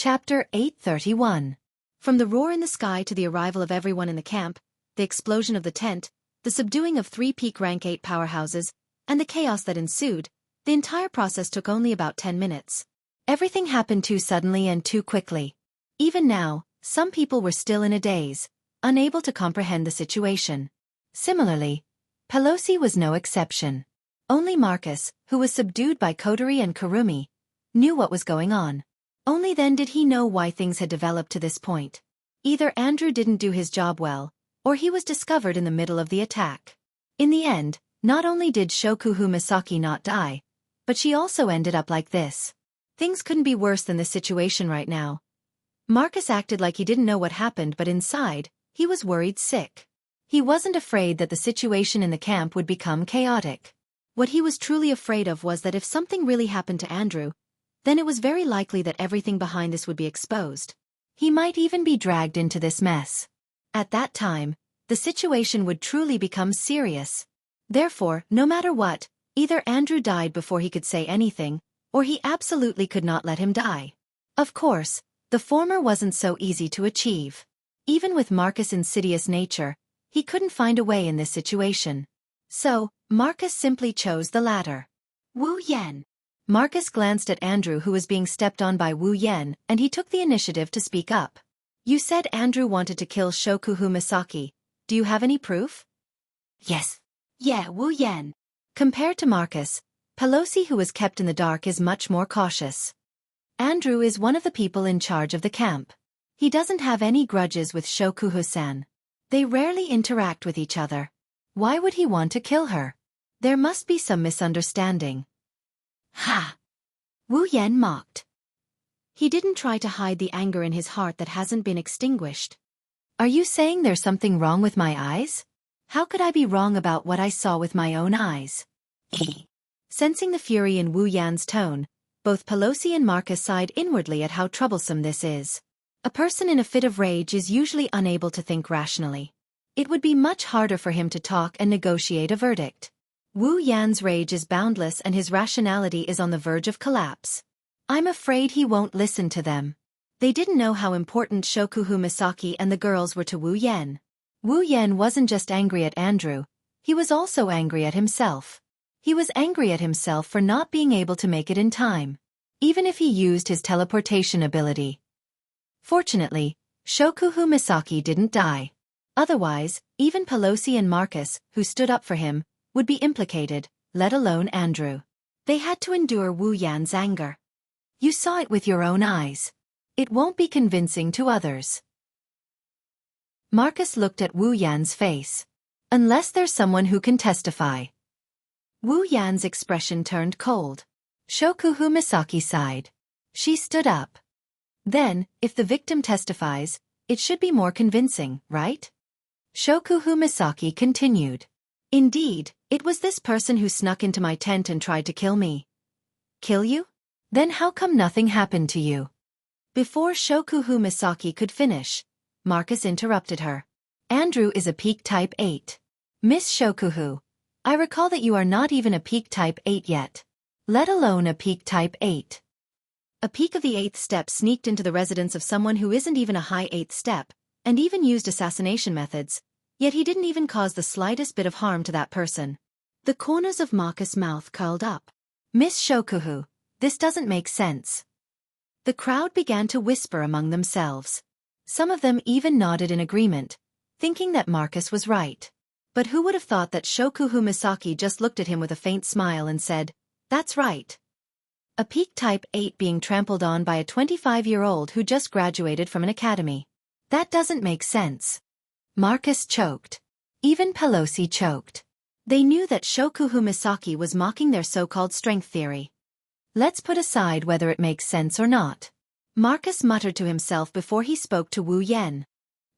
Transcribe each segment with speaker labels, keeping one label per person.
Speaker 1: Chapter 831. From the roar in the sky to the arrival of everyone in the camp, the explosion of the tent, the subduing of 3 peak rank 8 powerhouses, and the chaos that ensued, the entire process took only about 10 minutes. Everything happened too suddenly and too quickly. Even now, some people were still in a daze, unable to comprehend the situation. Similarly, Pelosi was no exception. Only Marcus, who was subdued by Kodari and Kurumi, knew what was going on. Only then did he know why things had developed to this point. Either Andrew didn't do his job well, or he was discovered in the middle of the attack. In the end, not only did Shokuhu Misaki not die, but she also ended up like this. Things couldn't be worse than this situation right now. Marcus acted like he didn't know what happened, but inside, he was worried sick. He wasn't afraid that the situation in the camp would become chaotic. What he was truly afraid of was that if something really happened to Andrew, then it was very likely that everything behind this would be exposed. He might even be dragged into this mess. At that time, the situation would truly become serious. Therefore, no matter what, either Andrew died before he could say anything, or he absolutely could not let him die. Of course, the former wasn't so easy to achieve. Even with Marcus' insidious nature, he couldn't find a way in this situation. So, Marcus simply chose the latter. Wu Yan. Marcus glanced at Andrew, who was being stepped on by Wu Yan, and he took the initiative to speak up. You said Andrew wanted to kill Shokuhu Misaki. Do you have any proof? Yes. Yeah, Wu Yan. Compared to Marcus, Pelosi, who was kept in the dark, is much more cautious. Andrew is one of the people in charge of the camp. He doesn't have any grudges with Shokuhu-san. They rarely interact with each other. Why would he want to kill her? There must be some misunderstanding. Ha! Wu Yan mocked. He didn't try to hide the anger in his heart that hasn't been extinguished. Are you saying there's something wrong with my eyes? How could I be wrong about what I saw with my own eyes? Sensing the fury in Wu Yan's tone, both Pelosi and Marcus sighed inwardly at how troublesome this is. A person in a fit of rage is usually unable to think rationally. It would be much harder for him to talk and negotiate a verdict. Wu Yan's rage is boundless and his rationality is on the verge of collapse. I'm afraid he won't listen to them. They didn't know how important Shokuhu Misaki and the girls were to Wu Yan. Wu Yan wasn't just angry at Andrew, he was also angry at himself. He was angry at himself for not being able to make it in time, even if he used his teleportation ability. Fortunately, Shokuhu Misaki didn't die. Otherwise, even Pelosi and Marcus, who stood up for him, would be implicated, let alone Andrew. They had to endure Wu Yan's anger. You saw it with your own eyes. It won't be convincing to others. Marcus looked at Wu Yan's face. Unless there's someone who can testify. Wu Yan's expression turned cold. Shokuhu Misaki sighed. She stood up. Then, if the victim testifies, it should be more convincing, right? Shokuhu Misaki continued. Indeed, it was this person who snuck into my tent and tried to kill me. Kill you? Then how come nothing happened to you? Before Shokuhu Misaki could finish, Marcus interrupted her. Andrew is a peak type 8. Miss Shokuhu, I recall that you are not even a peak type 8 yet. Let alone a peak type 8. A peak of the 8th step sneaked into the residence of someone who isn't even a high 8th step, and even used assassination methods, yet he didn't even cause the slightest bit of harm to that person. The corners of Marcus' mouth curled up. Miss Shokuhu, this doesn't make sense. The crowd began to whisper among themselves. Some of them even nodded in agreement, thinking that Marcus was right. But who would have thought that Shokuhu Misaki just looked at him with a faint smile and said, "That's right." A peak type 8 being trampled on by a 25-year-old who just graduated from an academy. That doesn't make sense. Marcus choked. Even Pelosi choked. They knew that Shokuhu Misaki was mocking their so-called strength theory. Let's put aside whether it makes sense or not. Marcus muttered to himself before he spoke to Wu Yan.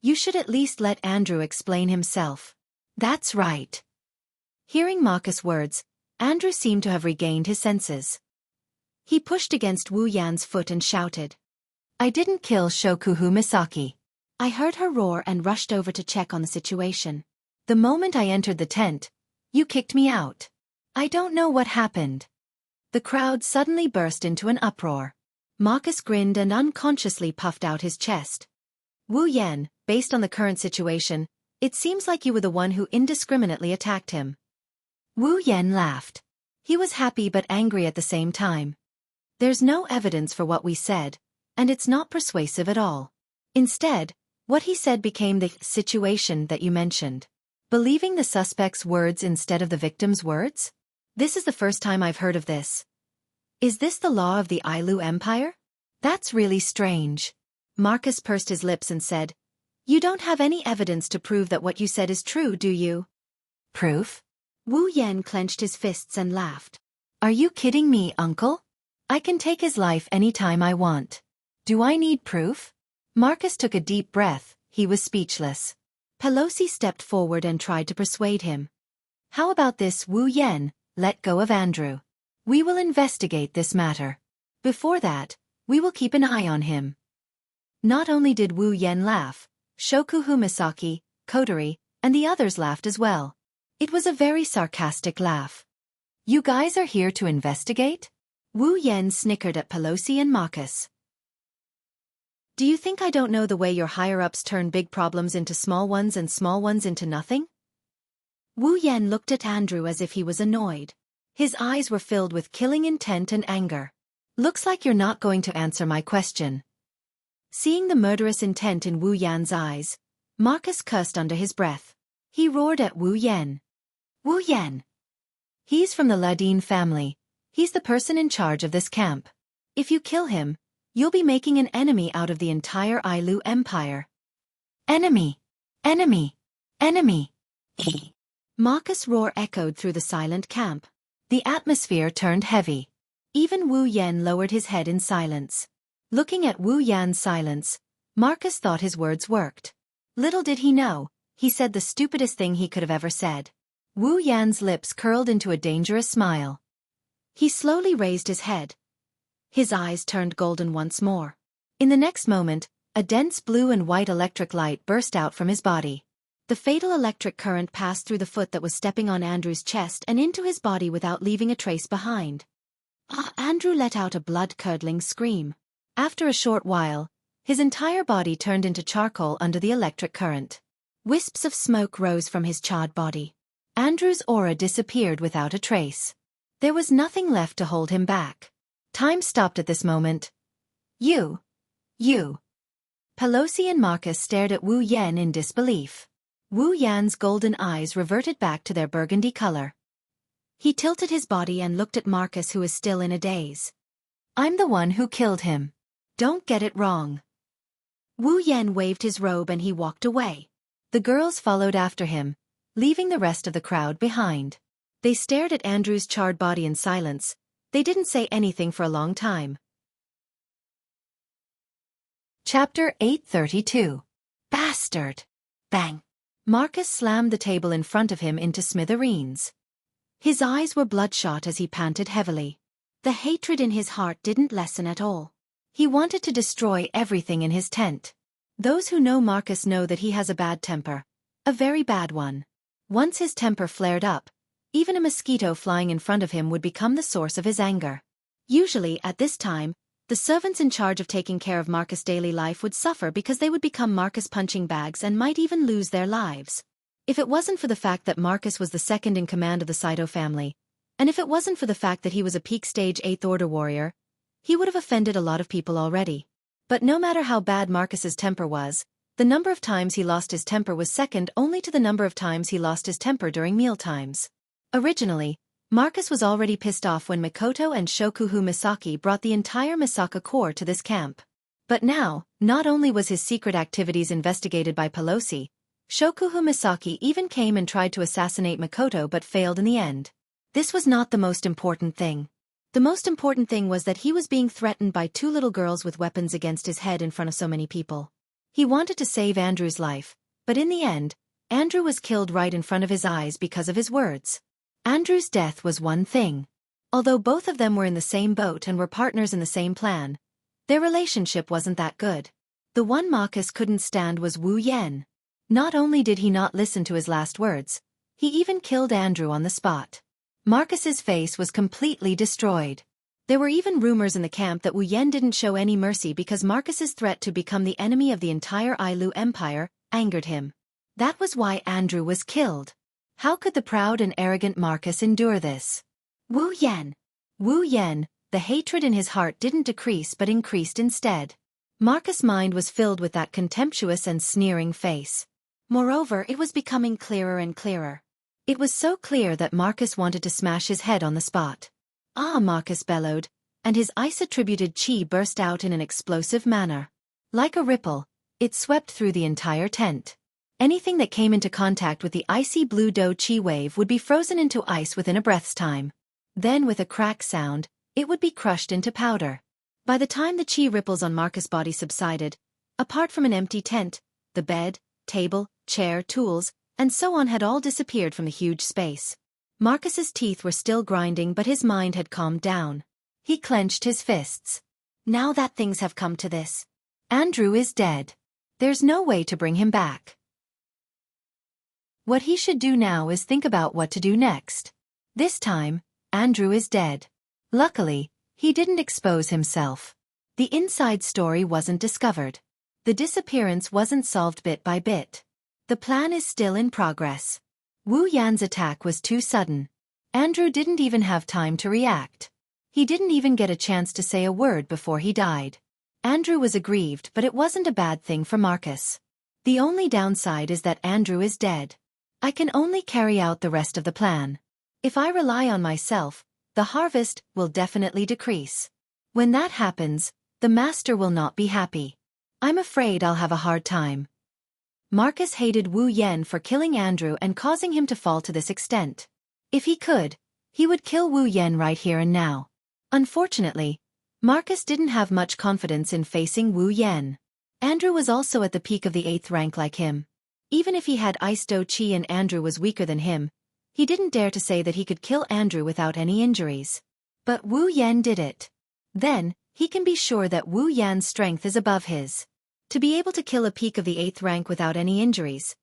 Speaker 1: You should at least let Andrew explain himself. That's right. Hearing Marcus' words, Andrew seemed to have regained his senses. He pushed against Wu Yan's foot and shouted. I didn't kill Shokuhu Misaki. I heard her roar and rushed over to check on the situation. The moment I entered the tent, you kicked me out. I don't know what happened. The crowd suddenly burst into an uproar. Marcus grinned and unconsciously puffed out his chest. Wu Yan, based on the current situation, it seems like you were the one who indiscriminately attacked him. Wu Yan laughed. He was happy but angry at the same time. There's no evidence for what we said, and it's not persuasive at all. Instead, what he said became the situation that you mentioned. Believing the suspect's words instead of the victim's words? This is the first time I've heard of this. Is this the law of the Ailu Empire? That's really strange. Marcus pursed his lips and said, You don't have any evidence to prove that what you said is true, do you? Proof? Wu Yan clenched his fists and laughed. Are you kidding me, uncle? I can take his life any time I want. Do I need proof? Marcus took a deep breath. He was speechless. Pelosi stepped forward and tried to persuade him. How about this, Wu Yan? Let go of Andrew. We will investigate this matter. Before that, we will keep an eye on him. Not only did Wu Yan laugh, Shokuhu Misaki, Kodori, and the others laughed as well. It was a very sarcastic laugh. You guys are here to investigate? Wu Yan snickered at Pelosi and Marcus. Do you think I don't know the way your higher-ups turn big problems into small ones and small ones into nothing? Wu Yan looked at Andrew as if he was annoyed. His eyes were filled with killing intent and anger. Looks like you're not going to answer my question. Seeing the murderous intent in Wu Yan's eyes, Marcus cursed under his breath. He roared at Wu Yan. Wu Yan! He's from the Ladin family. He's the person in charge of this camp. If you kill him, you'll be making an enemy out of the entire Ailu Empire. Enemy! Enemy! Enemy! Marcus' roar echoed through the silent camp. The atmosphere turned heavy. Even Wu Yan lowered his head in silence. Looking at Wu Yan's silence, Marcus thought his words worked. Little did he know, he said the stupidest thing he could have ever said. Wu Yan's lips curled into a dangerous smile. He slowly raised his head. His eyes turned golden once more. In the next moment, a dense blue and white electric light burst out from his body. The fatal electric current passed through the foot that was stepping on Andrew's chest and into his body without leaving a trace behind. Andrew let out a blood-curdling scream. After a short while, his entire body turned into charcoal under the electric current. Wisps of smoke rose from his charred body. Andrew's aura disappeared without a trace. There was nothing left to hold him back. Time stopped at this moment. You. Pelosi and Marcus stared at Wu Yan in disbelief. Wu Yan's golden eyes reverted back to their burgundy color. He tilted his body and looked at Marcus, who was still in a daze. I'm the one who killed him. Don't get it wrong. Wu Yan waved his robe and he walked away. The girls followed after him, leaving the rest of the crowd behind. They stared at Andrew's charred body in silence. They didn't say anything for a long time. Chapter 832. Bastard! Bang! Marcus slammed the table in front of him into smithereens. His eyes were bloodshot as he panted heavily. The hatred in his heart didn't lessen at all. He wanted to destroy everything in his tent. Those who know Marcus know that he has a bad temper. A very bad one. Once his temper flared up, even a mosquito flying in front of him would become the source of his anger. Usually, at this time, the servants in charge of taking care of Marcus' daily life would suffer because they would become Marcus punching bags and might even lose their lives. If it wasn't for the fact that Marcus was the second in command of the Saito family, and if it wasn't for the fact that he was a peak stage 8th Order warrior, he would have offended a lot of people already. But no matter how bad Marcus's temper was, the number of times he lost his temper was second only to the number of times he lost his temper during mealtimes. Originally, Marcus was already pissed off when Mikoto and Shokuhu Misaki brought the entire Misaka Corps to this camp. But now, not only was his secret activities investigated by Pelosi, Shokuhu Misaki even came and tried to assassinate Mikoto but failed in the end. This was not the most important thing. The most important thing was that he was being threatened by two little girls with weapons against his head in front of so many people. He wanted to save Andrew's life, but in the end, Andrew was killed right in front of his eyes because of his words. Andrew's death was one thing. Although both of them were in the same boat and were partners in the same plan, their relationship wasn't that good. The one Marcus couldn't stand was Wu Yan. Not only did he not listen to his last words, he even killed Andrew on the spot. Marcus's face was completely destroyed. There were even rumors in the camp that Wu Yan didn't show any mercy because Marcus's threat to become the enemy of the entire Ailu Empire angered him. That was why Andrew was killed. How could the proud and arrogant Marcus endure this? Wu Yan! Wu Yan, the hatred in his heart didn't decrease but increased instead. Marcus' mind was filled with that contemptuous and sneering face. Moreover, it was becoming clearer and clearer. It was so clear that Marcus wanted to smash his head on the spot. Ah! Marcus bellowed, and his ice-attributed chi burst out in an explosive manner. Like a ripple, it swept through the entire tent. Anything that came into contact with the icy blue dough chi wave would be frozen into ice within a breath's time. Then with a crack sound, it would be crushed into powder. By the time the chi ripples on Marcus' body subsided, apart from an empty tent, the bed, table, chair, tools, and so on had all disappeared from the huge space. Marcus's teeth were still grinding but his mind had calmed down. He clenched his fists. Now that things have come to this. Andrew is dead. There's no way to bring him back. What he should do now is think about what to do next. This time, Andrew is dead. Luckily, he didn't expose himself. The inside story wasn't discovered. The disappearance wasn't solved bit by bit. The plan is still in progress. Wu Yan's attack was too sudden. Andrew didn't even have time to react. He didn't even get a chance to say a word before he died. Andrew was aggrieved, but it wasn't a bad thing for Marcus. The only downside is that Andrew is dead. I can only carry out the rest of the plan. If I rely on myself, the harvest will definitely decrease. When that happens, the master will not be happy. I'm afraid I'll have a hard time. Marcus hated Wu Yan for killing Andrew and causing him to fall to this extent. If he could, he would kill Wu Yan right here and now. Unfortunately, Marcus didn't have much confidence in facing Wu Yan. Andrew was also at the peak of the 8th rank like him. Even if he had Ice Dough Chi and Andrew was weaker than him, he didn't dare to say that he could kill Andrew without any injuries. But Wu Yan did it. Then, he can be sure that Wu Yan's strength is above his. To be able to kill a peak of the 8th rank without any injuries.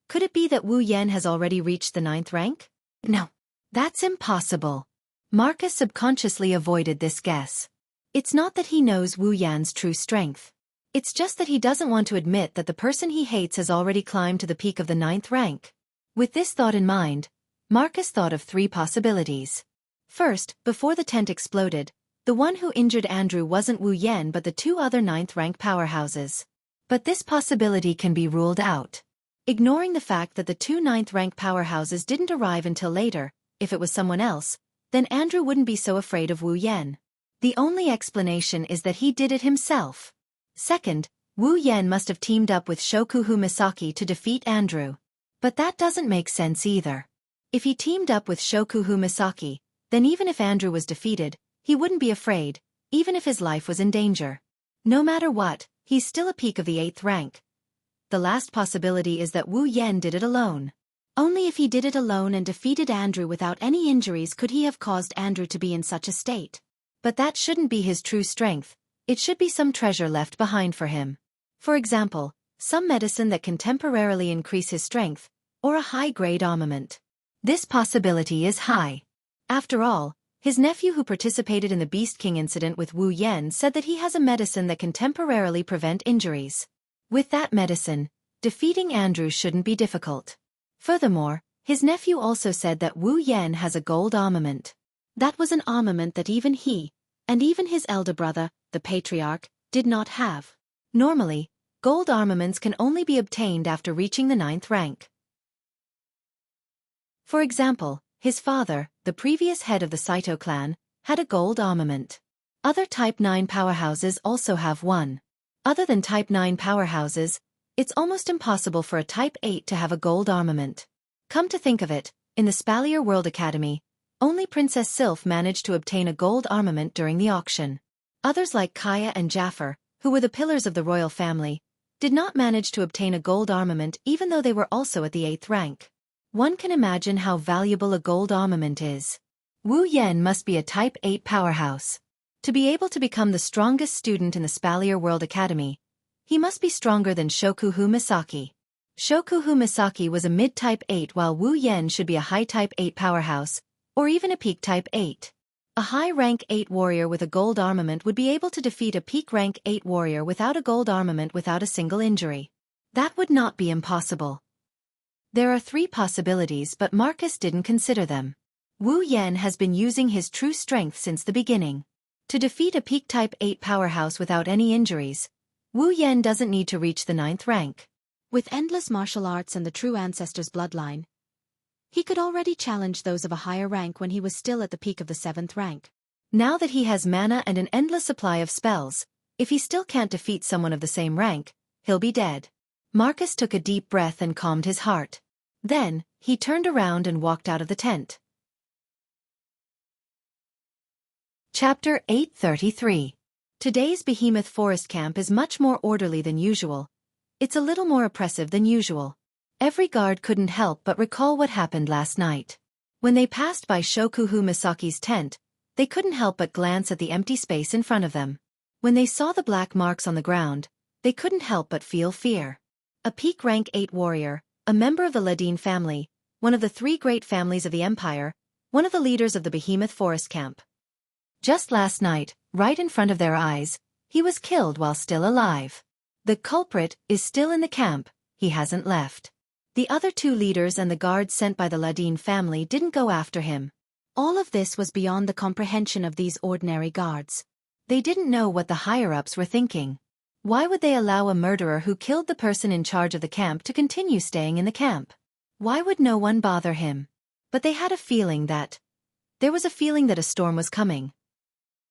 Speaker 1: Could it be that Wu Yan has already reached the 9th rank? No. That's impossible. Marcus subconsciously avoided this guess. It's not that he knows Wu Yan's true strength. It's just that he doesn't want to admit that the person he hates has already climbed to the peak of the 9th rank. With this thought in mind, Marcus thought of 3 possibilities. First, before the tent exploded, the one who injured Andrew wasn't Wu Yan but the 2 other 9th rank powerhouses. But this possibility can be ruled out. Ignoring the fact that the 2 9th rank powerhouses didn't arrive until later, if it was someone else, then Andrew wouldn't be so afraid of Wu Yan. The only explanation is that he did it himself. Second, Wu Yan must have teamed up with Shokuhu Misaki to defeat Andrew. But that doesn't make sense either. If he teamed up with Shokuhu Misaki, then even if Andrew was defeated, he wouldn't be afraid, even if his life was in danger. No matter what, he's still a peak of the 8th rank. The last possibility is that Wu Yan did it alone. Only if he did it alone and defeated Andrew without any injuries could he have caused Andrew to be in such a state. But that shouldn't be his true strength. It should be some treasure left behind for him. For example, some medicine that can temporarily increase his strength, or a high-grade armament. This possibility is high. After all, his nephew who participated in the Beast King incident with Wu Yan said that he has a medicine that can temporarily prevent injuries. With that medicine, defeating Andrew shouldn't be difficult. Furthermore, his nephew also said that Wu Yan has a gold armament. That was an armament that even he, and even his elder brother, the Patriarch, did not have. Normally, gold armaments can only be obtained after reaching the 9th rank. For example, his father, the previous head of the Saito clan, had a gold armament. Other Type 9 powerhouses also have one. Other than Type 9 powerhouses, it's almost impossible for a Type 8 to have a gold armament. Come to think of it, in the Spalier World Academy, only Princess Sylph managed to obtain a gold armament during the auction. Others like Kaya and Jaffer, who were the pillars of the royal family, did not manage to obtain a gold armament even though they were also at the 8th rank. One can imagine how valuable a gold armament is. Wu Yan must be a Type 8 powerhouse. To be able to become the strongest student in the Spalier World Academy, he must be stronger than Shokuhu Misaki. Shokuhu Misaki was a mid-Type 8 while Wu Yan should be a high Type 8 powerhouse, or even a peak Type 8. A high rank 8 warrior with a gold armament would be able to defeat a peak rank 8 warrior without a gold armament without a single injury. That would not be impossible. There are 3 possibilities, but Marcus didn't consider them. Wu Yan has been using his true strength since the beginning. To defeat a peak type 8 powerhouse without any injuries, Wu Yan doesn't need to reach the 9th rank. With endless martial arts and the true ancestor's bloodline, he could already challenge those of a higher rank when he was still at the peak of the 7th rank. Now that he has mana and an endless supply of spells, if he still can't defeat someone of the same rank, he'll be dead. Marcus took a deep breath and calmed his heart. Then, he turned around and walked out of the tent. Chapter 833. Today's Behemoth Forest Camp is much more orderly than usual. It's a little more oppressive than usual. Every guard couldn't help but recall what happened last night. When they passed by Shokuhu Misaki's tent, they couldn't help but glance at the empty space in front of them. When they saw the black marks on the ground, they couldn't help but feel fear. A peak rank 8 warrior, a member of the Ledine family, one of the 3 great families of the empire, one of the leaders of the Behemoth Forest Camp. Just last night, right in front of their eyes, he was killed while still alive. The culprit is still in the camp, he hasn't left. The other 2 leaders and the guards sent by the Ledine family didn't go after him. All of this was beyond the comprehension of these ordinary guards. They didn't know what the higher-ups were thinking. Why would they allow a murderer who killed the person in charge of the camp to continue staying in the camp? Why would no one bother him? But they had a feeling that... There was a feeling that a storm was coming.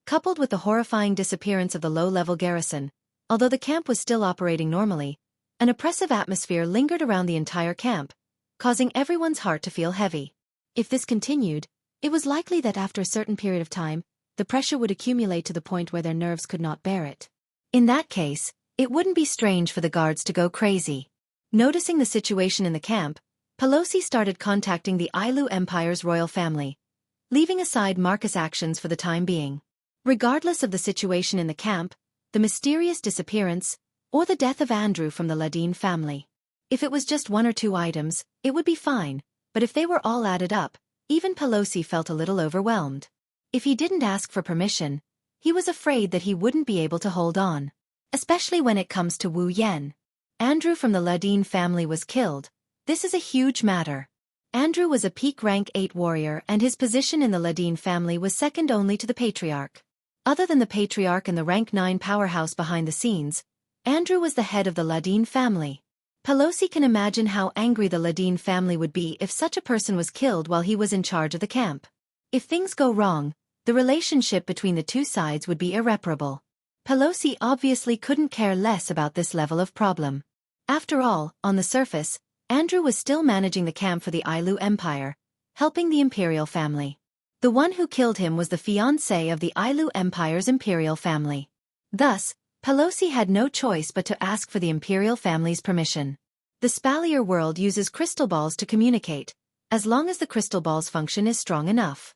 Speaker 1: Coupled with the horrifying disappearance of the low-level garrison, although the camp was still operating normally, an oppressive atmosphere lingered around the entire camp, causing everyone's heart to feel heavy. If this continued, it was likely that after a certain period of time, the pressure would accumulate to the point where their nerves could not bear it. In that case, it wouldn't be strange for the guards to go crazy. Noticing the situation in the camp, Pelosi started contacting the Ailu Empire's royal family, leaving aside Marcus' actions for the time being. Regardless of the situation in the camp, the mysterious disappearance, or the death of Andrew from the Ledine family. If it was just 1 or 2 items, it would be fine, but if they were all added up, even Pelosi felt a little overwhelmed. If he didn't ask for permission, he was afraid that he wouldn't be able to hold on. Especially when it comes to Wu Yan. Andrew from the Ledine family was killed. This is a huge matter. Andrew was a peak rank 8 warrior and his position in the Ledine family was second only to the Patriarch. Other than the Patriarch and the rank 9 powerhouse behind the scenes, Andrew was the head of the Ledine family. Pelosi can imagine how angry the Ledine family would be if such a person was killed while he was in charge of the camp. If things go wrong, the relationship between the 2 sides would be irreparable. Pelosi obviously couldn't care less about this level of problem. After all, on the surface, Andrew was still managing the camp for the Ailu Empire, helping the imperial family. The one who killed him was the fiancé of the Ailu Empire's imperial family. Thus, Pelosi had no choice but to ask for the imperial family's permission. The Spalier world uses crystal balls to communicate, as long as the crystal ball's function is strong enough.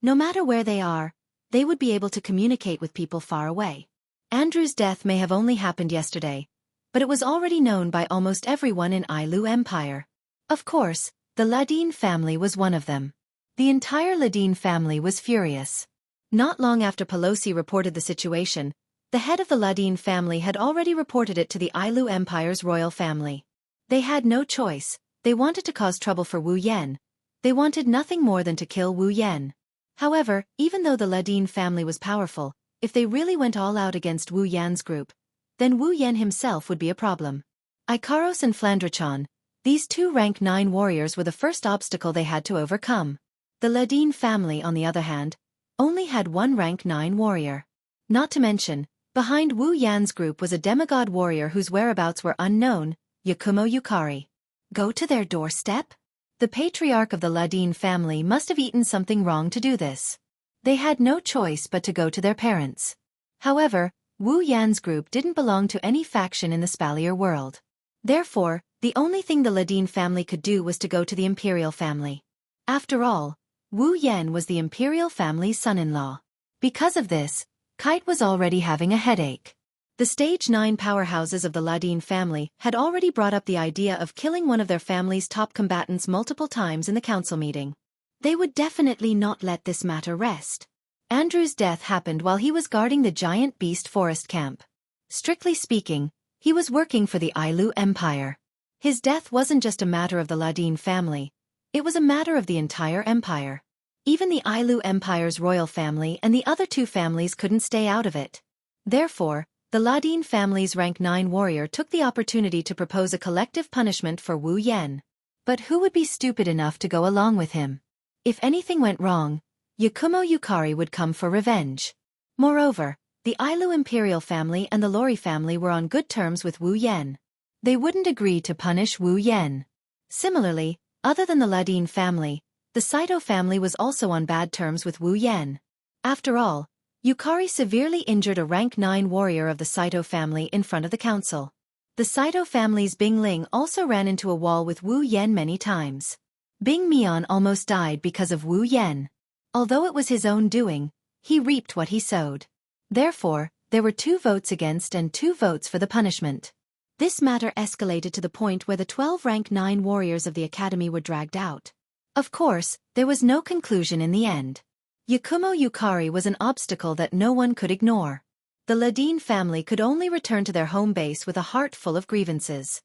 Speaker 1: No matter where they are, they would be able to communicate with people far away. Andrew's death may have only happened yesterday, but it was already known by almost everyone in Ailu Empire. Of course, the Ledine family was one of them. The entire Ledine family was furious. Not long after Pelosi reported the situation, the head of the Ledine family had already reported it to the Ailu Empire's royal family. They had no choice. They wanted to cause trouble for Wu Yan. They wanted nothing more than to kill Wu Yan. However, even though the Ledine family was powerful, if they really went all out against Wu Yan's group, then Wu Yan himself would be a problem. Ikaros and Flandrachon, these 2 rank 9 warriors were the first obstacle they had to overcome. The Ledine family, on the other hand, only had 1 rank 9 warrior. Not to mention, behind Wu Yan's group was a demigod warrior whose whereabouts were unknown, Yakumo Yukari. Go to their doorstep? The patriarch of the Ledine family must have eaten something wrong to do this. They had no choice but to go to their parents. However, Wu Yan's group didn't belong to any faction in the Spalier world. Therefore, the only thing the Ledine family could do was to go to the imperial family. After all, Wu Yan was the imperial family's son-in-law. Because of this, Kite was already having a headache. The stage 9 powerhouses of the Ledine family had already brought up the idea of killing one of their family's top combatants multiple times in the council meeting. They would definitely not let this matter rest. Andrew's death happened while he was guarding the giant beast forest camp. Strictly speaking, he was working for the Ailu Empire. His death wasn't just a matter of the Ladin family, it was a matter of the entire empire. Even the Ailu Empire's royal family and the other two families couldn't stay out of it. Therefore, the Ladin family's rank 9 warrior took the opportunity to propose a collective punishment for Wu Yan. But who would be stupid enough to go along with him? If anything went wrong, Yakumo Yukari would come for revenge. Moreover, the Ailu imperial family and the Lori family were on good terms with Wu Yan. They wouldn't agree to punish Wu Yan. Similarly, other than the Ladin family, the Saito family was also on bad terms with Wu Yan. After all, Yukari severely injured a rank 9 warrior of the Saito family in front of the council. The Saito family's Bing Ling also ran into a wall with Wu Yan many times. Bing Mian almost died because of Wu Yan. Although it was his own doing, he reaped what he sowed. Therefore, there were 2 votes against and 2 votes for the punishment. This matter escalated to the point where the 12 rank 9 warriors of the academy were dragged out. Of course, there was no conclusion in the end. Yakumo Yukari was an obstacle that no one could ignore. The Ladin family could only return to their home base with a heart full of grievances.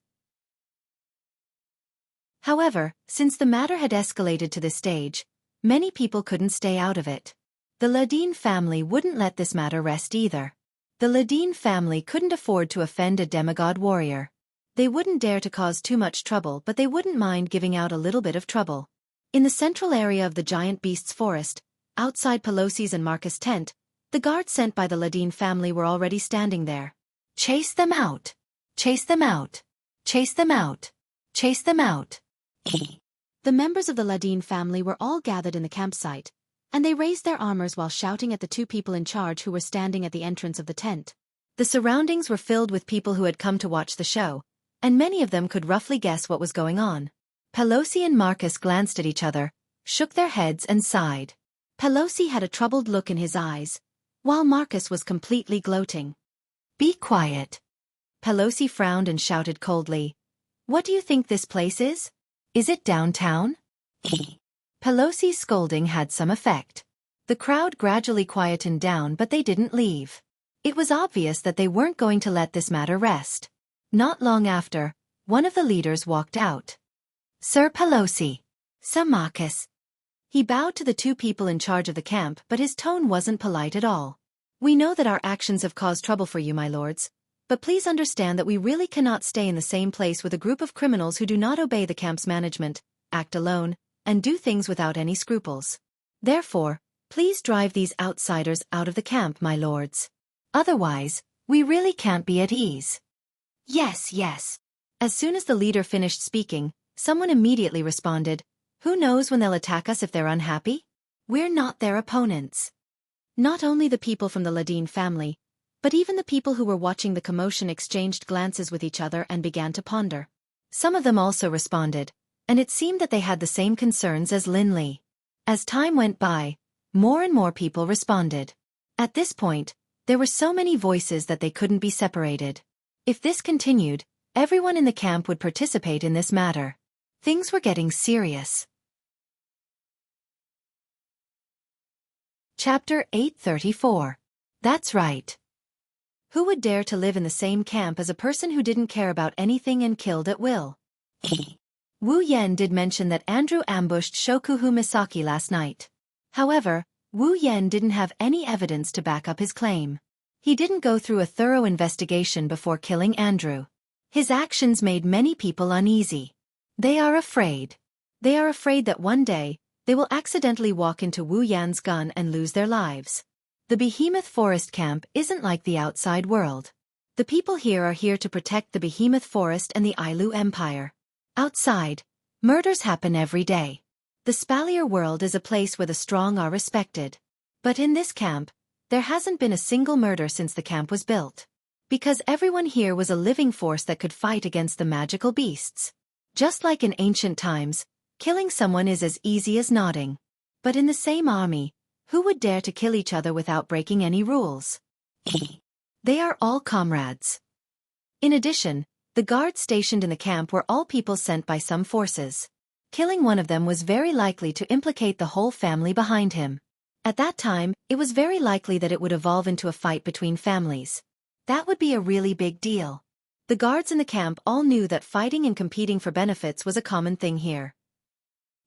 Speaker 1: However, since the matter had escalated to this stage, many people couldn't stay out of it. The Ladin family wouldn't let this matter rest either. The Ladin family couldn't afford to offend a demigod warrior. They wouldn't dare to cause too much trouble, but they wouldn't mind giving out a little bit of trouble. In the central area of the giant beast's forest, outside Pelosi's and Marcus' tent, the guards sent by the Ladin family were already standing there. Chase them out! Chase them out! Chase them out! Chase them out! The members of the Ladin family were all gathered in the campsite, and they raised their armors while shouting at the 2 people in charge who were standing at the entrance of the tent. The surroundings were filled with people who had come to watch the show, and many of them could roughly guess what was going on. Pelosi and Marcus glanced at each other, shook their heads and sighed. Pelosi had a troubled look in his eyes, while Marcus was completely gloating. Be quiet. Pelosi frowned and shouted coldly. What do you think this place is? Is it downtown? Pelosi's scolding had some effect. The crowd gradually quietened down, but they didn't leave. It was obvious that they weren't going to let this matter rest. Not long after, one of the leaders walked out. Sir Pelosi. Sir Marcus. He bowed to the 2 people in charge of the camp, but his tone wasn't polite at all. We know that our actions have caused trouble for you, my lords, but please understand that we really cannot stay in the same place with a group of criminals who do not obey the camp's management, act alone, and do things without any scruples. Therefore, please drive these outsiders out of the camp, my lords. Otherwise, we really can't be at ease. Yes, yes. As soon as the leader finished speaking, someone immediately responded, Who knows when they'll attack us if they're unhappy? We're not their opponents. Not only the people from the Ladin family, but even the people who were watching the commotion exchanged glances with each other and began to ponder. Some of them also responded, and it seemed that they had the same concerns as Lin Li. As time went by, more and more people responded. At this point, there were so many voices that they couldn't be separated. If this continued, everyone in the camp would participate in this matter. Things were getting serious. Chapter 834. That's right. Who would dare to live in the same camp as a person who didn't care about anything and killed at will? Wu Yan did mention that Andrew ambushed Shokuhu Misaki last night. However, Wu Yan didn't have any evidence to back up his claim. He didn't go through a thorough investigation before killing Andrew. His actions made many people uneasy. They are afraid. They are afraid that one day, they will accidentally walk into Wu Yan's gun and lose their lives. The Behemoth Forest Camp isn't like the outside world. The people here are here to protect the Behemoth Forest and the Ailu Empire. Outside, murders happen every day. The Spalier world is a place where the strong are respected. But in this camp, there hasn't been a single murder since the camp was built. Because everyone here was a living force that could fight against the magical beasts. Just like in ancient times, killing someone is as easy as nodding. But in the same army, who would dare to kill each other without breaking any rules? They are all comrades. In addition, the guards stationed in the camp were all people sent by some forces. Killing one of them was very likely to implicate the whole family behind him. At that time, it was very likely that it would evolve into a fight between families. That would be a really big deal. The guards in the camp all knew that fighting and competing for benefits was a common thing here.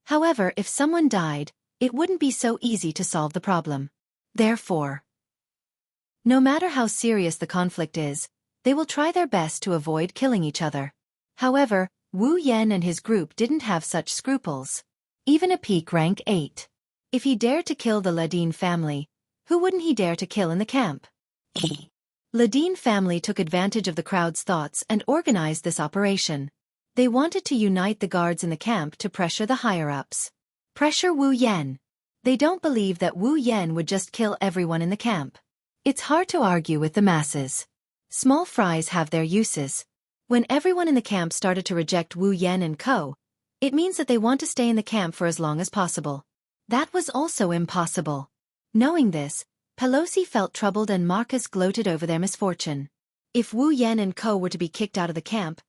Speaker 1: However, if someone died, it wouldn't be so easy to solve the problem. Therefore, no matter how serious the conflict is, they will try their best to avoid killing each other. However, Wu Yan and his group didn't have such scruples. Even a peak rank 8. If he dared to kill the Ladin family, who wouldn't he dare to kill in the camp? Ladin family took advantage of the crowd's thoughts and organized this operation. They wanted to unite the guards in the camp to pressure the higher-ups. Pressure Wu Yan. They don't believe that Wu Yan would just kill everyone in the camp. It's hard to argue with the masses. Small fries have their uses. When everyone in the camp started to reject Wu Yan and co., it means that they want to stay in the camp for as long as possible. That was also impossible. Knowing this, Pelosi felt troubled and Marcus gloated over their misfortune. If Wu Yan and co. were to be kicked out of the camp,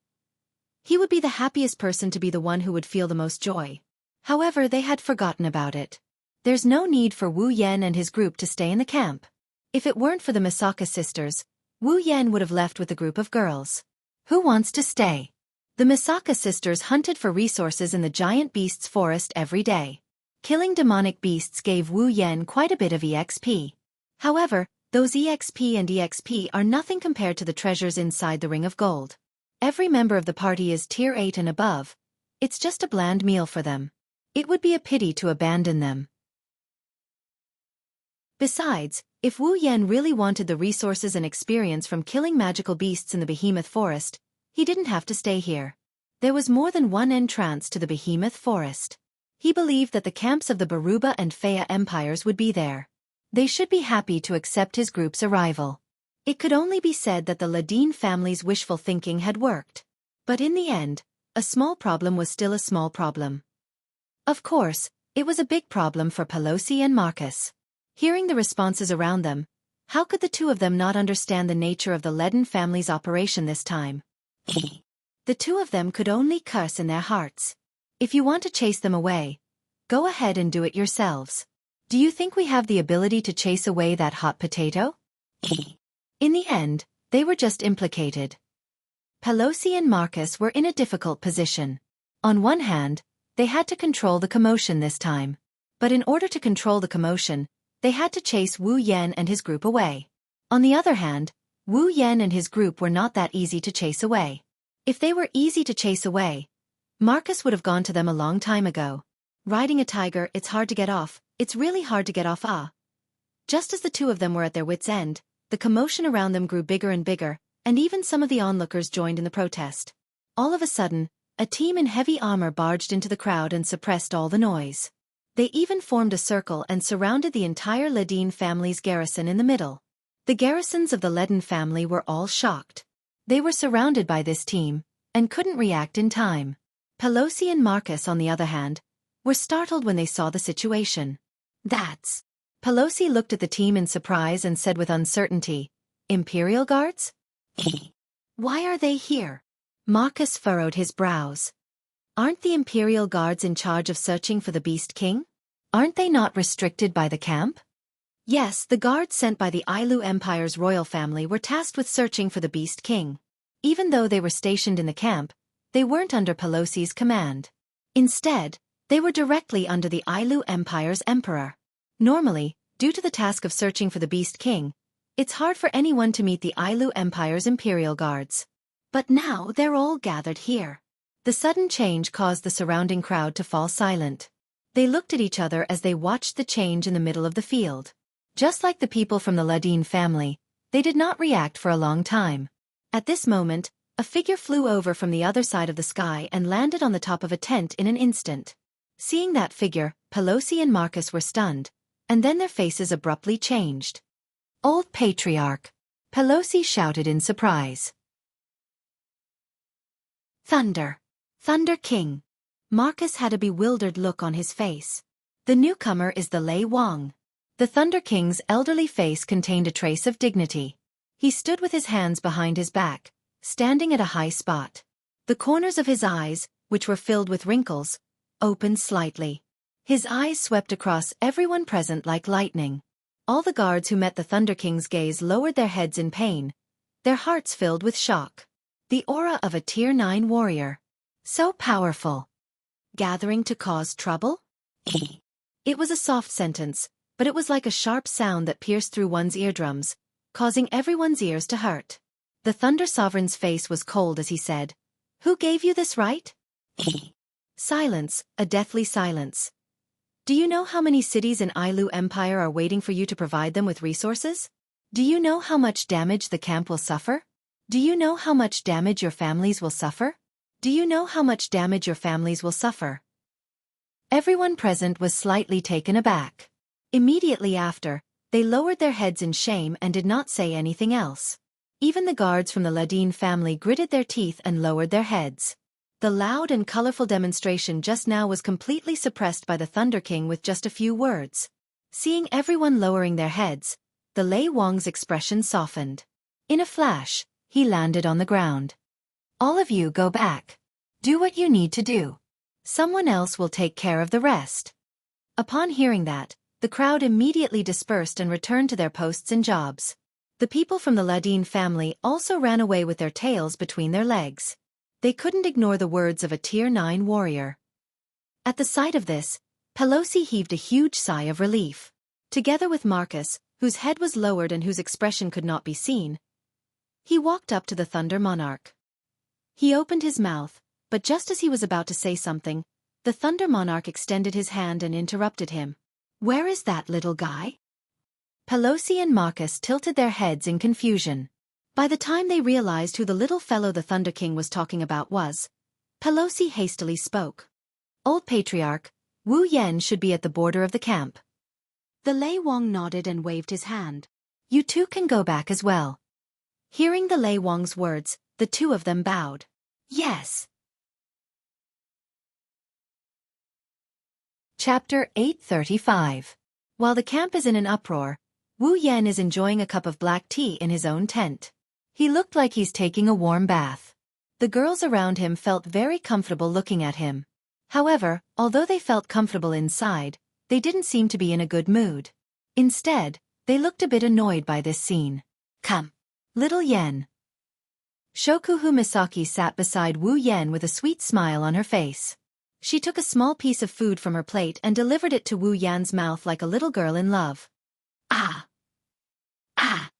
Speaker 1: he would be the happiest person to be the one who would feel the most joy. However, they had forgotten about it. There's no need for Wu Yan and his group to stay in the camp. If it weren't for the Misaka sisters, Wu Yan would have left with a group of girls. Who wants to stay? The Misaka sisters hunted for resources in the giant beast's forest every day. Killing demonic beasts gave Wu Yan quite a bit of EXP. However, those EXP are nothing compared to the treasures inside the Ring of Gold. Every member of the party is tier 8 and above. It's just a bland meal for them. It would be a pity to abandon them. Besides, if Wu Yan really wanted the resources and experience from killing magical beasts in the Behemoth Forest, he didn't have to stay here. There was more than one entrance to the Behemoth Forest. He believed that the camps of the Baruba and Fea empires would be there. They should be happy to accept his group's arrival. It could only be said that the Ladin family's wishful thinking had worked. But in the end, a small problem was still a small problem. Of course, it was a big problem for Pelosi and Marcus. Hearing the responses around them, how could the two of them not understand the nature of the Ladin family's operation this time? The two of them could only curse in their hearts. If you want to chase them away, go ahead and do it yourselves. Do you think we have the ability to chase away that hot potato? In the end, they were just implicated. Pelosi and Marcus were in a difficult position. On one hand, they had to control the commotion this time. But in order to control the commotion, they had to chase Wu Yan and his group away. On the other hand, Wu Yan and his group were not that easy to chase away. If they were easy to chase away, Marcus would have gone to them a long time ago. Riding a tiger, it's hard to get off. It's really hard to get off. Just as the two of them were at their wits' end, the commotion around them grew bigger and bigger, and even some of the onlookers joined in the protest. All of a sudden, a team in heavy armor barged into the crowd and suppressed all the noise. They even formed a circle and surrounded the entire Ladin family's garrison in the middle. The garrisons of the Ladin family were all shocked. They were surrounded by this team, and couldn't react in time. Pelosi and Marcus, on the other hand, were startled when they saw the situation. That's... Pelosi looked at the team in surprise and said with uncertainty, "Imperial Guards? Why are they here?" Marcus furrowed his brows. Aren't the Imperial Guards in charge of searching for the Beast King? Aren't they not restricted by the camp? Yes, the guards sent by the Ailu Empire's royal family were tasked with searching for the Beast King. Even though they were stationed in the camp, they weren't under Pelosi's command. Instead, they were directly under the Ailu Empire's emperor. Normally, due to the task of searching for the Beast King, it's hard for anyone to meet the Ailu Empire's Imperial Guards. But now they're all gathered here. The sudden change caused the surrounding crowd to fall silent. They looked at each other as they watched the change in the middle of the field. Just like the people from the Ladin family, they did not react for a long time. At this moment, a figure flew over from the other side of the sky and landed on the top of a tent in an instant. Seeing that figure, Pelosi and Marcus were stunned, and then their faces abruptly changed. "Old Patriarch!" Pelosi shouted in surprise. "Thunder! Thunder King!" Marcus had a bewildered look on his face. The newcomer is the Lei Wang. The Thunder King's elderly face contained a trace of dignity. He stood with his hands behind his back, standing at a high spot. The corners of his eyes, which were filled with wrinkles, opened slightly. His eyes swept across everyone present like lightning. All the guards who met the Thunder King's gaze lowered their heads in pain, their hearts filled with shock. The aura of a Tier 9 warrior. So powerful. Gathering to cause trouble? It was a soft sentence, but it was like a sharp sound that pierced through one's eardrums, causing everyone's ears to hurt. The Thunder Sovereign's face was cold as he said, "Who gave you this right?" Silence, a deathly silence. Do you know how many cities in Ailu Empire are waiting for you to provide them with resources? Do you know how much damage the camp will suffer? Do you know how much damage your families will suffer? Do you know how much damage your families will suffer? Everyone present was slightly taken aback. Immediately after, they lowered their heads in shame and did not say anything else. Even the guards from the Ladin family gritted their teeth and lowered their heads. The loud and colorful demonstration just now was completely suppressed by the Thunder King with just a few words. Seeing everyone lowering their heads, the Lei Wang's expression softened. In a flash, he landed on the ground. All of you go back. Do what you need to do. Someone else will take care of the rest. Upon hearing that, the crowd immediately dispersed and returned to their posts and jobs. The people from the Ladin family also ran away with their tails between their legs. They couldn't ignore the words of a Tier 9 warrior. At the sight of this, Pelosi heaved a huge sigh of relief. Together with Marcus, whose head was lowered and whose expression could not be seen, he walked up to the Thunder Monarch. He opened his mouth, but just as he was about to say something, the Thunder Monarch extended his hand and interrupted him. "Where is that little guy?" Pelosi and Marcus tilted their heads in confusion. By the time they realized who the little fellow the Thunder King was talking about was, Pelosi hastily spoke. "Old Patriarch, Wu Yen should be at the border of the camp." The Lei Wang nodded and waved his hand. "You two can go back as well." Hearing the Lei Wang's words, the two of them bowed. "Yes." Chapter 835. While the camp is in an uproar, Wu Yen is enjoying a cup of black tea in his own tent. He looked like he's taking a warm bath. The girls around him felt very comfortable looking at him. However, although they felt comfortable inside, they didn't seem to be in a good mood. Instead, they looked a bit annoyed by this scene. "Come, little Yen." Shokuhu Misaki sat beside Wu Yen with a sweet smile on her face. She took a small piece of food from her plate and delivered it to Wu Yan's mouth like a little girl in love. "Ah! Ah!"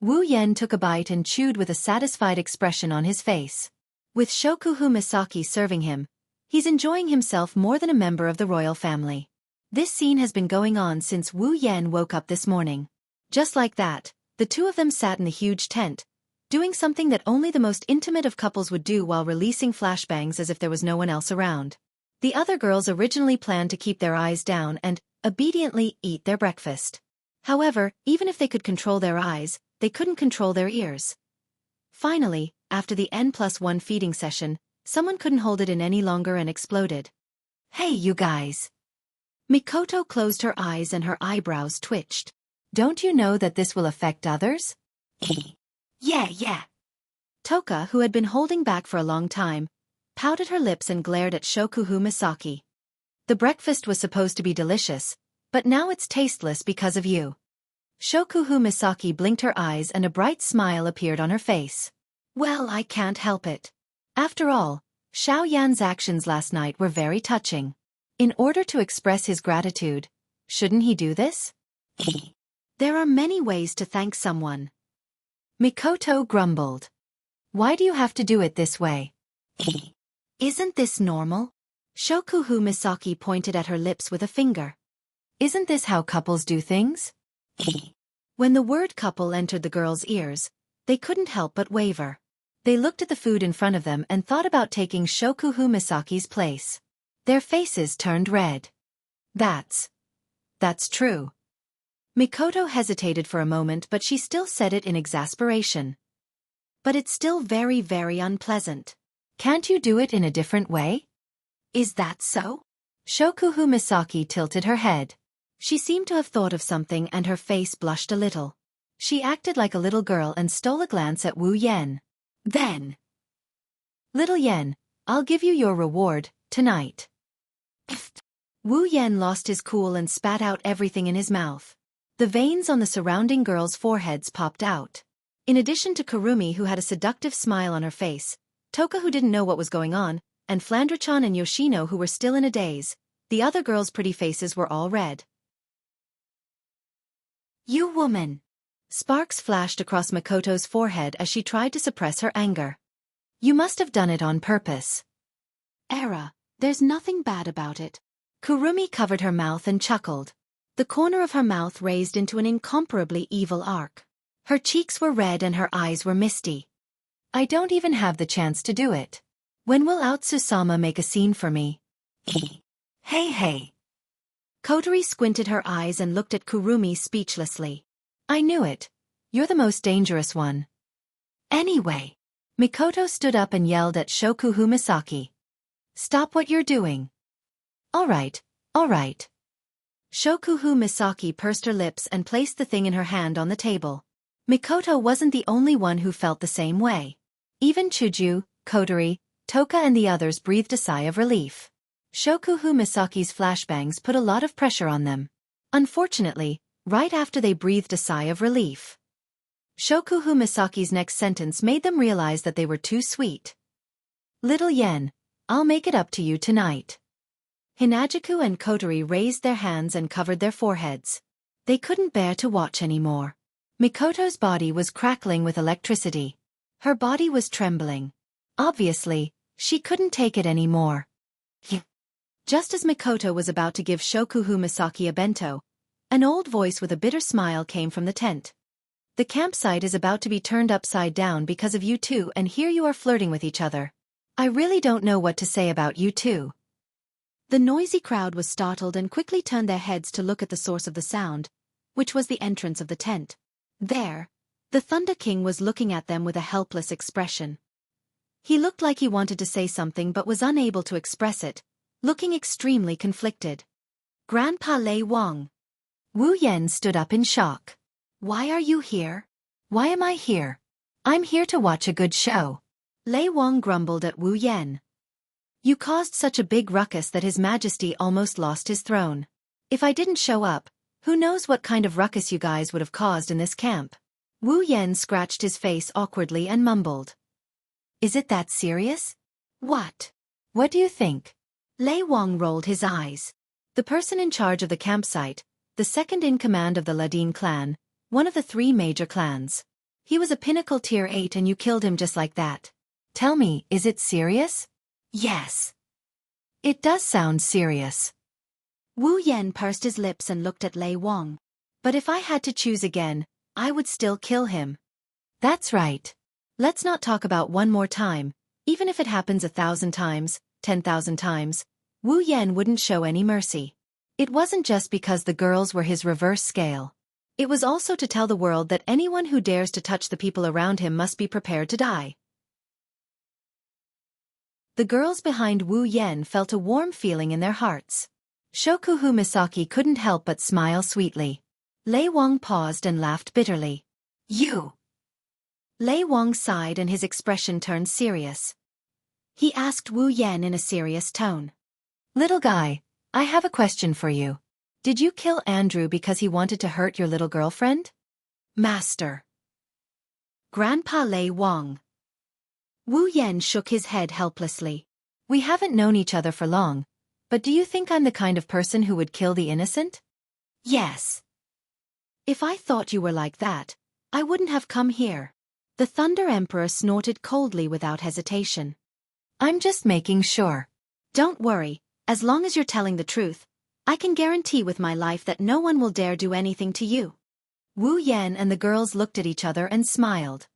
Speaker 1: Wu Yen took a bite and chewed with a satisfied expression on his face. With Shokuhu Misaki serving him, he's enjoying himself more than a member of the royal family. This scene has been going on since Wu Yen woke up this morning. Just like that, the two of them sat in the huge tent, doing something that only the most intimate of couples would do while releasing flashbangs as if there was no one else around. The other girls originally planned to keep their eyes down and, obediently, eat their breakfast. However, even if they could control their eyes, they couldn't control their ears. Finally, after the N+1 feeding session, someone couldn't hold it in any longer and exploded. "Hey you guys!" Mikoto closed her eyes and her eyebrows twitched. "Don't you know that this will affect others?" Yeah. Toka, who had been holding back for a long time, pouted her lips and glared at Shokuhu Misaki. "The breakfast was supposed to be delicious, but now it's tasteless because of you." Shokuhu Misaki blinked her eyes and a bright smile appeared on her face. "Well, I can't help it. After all, Xiao Yan's actions last night were very touching. In order to express his gratitude, shouldn't he do this?" "There are many ways to thank someone." Mikoto grumbled. "Why do you have to do it this way?" "Isn't this normal?" Shokuhu Misaki pointed at her lips with a finger. "Isn't this how couples do things?" When the word couple entered the girls' ears, they couldn't help but waver. They looked at the food in front of them and thought about taking Shokuhu Misaki's place. Their faces turned red. That's true." Mikoto hesitated for a moment but she still said it in exasperation. "But it's still very, very unpleasant. Can't you do it in a different way?" "Is that so?" Shokuhu Misaki tilted her head. She seemed to have thought of something and her face blushed a little. She acted like a little girl and stole a glance at Wu Yen. "Then, little Yen, I'll give you your reward, tonight." Wu Yan lost his cool and spat out everything in his mouth. The veins on the surrounding girls' foreheads popped out. In addition to Kurumi, who had a seductive smile on her face, Toka, who didn't know what was going on, and Flandre-chan and Yoshino, who were still in a daze, the other girls' pretty faces were all red. "You woman!" Sparks flashed across Mikoto's forehead as she tried to suppress her anger. "You must have done it on purpose." "Era, there's nothing bad about it." Kurumi covered her mouth and chuckled. The corner of her mouth raised into an incomparably evil arc. Her cheeks were red and her eyes were misty. "I don't even have the chance to do it. When will Aotsusama make a scene for me?" Hey. Kotori squinted her eyes and looked at Kurumi speechlessly. "I knew it. You're the most dangerous one." "Anyway." Mikoto stood up and yelled at Shokuhu Misaki. "Stop what you're doing." All right. Shokuhu Misaki pursed her lips and placed the thing in her hand on the table. Mikoto wasn't the only one who felt the same way. Even Chuju, Kotori, Toka and the others breathed a sigh of relief. Shokuhu Misaki's flashbangs put a lot of pressure on them. Unfortunately, right after they breathed a sigh of relief, Shokuhu Misaki's next sentence made them realize that they were too sweet. "Little Yen, I'll make it up to you tonight." Hinajuku and Kotori raised their hands and covered their foreheads. They couldn't bear to watch anymore. Mikoto's body was crackling with electricity. Her body was trembling. Obviously, she couldn't take it anymore. Just as Mikoto was about to give Shokuhu Misaki a bento, an old voice with a bitter smile came from the tent. "The campsite is about to be turned upside down because of you two, and here you are flirting with each other. I really don't know what to say about you two." The noisy crowd was startled and quickly turned their heads to look at the source of the sound, which was the entrance of the tent. There, the Thunder King was looking at them with a helpless expression. He looked like he wanted to say something but was unable to express it, looking extremely conflicted. "Grandpa Lei Wang." Wu Yen stood up in shock. "Why are you here?" "Why am I here? I'm here to watch a good show." Lei Wang grumbled at Wu Yen. "You caused such a big ruckus that His Majesty almost lost his throne. If I didn't show up, who knows what kind of ruckus you guys would have caused in this camp." Wu Yen scratched his face awkwardly and mumbled. "Is it that serious?" What do you think?" Lei Wang rolled his eyes. The person in charge of the campsite, the second in command of the Ladin clan, one of the 3 major clans. He was a pinnacle tier 8 and you killed him just like that. Tell me, is it serious? Yes. It does sound serious. Wu Yen pursed his lips and looked at Lei Wang. "But if I had to choose again, I would still kill him." "That's right. Let's not talk about one more time, even if it happens 1,000 times, 10,000 times." Wu Yen wouldn't show any mercy. It wasn't just because the girls were his reverse scale. It was also to tell the world that anyone who dares to touch the people around him must be prepared to die. The girls behind Wu Yen felt a warm feeling in their hearts. Shokuhu Misaki couldn't help but smile sweetly. Lei Wang paused and laughed bitterly. "You!" Lei Wang sighed and his expression turned serious. He asked Wu Yen in a serious tone. "Little guy, I have a question for you. Did you kill Andrew because he wanted to hurt your little girlfriend?" "Master." Grandpa Lei Wang. Wu Yen shook his head helplessly. "We haven't known each other for long, but do you think I'm the kind of person who would kill the innocent?" "Yes." "If I thought you were like that, I wouldn't have come here." The Thunder Emperor snorted coldly without hesitation. "I'm just making sure." "Don't worry, as long as you're telling the truth, I can guarantee with my life that no one will dare do anything to you." Wu Yen and the girls looked at each other and smiled.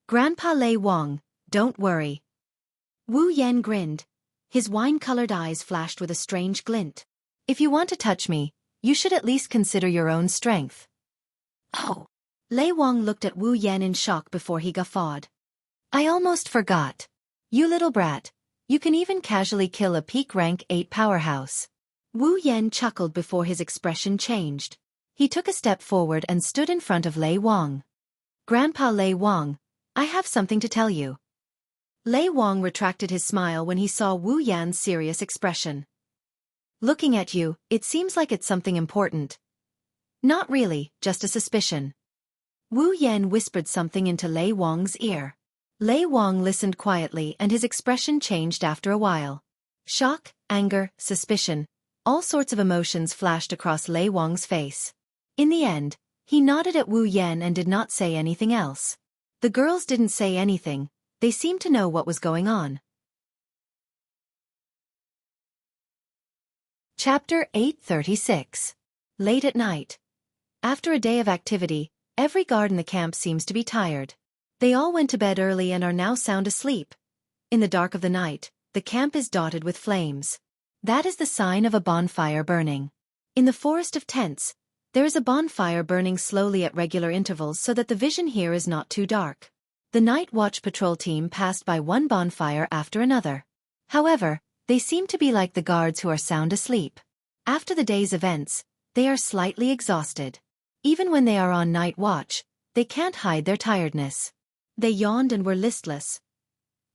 Speaker 1: "Grandpa Lei Wang, don't worry." Wu Yen grinned. His wine-colored eyes flashed with a strange glint. "If you want to touch me, you should at least consider your own strength." "Oh." Lei Wang looked at Wu Yen in shock before he guffawed. "I almost forgot. You little brat, you can even casually kill a peak rank 8 powerhouse." Wu Yen chuckled before his expression changed. He took a step forward and stood in front of Lei Wang. "Grandpa Lei Wang, I have something to tell you." Lei Wang retracted his smile when he saw Wu Yan's serious expression. Looking at you, it seems like it's something important. Not really, just a suspicion. Wu Yan whispered something into Lei Wang's ear. Lei Wang listened quietly and his expression changed after a while. Shock, anger, suspicion, all sorts of emotions flashed across Lei Wang's face. In the end, he nodded at Wu Yan and did not say anything else. The girls didn't say anything, they seemed to know what was going on. Chapter 836. Late at night. After a day of activity, every guard in the camp seems to be tired. They all went to bed early and are now sound asleep. In the dark of the night, the camp is dotted with flames. That is the sign of a bonfire burning. In the forest of tents, there is a bonfire burning slowly at regular intervals so that the vision here is not too dark. The night watch patrol team passed by one bonfire after another. However, they seem to be like the guards who are sound asleep. After the day's events, they are slightly exhausted. Even when they are on night watch, they can't hide their tiredness. They yawned and were listless.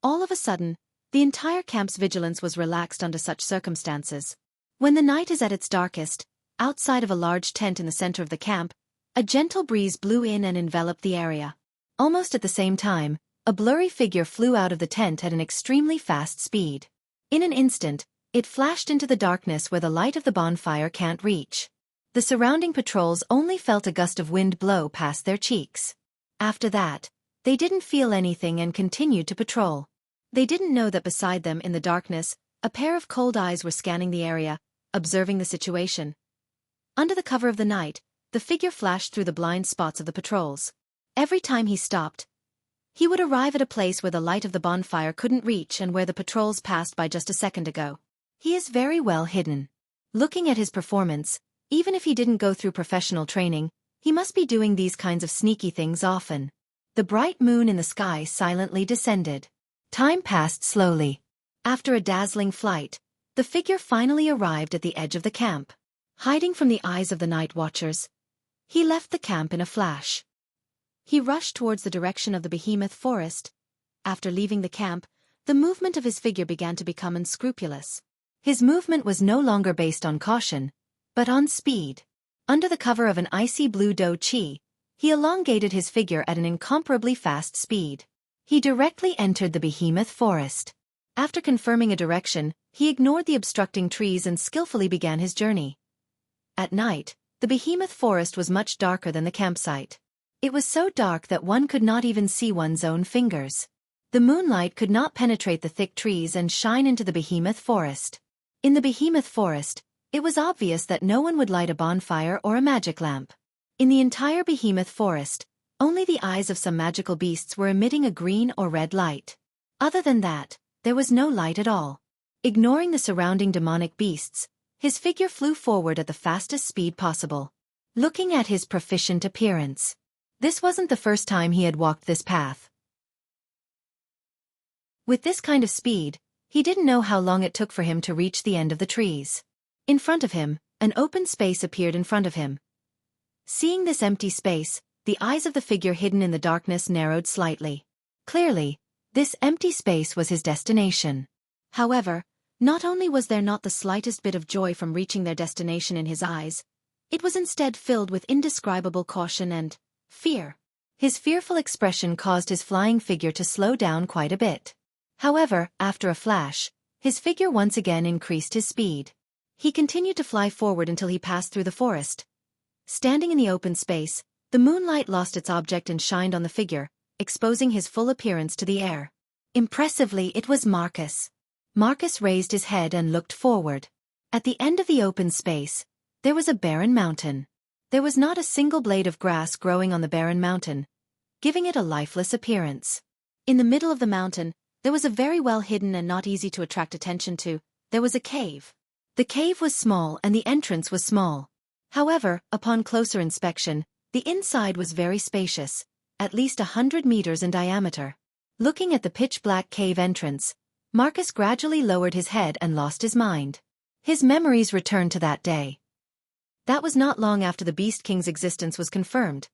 Speaker 1: All of a sudden, the entire camp's vigilance was relaxed under such circumstances. When the night is at its darkest, outside of a large tent in the center of the camp, a gentle breeze blew in and enveloped the area. Almost at the same time, a blurry figure flew out of the tent at an extremely fast speed. In an instant, it flashed into the darkness where the light of the bonfire can't reach. The surrounding patrols only felt a gust of wind blow past their cheeks. After that, they didn't feel anything and continued to patrol. They didn't know that beside them in the darkness, a pair of cold eyes were scanning the area, observing the situation. Under the cover of the night, the figure flashed through the blind spots of the patrols. Every time he stopped, he would arrive at a place where the light of the bonfire couldn't reach and where the patrols passed by just a second ago. He is very well hidden. Looking at his performance, even if he didn't go through professional training, he must be doing these kinds of sneaky things often. The bright moon in the sky silently descended. Time passed slowly. After a dazzling flight, the figure finally arrived at the edge of the camp. Hiding from the eyes of the night watchers, he left the camp in a flash. He rushed towards the direction of the behemoth forest. After leaving the camp, the movement of his figure began to become unscrupulous. His movement was no longer based on caution, but on speed. Under the cover of an icy blue do chi, he elongated his figure at an incomparably fast speed. He directly entered the behemoth forest. After confirming a direction, he ignored the obstructing trees and skillfully began his journey. At night, the behemoth forest was much darker than the campsite. It was so dark that one could not even see one's own fingers. The moonlight could not penetrate the thick trees and shine into the behemoth forest. In the behemoth forest, it was obvious that no one would light a bonfire or a magic lamp. In the entire behemoth forest, only the eyes of some magical beasts were emitting a green or red light. Other than that, there was no light at all. Ignoring the surrounding demonic beasts, his figure flew forward at the fastest speed possible. Looking at his proficient appearance, this wasn't the first time he had walked this path. With this kind of speed, he didn't know how long it took for him to reach the end of the trees. In front of him, an open space appeared in front of him. Seeing this empty space, the eyes of the figure hidden in the darkness narrowed slightly. Clearly, this empty space was his destination. However, not only was there not the slightest bit of joy from reaching their destination in his eyes, it was instead filled with indescribable caution and fear. His fearful expression caused his flying figure to slow down quite a bit. However, after a flash, his figure once again increased his speed. He continued to fly forward until he passed through the forest. Standing in the open space, the moonlight lost its object and shined on the figure, exposing his full appearance to the air. Impressively, it was Marcus. Marcus raised his head and looked forward. At the end of the open space, there was a barren mountain. There was not a single blade of grass growing on the barren mountain, giving it a lifeless appearance. In the middle of the mountain, there was a very well hidden and not easy to attract attention to, there was a cave. The cave was small and the entrance was small. However, upon closer inspection, the inside was very spacious, at least 100 meters in diameter. Looking at the pitch-black cave entrance, Marcus gradually lowered his head and lost his mind. His memories returned to that day. That was not long after the Beast King's existence was confirmed.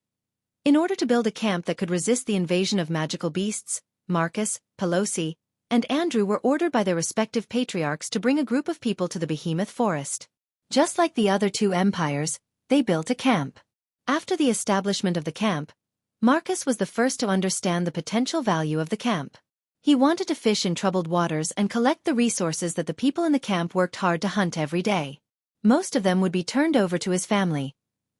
Speaker 1: In order to build a camp that could resist the invasion of magical beasts, Marcus, Pelosi, and Andrew were ordered by their respective patriarchs to bring a group of people to the behemoth forest. Just like the other two empires, they built a camp. After the establishment of the camp, Marcus was the first to understand the potential value of the camp. He wanted to fish in troubled waters and collect the resources that the people in the camp worked hard to hunt every day. Most of them would be turned over to his family,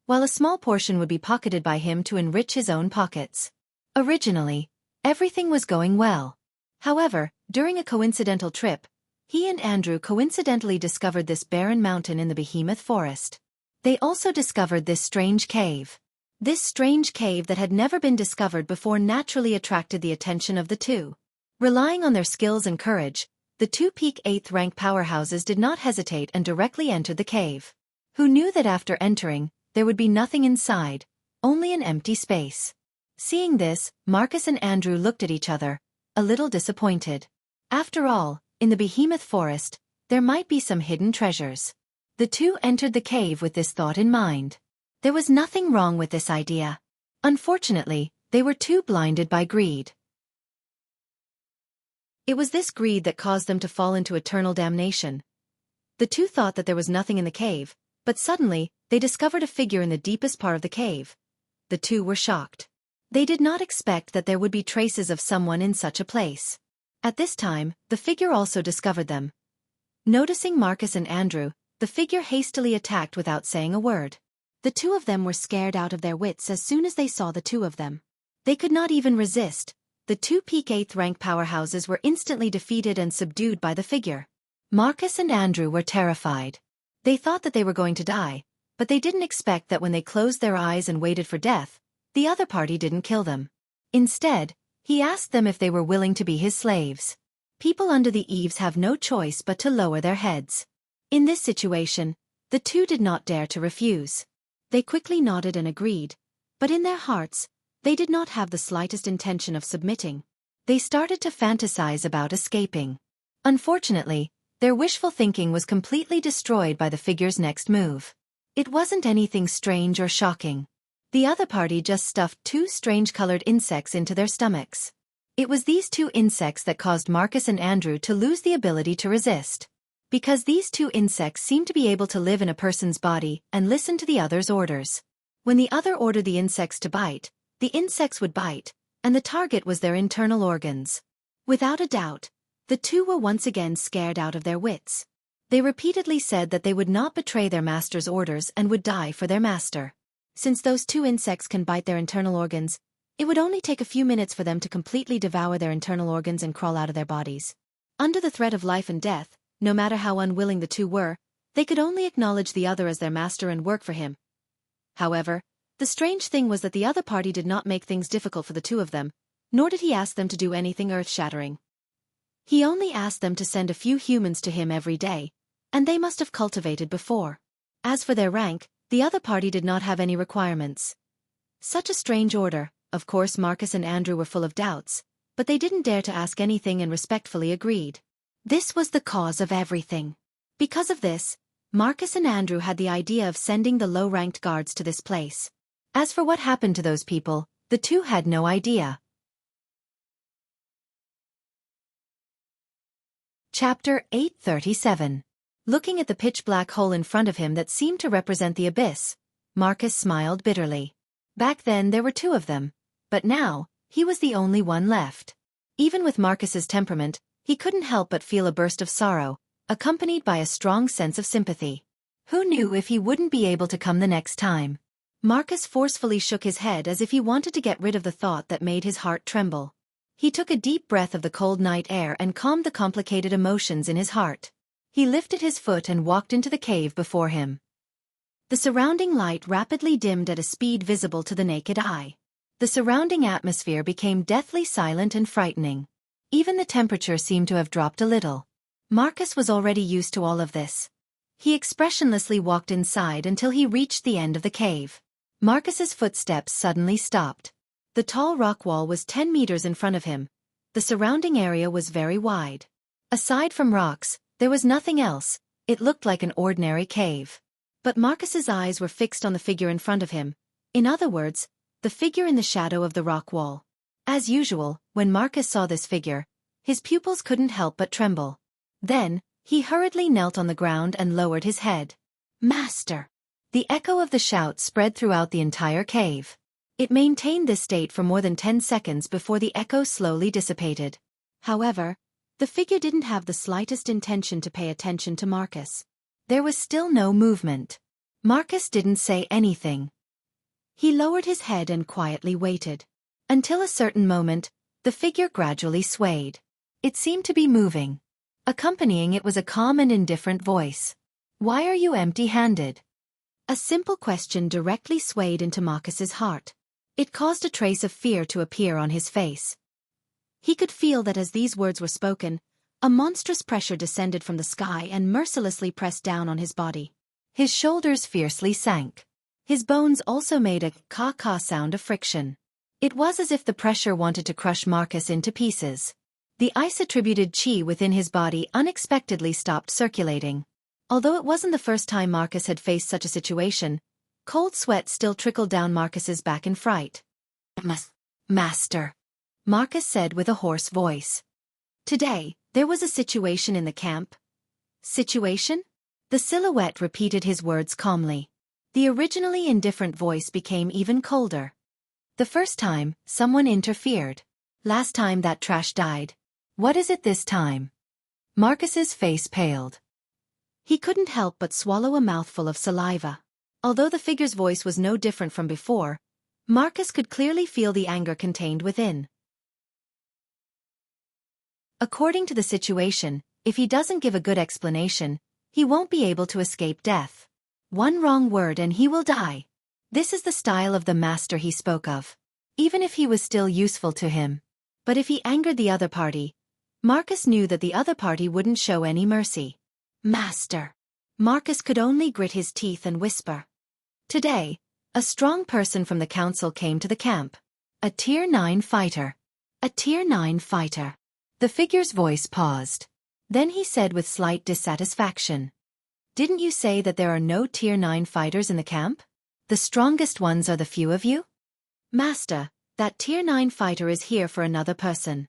Speaker 1: while a small portion would be pocketed by him to enrich his own pockets. Originally, everything was going well. However, during a coincidental trip, he and Andrew coincidentally discovered this barren mountain in the behemoth forest. They also discovered this strange cave. This strange cave that had never been discovered before naturally attracted the attention of the two. Relying on their skills and courage, the two peak 8th rank powerhouses did not hesitate and directly entered the cave. Who knew that after entering, there would be nothing inside, only an empty space. Seeing this, Marcus and Andrew looked at each other, a little disappointed. After all, in the behemoth forest, there might be some hidden treasures. The two entered the cave with this thought in mind. There was nothing wrong with this idea. Unfortunately, they were too blinded by greed. It was this greed that caused them to fall into eternal damnation. The two thought that there was nothing in the cave, but suddenly, they discovered a figure in the deepest part of the cave. The two were shocked. They did not expect that there would be traces of someone in such a place. At this time, the figure also discovered them. Noticing Marcus and Andrew, the figure hastily attacked without saying a word. The two of them were scared out of their wits as soon as they saw the two of them. They could not even resist. The two peak 8th rank powerhouses were instantly defeated and subdued by the figure. Marcus and Andrew were terrified. They thought that they were going to die, but they didn't expect that when they closed their eyes and waited for death, the other party didn't kill them. Instead, he asked them if they were willing to be his slaves. People under the eaves have no choice but to lower their heads. In this situation, the two did not dare to refuse. They quickly nodded and agreed, but in their hearts, they did not have the slightest intention of submitting. They started to fantasize about escaping. Unfortunately, their wishful thinking was completely destroyed by the figure's next move. It wasn't anything strange or shocking. The other party just stuffed two strange-colored insects into their stomachs. It was these two insects that caused Marcus and Andrew to lose the ability to resist. Because these two insects seemed to be able to live in a person's body and listen to the other's orders. When the other ordered the insects to bite, the insects would bite, and the target was their internal organs. Without a doubt, the two were once again scared out of their wits. They repeatedly said that they would not betray their master's orders and would die for their master. Since those two insects can bite their internal organs, it would only take a few minutes for them to completely devour their internal organs and crawl out of their bodies. Under the threat of life and death, no matter how unwilling the two were, they could only acknowledge the other as their master and work for him. However, the strange thing was that the other party did not make things difficult for the two of them, nor did he ask them to do anything earth-shattering. He only asked them to send a few humans to him every day, and they must have cultivated before. As for their rank, the other party did not have any requirements. Such a strange order. Of course Marcus and Andrew were full of doubts, but they didn't dare to ask anything and respectfully agreed. This was the cause of everything. Because of this, Marcus and Andrew had the idea of sending the low-ranked guards to this place. As for what happened to those people, the two had no idea. Chapter 837. Looking at the pitch-black hole in front of him that seemed to represent the abyss, Marcus smiled bitterly. Back then there were two of them, but now, he was the only one left. Even with Marcus's temperament, he couldn't help but feel a burst of sorrow, accompanied by a strong sense of sympathy. Who knew if he wouldn't be able to come the next time? Marcus forcefully shook his head as if he wanted to get rid of the thought that made his heart tremble. He took a deep breath of the cold night air and calmed the complicated emotions in his heart. He lifted his foot and walked into the cave before him. The surrounding light rapidly dimmed at a speed visible to the naked eye. The surrounding atmosphere became deathly silent and frightening. Even the temperature seemed to have dropped a little. Marcus was already used to all of this. He expressionlessly walked inside until he reached the end of the cave. Marcus's footsteps suddenly stopped. The tall rock wall was 10 meters in front of him. The surrounding area was very wide. Aside from rocks, there was nothing else. It looked like an ordinary cave. But Marcus's eyes were fixed on the figure in front of him. In other words, the figure in the shadow of the rock wall. As usual, when Marcus saw this figure, His pupils couldn't help but tremble. Then, he hurriedly knelt on the ground and lowered his head. Master! The echo of the shout spread throughout the entire cave. It maintained this state for more than 10 seconds before the echo slowly dissipated. However, the figure didn't have the slightest intention to pay attention to Marcus. There was still no movement. Marcus didn't say anything. He lowered his head and quietly waited. Until a certain moment, the figure gradually swayed. It seemed to be moving. Accompanying it was a calm and indifferent voice. Why are you empty-handed? A simple question directly swayed into Marcus's heart. It caused a trace of fear to appear on his face. He could feel that as these words were spoken, a monstrous pressure descended from the sky and mercilessly pressed down on his body. His shoulders fiercely sank. His bones also made a caw-caw sound of friction. It was as if the pressure wanted to crush Marcus into pieces. The ice-attributed chi within his body unexpectedly stopped circulating. Although it wasn't the first time Marcus had faced such a situation, cold sweat still trickled down Marcus's back in fright. Master, Marcus said with a hoarse voice. Today, there was a situation in the camp. Situation? The silhouette repeated his words calmly. The originally indifferent voice became even colder. The first time, someone interfered. Last time that trash died. What is it this time? Marcus's face paled. He couldn't help but swallow a mouthful of saliva. Although the figure's voice was no different from before, Marcus could clearly feel the anger contained within. According to the situation, if he doesn't give a good explanation, he won't be able to escape death. One wrong word and he will die. This is the style of the master he spoke of. Even if he was still useful to him. But if he angered the other party, Marcus knew that the other party wouldn't show any mercy. Master. Marcus could only grit his teeth and whisper. Today, a strong person from the council came to the camp. A Tier 9 fighter. A Tier 9 fighter. The figure's voice paused. Then he said with slight dissatisfaction. Didn't you say that there are no Tier 9 fighters in the camp? The strongest ones are the few of you? Master, that Tier 9 fighter is here for another person.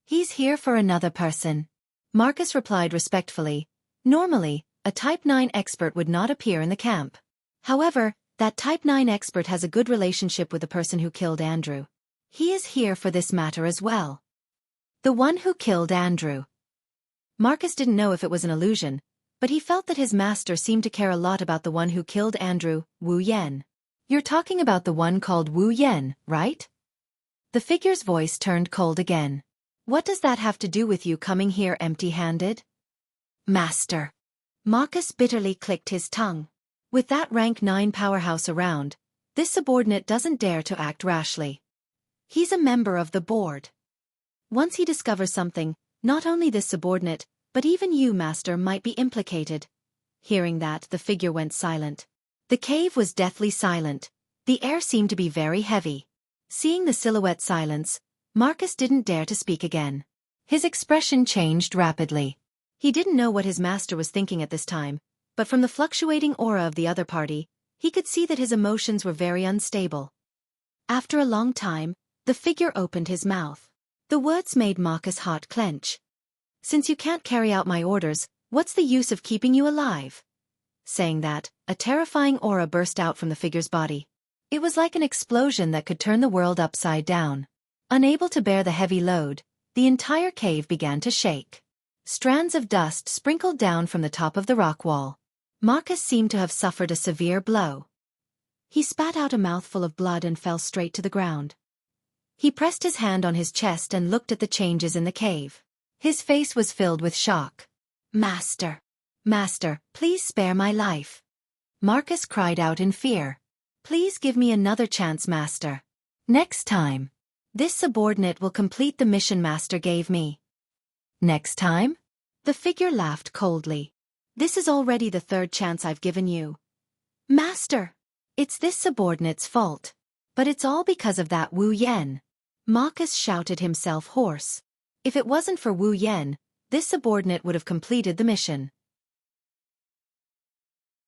Speaker 1: He's here for another person. Marcus replied respectfully. Normally, a Type 9 expert would not appear in the camp. However, that Type 9 expert has a good relationship with the person who killed Andrew. He is here for this matter as well. The one who killed Andrew. Marcus didn't know if it was an illusion, but he felt that his master seemed to care a lot about the one who killed Andrew, Wu Yan. You're talking about the one called Wu Yan, right? The figure's voice turned cold again. What does that have to do with you coming here empty-handed? Master. Marcus bitterly clicked his tongue. With that rank 9 powerhouse around, this subordinate doesn't dare to act rashly. He's a member of the board. Once he discovers something, not only this subordinate, but even you, Master, might be implicated. Hearing that, the figure went silent. The cave was deathly silent. The air seemed to be very heavy. Seeing the silhouette silence, Marcus didn't dare to speak again. His expression changed rapidly. He didn't know what his master was thinking at this time, but from the fluctuating aura of the other party, he could see that his emotions were very unstable. After a long time, the figure opened his mouth. The words made Marcus' heart clench. Since you can't carry out my orders, what's the use of keeping you alive? Saying that, a terrifying aura burst out from the figure's body. It was like an explosion that could turn the world upside down. Unable to bear the heavy load, the entire cave began to shake. Strands of dust sprinkled down from the top of the rock wall. Marcus seemed to have suffered a severe blow. He spat out a mouthful of blood and fell straight to the ground. He pressed his hand on his chest and looked at the changes in the cave. His face was filled with shock. Master. Master, please spare my life. Marcus cried out in fear. Please give me another chance, Master. Next time. This subordinate will complete the mission Master gave me. Next time? The figure laughed coldly. This is already the 3rd chance I've given you. Master! It's this subordinate's fault. But it's all because of that Wu Yan. Marcus shouted himself hoarse. If it wasn't for Wu Yan, this subordinate would have completed the mission.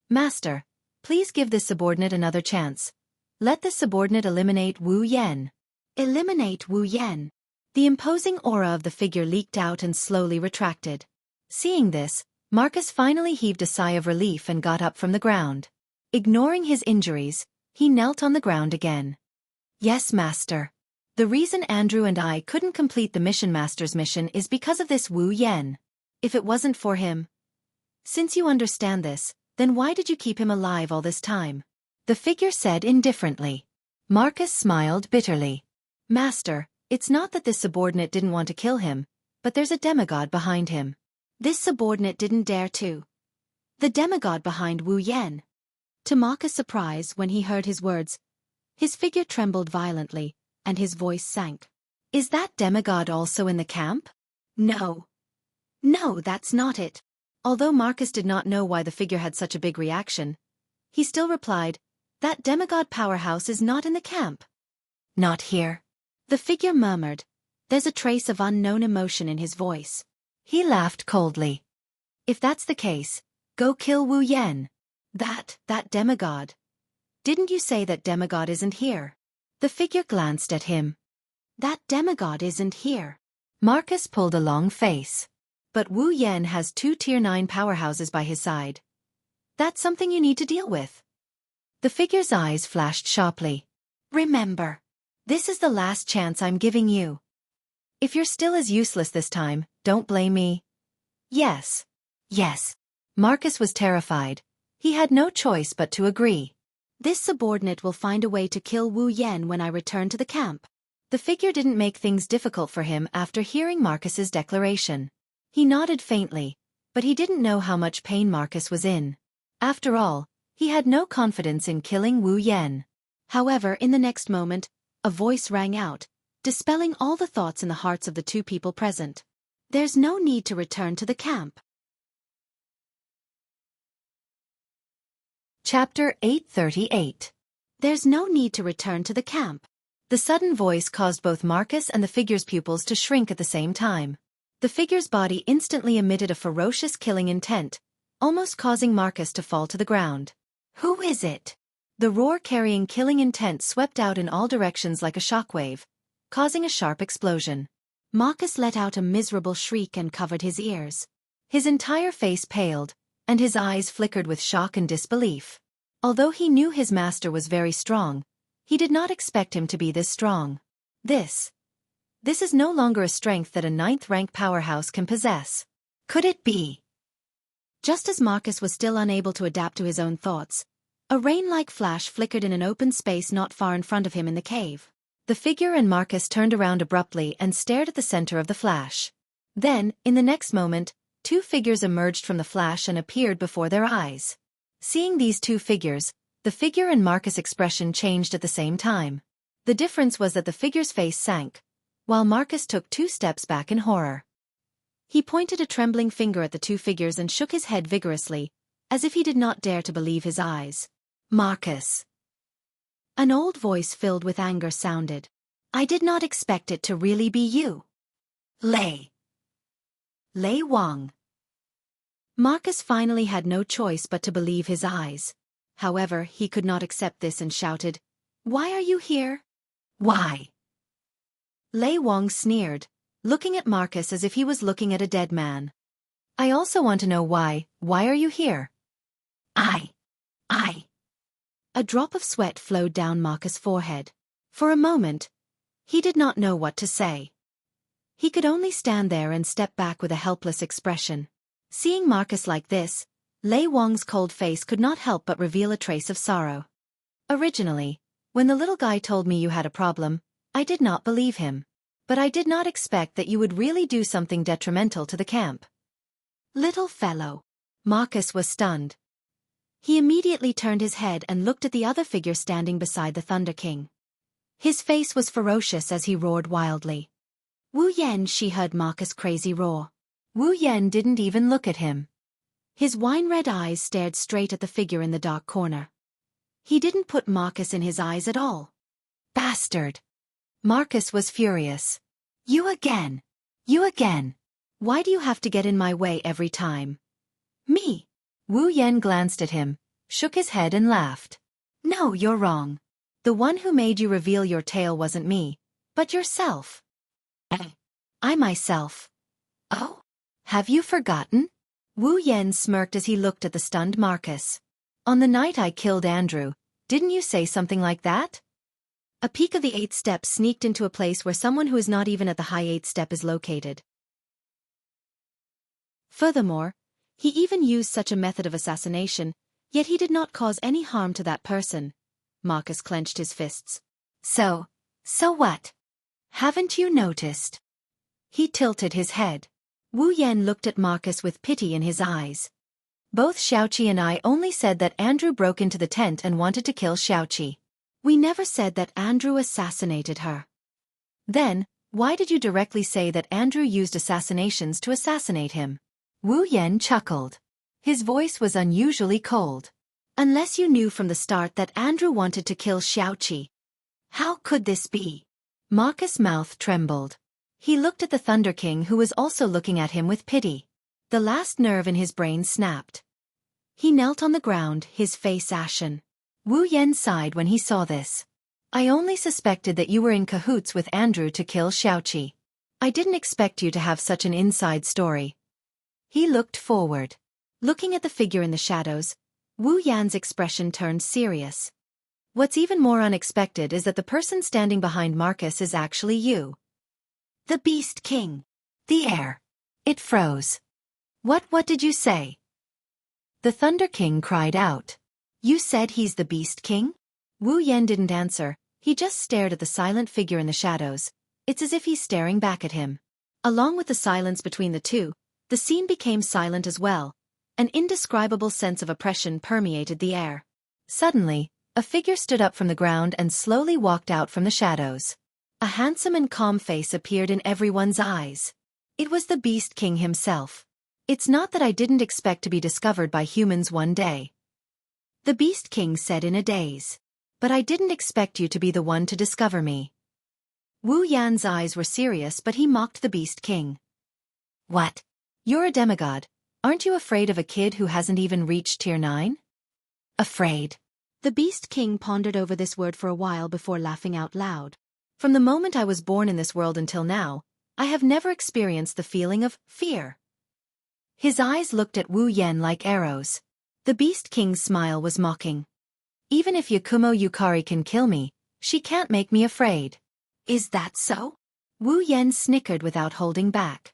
Speaker 1: Master, please give this subordinate another chance. Let this subordinate eliminate Wu Yan. Eliminate Wu Yan. The imposing aura of the figure leaked out and slowly retracted. Seeing this, Marcus finally heaved a sigh of relief and got up from the ground. Ignoring his injuries, he knelt on the ground again. Yes, Master. The reason Andrew and I couldn't complete the Mission Master's mission is because of this Wu Yan. If it wasn't for him. Since you understand this, then why did you keep him alive all this time? The figure said indifferently. Marcus smiled bitterly. Master, it's not that this subordinate didn't want to kill him, but there's a demigod behind him. This subordinate didn't dare to. The demigod behind Wu Yan. To Marcus' surprise when he heard his words, his figure trembled violently, and his voice sank. Is that demigod also in the camp? No. No, that's not it. Although Marcus did not know why the figure had such a big reaction, he still replied, that demigod powerhouse is not in the camp. Not here. The figure murmured. There's a trace of unknown emotion in his voice. He laughed coldly. If that's the case, go kill Wu Yan. That demigod. Didn't you say that demigod isn't here? The figure glanced at him. That demigod isn't here. Marcus pulled a long face. But Wu Yan has 2 Tier 9 powerhouses by his side. That's something you need to deal with. The figure's eyes flashed sharply. Remember, this is the last chance I'm giving you. If you're still as useless this time, don't blame me. Yes. Yes. Marcus was terrified. He had no choice but to agree. This subordinate will find a way to kill Wu Yan when I return to the camp. The figure didn't make things difficult for him after hearing Marcus's declaration. He nodded faintly, but he didn't know how much pain Marcus was in. After all, he had no confidence in killing Wu Yan. However, in the next moment, a voice rang out, dispelling all the thoughts in the hearts of the 2 people present. There's no need to return to the camp. Chapter 838. There's no need to return to the camp. The sudden voice caused both Marcus and the figure's pupils to shrink at the same time. The figure's body instantly emitted a ferocious killing intent, almost causing Marcus to fall to the ground. Who is it? The roar carrying killing intent swept out in all directions like a shockwave, causing a sharp explosion. Marcus let out a miserable shriek and covered his ears. His entire face paled, and his eyes flickered with shock and disbelief. Although he knew his master was very strong, he did not expect him to be this strong. This is no longer a strength that a 9th-rank powerhouse can possess. Could it be? Just as Marcus was still unable to adapt to his own thoughts, a rain-like flash flickered in an open space not far in front of him in the cave. The figure and Marcus turned around abruptly and stared at the center of the flash. Then, in the next moment, 2 figures emerged from the flash and appeared before their eyes. Seeing these 2 figures, the figure and Marcus' expression changed at the same time. The difference was that the figure's face sank, while Marcus took 2 steps back in horror. He pointed a trembling finger at the 2 figures and shook his head vigorously, as if he did not dare to believe his eyes. Marcus. An old voice filled with anger sounded. I did not expect it to really be you. Lei Wang. Marcus finally had no choice but to believe his eyes. However, he could not accept this and shouted, Why are you here? Why? Lei Wang sneered, looking at Marcus as if he was looking at a dead man. I also want to know why are you here? I. A drop of sweat flowed down Marcus' forehead. For a moment, he did not know what to say. He could only stand there and step back with a helpless expression. Seeing Marcus like this, Lei Wang's cold face could not help but reveal a trace of sorrow. Originally, when the little guy told me you had a problem, I did not believe him. But I did not expect that you would really do something detrimental to the camp. Little fellow. Marcus was stunned. He immediately turned his head and looked at the other figure standing beside the Thunder King. His face was ferocious as he roared wildly. Wu Yan! She heard Marcus' crazy roar. Wu Yan didn't even look at him. His wine-red eyes stared straight at the figure in the dark corner. He didn't put Marcus in his eyes at all. Bastard! Marcus was furious. You again! You again! Why do you have to get in my way every time? Me? Wu Yan glanced at him, shook his head and laughed. No, you're wrong. The one who made you reveal your tale wasn't me, but yourself. I myself. Oh? Have you forgotten? Wu Yan smirked as he looked at the stunned Marcus. On the night I killed Andrew, didn't you say something like that? A peak of the 8th step sneaked into a place where someone who is not even at the high 8th step is located. Furthermore, he even used such a method of assassination, yet he did not cause any harm to that person. Marcus clenched his fists. So what? Haven't you noticed? He tilted his head. Wu Yan looked at Marcus with pity in his eyes. Both Xiaoqi and I only said that Andrew broke into the tent and wanted to kill Xiaoqi. We never said that Andrew assassinated her. Then, why did you directly say that Andrew used assassinations to assassinate him? Wu Yan chuckled. His voice was unusually cold. Unless you knew from the start that Andrew wanted to kill Xiaoqi. How could this be? Marcus' mouth trembled. He looked at the Thunder King, who was also looking at him with pity. The last nerve in his brain snapped. He knelt on the ground, his face ashen. Wu Yan sighed when he saw this. I only suspected that you were in cahoots with Andrew to kill Xiaoqi. I didn't expect you to have such an inside story. He looked forward. Looking at the figure in the shadows, Wu Yan's expression turned serious. What's even more unexpected is that the person standing behind Marcus is actually you. The Beast King. The air. It froze. What did you say? The Thunder King cried out. You said he's the Beast King? Wu Yan didn't answer, he just stared at the silent figure in the shadows. It's as if he's staring back at him. Along with the silence between the two, the scene became silent as well. An indescribable sense of oppression permeated the air. Suddenly, a figure stood up from the ground and slowly walked out from the shadows. A handsome and calm face appeared in everyone's eyes. It was the Beast King himself. It's not that I didn't expect to be discovered by humans one day. The Beast King said in a daze. But I didn't expect you to be the one to discover me. Wu Yan's eyes were serious, but he mocked the Beast King. What? You're a demigod. Aren't you afraid of a kid who hasn't even reached tier 9? Afraid. The Beast King pondered over this word for a while before laughing out loud. From the moment I was born in this world until now, I have never experienced the feeling of fear. His eyes looked at Wu Yan like arrows. The Beast King's smile was mocking. Even if Yakumo Yukari can kill me, she can't make me afraid. Is that so? Wu Yan snickered without holding back.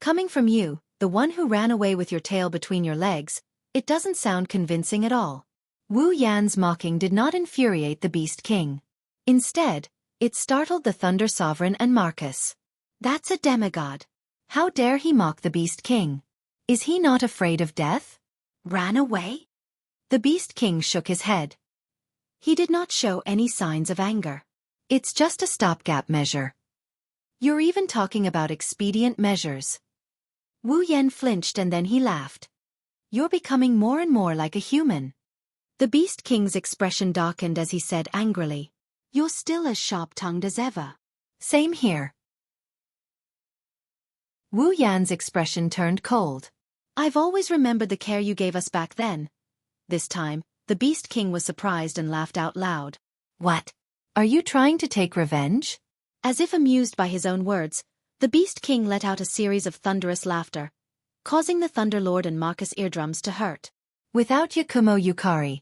Speaker 1: Coming from you, the one who ran away with your tail between your legs, it doesn't sound convincing at all. Wu Yan's mocking did not infuriate the Beast King. Instead, it startled the Thunder Sovereign and Marcus. That's a demigod. How dare he mock the Beast King? Is he not afraid of death? Ran away? The Beast King shook his head. He did not show any signs of anger. It's just a stopgap measure. You're even talking about expedient measures. Wu Yan flinched and then he laughed. You're becoming more and more like a human. The Beast King's expression darkened as he said angrily. You're still as sharp-tongued as ever. Same here. Wu Yan's expression turned cold. I've always remembered the care you gave us back then. This time, the Beast King was surprised and laughed out loud. What? Are you trying to take revenge? As if amused by his own words, the Beast King let out a series of thunderous laughter, causing the Thunder Lord and Marcus' eardrums to hurt. Without Yakumo Yukari,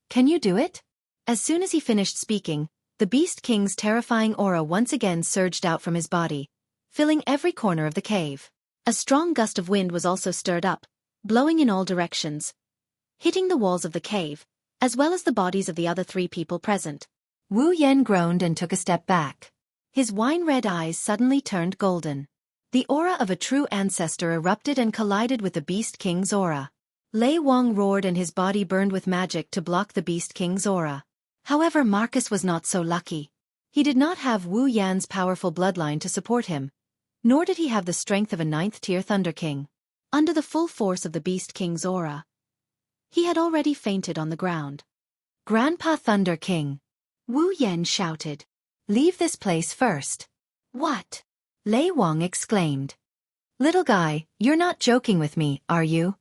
Speaker 1: can you do it? As soon as he finished speaking, the Beast King's terrifying aura once again surged out from his body, filling every corner of the cave. A strong gust of wind was also stirred up, blowing in all directions, hitting the walls of the cave, as well as the bodies of the other 3 people present. Wu Yan groaned and took a step back. His wine-red eyes suddenly turned golden. The aura of a true ancestor erupted and collided with the Beast King's aura. Lei Wang roared and his body burned with magic to block the Beast King's aura. However, Marcus was not so lucky. He did not have Wu Yan's powerful bloodline to support him, nor did he have the strength of a 9th-tier Thunder King. Under the full force of the Beast King's aura, he had already fainted on the ground. Grandpa Thunder King! Wu Yan shouted. Leave this place first. What? Lei Wang exclaimed. Little guy, you're not joking with me, are you?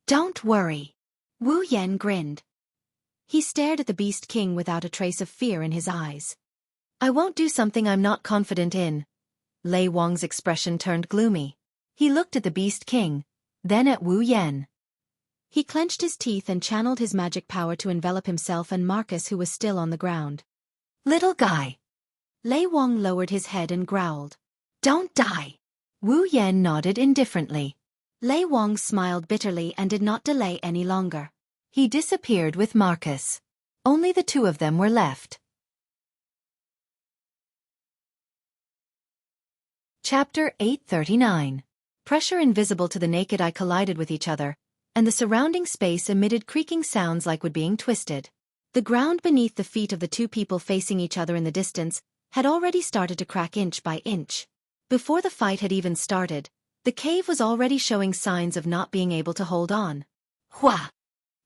Speaker 1: Don't worry. Wu Yan grinned. He stared at the Beast King without a trace of fear in his eyes. I won't do something I'm not confident in. Lei Wang's expression turned gloomy. He looked at the Beast King, then at Wu Yan. He clenched his teeth and channeled his magic power to envelop himself and Marcus, who was still on the ground. Little guy. Lei Wang lowered his head and growled. Don't die. Wu Yan nodded indifferently. Lei Wang smiled bitterly and did not delay any longer. He disappeared with Marcus. Only the two of them were left. Chapter 839. Pressure invisible to the naked eye collided with each other, and the surrounding space emitted creaking sounds like wood being twisted. The ground beneath the feet of the two people facing each other in the distance had already started to crack inch by inch. Before the fight had even started, the cave was already showing signs of not being able to hold on. Hua!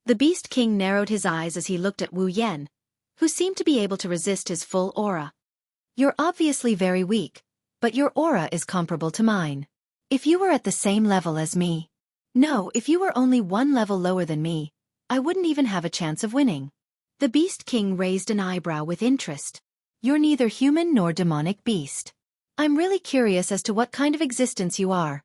Speaker 1: The Beast King narrowed his eyes as he looked at Wu Yan, who seemed to be able to resist his full aura. You're obviously very weak, but your aura is comparable to mine. If you were at the same level as me. No, if you were only one level lower than me, I wouldn't even have a chance of winning. The Beast King raised an eyebrow with interest. You're neither human nor demonic beast. I'm really curious as to what kind of existence you are.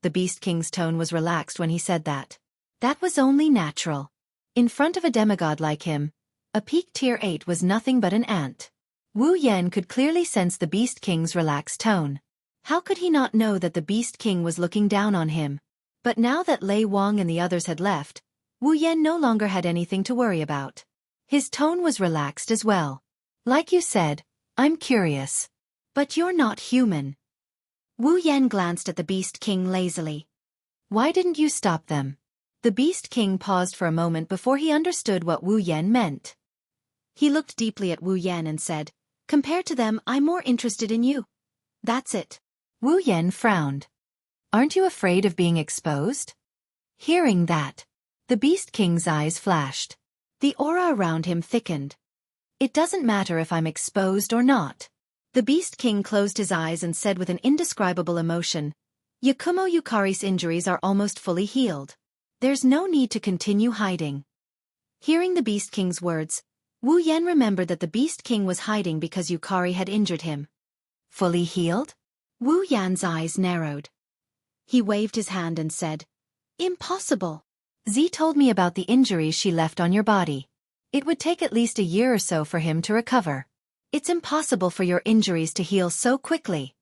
Speaker 1: The Beast King's tone was relaxed when he said that. That was only natural. In front of a demigod like him, a peak tier 8 was nothing but an ant. Wu Yan could clearly sense the Beast King's relaxed tone. How could he not know that the Beast King was looking down on him? But now that Lei Wang and the others had left, Wu Yan no longer had anything to worry about. His tone was relaxed as well. Like you said, I'm curious. But you're not human. Wu Yan glanced at the Beast King lazily. Why didn't you stop them? The Beast King paused for a moment before he understood what Wu Yan meant. He looked deeply at Wu Yan and said, compared to them, I'm more interested in you. That's it. Wu Yan frowned. Aren't you afraid of being exposed? Hearing that, the Beast King's eyes flashed. The aura around him thickened. It doesn't matter if I'm exposed or not. The Beast King closed his eyes and said with an indescribable emotion, Yakumo Yukari's injuries are almost fully healed. There's no need to continue hiding. Hearing the Beast King's words, Wu Yan remembered that the Beast King was hiding because Yukari had injured him. Fully healed? Wu Yan's eyes narrowed. He waved his hand and said, Impossible. Z told me about the injuries she left on your body. It would take at least a year or so for him to recover. It's impossible for your injuries to heal so quickly.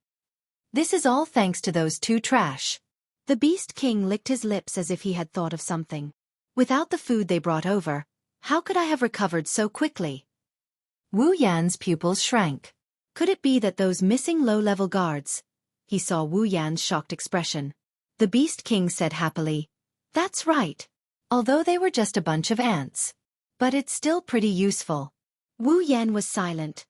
Speaker 1: This is all thanks to those two trash. The Beast King licked his lips as if he had thought of something. Without the food they brought over, how could I have recovered so quickly? Wu Yan's pupils shrank. Could it be that those missing low-level guards? He saw Wu Yan's shocked expression. The Beast King said happily, That's right. Although they were just a bunch of ants. But it's still pretty useful. Wu Yan was silent.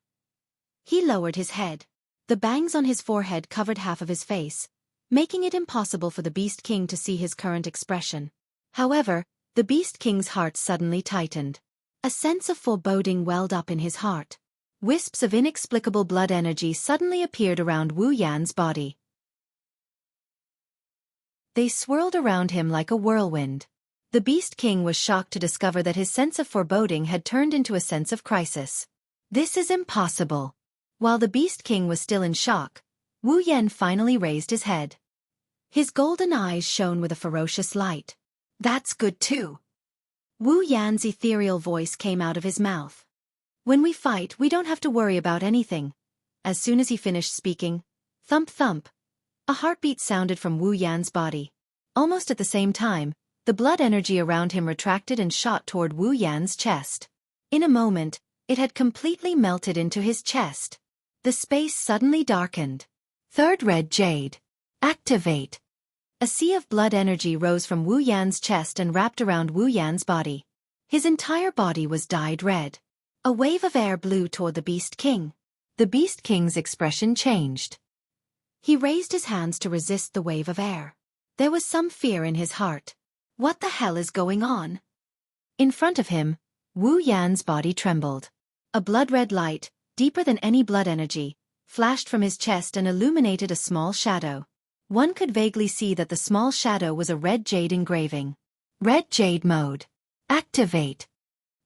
Speaker 1: He lowered his head. The bangs on his forehead covered half of his face, making it impossible for the Beast King to see his current expression. However, the Beast King's heart suddenly tightened. A sense of foreboding welled up in his heart. Wisps of inexplicable blood energy suddenly appeared around Wu Yan's body. They swirled around him like a whirlwind. The Beast King was shocked to discover that his sense of foreboding had turned into a sense of crisis. This is impossible. While the Beast King was still in shock, Wu Yan finally raised his head. His golden eyes shone with a ferocious light. That's good too. Wu Yan's ethereal voice came out of his mouth. When we fight, we don't have to worry about anything. As soon as he finished speaking, thump thump, a heartbeat sounded from Wu Yan's body. Almost at the same time, the blood energy around him retracted and shot toward Wu Yan's chest. In a moment, it had completely melted into his chest. The space suddenly darkened. Third red jade. Activate. A sea of blood energy rose from Wu Yan's chest and wrapped around Wu Yan's body. His entire body was dyed red. A wave of air blew toward the Beast King. The Beast King's expression changed. He raised his hands to resist the wave of air. There was some fear in his heart. What the hell is going on? In front of him, Wu Yan's body trembled. A blood-red light, deeper than any blood energy, flashed from his chest and illuminated a small shadow. One could vaguely see that the small shadow was a red jade engraving. Red jade mode. Activate.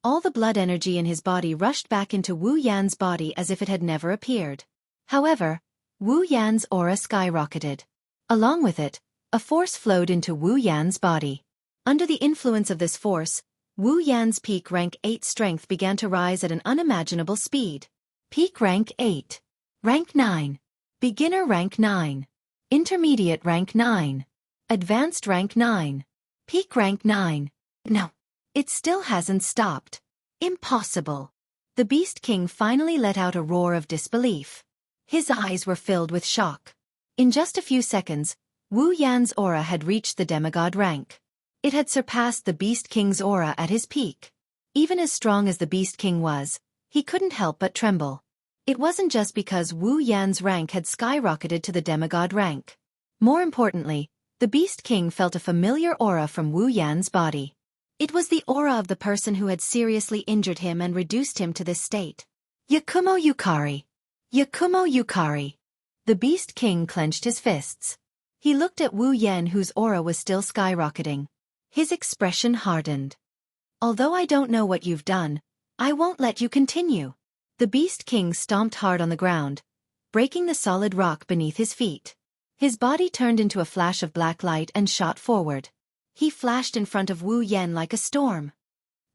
Speaker 1: All the blood energy in his body rushed back into Wu Yan's body as if it had never appeared. However, Wu Yan's aura skyrocketed. Along with it, a force flowed into Wu Yan's body. Under the influence of this force, Wu Yan's peak rank 8 strength began to rise at an unimaginable speed. Peak rank 8. Rank 9. Beginner rank 9. Intermediate rank 9. Advanced rank 9. Peak rank 9. No. It still hasn't stopped. Impossible. The Beast King finally let out a roar of disbelief. His eyes were filled with shock. In just a few seconds, Wu Yan's aura had reached the demigod rank. It had surpassed the Beast King's aura at his peak. Even as strong as the Beast King was, he couldn't help but tremble. It wasn't just because Wu Yan's rank had skyrocketed to the demigod rank. More importantly, the Beast King felt a familiar aura from Wu Yan's body. It was the aura of the person who had seriously injured him and reduced him to this state. Yakumo Yukari. Yakumo Yukari. The Beast King clenched his fists. He looked at Wu Yan, whose aura was still skyrocketing. His expression hardened. Although I don't know what you've done, I won't let you continue. The Beast King stomped hard on the ground, breaking the solid rock beneath his feet. His body turned into a flash of black light and shot forward. He flashed in front of Wu Yan like a storm.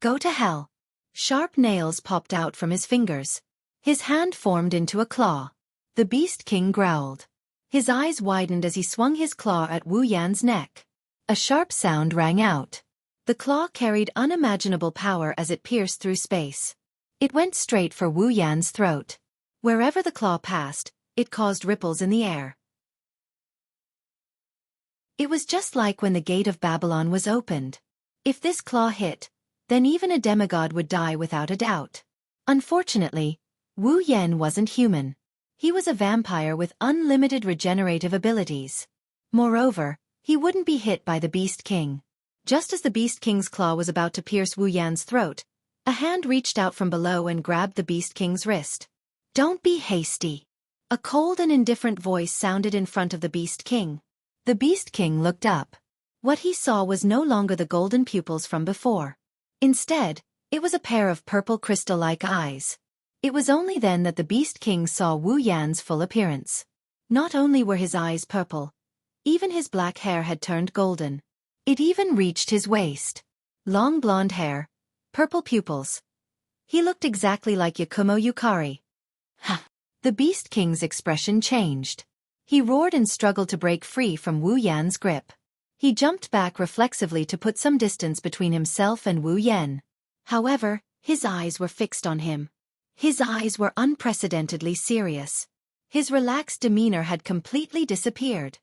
Speaker 1: Go to hell. Sharp nails popped out from his fingers. His hand formed into a claw. The Beast King growled. His eyes widened as he swung his claw at Wu Yan's neck. A sharp sound rang out. The claw carried unimaginable power as it pierced through space. It went straight for Wu Yan's throat. Wherever the claw passed, it caused ripples in the air. It was just like when the gate of Babylon was opened. If this claw hit, then even a demigod would die without a doubt. Unfortunately, Wu Yan wasn't human. He was a vampire with unlimited regenerative abilities. Moreover, he wouldn't be hit by the Beast King. Just as the Beast King's claw was about to pierce Wu Yan's throat, a hand reached out from below and grabbed the Beast King's wrist. Don't be hasty. A cold and indifferent voice sounded in front of the Beast King. The Beast King looked up. What he saw was no longer the golden pupils from before. Instead, it was a pair of purple crystal-like eyes. It was only then that the Beast King saw Wu Yan's full appearance. Not only were his eyes purple, even his black hair had turned golden. It even reached his waist. Long blonde hair, purple pupils. He looked exactly like Yakumo Yukari. The Beast King's expression changed. He roared and struggled to break free from Wu Yan's grip. He jumped back reflexively to put some distance between himself and Wu Yan. However, his eyes were fixed on him. His eyes were unprecedentedly serious. His relaxed demeanor had completely disappeared.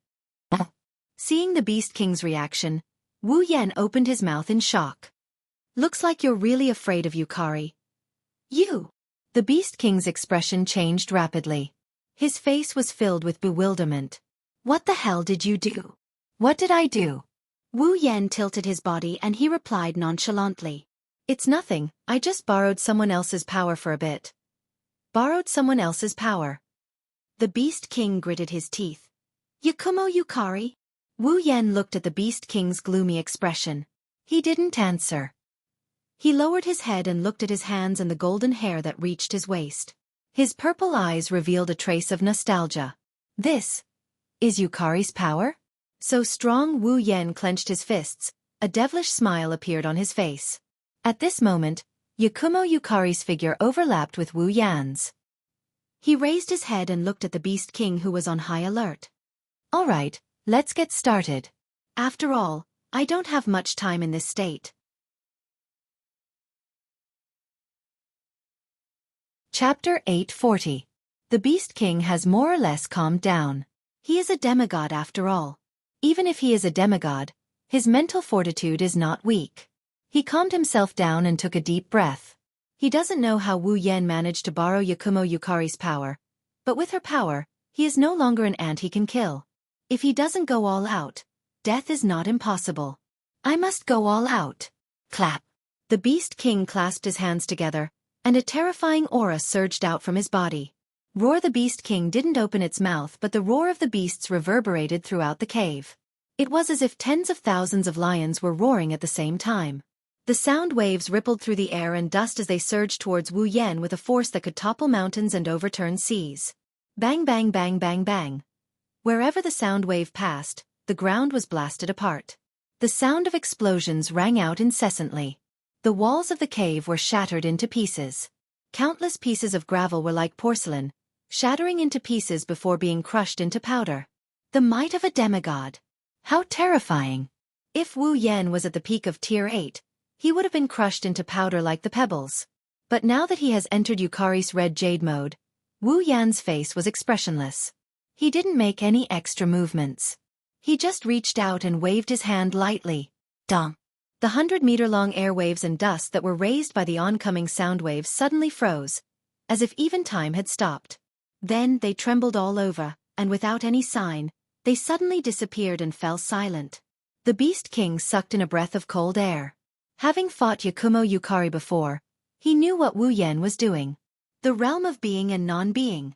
Speaker 1: Seeing the Beast King's reaction, Wu Yan opened his mouth in shock. Looks like you're really afraid of Yukari. You! The Beast King's expression changed rapidly. His face was filled with bewilderment. What the hell did you do? What did I do? Wu Yan tilted his body and he replied nonchalantly. It's nothing, I just borrowed someone else's power for a bit. Borrowed someone else's power. The Beast King gritted his teeth. Yakumo Yukari? Wu Yan looked at the Beast King's gloomy expression. He didn't answer. He lowered his head and looked at his hands and the golden hair that reached his waist. His purple eyes revealed a trace of nostalgia. This is Yukari's power? So strong. Wu Yan clenched his fists. A devilish smile appeared on his face. At this moment, Yakumo Yukari's figure overlapped with Wu Yan's. He raised his head and looked at the Beast King, who was on high alert. All right, let's get started. After all, I don't have much time in this state. Chapter 840. The Beast King has more or less calmed down. He is a demigod after all. Even if he is a demigod, his mental fortitude is not weak. He calmed himself down and took a deep breath. He doesn't know how Wu Yan managed to borrow Yakumo Yukari's power, but with her power, he is no longer an ant he can kill. If he doesn't go all out, death is not impossible. I must go all out. Clap. The Beast King clasped his hands together, and a terrifying aura surged out from his body. Roar! The Beast King didn't open its mouth, but the roar of the beasts reverberated throughout the cave. It was as if tens of thousands of lions were roaring at the same time. The sound waves rippled through the air and dust as they surged towards Wu Yan with a force that could topple mountains and overturn seas. Bang bang bang bang bang. Wherever the sound wave passed, the ground was blasted apart. The sound of explosions rang out incessantly. The walls of the cave were shattered into pieces. Countless pieces of gravel were like porcelain, shattering into pieces before being crushed into powder. The might of a demigod. How terrifying! If Wu Yan was at the peak of Tier 8, he would have been crushed into powder like the pebbles. But now that he has entered Yukari's red jade mode, Wu Yan's face was expressionless. He didn't make any extra movements. He just reached out and waved his hand lightly. Dong! The 100-meter-long airwaves and dust that were raised by the oncoming sound waves suddenly froze, as if even time had stopped. Then they trembled all over, and without any sign, they suddenly disappeared and fell silent. The Beast King sucked in a breath of cold air. Having fought Yakumo Yukari before, he knew what Wu Yan was doing. The realm of being and non-being.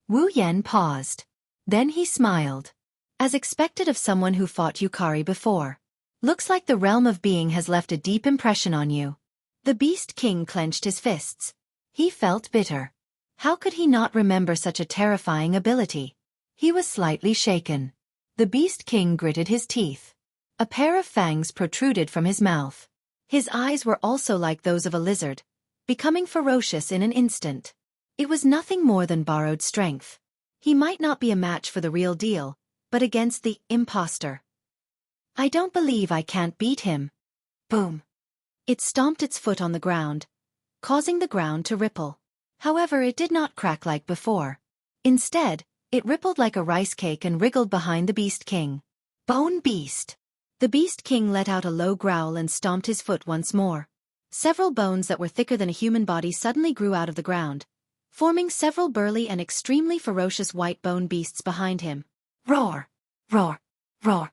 Speaker 1: Wu Yan paused. Then he smiled. As expected of someone who fought Yukari before. Looks like the realm of being has left a deep impression on you. The Beast King clenched his fists. He felt bitter. How could he not remember such a terrifying ability? He was slightly shaken. The Beast King gritted his teeth. A pair of fangs protruded from his mouth. His eyes were also like those of a lizard, becoming ferocious in an instant. It was nothing more than borrowed strength. He might not be a match for the real deal, but against the imposter. I don't believe I can't beat him. Boom. It stomped its foot on the ground, causing the ground to ripple. However, it did not crack like before. Instead, it rippled like a rice cake and wriggled behind the Beast King. Bone Beast! The Beast King let out a low growl and stomped his foot once more. Several bones that were thicker than a human body suddenly grew out of the ground, forming several burly and extremely ferocious white bone beasts behind him. Roar! Roar! Roar!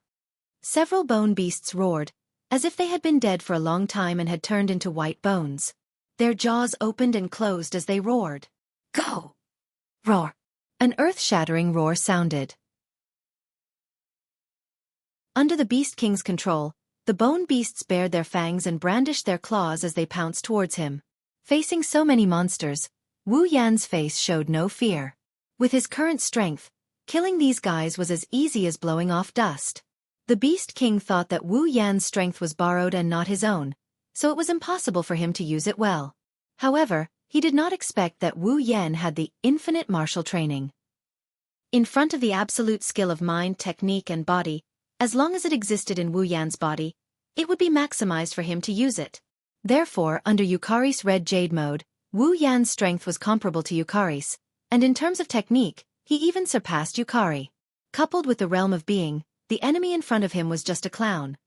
Speaker 1: Several bone beasts roared, as if they had been dead for a long time and had turned into white bones. Their jaws opened and closed as they roared. Go! Roar! An earth-shattering roar sounded. Under the Beast King's control, the bone beasts bared their fangs and brandished their claws as they pounced towards him. Facing so many monsters, Wu Yan's face showed no fear. With his current strength, killing these guys was as easy as blowing off dust. The Beast King thought that Wu Yan's strength was borrowed and not his own, so it was impossible for him to use it well. However, he did not expect that Wu Yan had the infinite martial training. In front of the absolute skill of mind, technique and body, as long as it existed in Wu Yan's body, it would be maximized for him to use it. Therefore, under Yukari's red jade mode, Wu Yan's strength was comparable to Yukari's, and in terms of technique, he even surpassed Yukari. Coupled with the realm of being, the enemy in front of him was just a clown.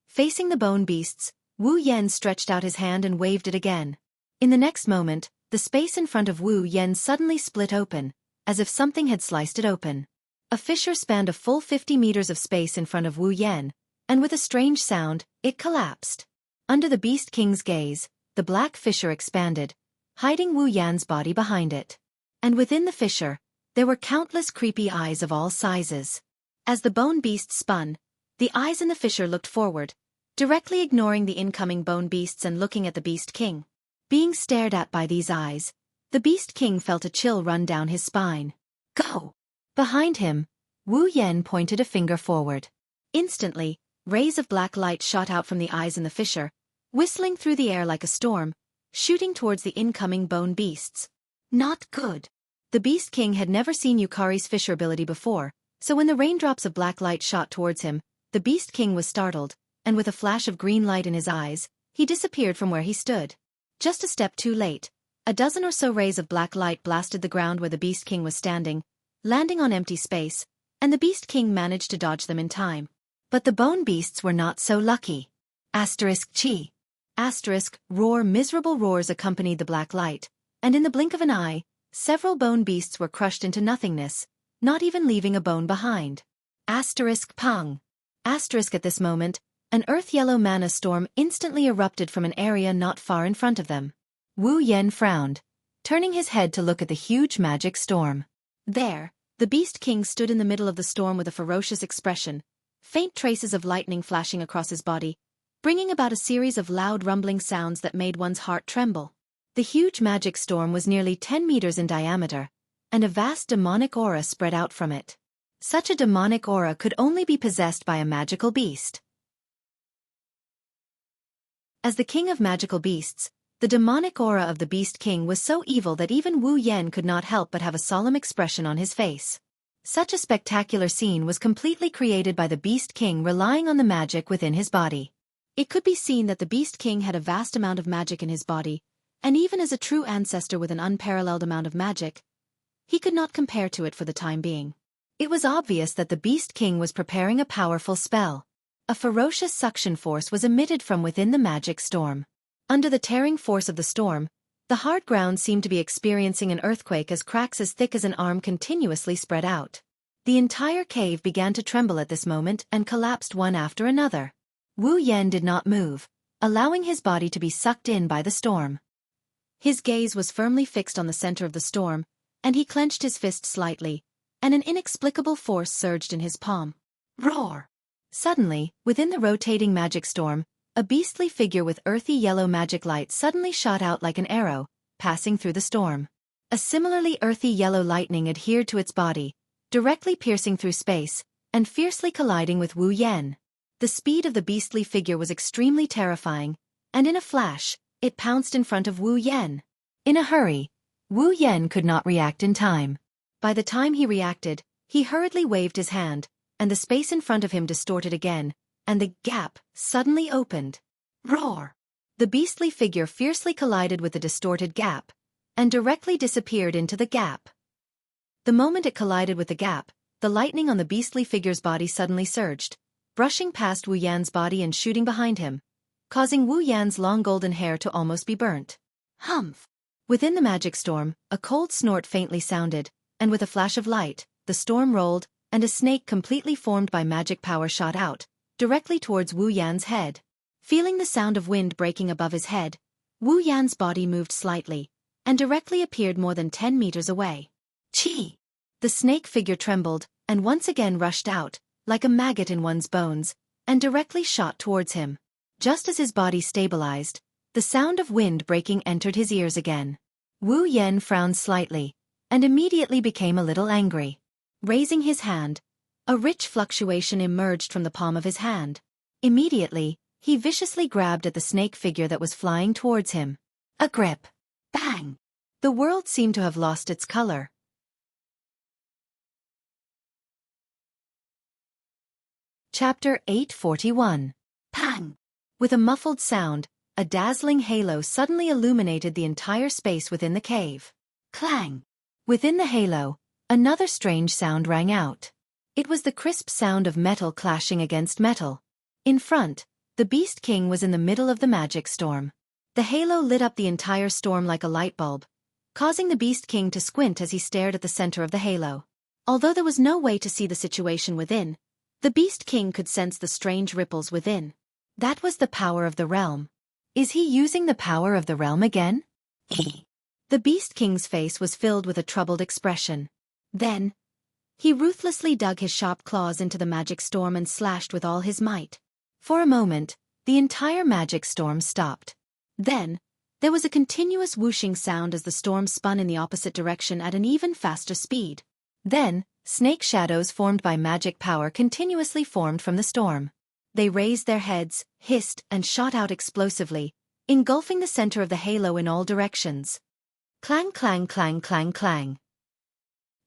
Speaker 1: Facing the bone beasts, Wu Yan stretched out his hand and waved it again. In the next moment, the space in front of Wu Yan suddenly split open, as if something had sliced it open. A fissure spanned a full 50 meters of space in front of Wu Yan, and with a strange sound, it collapsed. Under the Beast King's gaze, the black fissure expanded, hiding Wu Yan's body behind it. And within the fissure, there were countless creepy eyes of all sizes. As the bone beast spun, the eyes in the fissure looked forward, directly ignoring the incoming bone beasts and looking at the Beast King. Being stared at by these eyes, the Beast King felt a chill run down his spine. Go! Behind him, Wu Yan pointed a finger forward. Instantly, rays of black light shot out from the eyes in the fissure, whistling through the air like a storm, shooting towards the incoming bone beasts. Not good. The Beast King had never seen Yukari's fissure ability before, so when the raindrops of black light shot towards him, the Beast King was startled, and with a flash of green light in his eyes, he disappeared from where he stood. Just a step too late, a dozen or so rays of black light blasted the ground where the Beast King was standing, landing on empty space, and the Beast King managed to dodge them in time. But the bone beasts were not so lucky. Chi. Roar. Miserable roars accompanied the black light, and in the blink of an eye, several bone beasts were crushed into nothingness, not even leaving a bone behind. Pung. At this moment, an earth-yellow mana storm instantly erupted from an area not far in front of them. Wu Yan frowned, turning his head to look at the huge magic storm. There, the Beast King stood in the middle of the storm with a ferocious expression, faint traces of lightning flashing across his body, bringing about a series of loud rumbling sounds that made one's heart tremble. The huge magic storm was nearly 10 meters in diameter, and a vast demonic aura spread out from it. Such a demonic aura could only be possessed by a magical beast. As the king of magical beasts, the demonic aura of the Beast King was so evil that even Wu Yan could not help but have a solemn expression on his face. Such a spectacular scene was completely created by the Beast King relying on the magic within his body. It could be seen that the Beast King had a vast amount of magic in his body, and even as a true ancestor with an unparalleled amount of magic, he could not compare to it for the time being. It was obvious that the Beast King was preparing a powerful spell. A ferocious suction force was emitted from within the magic storm. Under the tearing force of the storm, the hard ground seemed to be experiencing an earthquake as cracks as thick as an arm continuously spread out. The entire cave began to tremble at this moment and collapsed one after another. Wu Yan did not move, allowing his body to be sucked in by the storm. His gaze was firmly fixed on the center of the storm, and he clenched his fist slightly, and an inexplicable force surged in his palm. Roar! Suddenly, within the rotating magic storm, a beastly figure with earthy yellow magic light suddenly shot out like an arrow, passing through the storm. A similarly earthy yellow lightning adhered to its body, directly piercing through space, and fiercely colliding with Wu Yan. The speed of the beastly figure was extremely terrifying, and in a flash, it pounced in front of Wu Yan. In a hurry, Wu Yan could not react in time. By the time he reacted, he hurriedly waved his hand, and the space in front of him distorted again, and the gap suddenly opened. Roar! The beastly figure fiercely collided with the distorted gap, and directly disappeared into the gap. The moment it collided with the gap, the lightning on the beastly figure's body suddenly surged, brushing past Wu Yan's body and shooting behind him, causing Wu Yan's long golden hair to almost be burnt. Humph! Within the magic storm, a cold snort faintly sounded, and with a flash of light, the storm rolled, and a snake completely formed by magic power shot out, directly towards Wu Yan's head. Feeling the sound of wind breaking above his head, Wu Yan's body moved slightly, and directly appeared more than 10 meters away. Chi! The snake figure trembled, and once again rushed out, like a maggot in one's bones, and directly shot towards him. Just as his body stabilized, the sound of wind breaking entered his ears again. Wu Yan frowned slightly, and immediately became a little angry. Raising his hand, a rich fluctuation emerged from the palm of his hand. Immediately, he viciously grabbed at the snake figure that was flying towards him. A grip. Bang! The world seemed to have lost its color. Chapter 841. Pang! With a muffled sound, a dazzling halo suddenly illuminated the entire space within the cave. Clang! Within the halo, another strange sound rang out. It was the crisp sound of metal clashing against metal. In front, the Beast King was in the middle of the magic storm. The halo lit up the entire storm like a light bulb, causing the Beast King to squint as he stared at the center of the halo. Although there was no way to see the situation within, the Beast King could sense the strange ripples within. That was the power of the realm. Is he using the power of the realm again? The Beast King's face was filled with a troubled expression. Then, he ruthlessly dug his sharp claws into the magic storm and slashed with all his might. For a moment, the entire magic storm stopped. Then, there was a continuous whooshing sound as the storm spun in the opposite direction at an even faster speed. Then, snake shadows formed by magic power continuously formed from the storm. They raised their heads, hissed, and shot out explosively, engulfing the center of the halo in all directions. Clang, clang, clang, clang, clang.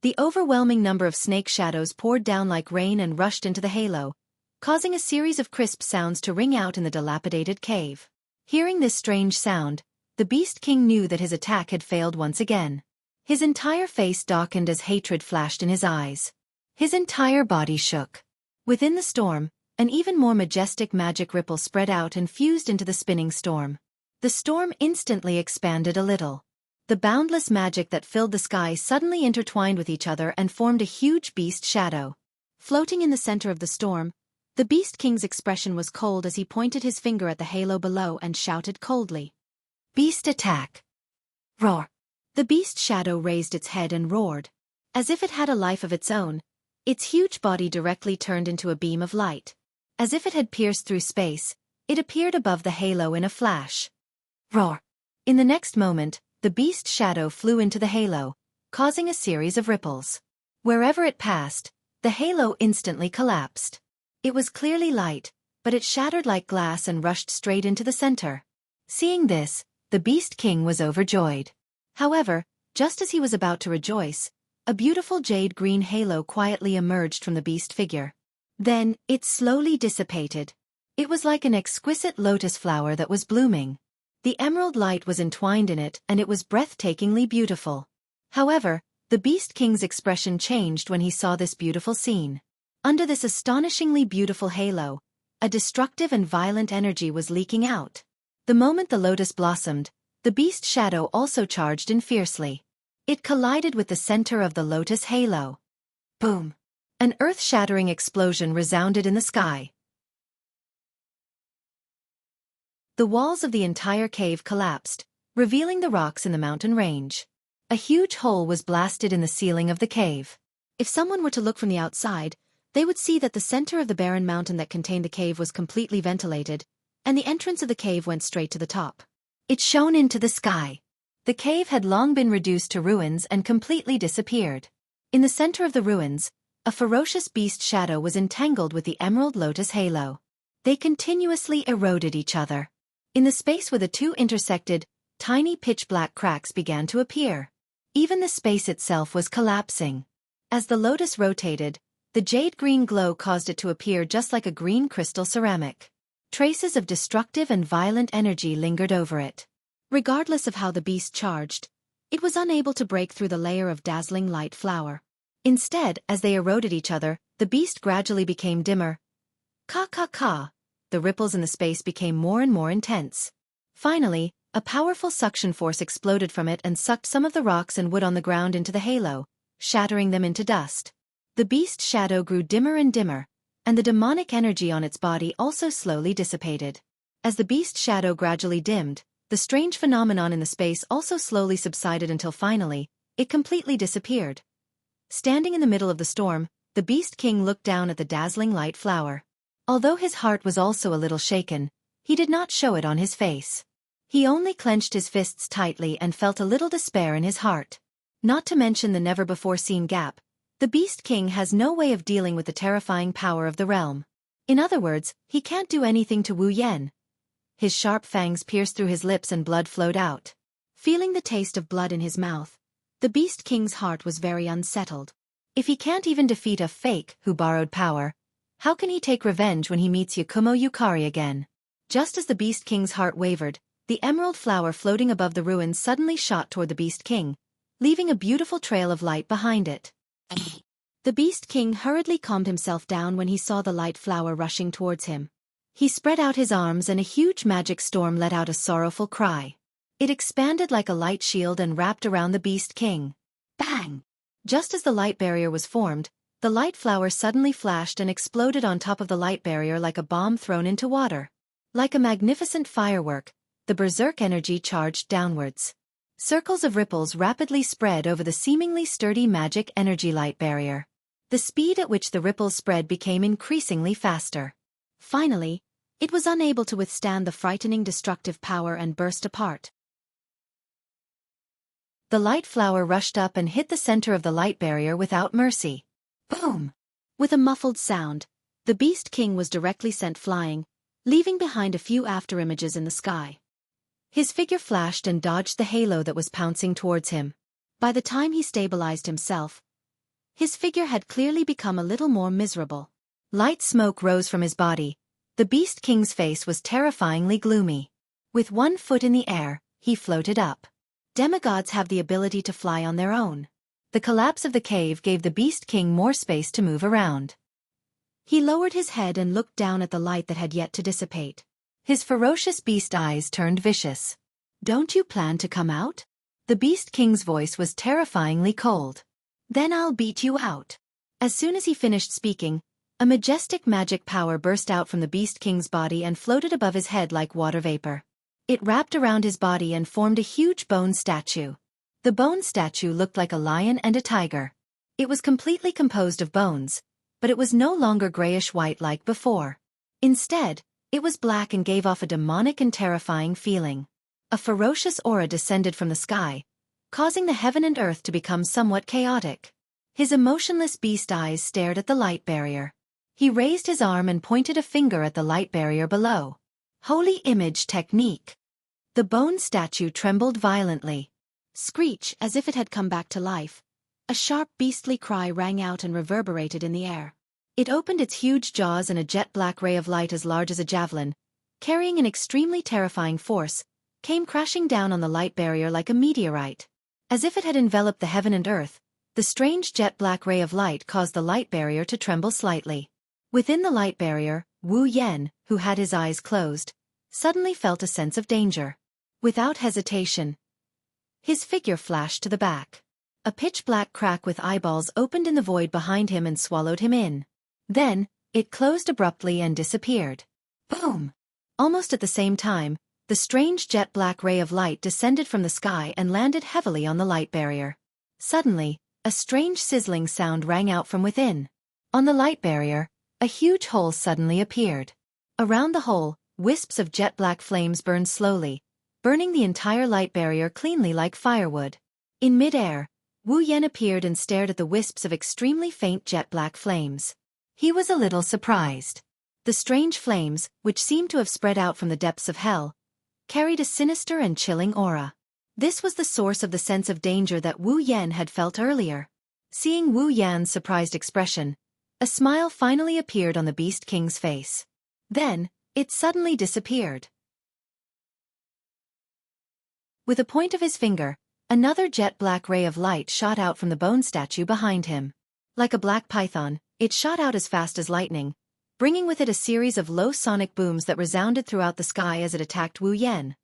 Speaker 1: The overwhelming number of snake shadows poured down like rain and rushed into the halo, causing a series of crisp sounds to ring out in the dilapidated cave. Hearing this strange sound, the Beast King knew that his attack had failed once again. His entire face darkened as hatred flashed in his eyes. His entire body shook. Within the storm, an even more majestic magic ripple spread out and fused into the spinning storm. The storm instantly expanded a little. The boundless magic that filled the sky suddenly intertwined with each other and formed a huge beast shadow. Floating in the center of the storm, the Beast King's expression was cold as he pointed his finger at the halo below and shouted coldly. Beast attack! Roar! The beast shadow raised its head and roared. As if it had a life of its own, its huge body directly turned into a beam of light. As if it had pierced through space, it appeared above the halo in a flash. Roar! In the next moment, the beast shadow flew into the halo, causing a series of ripples. Wherever it passed, the halo instantly collapsed. It was clearly light, but it shattered like glass and rushed straight into the center. Seeing this, the Beast King was overjoyed. However, just as he was about to rejoice, a beautiful jade-green halo quietly emerged from the beast figure. Then, it slowly dissipated. It was like an exquisite lotus flower that was blooming. The emerald light was entwined in it, and it was breathtakingly beautiful. However, the Beast King's expression changed when he saw this beautiful scene. Under this astonishingly beautiful halo, a destructive and violent energy was leaking out. The moment the lotus blossomed, the beast shadow also charged in fiercely. It collided with the center of the lotus halo. Boom! An earth-shattering explosion resounded in the sky. The walls of the entire cave collapsed, revealing the rocks in the mountain range. A huge hole was blasted in the ceiling of the cave. If someone were to look from the outside, they would see that the center of the barren mountain that contained the cave was completely ventilated, and the entrance of the cave went straight to the top. It shone into the sky. The cave had long been reduced to ruins and completely disappeared. In the center of the ruins, a ferocious beast shadow was entangled with the emerald lotus halo. They continuously eroded each other. In the space where the two intersected, tiny pitch-black cracks began to appear. Even the space itself was collapsing. As the lotus rotated, the jade-green glow caused it to appear just like a green crystal ceramic. Traces of destructive and violent energy lingered over it. Regardless of how the beast charged, it was unable to break through the layer of dazzling light flower. Instead, as they eroded each other, the beast gradually became dimmer. Ka. The ripples in the space became more and more intense. Finally, a powerful suction force exploded from it and sucked some of the rocks and wood on the ground into the halo, shattering them into dust. The beast shadow grew dimmer and dimmer, and the demonic energy on its body also slowly dissipated. As the beast shadow gradually dimmed, the strange phenomenon in the space also slowly subsided until finally, it completely disappeared. Standing in the middle of the storm, the Beast King looked down at the dazzling light flower. Although his heart was also a little shaken, he did not show it on his face. He only clenched his fists tightly and felt a little despair in his heart. Not to mention the never-before-seen gap, the Beast King has no way of dealing with the terrifying power of the realm. In other words, he can't do anything to Wu Yan. His sharp fangs pierced through his lips and blood flowed out. Feeling the taste of blood in his mouth, the Beast King's heart was very unsettled. If he can't even defeat a fake who borrowed power, how can he take revenge when he meets Yakumo Yukari again? Just as the Beast King's heart wavered, the emerald flower floating above the ruins suddenly shot toward the Beast King, leaving a beautiful trail of light behind it. The Beast King hurriedly calmed himself down when he saw the light flower rushing towards him. He spread out his arms and a huge magic storm let out a sorrowful cry. It expanded like a light shield and wrapped around the Beast King. Bang! Just as the light barrier was formed, the light flower suddenly flashed and exploded on top of the light barrier like a bomb thrown into water. Like a magnificent firework, the berserk energy charged downwards. Circles of ripples rapidly spread over the seemingly sturdy magic energy light barrier. The speed at which the ripples spread became increasingly faster. Finally, it was unable to withstand the frightening destructive power and burst apart. The light flower rushed up and hit the center of the light barrier without mercy. Boom! With a muffled sound, the Beast King was directly sent flying, leaving behind a few afterimages in the sky. His figure flashed and dodged the halo that was pouncing towards him. By the time he stabilized himself, his figure had clearly become a little more miserable. Light smoke rose from his body. The Beast King's face was terrifyingly gloomy. With one foot in the air, he floated up. Demigods have the ability to fly on their own. The collapse of the cave gave the Beast King more space to move around. He lowered his head and looked down at the light that had yet to dissipate. His ferocious beast eyes turned vicious. "Don't you plan to come out?" The Beast King's voice was terrifyingly cold. "Then I'll beat you out." As soon as he finished speaking, a majestic magic power burst out from the Beast King's body and floated above his head like water vapor. It wrapped around his body and formed a huge bone statue. The bone statue looked like a lion and a tiger. It was completely composed of bones, but it was no longer grayish-white like before. Instead, it was black and gave off a demonic and terrifying feeling. A ferocious aura descended from the sky, causing the heaven and earth to become somewhat chaotic. His emotionless beast eyes stared at the light barrier. He raised his arm and pointed a finger at the light barrier below. Holy image technique. The bone statue trembled violently. Screech, as if it had come back to life. A sharp beastly cry rang out and reverberated in the air. It opened its huge jaws and a jet-black ray of light as large as a javelin, carrying an extremely terrifying force, came crashing down on the light barrier like a meteorite. As if it had enveloped the heaven and earth, the strange jet-black ray of light caused the light barrier to tremble slightly. Within the light barrier, Wu Yan, who had his eyes closed, suddenly felt a sense of danger. Without hesitation, his figure flashed to the back. A pitch-black crack with eyeballs opened in the void behind him and swallowed him in. Then, it closed abruptly and disappeared. Boom! Almost at the same time, the strange jet-black ray of light descended from the sky and landed heavily on the light barrier. Suddenly, a strange sizzling sound rang out from within. On the light barrier, a huge hole suddenly appeared. Around the hole, wisps of jet-black flames burned slowly, burning the entire light barrier cleanly like firewood. In mid-air, Wu Yan appeared and stared at the wisps of extremely faint jet-black flames. He was a little surprised. The strange flames, which seemed to have spread out from the depths of hell, carried a sinister and chilling aura. This was the source of the sense of danger that Wu Yan had felt earlier. Seeing Wu Yan's surprised expression, a smile finally appeared on the Beast King's face. Then, it suddenly disappeared. With a point of his finger, another jet-black ray of light shot out from the bone statue behind him. Like a black python, it shot out as fast as lightning, bringing with it a series of low sonic booms that resounded throughout the sky as it attacked Wu Yan.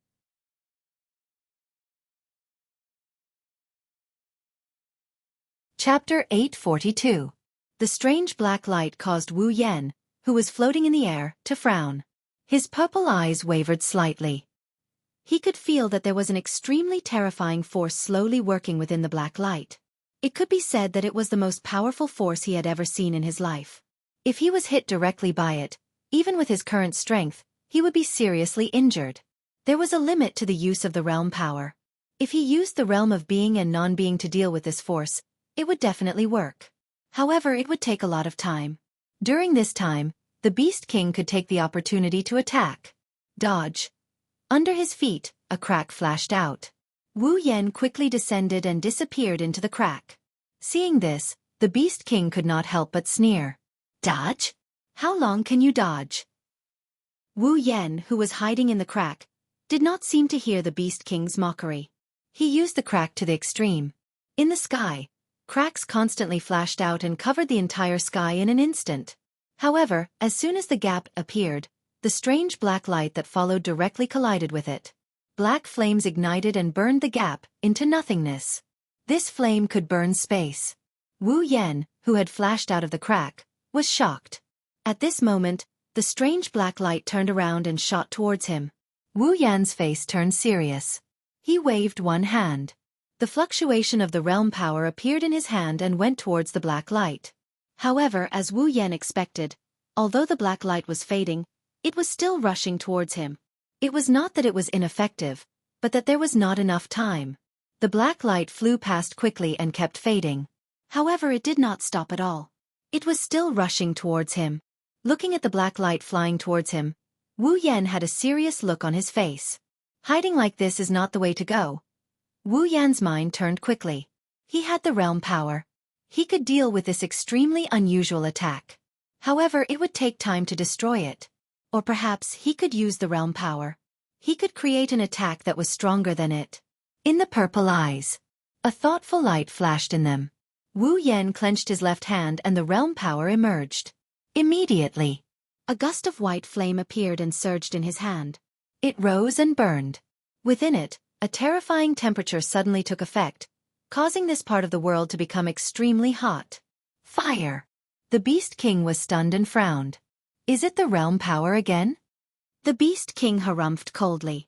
Speaker 1: Chapter 842. The strange black light caused Wu Yan, who was floating in the air, to frown. His purple eyes wavered slightly. He could feel that there was an extremely terrifying force slowly working within the black light. It could be said that it was the most powerful force he had ever seen in his life. If he was hit directly by it, even with his current strength, he would be seriously injured. There was a limit to the use of the realm power. If he used the realm of being and non-being to deal with this force, it would definitely work. However, it would take a lot of time. During this time, the Beast King could take the opportunity to attack. Dodge. Under his feet, a crack flashed out. Wu Yan quickly descended and disappeared into the crack. Seeing this, the Beast King could not help but sneer. Dodge? How long can you dodge? Wu Yan, who was hiding in the crack, did not seem to hear the Beast King's mockery. He used the crack to the extreme. In the sky, cracks constantly flashed out and covered the entire sky in an instant. However, as soon as the gap appeared, the strange black light that followed directly collided with it. Black flames ignited and burned the gap into nothingness. This flame could burn space. Wu Yan, who had flashed out of the crack, was shocked. At this moment, the strange black light turned around and shot towards him. Wu Yan's face turned serious. He waved one hand. The fluctuation of the realm power appeared in his hand and went towards the black light. However, as Wu Yan expected, although the black light was fading, it was still rushing towards him. It was not that it was ineffective, but that there was not enough time. The black light flew past quickly and kept fading. However, it did not stop at all. It was still rushing towards him. Looking at the black light flying towards him, Wu Yan had a serious look on his face. Hiding like this is not the way to go. Wu Yan's mind turned quickly. He had the realm power. He could deal with this extremely unusual attack. However, it would take time to destroy it. Or perhaps he could use the realm power. He could create an attack that was stronger than it. In the purple eyes, a thoughtful light flashed in them. Wu Yan clenched his left hand and the realm power emerged. Immediately, a gust of white flame appeared and surged in his hand. It rose and burned. Within it, a terrifying temperature suddenly took effect, causing this part of the world to become extremely hot. Fire! The Beast King was stunned and frowned. Is it the realm power again? The Beast King harumphed coldly.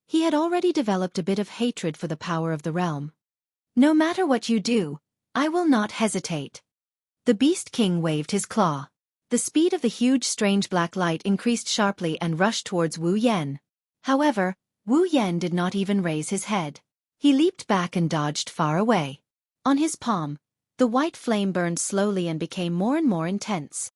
Speaker 1: He had already developed a bit of hatred for the power of the realm. No matter what you do, I will not hesitate. The Beast King waved his claw. The speed of the huge strange black light increased sharply and rushed towards Wu Yan. However, Wu Yan did not even raise his head. He leaped back and dodged far away. On his palm, the white flame burned slowly and became more and more intense.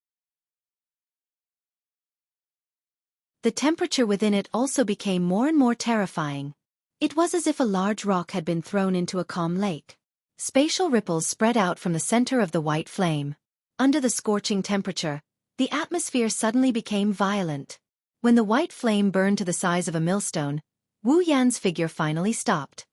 Speaker 1: The temperature within it also became more and more terrifying. It was as if a large rock had been thrown into a calm lake. Spatial ripples spread out from the center of the white flame. Under the scorching temperature, the atmosphere suddenly became violent. When the white flame burned to the size of a millstone, Wu Yan's figure finally stopped.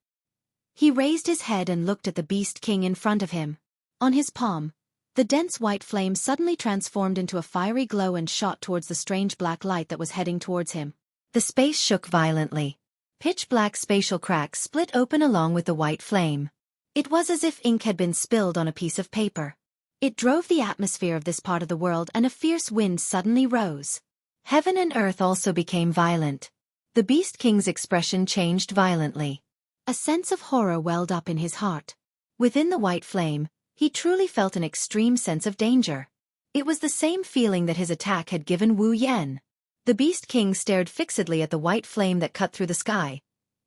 Speaker 1: He raised his head and looked at the Beast King in front of him. On his palm, the dense white flame suddenly transformed into a fiery glow and shot towards the strange black light that was heading towards him. The space shook violently. Pitch-black spatial cracks split open along with the white flame. It was as if ink had been spilled on a piece of paper. It drove the atmosphere of this part of the world, and a fierce wind suddenly rose. Heaven and earth also became violent. The Beast King's expression changed violently. A sense of horror welled up in his heart. Within the white flame, he truly felt an extreme sense of danger. It was the same feeling that his attack had given Wu Yan. The Beast King stared fixedly at the white flame that cut through the sky,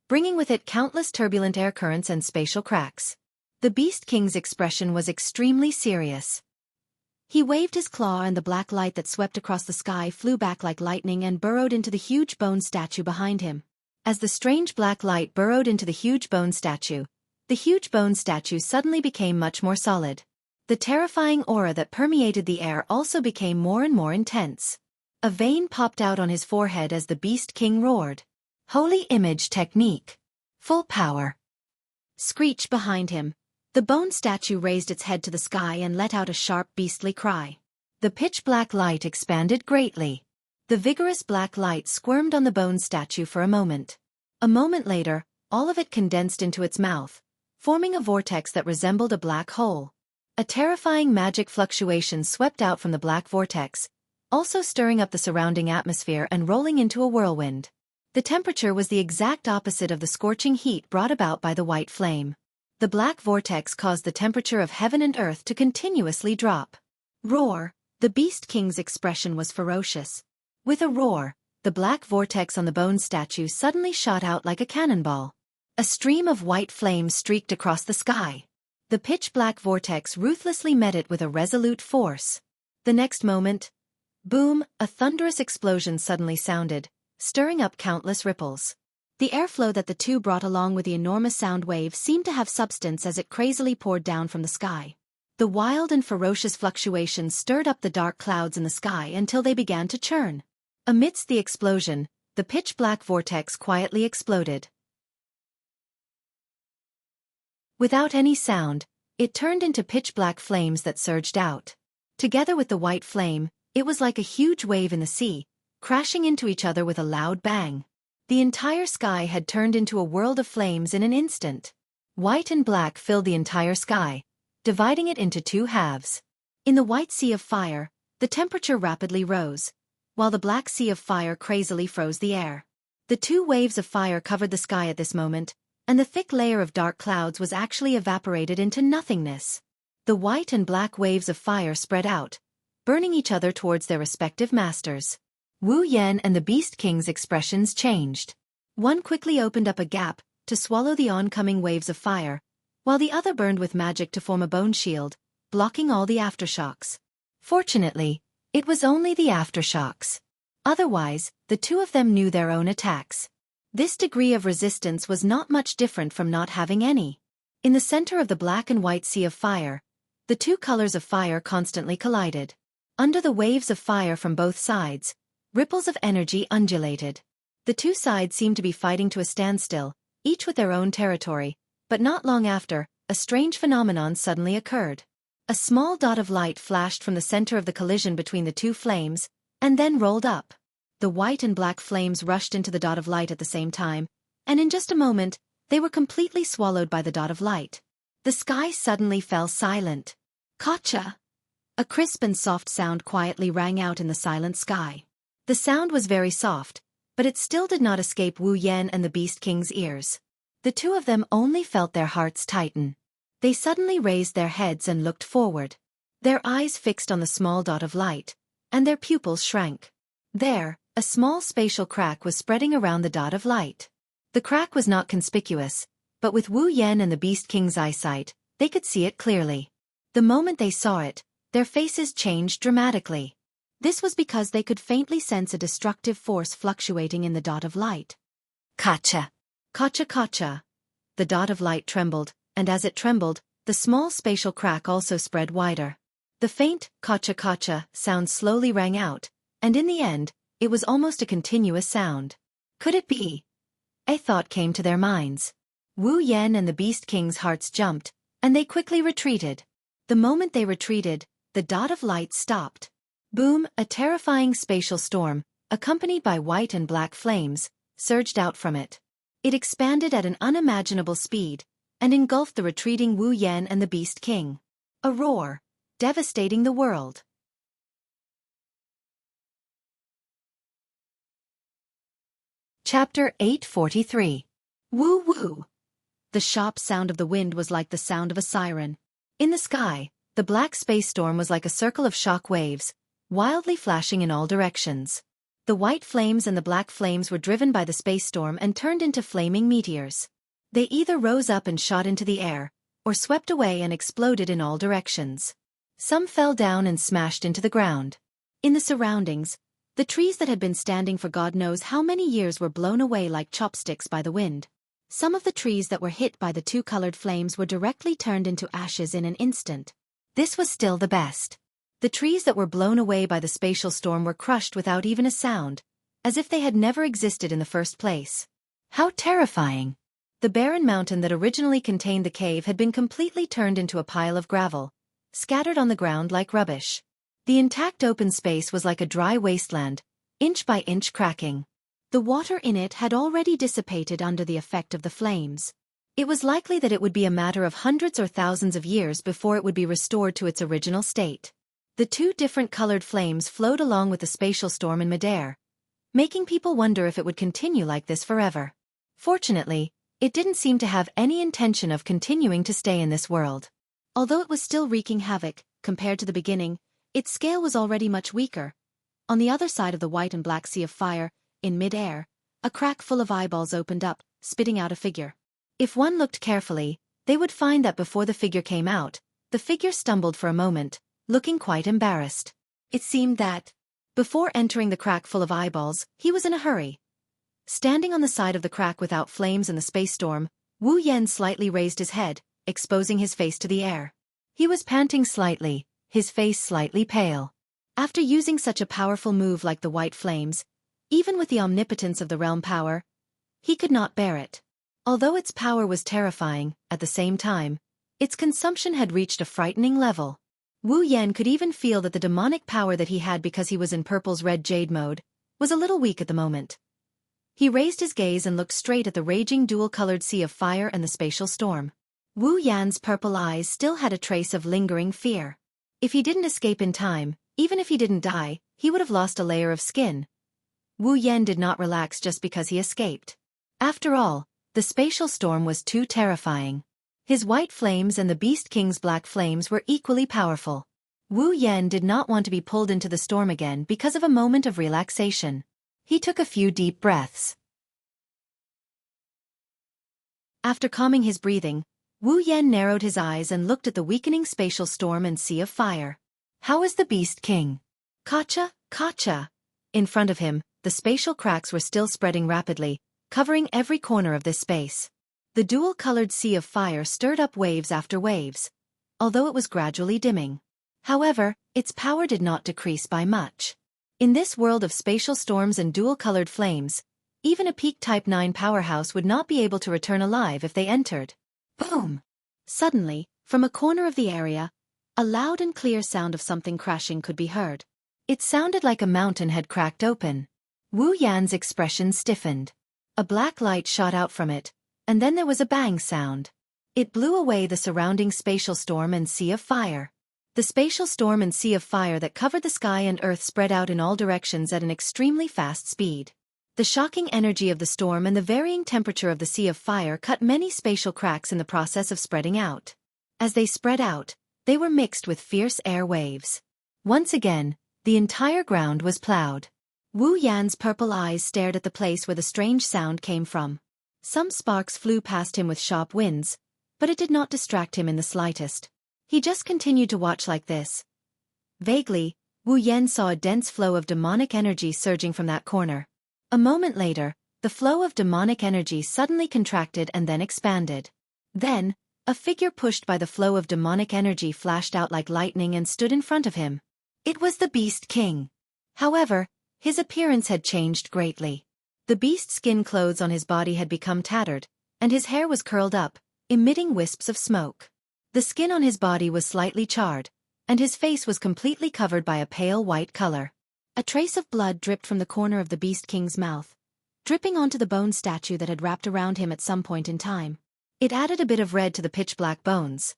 Speaker 1: bringing with it countless turbulent air currents and spatial cracks. The Beast King's expression was extremely serious. He waved his claw, and the black light that swept across the sky flew back like lightning and burrowed into the huge bone statue behind him. As the strange black light burrowed into the huge bone statue suddenly became much more solid. The terrifying aura that permeated the air also became more and more intense. A vein popped out on his forehead as the Beast King roared. Holy Image Technique. Full power. Screech behind him. The bone statue raised its head to the sky and let out a sharp beastly cry. The pitch-black light expanded greatly. The vigorous black light squirmed on the bone statue for a moment. A moment later, all of it condensed into its mouth, forming a vortex that resembled a black hole. A terrifying magic fluctuation swept out from the black vortex, also stirring up the surrounding atmosphere and rolling into a whirlwind. The temperature was the exact opposite of the scorching heat brought about by the white flame. The black vortex caused the temperature of heaven and earth to continuously drop. Roar! The Beast King's expression was ferocious. With a roar, the black vortex on the bone statue suddenly shot out like a cannonball. A stream of white flames streaked across the sky. The pitch-black vortex ruthlessly met it with a resolute force. The next moment, boom, a thunderous explosion suddenly sounded, stirring up countless ripples. The airflow that the two brought along with the enormous sound wave seemed to have substance as it crazily poured down from the sky. The wild and ferocious fluctuations stirred up the dark clouds in the sky until they began to churn. Amidst the explosion, the pitch-black vortex quietly exploded. Without any sound, it turned into pitch-black flames that surged out. Together with the white flame, it was like a huge wave in the sea, crashing into each other with a loud bang. The entire sky had turned into a world of flames in an instant. White and black filled the entire sky, dividing it into two halves. In the white sea of fire, the temperature rapidly rose, while the black sea of fire crazily froze the air. The two waves of fire covered the sky at this moment, and the thick layer of dark clouds was actually evaporated into nothingness. The white and black waves of fire spread out, burning each other towards their respective masters. Wu Yan and the Beast King's expressions changed. One quickly opened up a gap to swallow the oncoming waves of fire, while the other burned with magic to form a bone shield, blocking all the aftershocks. Fortunately, it was only the aftershocks. Otherwise, the two of them knew their own attacks. This degree of resistance was not much different from not having any. In the center of the black and white sea of fire, the two colors of fire constantly collided. Under the waves of fire from both sides, ripples of energy undulated. The two sides seemed to be fighting to a standstill, each with their own territory, but not long after, a strange phenomenon suddenly occurred. A small dot of light flashed from the center of the collision between the two flames, and then rolled up. The white and black flames rushed into the dot of light at the same time, and in just a moment, they were completely swallowed by the dot of light. The sky suddenly fell silent. Gotcha! A crisp and soft sound quietly rang out in the silent sky. The sound was very soft, but it still did not escape Wu Yan and the Beast King's ears. The two of them only felt their hearts tighten. They suddenly raised their heads and looked forward. Their eyes fixed on the small dot of light, and their pupils shrank. There, a small spatial crack was spreading around the dot of light. The crack was not conspicuous, But with Wu Yan and the Beast King's eyesight, they could see it clearly. The moment they saw it, their faces changed dramatically. This was because they could faintly sense a destructive force fluctuating in the dot of light. Kacha! Kacha kacha! The dot of light trembled, and as it trembled, the small spatial crack also spread wider. The faint kacha kacha sound slowly rang out, and in the end, it was almost a continuous sound. Could it be? A thought came to their minds. Wu Yan and the Beast King's hearts jumped, and they quickly retreated. The moment they retreated, the dot of light stopped. Boom! A terrifying spatial storm, accompanied by white and black flames, surged out from it. It expanded at an unimaginable speed, and engulfed the retreating Wu Yan and the Beast King. A roar, devastating the world. Chapter 843. Woo woo! The sharp sound of the wind was like the sound of a siren. In the sky, the black space storm was like a circle of shock waves, wildly flashing in all directions. The white flames and the black flames were driven by the space storm and turned into flaming meteors. They either rose up and shot into the air, or swept away and exploded in all directions. Some fell down and smashed into the ground. In the surroundings, the trees that had been standing for God knows how many years were blown away like chopsticks by the wind. Some of the trees that were hit by the two colored flames were directly turned into ashes in an instant. This was still the best. The trees that were blown away by the spatial storm were crushed without even a sound, as if they had never existed in the first place. How terrifying! The barren mountain that originally contained the cave had been completely turned into a pile of gravel, scattered on the ground like rubbish. The intact open space was like a dry wasteland, inch by inch cracking. The water in it had already dissipated under the effect of the flames. It was likely that it would be a matter of hundreds or thousands of years before it would be restored to its original state. The two different colored flames flowed along with the spatial storm in midair, making people wonder if it would continue like this forever. Fortunately, it didn't seem to have any intention of continuing to stay in this world. Although it was still wreaking havoc, compared to the beginning, its scale was already much weaker. On the other side of the white and black sea of fire, in mid-air, a crack full of eyeballs opened up, spitting out a figure. If one looked carefully, they would find that before the figure came out, the figure stumbled for a moment, looking quite embarrassed. It seemed that, before entering the crack full of eyeballs, he was in a hurry. Standing on the side of the crack without flames and the space storm, Wu Yan slightly raised his head, exposing his face to the air. He was panting slightly, his face slightly pale. After using such a powerful move like the white flames, even with the omnipotence of the realm power, he could not bear it. Although its power was terrifying, at the same time, its consumption had reached a frightening level. Wu Yan could even feel that the demonic power that he had because he was in Purple's red jade mode was a little weak at the moment. He raised his gaze and looked straight at the raging dual-colored sea of fire and the spatial storm. Wu Yan's purple eyes still had a trace of lingering fear. If he didn't escape in time, even if he didn't die, he would have lost a layer of skin. Wu Yan did not relax just because he escaped. After all, the spatial storm was too terrifying. His white flames and the Beast King's black flames were equally powerful. Wu Yan did not want to be pulled into the storm again because of a moment of relaxation. He took a few deep breaths. After calming his breathing, Wu Yan narrowed his eyes and looked at the weakening spatial storm and sea of fire. How is the Beast King? Kacha, kacha! In front of him, the spatial cracks were still spreading rapidly, covering every corner of this space. The dual-colored sea of fire stirred up waves after waves, although it was gradually dimming. However, its power did not decrease by much. In this world of spatial storms and dual-colored flames, even a peak Type 9 powerhouse would not be able to return alive if they entered. Boom! Suddenly, from a corner of the area, a loud and clear sound of something crashing could be heard. It sounded like a mountain had cracked open. Wu Yan's expression stiffened. A black light shot out from it, and then there was a bang sound. It blew away the surrounding spatial storm and sea of fire. The spatial storm and sea of fire that covered the sky and earth spread out in all directions at an extremely fast speed. The shocking energy of the storm and the varying temperature of the sea of fire cut many spatial cracks in the process of spreading out. As they spread out, they were mixed with fierce air waves. Once again, the entire ground was plowed. Wu Yan's purple eyes stared at the place where the strange sound came from. Some sparks flew past him with sharp winds, but it did not distract him in the slightest. He just continued to watch like this. Vaguely, Wu Yan saw a dense flow of demonic energy surging from that corner. A moment later, the flow of demonic energy suddenly contracted and then expanded. Then, a figure pushed by the flow of demonic energy flashed out like lightning and stood in front of him. It was the Beast King. However, his appearance had changed greatly. The beast skin clothes on his body had become tattered, and his hair was curled up, emitting wisps of smoke. The skin on his body was slightly charred, and his face was completely covered by a pale white color. A trace of blood dripped from the corner of the Beast King's mouth, dripping onto the bone statue that had wrapped around him at some point in time. It added a bit of red to the pitch-black bones.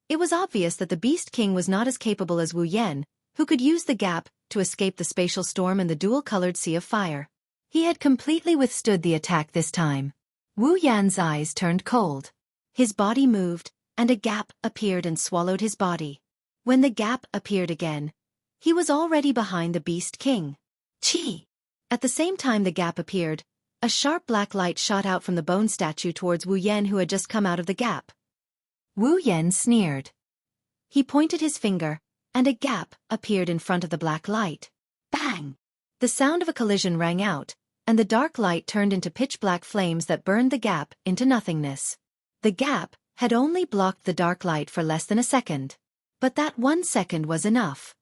Speaker 1: It was obvious that the Beast King was not as capable as Wu Yan, who could use the gap to escape the spatial storm and the dual-colored sea of fire. He had completely withstood the attack this time. Wu Yan's eyes turned cold. His body moved, and a gap appeared and swallowed his body. When the gap appeared again, he was already behind the Beast King. Chi! At the same time the gap appeared, a sharp black light shot out from the bone statue towards Wu Yan, who had just come out of the gap. Wu Yan sneered. He pointed his finger, and a gap appeared in front of the black light. Bang! The sound of a collision rang out, and the dark light turned into pitch-black flames that burned the gap into nothingness. The gap had only blocked the dark light for less than a second. But that 1 second was enough.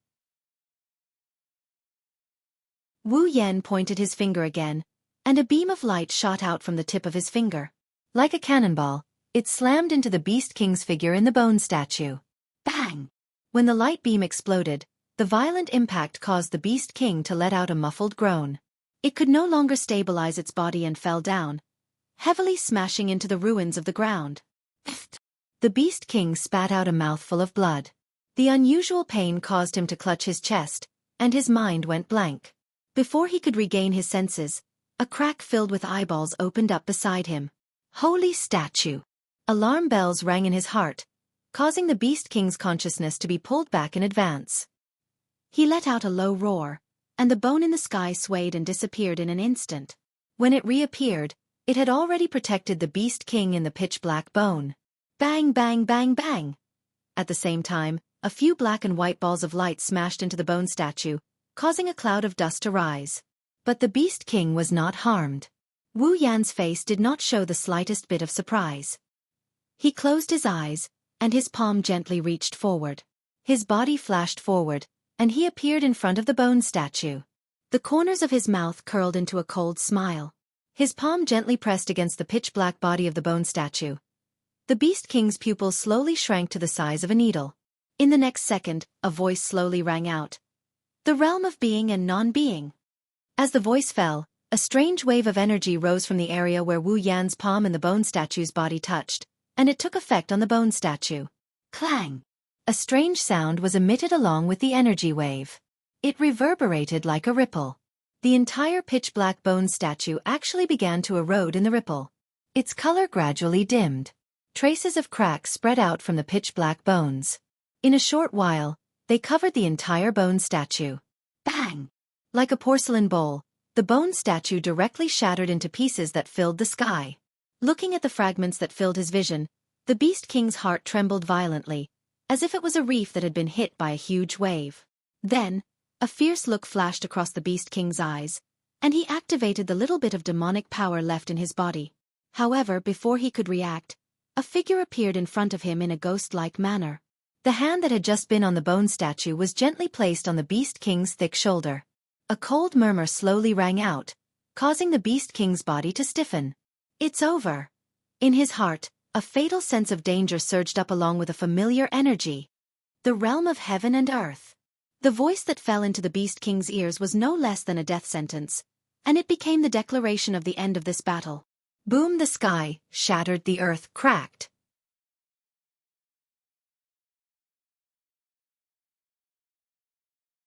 Speaker 1: Wu Yan pointed his finger again, and a beam of light shot out from the tip of his finger. Like a cannonball, it slammed into the Beast King's figure in the bone statue. Bang! When the light beam exploded, the violent impact caused the Beast King to let out a muffled groan. It could no longer stabilize its body and fell down, heavily smashing into the ruins of the ground. The Beast King spat out a mouthful of blood. The unusual pain caused him to clutch his chest, and his mind went blank. Before he could regain his senses, a crack filled with eyeballs opened up beside him. Holy statue! Alarm bells rang in his heart, causing the Beast King's consciousness to be pulled back in advance. He let out a low roar, and the bone in the sky swayed and disappeared in an instant. When it reappeared, it had already protected the Beast King in the pitch-black bone. Bang, bang, bang, bang! At the same time, a few black and white balls of light smashed into the bone statue, causing a cloud of dust to rise. But the Beast King was not harmed. Wu Yan's face did not show the slightest bit of surprise. He closed his eyes, and his palm gently reached forward. His body flashed forward, and he appeared in front of the bone statue. The corners of his mouth curled into a cold smile. His palm gently pressed against the pitch-black body of the bone statue. The Beast King's pupils slowly shrank to the size of a needle. In the next second, a voice slowly rang out. The realm of being and non-being. As the voice fell, a strange wave of energy rose from the area where Wu Yan's palm and the bone statue's body touched, and it took effect on the bone statue. Clang! A strange sound was emitted along with the energy wave. It reverberated like a ripple. The entire pitch-black bone statue actually began to erode in the ripple. Its color gradually dimmed. Traces of cracks spread out from the pitch-black bones. In a short while, they covered the entire bone statue. Bang! Like a porcelain bowl, the bone statue directly shattered into pieces that filled the sky. Looking at the fragments that filled his vision, the Beast King's heart trembled violently, as if it was a reef that had been hit by a huge wave. Then, a fierce look flashed across the Beast King's eyes, and he activated the little bit of demonic power left in his body. However, before he could react, a figure appeared in front of him in a ghost-like manner. The hand that had just been on the bone statue was gently placed on the Beast King's thick shoulder. A cold murmur slowly rang out, causing the Beast King's body to stiffen. It's over. In his heart, a fatal sense of danger surged up along with a familiar energy. The realm of heaven and earth. The voice that fell into the Beast King's ears was no less than a death sentence, and it became the declaration of the end of this battle. Boom! The sky shattered, the earth cracked.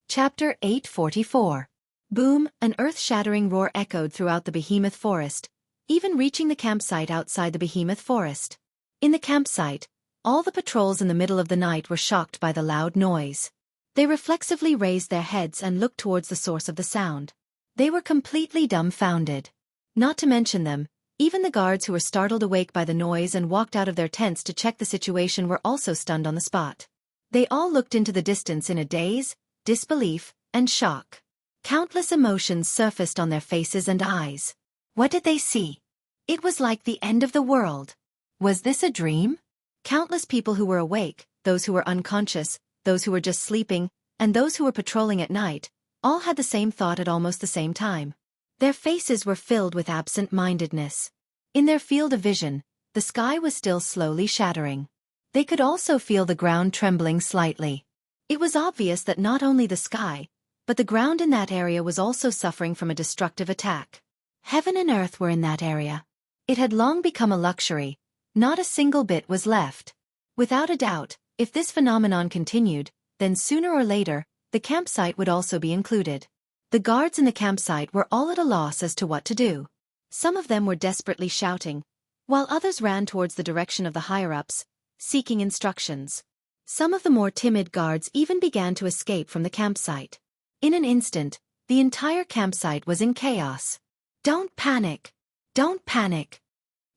Speaker 1: Chapter 844. Boom! An earth-shattering roar echoed throughout the behemoth forest, even reaching the campsite outside the behemoth forest. In the campsite, all the patrols in the middle of the night were shocked by the loud noise. They reflexively raised their heads and looked towards the source of the sound. They were completely dumbfounded. Not to mention them, Even the guards who were startled awake by the noise and walked out of their tents to check the situation were also stunned on the spot. They all looked into the distance in a daze, disbelief, and shock. Countless emotions surfaced on their faces and eyes. What did they see? It was like the end of the world. Was this a dream? Countless people who were awake, those who were unconscious, those who were just sleeping, and those who were patrolling at night, all had the same thought at almost the same time. Their faces were filled with absent-mindedness. In their field of vision, the sky was still slowly shattering. They could also feel the ground trembling slightly. It was obvious that not only the sky, but the ground in that area was also suffering from a destructive attack. Heaven and earth were in that area. It had long become a luxury. Not a single bit was left. Without a doubt, if this phenomenon continued, then sooner or later, the campsite would also be included. The guards in the campsite were all at a loss as to what to do. Some of them were desperately shouting, while others ran towards the direction of the higher-ups, seeking instructions. Some of the more timid guards even began to escape from the campsite. In an instant, the entire campsite was in chaos. Don't panic! Don't panic!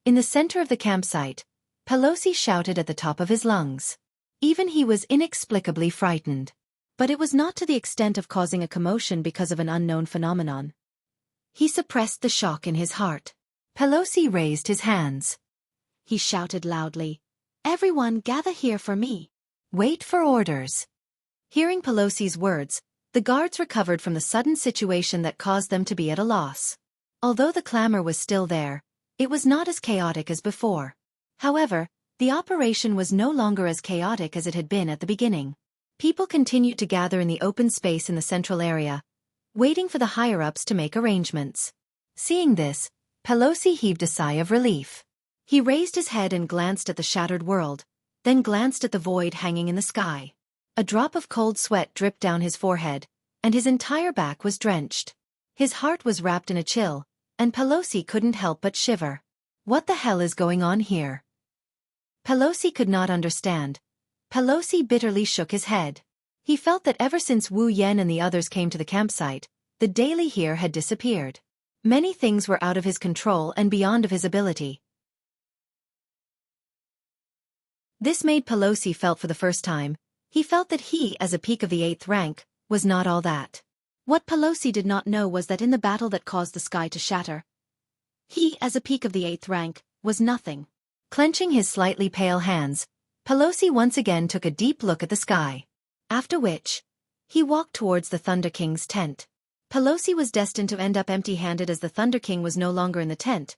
Speaker 1: In the center of the campsite, Pelosi shouted at the top of his lungs. Even he was inexplicably frightened. But it was not to the extent of causing a commotion because of an unknown phenomenon. He suppressed the shock in his heart. Pelosi raised his hands. He shouted loudly, "Everyone gather here for me. Wait for orders." Hearing Pelosi's words, the guards recovered from the sudden situation that caused them to be at a loss. Although the clamor was still there, it was not as chaotic as before. However, the operation was no longer as chaotic as it had been at the beginning. People continued to gather in the open space in the central area, waiting for the higher-ups to make arrangements. Seeing this, Pelosi heaved a sigh of relief. He raised his head and glanced at the shattered world, then glanced at the void hanging in the sky. A drop of cold sweat dripped down his forehead, and his entire back was drenched. His heart was wrapped in a chill, and Pelosi couldn't help but shiver. What the hell is going on here? Pelosi could not understand. Pelosi bitterly shook his head. He felt that ever since Wu Yan and the others came to the campsite, the daily here had disappeared. Many things were out of his control and beyond of his ability. This made Pelosi felt for the first time. He felt that he, as a peak of the 8th rank, was not all that. What Pelosi did not know was that in the battle that caused the sky to shatter, he, as a peak of the 8th rank, was nothing. Clenching his slightly pale hands, Pelosi once again took a deep look at the sky. After which, he walked towards the Thunder King's tent. Pelosi was destined to end up empty-handed as the Thunder King was no longer in the tent.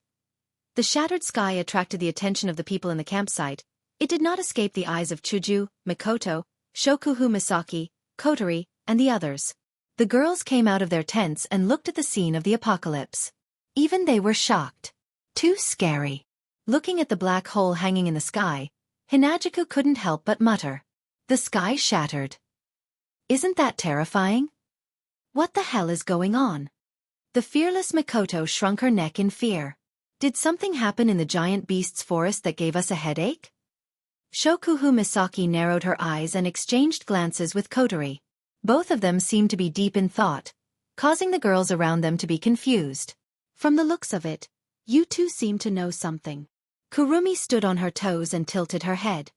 Speaker 1: The shattered sky attracted the attention of the people in the campsite. It did not escape the eyes of Chuju, Mikoto, Shokuhu Misaki, Kotori, and the others. The girls came out of their tents and looked at the scene of the apocalypse. Even they were shocked. Too scary. Looking at the black hole hanging in the sky, Hinajuku couldn't help but mutter. The sky shattered. Isn't that terrifying? What the hell is going on? The fearless Mikoto shrunk her neck in fear. Did something happen in the giant beast's forest that gave us a headache? Shokuhu Misaki narrowed her eyes and exchanged glances with Kotori. Both of them seemed to be deep in thought, causing the girls around them to be confused. From the looks of it, you two seem to know something. Kurumi stood on her toes and tilted her head.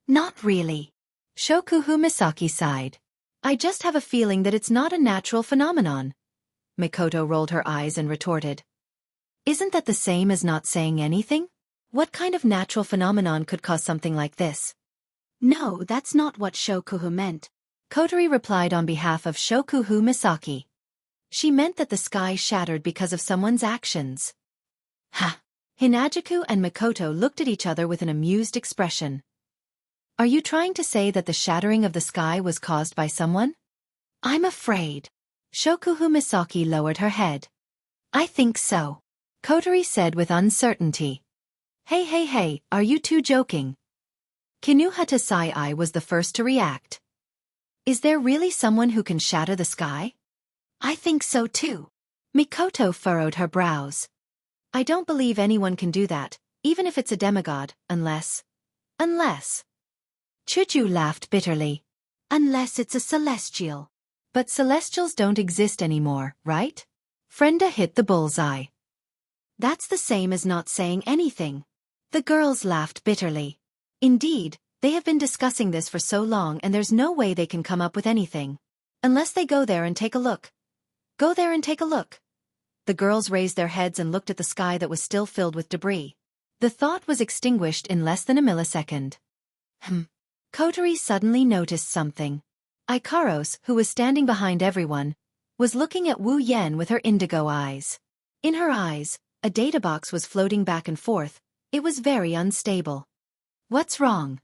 Speaker 1: Not really. Shokuhu Misaki sighed. I just have a feeling that it's not a natural phenomenon. Mikoto rolled her eyes and retorted. Isn't that the same as not saying anything? What kind of natural phenomenon could cause something like this? No, that's not what Shokuhu meant. Kotori replied on behalf of Shokuhu Misaki. She meant that the sky shattered because of someone's actions. Ha! Hinajuku and Mikoto looked at each other with an amused expression. Are you trying to say that the shattering of the sky was caused by someone? I'm afraid. Shokuhu Misaki lowered her head. I think so. Kotori said with uncertainty. Hey, are you two joking? Kinuhata Sai was the first to react. Is there really someone who can shatter the sky? I think so too. Mikoto furrowed her brows. I don't believe anyone can do that, even if it's a demigod, unless... Chuju laughed bitterly. Unless it's a celestial. But celestials don't exist anymore, right? Frenda hit the bullseye. That's the same as not saying anything. The girls laughed bitterly. Indeed, they have been discussing this for so long and there's no way they can come up with anything. Unless they go there and take a look. Go there and take a look. The girls raised their heads and looked at the sky that was still filled with debris. The thought was extinguished in less than a millisecond. Kotori suddenly noticed something. Ikaros, who was standing behind everyone, was looking at Wu Yan with her indigo eyes. In her eyes, a data box was floating back and forth. It was very unstable. What's wrong?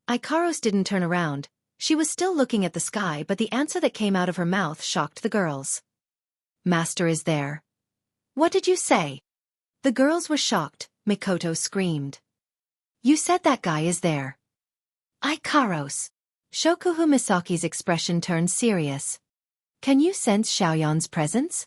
Speaker 1: Ikaros didn't turn around. She was still looking at the sky, but the answer that came out of her mouth shocked the girls. Master is there. What did you say? The girls were shocked. Mikoto screamed. You said that guy is there. Ikaros. Shokuhu Misaki's expression turned serious. Can you sense Xiaoyan's presence?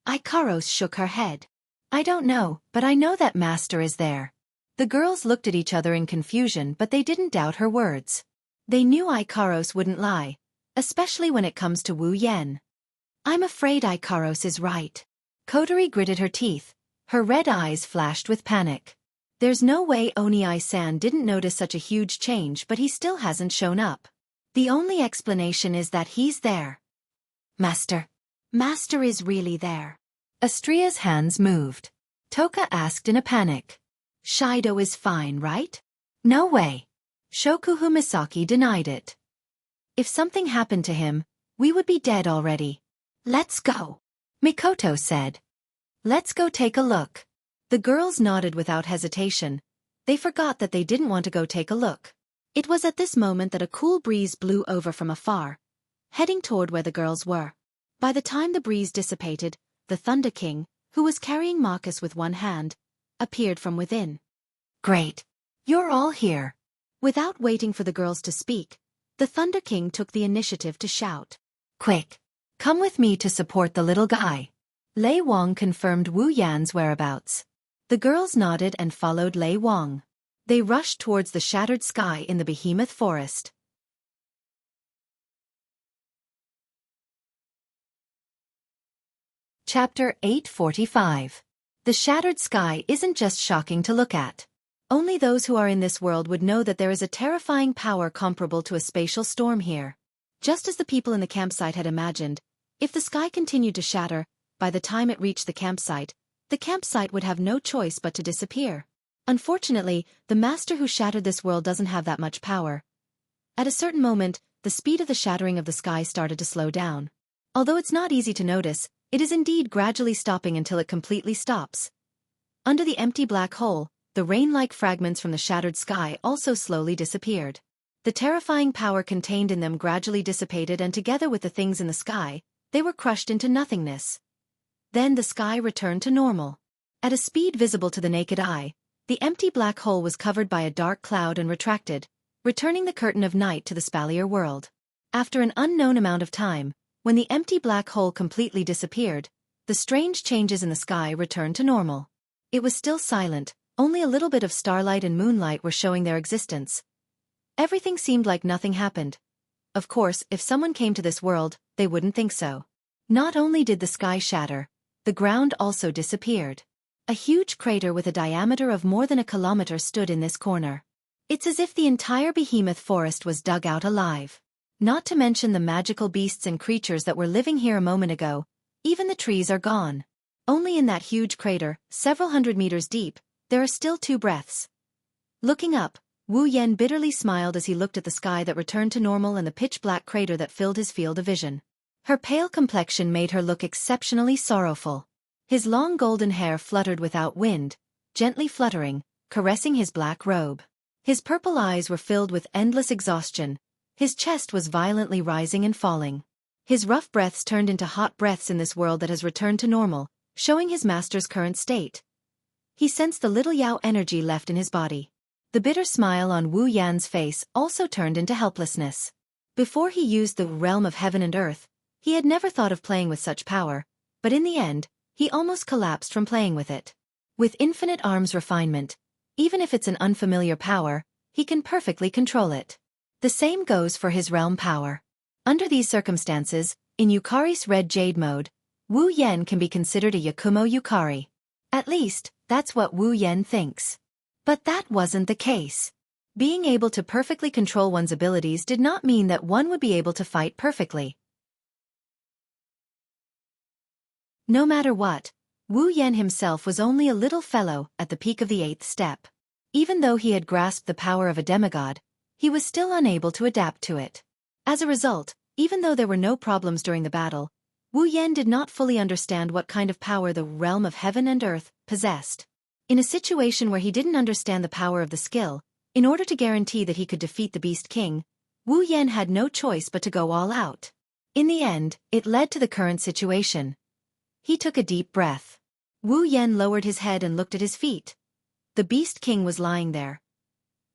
Speaker 1: Ikaros shook her head. I don't know, but I know that Master is there. The girls looked at each other in confusion, but they didn't doubt her words. They knew Ikaros wouldn't lie, especially when it comes to Wu Yan. I'm afraid Ikaros is right. Kotori gritted her teeth. Her red eyes flashed with panic. There's no way Onii-san didn't notice such a huge change, but he still hasn't shown up. The only explanation is that he's there. Master. Master is really there. Astria's hands moved. Toka asked in a panic. Shido is fine, right? No way. Shokuhu Misaki denied it. If something happened to him, we would be dead already. Let's go. Mikoto said. Let's go take a look. The girls nodded without hesitation. They forgot that they didn't want to go take a look. It was at this moment that a cool breeze blew over from afar, heading toward where the girls were. By the time the breeze dissipated, the Thunder King, who was carrying Marcus with one hand, appeared from within. Great. You're all here. Without waiting for the girls to speak, the Thunder King took the initiative to shout. Quick. Come with me to support the little guy. Lei Wang confirmed Wu Yan's whereabouts. The girls nodded and followed Lei Wang. They rushed towards the shattered sky in the behemoth forest. Chapter 845. The shattered sky isn't just shocking to look at. Only those who are in this world would know that there is a terrifying power comparable to a spatial storm here. Just as the people in the campsite had imagined, if the sky continued to shatter, by the time it reached the campsite would have no choice but to disappear. Unfortunately, the master who shattered this world doesn't have that much power. At a certain moment, the speed of the shattering of the sky started to slow down. Although it's not easy to notice, it is indeed gradually stopping until it completely stops. Under the empty black hole, the rain-like fragments from the shattered sky also slowly disappeared. The terrifying power contained in them gradually dissipated, and together with the things in the sky, they were crushed into nothingness. Then the sky returned to normal. At a speed visible to the naked eye, the empty black hole was covered by a dark cloud and retracted, returning the curtain of night to the spalier world. After an unknown amount of time, when the empty black hole completely disappeared, the strange changes in the sky returned to normal. It was still silent, only a little bit of starlight and moonlight were showing their existence. Everything seemed like nothing happened. Of course, if someone came to this world, they wouldn't think so. Not only did the sky shatter, the ground also disappeared. A huge crater with a diameter of more than a kilometer stood in this corner. It's as if the entire behemoth forest was dug out alive. Not to mention the magical beasts and creatures that were living here a moment ago, even the trees are gone. Only in that huge crater, several hundred meters deep, there are still 2 breaths. Looking up, Wu Yan bitterly smiled as he looked at the sky that returned to normal and the pitch-black crater that filled his field of vision. Her pale complexion made her look exceptionally sorrowful. His long golden hair fluttered without wind, gently fluttering, caressing his black robe. His purple eyes were filled with endless exhaustion. His chest was violently rising and falling. His rough breaths turned into hot breaths in this world that has returned to normal, showing his master's current state. He sensed the little Yao energy left in his body. The bitter smile on Wu Yan's face also turned into helplessness. Before he used the realm of heaven and earth, he had never thought of playing with such power, but in the end, he almost collapsed from playing with it. With infinite arms refinement, even if it's an unfamiliar power, he can perfectly control it. The same goes for his realm power. Under these circumstances, in Yukari's red jade mode, Wu Yan can be considered a Yakumo Yukari. At least, that's what Wu Yan thinks. But that wasn't the case. Being able to perfectly control one's abilities did not mean that one would be able to fight perfectly. No matter what, Wu Yan himself was only a little fellow at the peak of the 8th step. Even though he had grasped the power of a demigod, he was still unable to adapt to it. As a result, even though there were no problems during the battle, Wu Yan did not fully understand what kind of power the realm of heaven and earth possessed. In a situation where he didn't understand the power of the skill, in order to guarantee that he could defeat the Beast King, Wu Yan had no choice but to go all out. In the end, it led to the current situation. He took a deep breath. Wu Yan lowered his head and looked at his feet. The Beast King was lying there.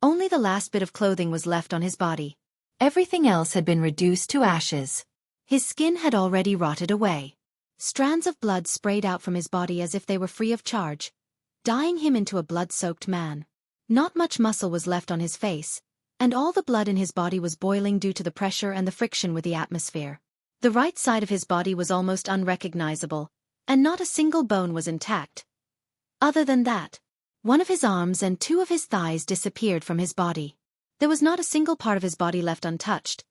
Speaker 1: Only the last bit of clothing was left on his body. Everything else had been reduced to ashes. His skin had already rotted away. Strands of blood sprayed out from his body as if they were free of charge, dyeing him into a blood-soaked man. Not much muscle was left on his face, and all the blood in his body was boiling due to the pressure and the friction with the atmosphere. The right side of his body was almost unrecognizable, and not a single bone was intact. Other than that, one of his arms and 2 of his thighs disappeared from his body. There was not a single part of his body left untouched.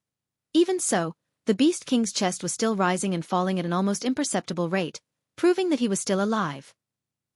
Speaker 1: Even so, the Beast King's chest was still rising and falling at an almost imperceptible rate, proving that he was still alive.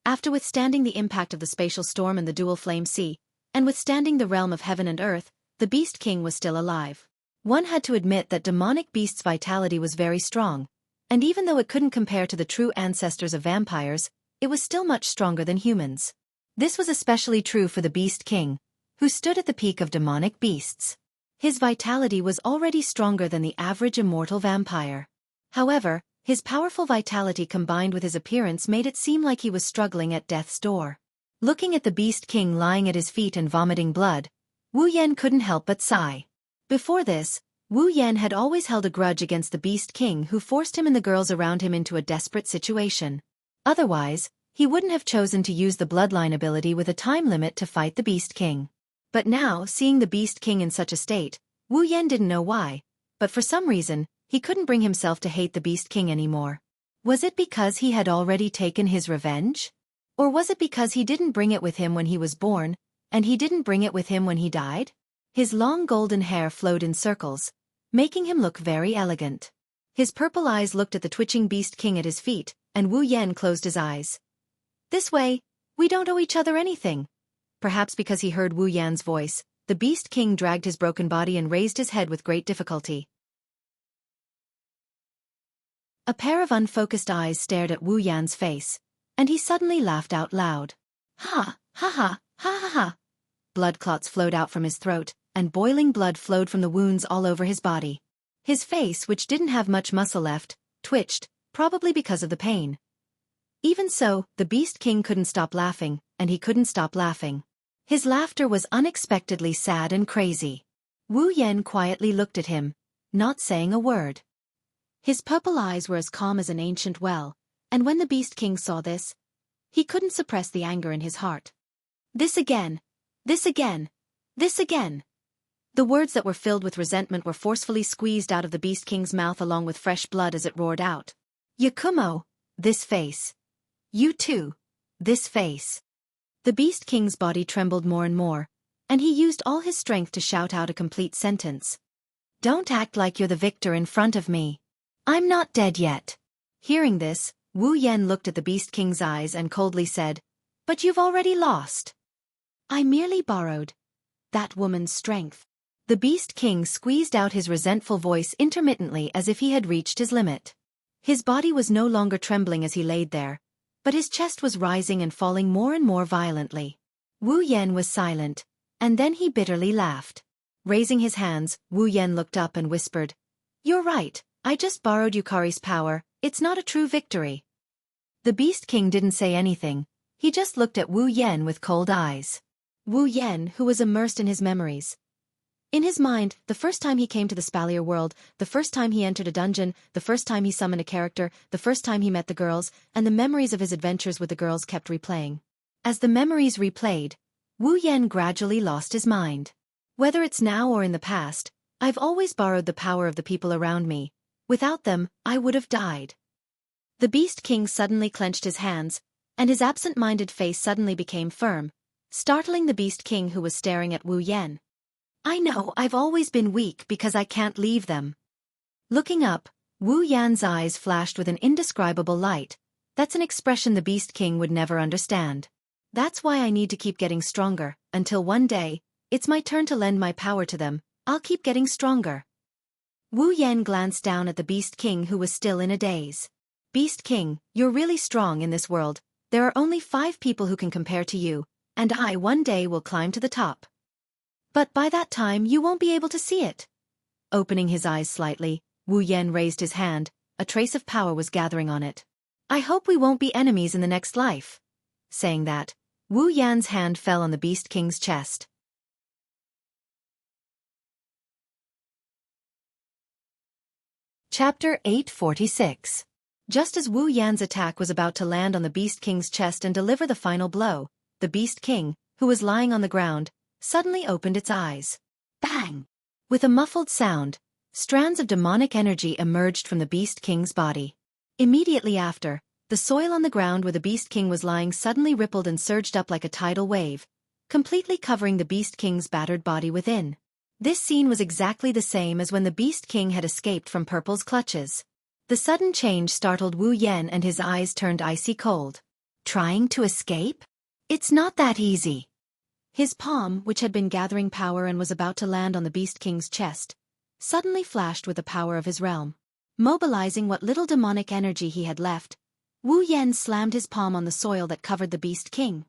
Speaker 1: After withstanding the impact of the spatial storm and the dual flame sea, and withstanding the realm of heaven and earth, the Beast King was still alive. One had to admit that demonic beasts' vitality was very strong, and even though it couldn't compare to the true ancestors of vampires, it was still much stronger than humans. This was especially true for the Beast King, who stood at the peak of demonic beasts. His vitality was already stronger than the average immortal vampire. However, his powerful vitality combined with his appearance made it seem like he was struggling at death's door. Looking at the Beast King lying at his feet and vomiting blood, Wu Yan couldn't help but sigh. Before this, Wu Yan had always held a grudge against the Beast King who forced him and the girls around him into a desperate situation. Otherwise, he wouldn't have chosen to use the bloodline ability with a time limit to fight the Beast King. But now, seeing the Beast King in such a state, Wu Yan didn't know why, but for some reason, he couldn't bring himself to hate the Beast King anymore. Was it because he had already taken his revenge? Or was it because he didn't bring it with him when he was born, and he didn't bring it with him when he died? His long golden hair flowed in circles, making him look very elegant. His purple eyes looked at the twitching Beast King at his feet, and Wu Yan closed his eyes. This way, we don't owe each other anything. Perhaps because he heard Wu Yan's voice, the Beast King dragged his broken body and raised his head with great difficulty. A pair of unfocused eyes stared at Wu Yan's face, and he suddenly laughed out loud. Ha, ha ha, ha ha ha. Blood clots flowed out from his throat, and boiling blood flowed from the wounds all over his body. His face, which didn't have much muscle left, twitched, probably because of the pain. Even so, the Beast King couldn't stop laughing, and he couldn't stop laughing. His laughter was unexpectedly sad and crazy. Wu Yan quietly looked at him, not saying a word. His purple eyes were as calm as an ancient well, and when the Beast King saw this, he couldn't suppress the anger in his heart. This again! This again! This again! The words that were filled with resentment were forcefully squeezed out of the Beast King's mouth along with fresh blood as it roared out. Yakumo! This face! You too! This face! The Beast King's body trembled more and more, and he used all his strength to shout out a complete sentence. Don't act like you're the victor in front of me. I'm not dead yet. Hearing this, Wu Yan looked at the Beast King's eyes and coldly said, But you've already lost. I merely borrowed that woman's strength. The Beast King squeezed out his resentful voice intermittently as if he had reached his limit. His body was no longer trembling as he laid there, but his chest was rising and falling more and more violently. Wu Yan was silent, and then he bitterly laughed. Raising his hands, Wu Yan looked up and whispered, You're right, I just borrowed Yukari's power, it's not a true victory. The Beast King didn't say anything, he just looked at Wu Yan with cold eyes. Wu Yan, who was immersed in his memories. In his mind, the first time he came to the Spalier world, the first time he entered a dungeon, the first time he summoned a character, the first time he met the girls, and the memories of his adventures with the girls kept replaying. As the memories replayed, Wu Yan gradually lost his mind. Whether it's now or in the past, I've always borrowed the power of the people around me. Without them, I would have died. The Beast King suddenly clenched his hands, and his absent-minded face suddenly became firm, startling the Beast King who was staring at Wu Yan. I know I've always been weak because I can't leave them. Looking up, Wu Yan's eyes flashed with an indescribable light. That's an expression the Beast King would never understand. That's why I need to keep getting stronger, until one day, it's my turn to lend my power to them. I'll keep getting stronger. Wu Yan glanced down at the Beast King who was still in a daze. Beast King, you're really strong in this world. There are only 5 people who can compare to you, and I one day will climb to the top. But by that time you won't be able to see it. Opening his eyes slightly, Wu Yan raised his hand. A trace of power was gathering on it. I hope we won't be enemies in the next life. Saying that, Wu Yan's hand fell on the Beast King's chest. Chapter 846. Just as Wu Yan's attack was about to land on the Beast King's chest and deliver the final blow, the Beast King, who was lying on the ground, suddenly opened its eyes. Bang! With a muffled sound, strands of demonic energy emerged from the Beast King's body. Immediately after, the soil on the ground where the Beast King was lying suddenly rippled and surged up like a tidal wave, completely covering the Beast King's battered body within. This scene was exactly the same as when the Beast King had escaped from Purple's clutches. The sudden change startled Wu Yan and his eyes turned icy cold. Trying to escape? It's not that easy. His palm, which had been gathering power and was about to land on the Beast King's chest, suddenly flashed with the power of his realm. Mobilizing what little demonic energy he had left, Wu Yan slammed his palm on the soil that covered the Beast King.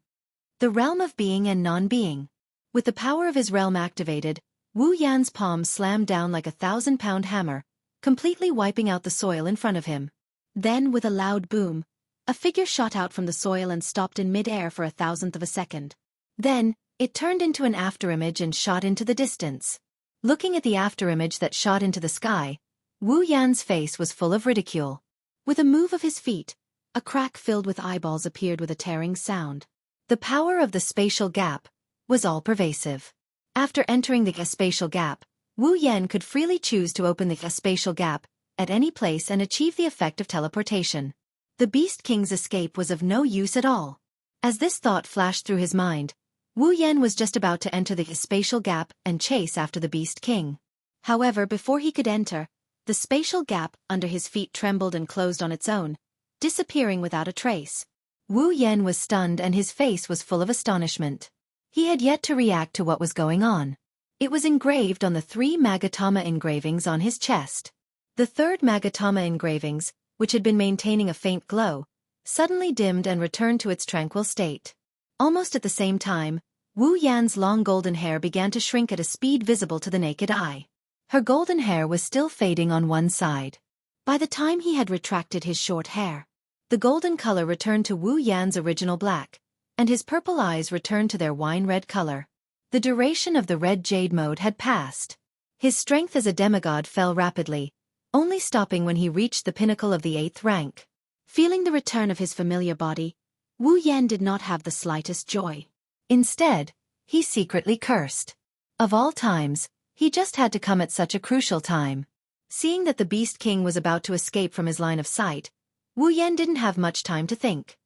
Speaker 1: The realm of being and non-being. With the power of his realm activated, Wu Yan's palm slammed down like a 1,000-pound hammer, completely wiping out the soil in front of him. Then, with a loud boom, a figure shot out from the soil and stopped in mid-air for 1,000th of a second. Then, it turned into an afterimage and shot into the distance. Looking at the afterimage that shot into the sky, Wu Yan's face was full of ridicule. With a move of his feet, a crack filled with eyeballs appeared with a tearing sound. The power of the spatial gap was all-pervasive. After entering the spatial gap, Wu Yan could freely choose to open the spatial gap at any place and achieve the effect of teleportation. The Beast King's escape was of no use at all. As this thought flashed through his mind, Wu Yan was just about to enter the spatial gap and chase after the Beast King. However, before he could enter, the spatial gap under his feet trembled and closed on its own, disappearing without a trace. Wu Yan was stunned and his face was full of astonishment. He had yet to react to what was going on. It was engraved on the 3 Magatama engravings on his chest. The 3rd Magatama engravings, which had been maintaining a faint glow, suddenly dimmed and returned to its tranquil state. Almost at the same time, Wu Yan's long golden hair began to shrink at a speed visible to the naked eye. Her golden hair was still fading on one side. By the time he had retracted his short hair, the golden color returned to Wu Yan's original black, and his purple eyes returned to their wine-red color. The duration of the red jade mode had passed. His strength as a demigod fell rapidly, only stopping when he reached the pinnacle of the 8th rank. Feeling the return of his familiar body, Wu Yan did not have the slightest joy. Instead, he secretly cursed. Of all times, he just had to come at such a crucial time. Seeing that the Beast King was about to escape from his line of sight, Wu Yan didn't have much time to think.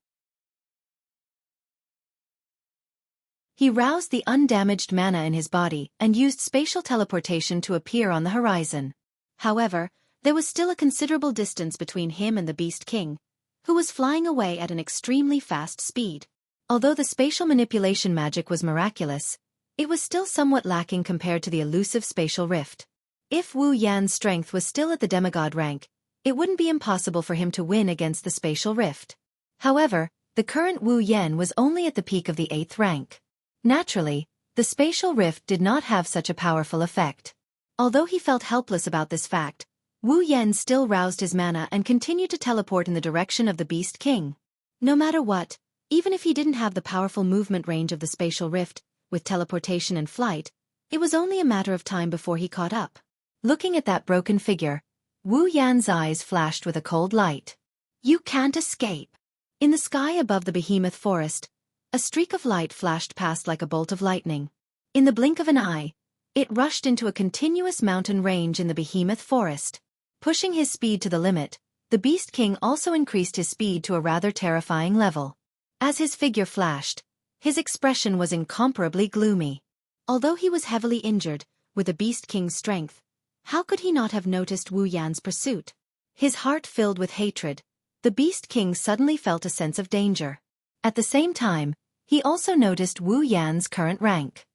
Speaker 1: He roused the undamaged mana in his body and used spatial teleportation to appear on the horizon. However, there was still a considerable distance between him and the Beast King, who was flying away at an extremely fast speed. Although the spatial manipulation magic was miraculous, it was still somewhat lacking compared to the elusive spatial rift. If Wu Yan's strength was still at the demigod rank, it wouldn't be impossible for him to win against the spatial rift. However, the current Wu Yan was only at the peak of the 8th rank. Naturally, the spatial rift did not have such a powerful effect. Although he felt helpless about this fact, Wu Yan still roused his mana and continued to teleport in the direction of the Beast King. No matter what, even if he didn't have the powerful movement range of the spatial rift, with teleportation and flight, it was only a matter of time before he caught up. Looking at that broken figure, Wu Yan's eyes flashed with a cold light. You can't escape. In the sky above the behemoth forest, a streak of light flashed past like a bolt of lightning. In the blink of an eye, it rushed into a continuous mountain range in the behemoth forest. Pushing his speed to the limit, the Beast King also increased his speed to a rather terrifying level. As his figure flashed, his expression was incomparably gloomy. Although he was heavily injured, with the Beast King's strength, how could he not have noticed Wu Yan's pursuit? His heart filled with hatred, the Beast King suddenly felt a sense of danger. At the same time, he also noticed Wu Yan's current rank.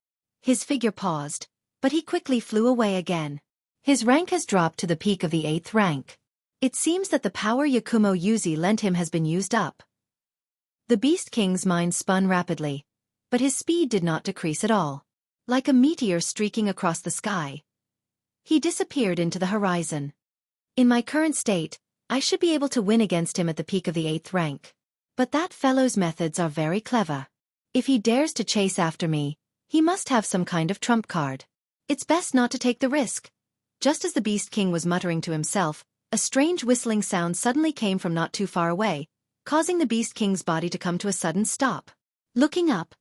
Speaker 1: His figure paused, but he quickly flew away again. His rank has dropped to the peak of the 8th rank. It seems that the power Yakumo Yuzi lent him has been used up. The Beast King's mind spun rapidly, but his speed did not decrease at all. Like a meteor streaking across the sky, he disappeared into the horizon. In my current state, I should be able to win against him at the peak of the 8th rank. But that fellow's methods are very clever. If he dares to chase after me, he must have some kind of trump card. It's best not to take the risk. Just as the Beast King was muttering to himself, a strange whistling sound suddenly came from not too far away, causing the Beast King's body to come to a sudden stop. Looking up,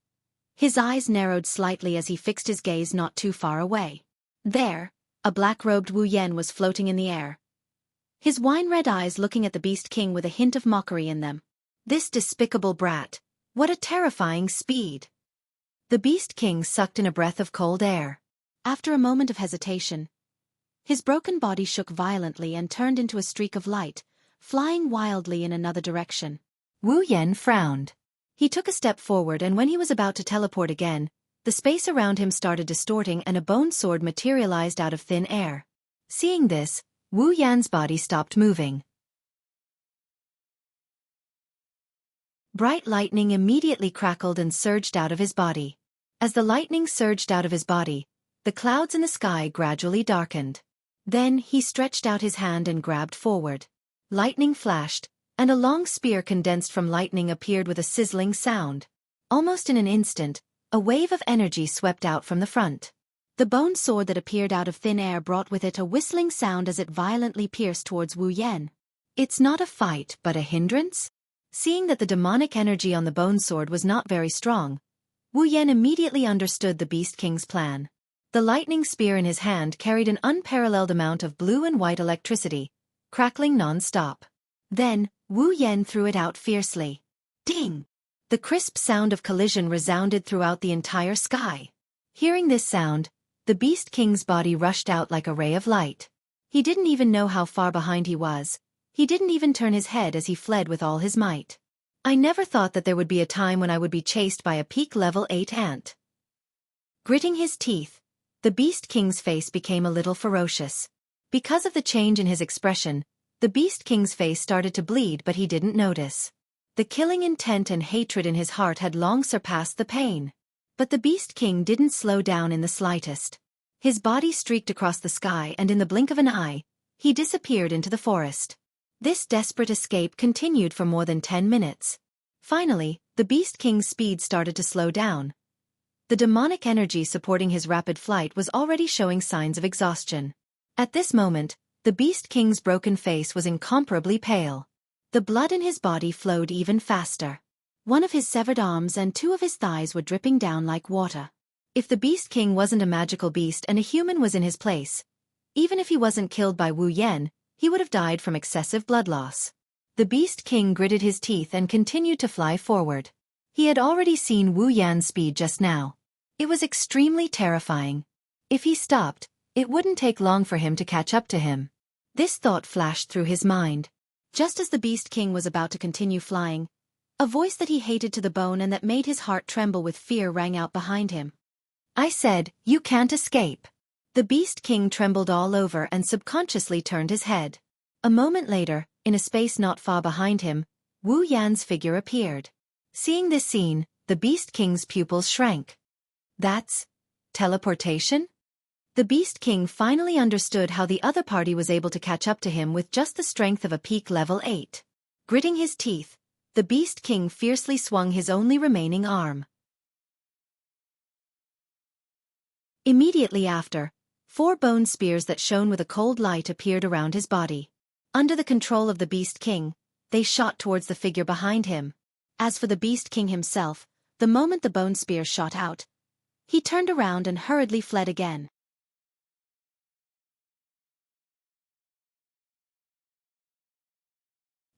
Speaker 1: his eyes narrowed slightly as he fixed his gaze not too far away. There, a black-robed Wu Yan was floating in the air, his wine-red eyes looking at the Beast King with a hint of mockery in them. This despicable brat, what a terrifying speed! The Beast King sucked in a breath of cold air. After a moment of hesitation, his broken body shook violently and turned into a streak of light, flying wildly in another direction. Wu Yan frowned. He took a step forward, and when he was about to teleport again, the space around him started distorting and a bone sword materialized out of thin air. Seeing this, Wu Yan's body stopped moving. Bright lightning immediately crackled and surged out of his body. As the lightning surged out of his body, the clouds in the sky gradually darkened. Then he stretched out his hand and grabbed forward. Lightning flashed, and a long spear condensed from lightning appeared with a sizzling sound. Almost in an instant, a wave of energy swept out from the front. The bone sword that appeared out of thin air brought with it a whistling sound as it violently pierced towards Wu Yan. It's not a fight but a hindrance? Seeing that the demonic energy on the bone sword was not very strong, Wu Yan immediately understood the Beast King's plan. The lightning spear in his hand carried an unparalleled amount of blue and white electricity, crackling non-stop. Then, Wu Yan threw it out fiercely. Ding! The crisp sound of collision resounded throughout the entire sky. Hearing this sound, the Beast King's body rushed out like a ray of light. He didn't even know how far behind he was. He didn't even turn his head as he fled with all his might. I never thought that there would be a time when I would be chased by a peak level 8 ant. Gritting his teeth, the Beast King's face became a little ferocious. Because of the change in his expression, the Beast King's face started to bleed, but he didn't notice. The killing intent and hatred in his heart had long surpassed the pain. But the Beast King didn't slow down in the slightest. His body streaked across the sky, and in the blink of an eye, he disappeared into the forest. This desperate escape continued for more than 10 minutes. Finally, the Beast King's speed started to slow down. The demonic energy supporting his rapid flight was already showing signs of exhaustion. At this moment, the Beast King's broken face was incomparably pale. The blood in his body flowed even faster. One of his severed arms and 2 of his thighs were dripping down like water. If the Beast King wasn't a magical beast and a human was in his place, even if he wasn't killed by Wu Yan, he would have died from excessive blood loss. The Beast King gritted his teeth and continued to fly forward. He had already seen Wu Yan's speed just now. It was extremely terrifying. If he stopped, it wouldn't take long for him to catch up to him. This thought flashed through his mind. Just as the Beast King was about to continue flying, a voice that he hated to the bone and that made his heart tremble with fear rang out behind him. I said, "You can't escape." The Beast King trembled all over and subconsciously turned his head. A moment later, in a space not far behind him, Wu Yan's figure appeared. Seeing this scene, the Beast King's pupils shrank. That's teleportation? The Beast King finally understood how the other party was able to catch up to him with just the strength of a peak level 8. Gritting his teeth, the Beast King fiercely swung his only remaining arm. Immediately after, 4 bone spears that shone with a cold light appeared around his body. Under the control of the Beast King, they shot towards the figure behind him. As for the Beast King himself, the moment the bone spear shot out, he turned around and hurriedly fled again.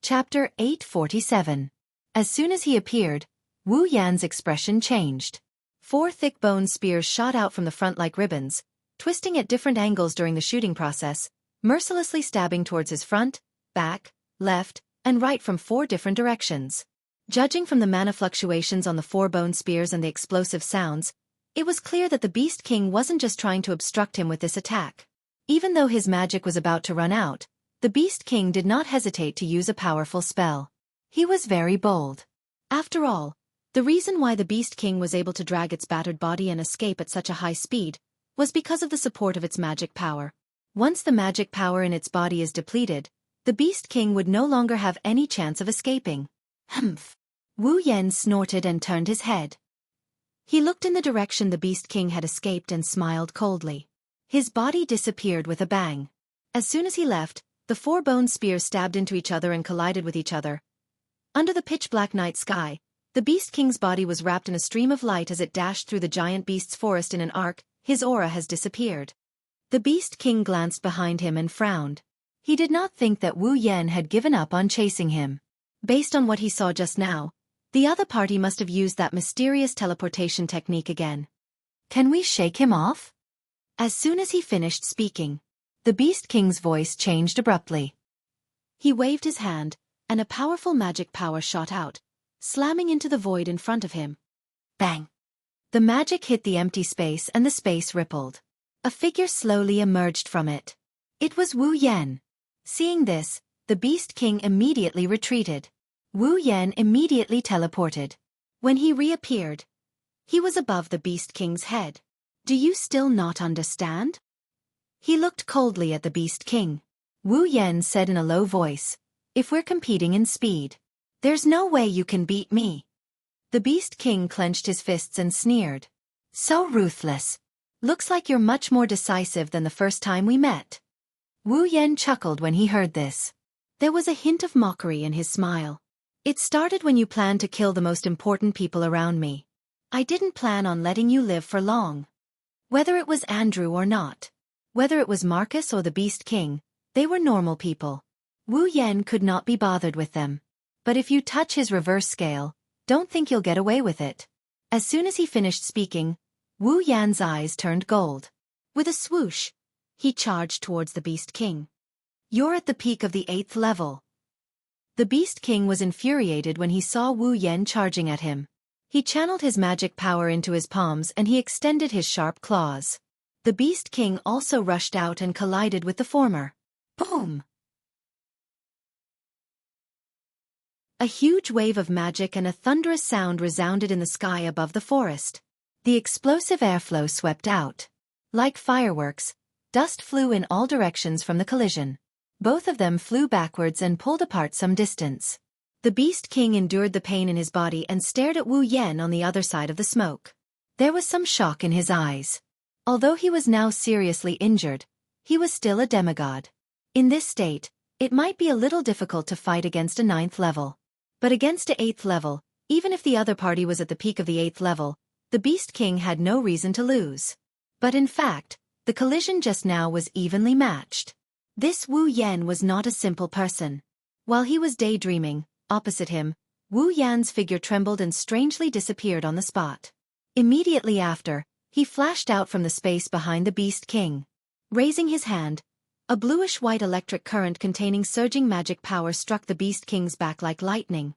Speaker 1: Chapter 847. As soon as he appeared, Wu Yan's expression changed. 4 thick bone spears shot out from the front like ribbons, twisting at different angles during the shooting process, mercilessly stabbing towards his front, back, left, and right from 4 different directions. Judging from the mana fluctuations on the 4 bone spears and the explosive sounds, it was clear that the Beast King wasn't just trying to obstruct him with this attack. Even though his magic was about to run out, the Beast King did not hesitate to use a powerful spell. He was very bold. After all, the reason why the Beast King was able to drag its battered body and escape at such a high speed was because of the support of its magic power. Once the magic power in its body is depleted, the Beast King would no longer have any chance of escaping. Humph! Wu Yan snorted and turned his head. He looked in the direction the Beast King had escaped and smiled coldly. His body disappeared with a bang. As soon as he left, the 4 bone spears stabbed into each other and collided with each other. Under the pitch-black night sky, the Beast King's body was wrapped in a stream of light as it dashed through the giant beast's forest in an arc. His aura has disappeared. The Beast King glanced behind him and frowned. He did not think that Wu Yan had given up on chasing him. Based on what he saw just now, the other party must have used that mysterious teleportation technique again. Can we shake him off? As soon as he finished speaking, the Beast King's voice changed abruptly. He waved his hand, and a powerful magic power shot out, slamming into the void in front of him. Bang! The magic hit the empty space and the space rippled. A figure slowly emerged from it. It was Wu Yan. Seeing this, the Beast King immediately retreated. Wu Yan immediately teleported. When he reappeared, he was above the Beast King's head. Do you still not understand? He looked coldly at the Beast King. Wu Yan said in a low voice, if we're competing in speed, there's no way you can beat me. The Beast King clenched his fists and sneered. So ruthless. Looks like you're much more decisive than the first time we met. Wu Yan chuckled when he heard this. There was a hint of mockery in his smile. It started when you planned to kill the most important people around me. I didn't plan on letting you live for long. Whether it was Andrew or not, whether it was Marcus or the Beast King, they were normal people. Wu Yan could not be bothered with them. But if you touch his reverse scale, don't think you'll get away with it. As soon as he finished speaking, Wu Yan's eyes turned gold. With a swoosh, he charged towards the Beast King. You're at the peak of the 8th level. The Beast King was infuriated when he saw Wu Yan charging at him. He channeled his magic power into his palms and he extended his sharp claws. The Beast King also rushed out and collided with the former. Boom! A huge wave of magic and a thunderous sound resounded in the sky above the forest. The explosive airflow swept out. Like fireworks, dust flew in all directions from the collision. Both of them flew backwards and pulled apart some distance. The Beast King endured the pain in his body and stared at Wu Yan on the other side of the smoke. There was some shock in his eyes. Although he was now seriously injured, he was still a demigod. In this state, it might be a little difficult to fight against a 9th level. But against a 8th level, even if the other party was at the peak of the 8th level, the Beast King had no reason to lose. But in fact, the collision just now was evenly matched. This Wu Yan was not a simple person. While he was daydreaming, opposite him, Wu Yan's figure trembled and strangely disappeared on the spot. Immediately after, he flashed out from the space behind the Beast King. Raising his hand, a bluish-white electric current containing surging magic power struck the Beast King's back like lightning.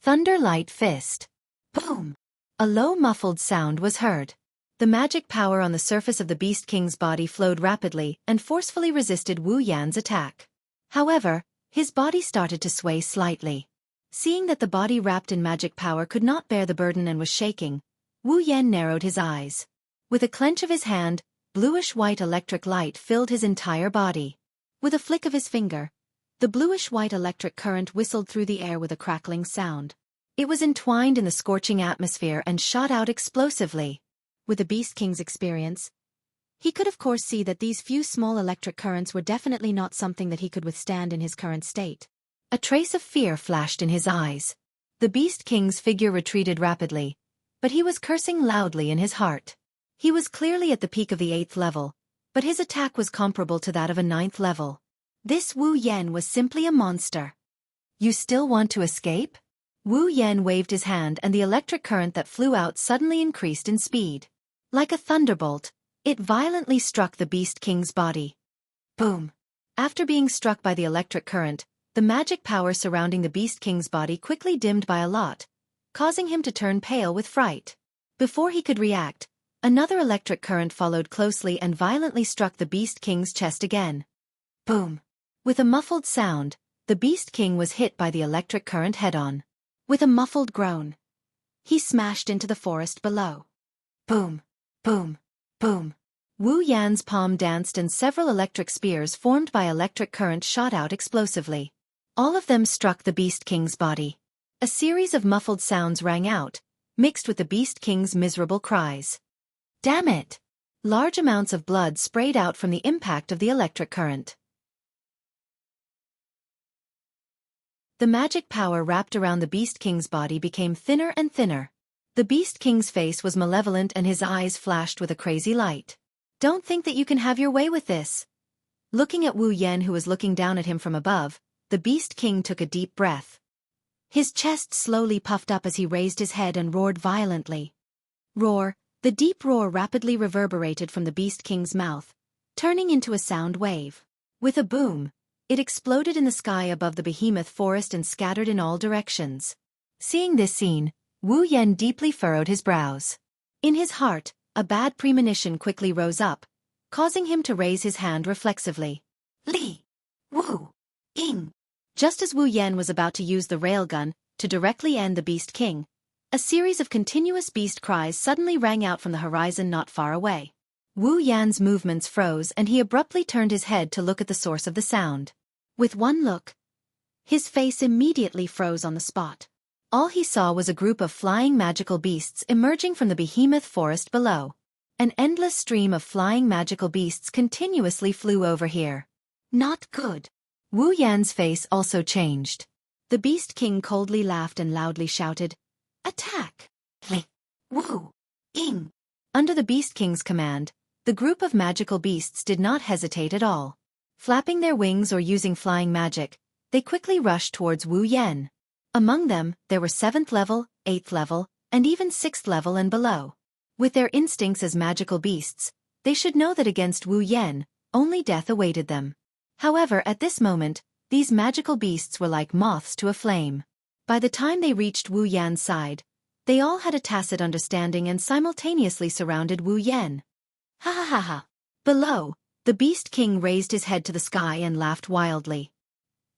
Speaker 1: Thunder Light Fist. Boom! A low muffled sound was heard. The magic power on the surface of the Beast King's body flowed rapidly and forcefully resisted Wu Yan's attack. However, his body started to sway slightly. Seeing that the body wrapped in magic power could not bear the burden and was shaking, Wu Yan narrowed his eyes. With a clench of his hand, bluish-white electric light filled his entire body. With a flick of his finger, the bluish-white electric current whistled through the air with a crackling sound. It was entwined in the scorching atmosphere and shot out explosively. With the Beast King's experience, he could of course see that these few small electric currents were definitely not something that he could withstand in his current state. A trace of fear flashed in his eyes. The Beast King's figure retreated rapidly, but he was cursing loudly in his heart. He was clearly at the peak of the 8th level, but his attack was comparable to that of a 9th level. This Wu Yan was simply a monster. You still want to escape? Wu Yan waved his hand and the electric current that flew out suddenly increased in speed. Like a thunderbolt, it violently struck the Beast King's body. Boom! After being struck by the electric current, the magic power surrounding the Beast King's body quickly dimmed by a lot, causing him to turn pale with fright. Before he could react, another electric current followed closely and violently struck the Beast King's chest again. Boom! With a muffled sound, the Beast King was hit by the electric current head-on. With a muffled groan, he smashed into the forest below. Boom! Boom! Boom! Wu Yan's palm danced and several electric spears formed by electric current shot out explosively. All of them struck the Beast King's body. A series of muffled sounds rang out, mixed with the Beast King's miserable cries. Damn it! Large amounts of blood sprayed out from the impact of the electric current. The magic power wrapped around the Beast King's body became thinner and thinner. The Beast King's face was malevolent and his eyes flashed with a crazy light. Don't think that you can have your way with this. Looking at Wu Yan who was looking down at him from above, the Beast King took a deep breath. His chest slowly puffed up as he raised his head and roared violently. Roar! The deep roar rapidly reverberated from the Beast King's mouth, turning into a sound wave. With a boom, it exploded in the sky above the behemoth forest and scattered in all directions. Seeing this scene, Wu Yan deeply furrowed his brows. In his heart, a bad premonition quickly rose up, causing him to raise his hand reflexively. Li! Wu! Ying! Just as Wu Yan was about to use the railgun to directly end the Beast King, a series of continuous beast cries suddenly rang out from the horizon not far away. Wu Yan's movements froze and he abruptly turned his head to look at the source of the sound. With one look, his face immediately froze on the spot. All he saw was a group of flying magical beasts emerging from the behemoth forest below. An endless stream of flying magical beasts continuously flew over here. Not good. Wu Yan's face also changed. The Beast King coldly laughed and loudly shouted, "Attack! Li! Wu! Ying!" Under the Beast King's command, the group of magical beasts did not hesitate at all. Flapping their wings or using flying magic, they quickly rushed towards Wu Yan. Among them, there were 7th level, 8th level, and even 6th level and below. With their instincts as magical beasts, they should know that against Wu Yan, only death awaited them. However, at this moment, these magical beasts were like moths to a flame. By the time they reached Wu Yan's side, they all had a tacit understanding and simultaneously surrounded Wu Yan. Ha ha ha ha! Below, the Beast King raised his head to the sky and laughed wildly.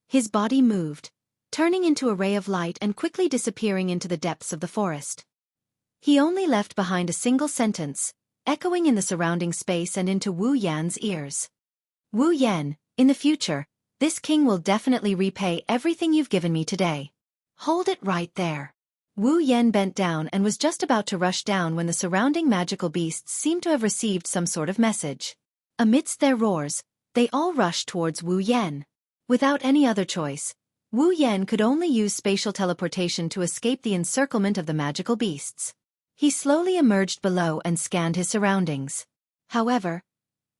Speaker 1: His body moved, turning into a ray of light and quickly disappearing into the depths of the forest. He only left behind a single sentence, echoing in the surrounding space and into Wu Yan's ears. Wu Yan, in the future, this king will definitely repay everything you've given me today. Hold it right there. Wu Yan bent down and was just about to rush down when the surrounding magical beasts seemed to have received some sort of message. Amidst their roars, they all rushed towards Wu Yan. Without any other choice, Wu Yan could only use spatial teleportation to escape the encirclement of the magical beasts. He slowly emerged below and scanned his surroundings. However,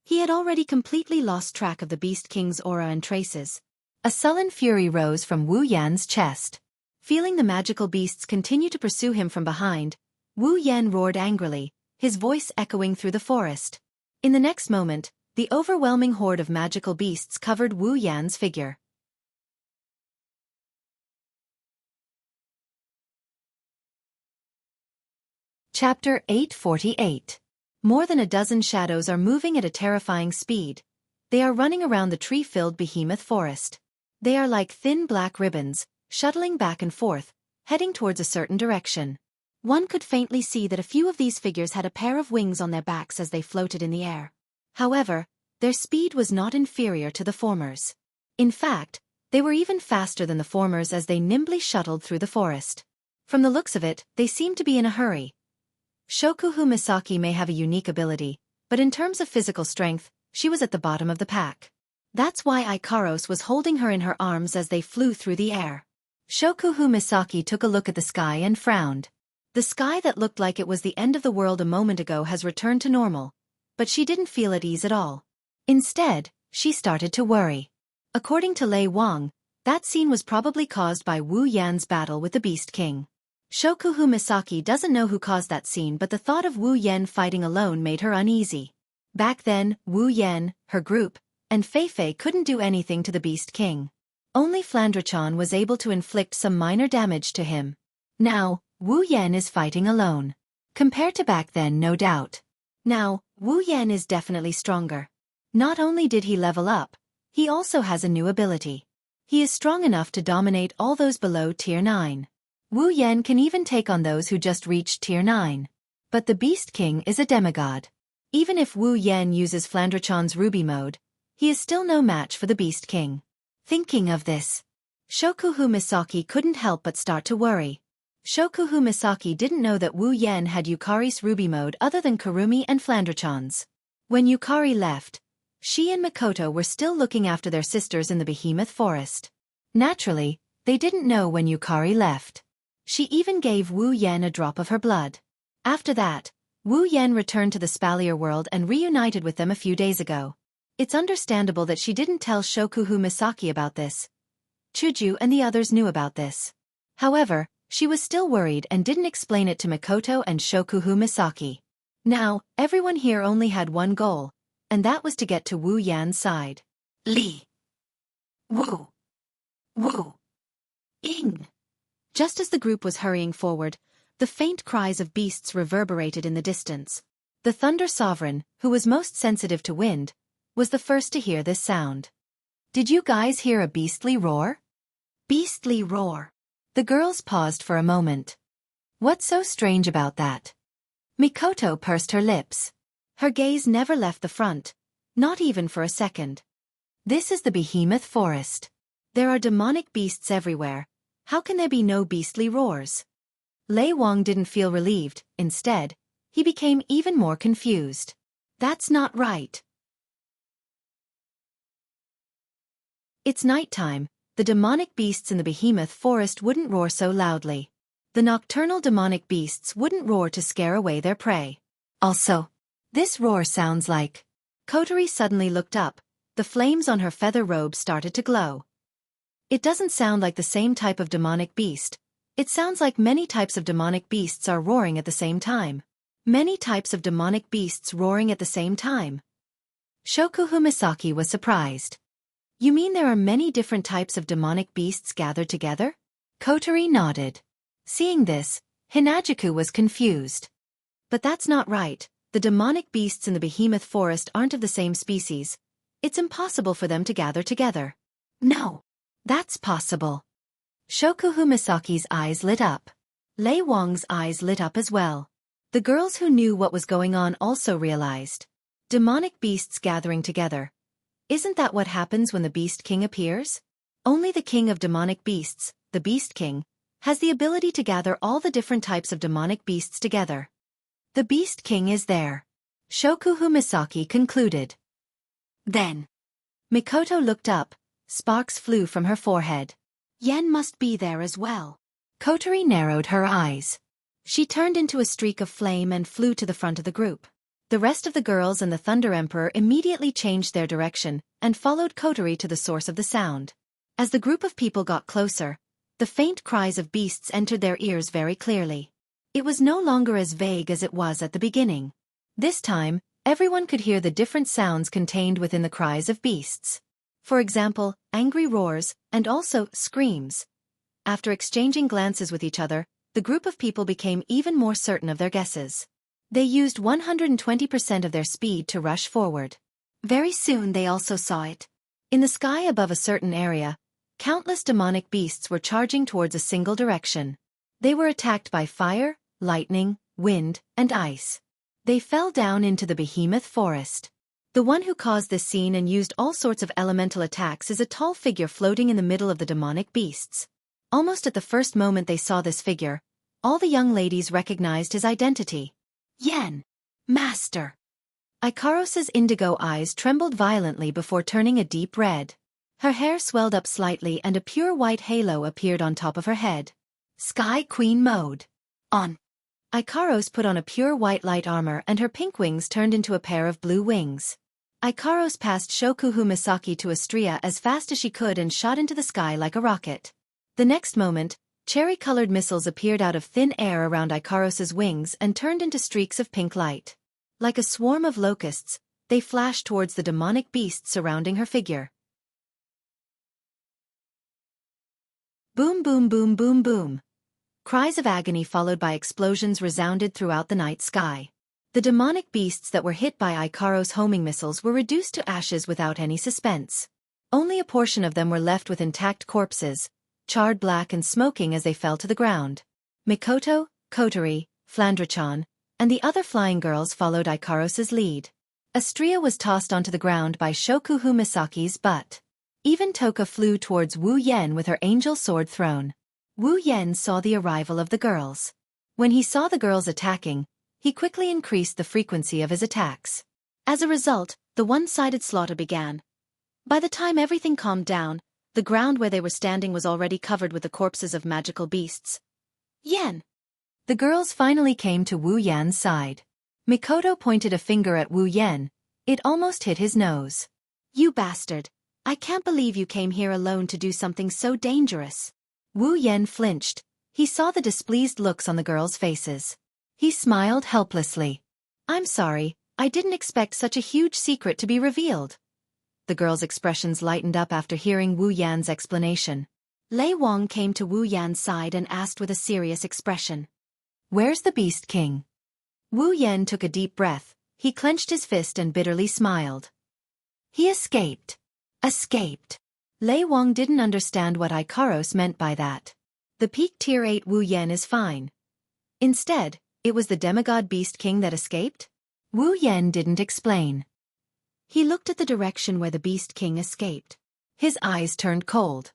Speaker 1: he had already completely lost track of the Beast King's aura and traces. A sullen fury rose from Wu Yan's chest. Feeling the magical beasts continue to pursue him from behind, Wu Yan roared angrily, his voice echoing through the forest. In the next moment, the overwhelming horde of magical beasts covered Wu Yan's figure. Chapter 848. More than a dozen shadows are moving at a terrifying speed. They are running around the tree-filled behemoth forest. They are like thin black ribbons, shuttling back and forth, heading towards a certain direction. One could faintly see that a few of these figures had a pair of wings on their backs as they floated in the air. However, their speed was not inferior to the former's. In fact, they were even faster than the former's as they nimbly shuttled through the forest. From the looks of it, they seemed to be in a hurry. Shokuhu Misaki may have a unique ability, but in terms of physical strength, she was at the bottom of the pack. That's why Ikaros was holding her in her arms as they flew through the air. Shokuhu Misaki took a look at the sky and frowned. The sky that looked like it was the end of the world a moment ago has returned to normal, but she didn't feel at ease at all. Instead, she started to worry. According to Lei Wang, That scene was probably caused by Wu Yan's battle with the Beast King. Shokuhu Misaki doesn't know who caused that scene, but the thought of Wu Yan fighting alone made her uneasy. Back then, Wu Yan, her group, and Fei Fei couldn't do anything to the Beast King. Only Flandre-chan was able to inflict some minor damage to him. Now, Wu Yan is fighting alone. Compared to back then, no doubt. Now, Wu Yan is definitely stronger. Not only did he level up, he also has a new ability. He is strong enough to dominate all those below Tier 9. Wu Yan can even take on those who just reached Tier 9. But the Beast King is a demigod. Even if Wu Yan uses Flandre-chan's Ruby mode, he is still no match for the Beast King. Thinking of this, Shokuhu Misaki couldn't help but start to worry. Shokuhu Misaki didn't know that Wu Yan had Yukari's Ruby mode other than Kurumi and Flandre-chan's. When Yukari left, she and Mikoto were still looking after their sisters in the Behemoth Forest. Naturally, they didn't know when Yukari left. She even gave Wu Yan a drop of her blood. After that, Wu Yan returned to the Spalier world and reunited with them a few days ago. It's understandable that she didn't tell Shokuhu Misaki about this. Chuju and the others knew about this. However, she was still worried and didn't explain it to Mikoto and Shokuhu Misaki. Now, everyone here only had one goal, and that was to get to Wu Yan's side. Li. Wu. Wu. Ing. Just as the group was hurrying forward, the faint cries of beasts reverberated in the distance. The Thunder Sovereign, who was most sensitive to wind, was the first to hear this sound. Did you guys hear a beastly roar? Beastly roar. The girls paused for a moment. What's so strange about that? Mikoto pursed her lips. Her gaze never left the front, not even for a second. This is the Behemoth Forest. There are demonic beasts everywhere. How can there be no beastly roars? Lei Wang didn't feel relieved. Instead, he became even more confused. That's not right. It's nighttime. The demonic beasts in the Behemoth Forest wouldn't roar so loudly. The nocturnal demonic beasts wouldn't roar to scare away their prey. Also, this roar sounds like... Kotori suddenly looked up. The flames on her feather robe started to glow. It doesn't sound like the same type of demonic beast. It sounds like many types of demonic beasts are roaring at the same time. Many types of demonic beasts roaring at the same time. Shokuhu Misaki was surprised. You mean there are many different types of demonic beasts gathered together? Kotori nodded. Seeing this, Hinajuku was confused. But that's not right. The demonic beasts in the Behemoth Forest aren't of the same species. It's impossible for them to gather together. No. That's possible. Shokuhu Misaki's eyes lit up. Lei Wang's eyes lit up as well. The girls who knew what was going on also realized. Demonic beasts gathering together. Isn't that what happens when the Beast King appears? Only the king of demonic beasts, the Beast King, has the ability to gather all the different types of demonic beasts together. The Beast King is there. Shokuhu Misaki concluded. Then, Mikoto looked up. Sparks flew from her forehead. Yen must be there as well. Kotori narrowed her eyes. She turned into a streak of flame and flew to the front of the group. The rest of the girls and the Thunder Emperor immediately changed their direction and followed Kotori to the source of the sound. As the group of people got closer, the faint cries of beasts entered their ears very clearly. It was no longer as vague as it was at the beginning. This time, everyone could hear the different sounds contained within the cries of beasts. For example, angry roars, and also screams. After exchanging glances with each other, the group of people became even more certain of their guesses. They used 120% of their speed to rush forward. Very soon they also saw it. In the sky above a certain area, countless demonic beasts were charging towards a single direction. They were attacked by fire, lightning, wind, and ice. They fell down into the Behemoth Forest. The one who caused this scene and used all sorts of elemental attacks is a tall figure floating in the middle of the demonic beasts. Almost at the first moment they saw this figure, all the young ladies recognized his identity. Yen. Master. Ikaros's indigo eyes trembled violently before turning a deep red. Her hair swelled up slightly and a pure white halo appeared on top of her head. Sky Queen mode. On. Ikaros put on a pure white light armor and her pink wings turned into a pair of blue wings. Ikaros passed Shokuhu Misaki to Astria as fast as she could and shot into the sky like a rocket. The next moment, cherry-colored missiles appeared out of thin air around Ikaros's wings and turned into streaks of pink light. Like a swarm of locusts, they flashed towards the demonic beast surrounding her figure. Boom boom boom boom boom. Cries of agony followed by explosions resounded throughout the night sky. The demonic beasts that were hit by Ikaros' homing missiles were reduced to ashes without any suspense. Only a portion of them were left with intact corpses, charred black and smoking as they fell to the ground. Mikoto, Kotori, Flandrachan, and the other flying girls followed Ikaros's lead. Astria was tossed onto the ground by Shokuhu Misaki's butt. Even Toka flew towards Wu Yen with her angel sword thrown. Wu Yen saw the arrival of the girls. When he saw the girls attacking, he quickly increased the frequency of his attacks. As a result, the one-sided slaughter began. By the time everything calmed down, the ground where they were standing was already covered with the corpses of magical beasts. Yen! The girls finally came to Wu Yan's side. Mikoto pointed a finger at Wu Yen. It almost hit his nose. You bastard! I can't believe you came here alone to do something so dangerous. Wu Yen flinched. He saw the displeased looks on the girls' faces. He smiled helplessly. I'm sorry, I didn't expect such a huge secret to be revealed. The girls' expressions lightened up after hearing Wu Yan's explanation. Lei Wang came to Wu Yan's side and asked with a serious expression. Where's the Beast King? Wu Yan took a deep breath. He clenched his fist and bitterly smiled. He escaped. Escaped. Lei Wang didn't understand what Ikaros meant by that. The peak tier 8 Wu Yan is fine. Instead, it was the demigod Beast King that escaped? Wu Yan didn't explain. He looked at the direction where the Beast King escaped. His eyes turned cold.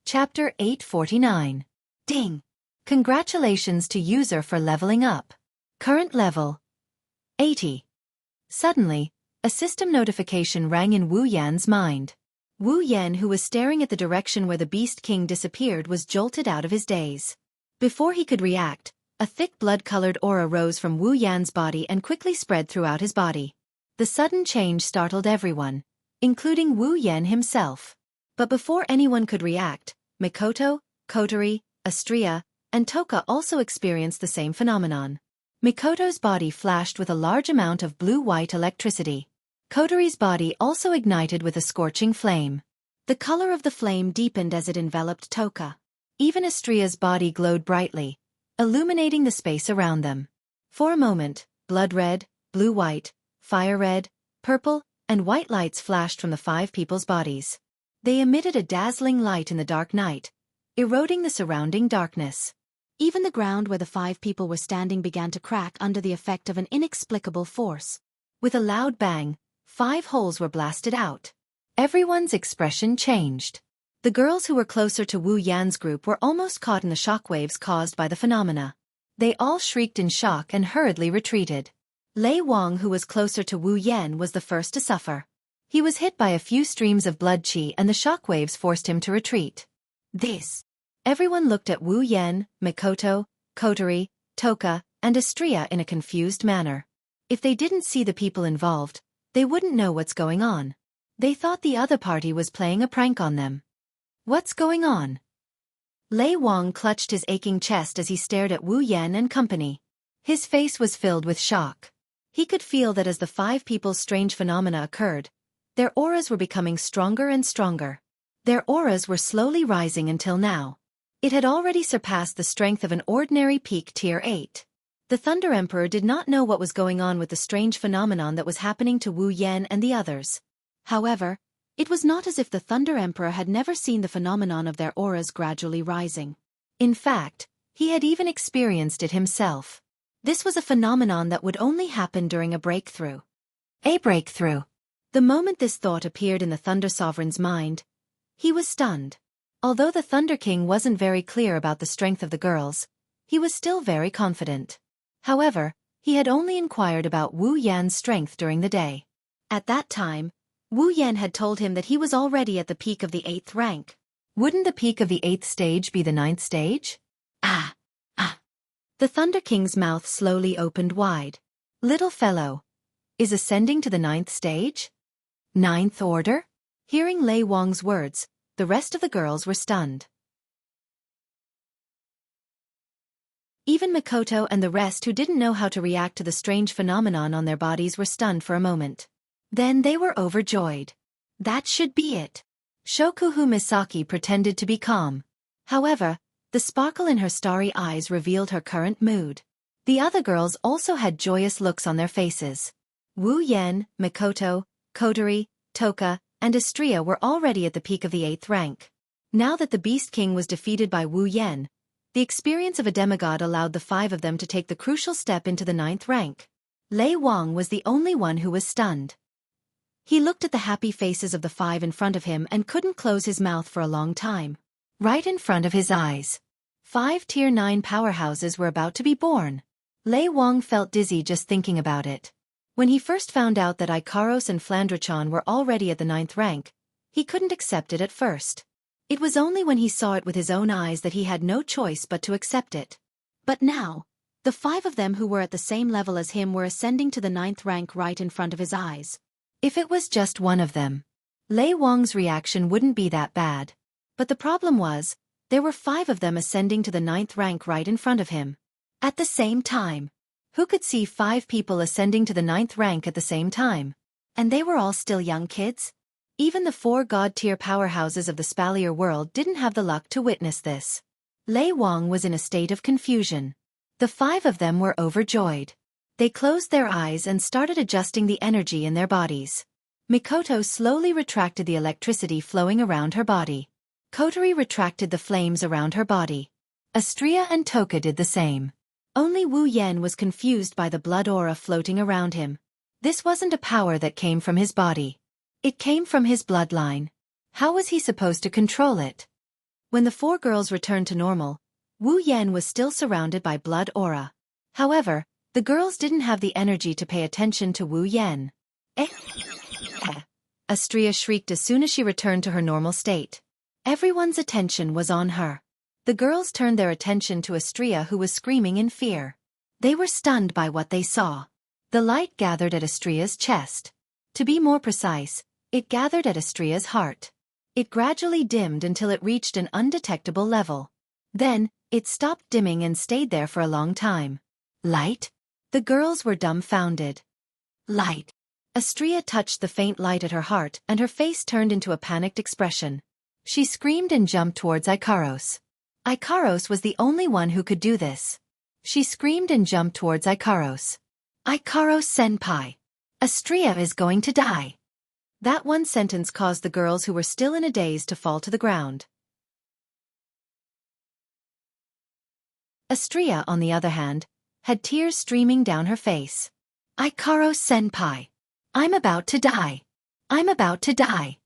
Speaker 1: Chapter 849. Ding! Congratulations to user for leveling up. Current level 80. Suddenly, a system notification rang in Wu Yan's mind. Wu Yan, who was staring at the direction where the Beast King disappeared, was jolted out of his daze. Before he could react, a thick blood-colored aura rose from Wu Yan's body and quickly spread throughout his body. The sudden change startled everyone, including Wu Yan himself. But before anyone could react, Mikoto, Kotori, Astria, and Toka also experienced the same phenomenon. Mikoto's body flashed with a large amount of blue-white electricity. Kotori's body also ignited with a scorching flame. The color of the flame deepened as it enveloped Toka. Even Astria's body glowed brightly, illuminating the space around them. For a moment, blood-red, blue-white, fire-red, purple, and white lights flashed from the 5 people's bodies. They emitted a dazzling light in the dark night, eroding the surrounding darkness. Even the ground where the 5 people were standing began to crack under the effect of an inexplicable force. With a loud bang, 5 holes were blasted out. Everyone's expression changed. The girls who were closer to Wu Yan's group were almost caught in the shockwaves caused by the phenomena. They all shrieked in shock and hurriedly retreated. Lei Wang, who was closer to Wu Yan, was the first to suffer. He was hit by a few streams of blood qi and the shockwaves forced him to retreat. Everyone looked at Wu Yan, Mikoto, Kotori, Toka, and Astria in a confused manner. If they didn't see the people involved, they wouldn't know what's going on. They thought the other party was playing a prank on them. What's going on? Lei Wang clutched his aching chest as he stared at Wu Yan and company. His face was filled with shock. He could feel that as the 5 people's strange phenomena occurred, their auras were becoming stronger and stronger. Their auras were slowly rising until now. It had already surpassed the strength of an ordinary peak tier 8. The Thunder Emperor did not know what was going on with the strange phenomenon that was happening to Wu Yan and the others. However, it was not as if the Thunder Emperor had never seen the phenomenon of their auras gradually rising. In fact, he had even experienced it himself. This was a phenomenon that would only happen during a breakthrough. A breakthrough. The moment this thought appeared in the Thunder Sovereign's mind, he was stunned. Although the Thunder King wasn't very clear about the strength of the girls, he was still very confident. However, he had only inquired about Wu Yan's strength during the day. At that time, Wu Yan had told him that he was already at the peak of the 8th rank. Wouldn't the peak of the 8th stage be the 9th stage? The The Thunder King's mouth slowly opened wide. Little fellow. Is ascending to the 9th stage? 9th order? Hearing Lei Wang's words, the rest of the girls were stunned. Even Mikoto and the rest who didn't know how to react to the strange phenomenon on their bodies were stunned for a moment. Then they were overjoyed. That should be it. Shokuhu Misaki pretended to be calm. However, the sparkle in her starry eyes revealed her current mood. The other girls also had joyous looks on their faces. Wu Yen, Mikoto, Kodori, Toka, and Astria were already at the peak of the 8th rank. Now that the Beast King was defeated by Wu Yen, the experience of a demigod allowed the 5 of them to take the crucial step into the 9th rank. Lei Wang was the only one who was stunned. He looked at the happy faces of the 5 in front of him and couldn't close his mouth for a long time. Right in front of his eyes, 5 Tier 9 powerhouses were about to be born. Lei Wang felt dizzy just thinking about it. When he first found out that Ikaros and Flandrachan were already at the 9th rank, he couldn't accept it at first. It was only when he saw it with his own eyes that he had no choice but to accept it. But now, the 5 of them who were at the same level as him were ascending to the 9th rank right in front of his eyes. If it was just one of them, Lei Wang's reaction wouldn't be that bad. But the problem was, there were 5 of them ascending to the 9th rank right in front of him. At the same time. Who could see 5 people ascending to the 9th rank at the same time? And they were all still young kids? Even the 4 god-tier powerhouses of the Spalier world didn't have the luck to witness this. Lei Wang was in a state of confusion. The 5 of them were overjoyed. They closed their eyes and started adjusting the energy in their bodies. Mikoto slowly retracted the electricity flowing around her body. Kotori retracted the flames around her body. Astria and Toka did the same. Only Wu Yen was confused by the blood aura floating around him. This wasn't a power that came from his body. It came from his bloodline. How was he supposed to control it? When the 4 girls returned to normal, Wu Yen was still surrounded by blood aura. However, the girls didn't have the energy to pay attention to Wu Yen. Astria shrieked as soon as she returned to her normal state. Everyone's attention was on her. The girls turned their attention to Astria, who was screaming in fear. They were stunned by what they saw. The light gathered at Astria's chest. To be more precise, it gathered at Astria's heart. It gradually dimmed until it reached an undetectable level. Then, it stopped dimming and stayed there for a long time. Light? The girls were dumbfounded. Light. Astria touched the faint light at her heart and her face turned into a panicked expression. She screamed and jumped towards Ikaros. Ikaros was the only one who could do this. She screamed and jumped towards Ikaros. Ikaros-senpai. Astria is going to die. That one sentence caused the girls who were still in a daze to fall to the ground. Astria, on the other hand, had tears streaming down her face. Ikaros-senpai. I'm about to die. I'm about to die.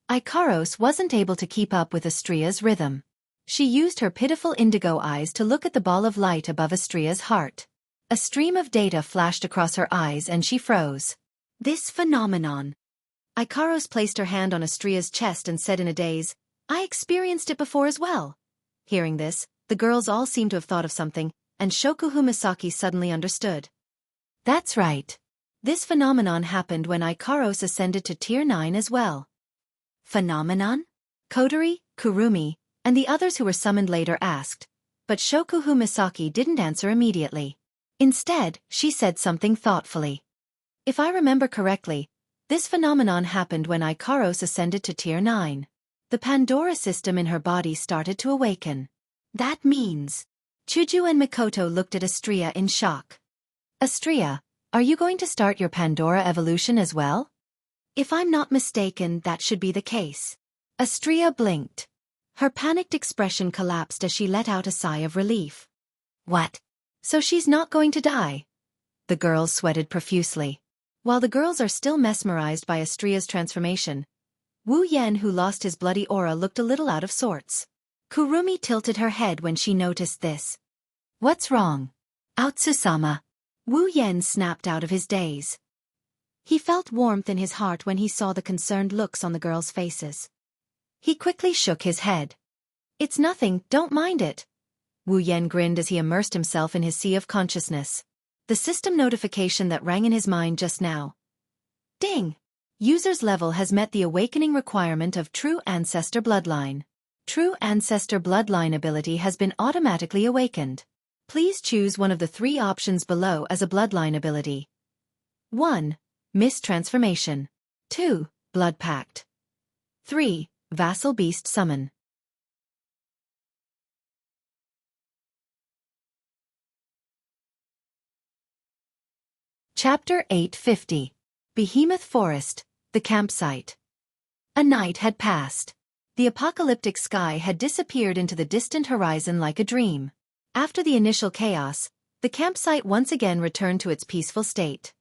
Speaker 1: Ikaros wasn't able to keep up with Astria's rhythm. She used her pitiful indigo eyes to look at the ball of light above Astria's heart. A stream of data flashed across her eyes and she froze. This phenomenon. Ikaros placed her hand on Astria's chest and said in a daze, I experienced it before as well. Hearing this, the girls all seemed to have thought of something, and Shokuhu Misaki suddenly understood. That's right. This phenomenon happened when Ikaros ascended to Tier 9 as well. Phenomenon? Kodori, Kurumi, and the others who were summoned later asked, but Shokuhu Misaki didn't answer immediately. Instead, she said something thoughtfully. If I remember correctly, this phenomenon happened when Ikaros ascended to Tier 9. The Pandora system in her body started to awaken. That means... Chuju and Mikoto looked at Astria in shock. Astria, are you going to start your Pandora evolution as well? If I'm not mistaken, that should be the case. Astria blinked. Her panicked expression collapsed as she let out a sigh of relief. What? So she's not going to die? The girls sweated profusely. While the girls are still mesmerized by Astria's transformation, Wu Yen, who lost his bloody aura, looked a little out of sorts. Kurumi tilted her head when she noticed this. What's wrong? Aotsu-sama. Wu Yen snapped out of his daze. He felt warmth in his heart when he saw the concerned looks on the girls' faces. He quickly shook his head. It's nothing, don't mind it. Wu Yan grinned as he immersed himself in his sea of consciousness. The system notification that rang in his mind just now. Ding! User's level has met the awakening requirement of True Ancestor Bloodline. True Ancestor Bloodline ability has been automatically awakened. Please choose one of the 3 options below as a bloodline ability. 1. Mist Transformation. 2. Blood Pact. 3. Vassal Beast Summon. Chapter 850. Behemoth Forest, the campsite. A night had passed. The apocalyptic sky had disappeared into the distant horizon like a dream. After the initial chaos, the campsite once again returned to its peaceful state.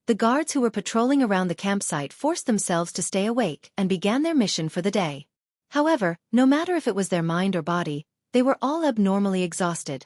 Speaker 1: The guards who were patrolling around the campsite forced themselves to stay awake and began their mission for the day. However, no matter if it was their mind or body, they were all abnormally exhausted,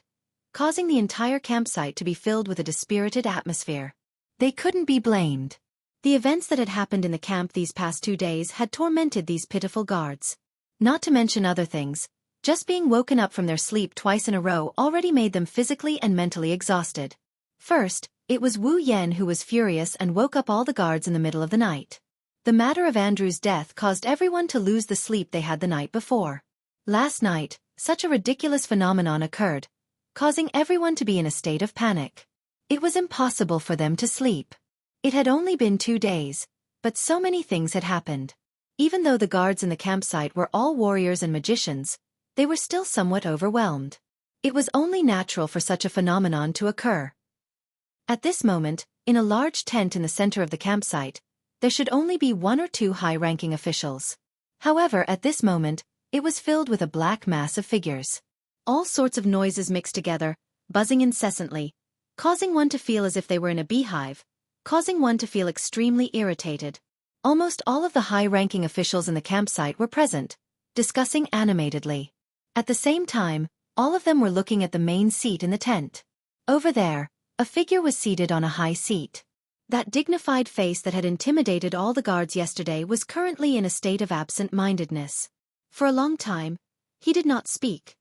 Speaker 1: causing the entire campsite to be filled with a dispirited atmosphere. They couldn't be blamed. The events that had happened in the camp these past 2 days had tormented these pitiful guards. Not to mention other things, just being woken up from their sleep twice in a row already made them physically and mentally exhausted. First, it was Wu Yan who was furious and woke up all the guards in the middle of the night. The matter of Andrew's death caused everyone to lose the sleep they had the night before. Last night, such a ridiculous phenomenon occurred, causing everyone to be in a state of panic. It was impossible for them to sleep. It had only been 2 days, but so many things had happened. Even though the guards in the campsite were all warriors and magicians, they were still somewhat overwhelmed. It was only natural for such a phenomenon to occur. At this moment, in a large tent in the center of the campsite, there should only be 1 or 2 high-ranking officials. However, at this moment, it was filled with a black mass of figures. All sorts of noises mixed together, buzzing incessantly, causing one to feel as if they were in a beehive, causing one to feel extremely irritated. Almost all of the high-ranking officials in the campsite were present, discussing animatedly. At the same time, all of them were looking at the main seat in the tent. Over there, a figure was seated on a high seat. That dignified face that had intimidated all the guards yesterday was currently in a state of absent-mindedness. For a long time, he did not speak.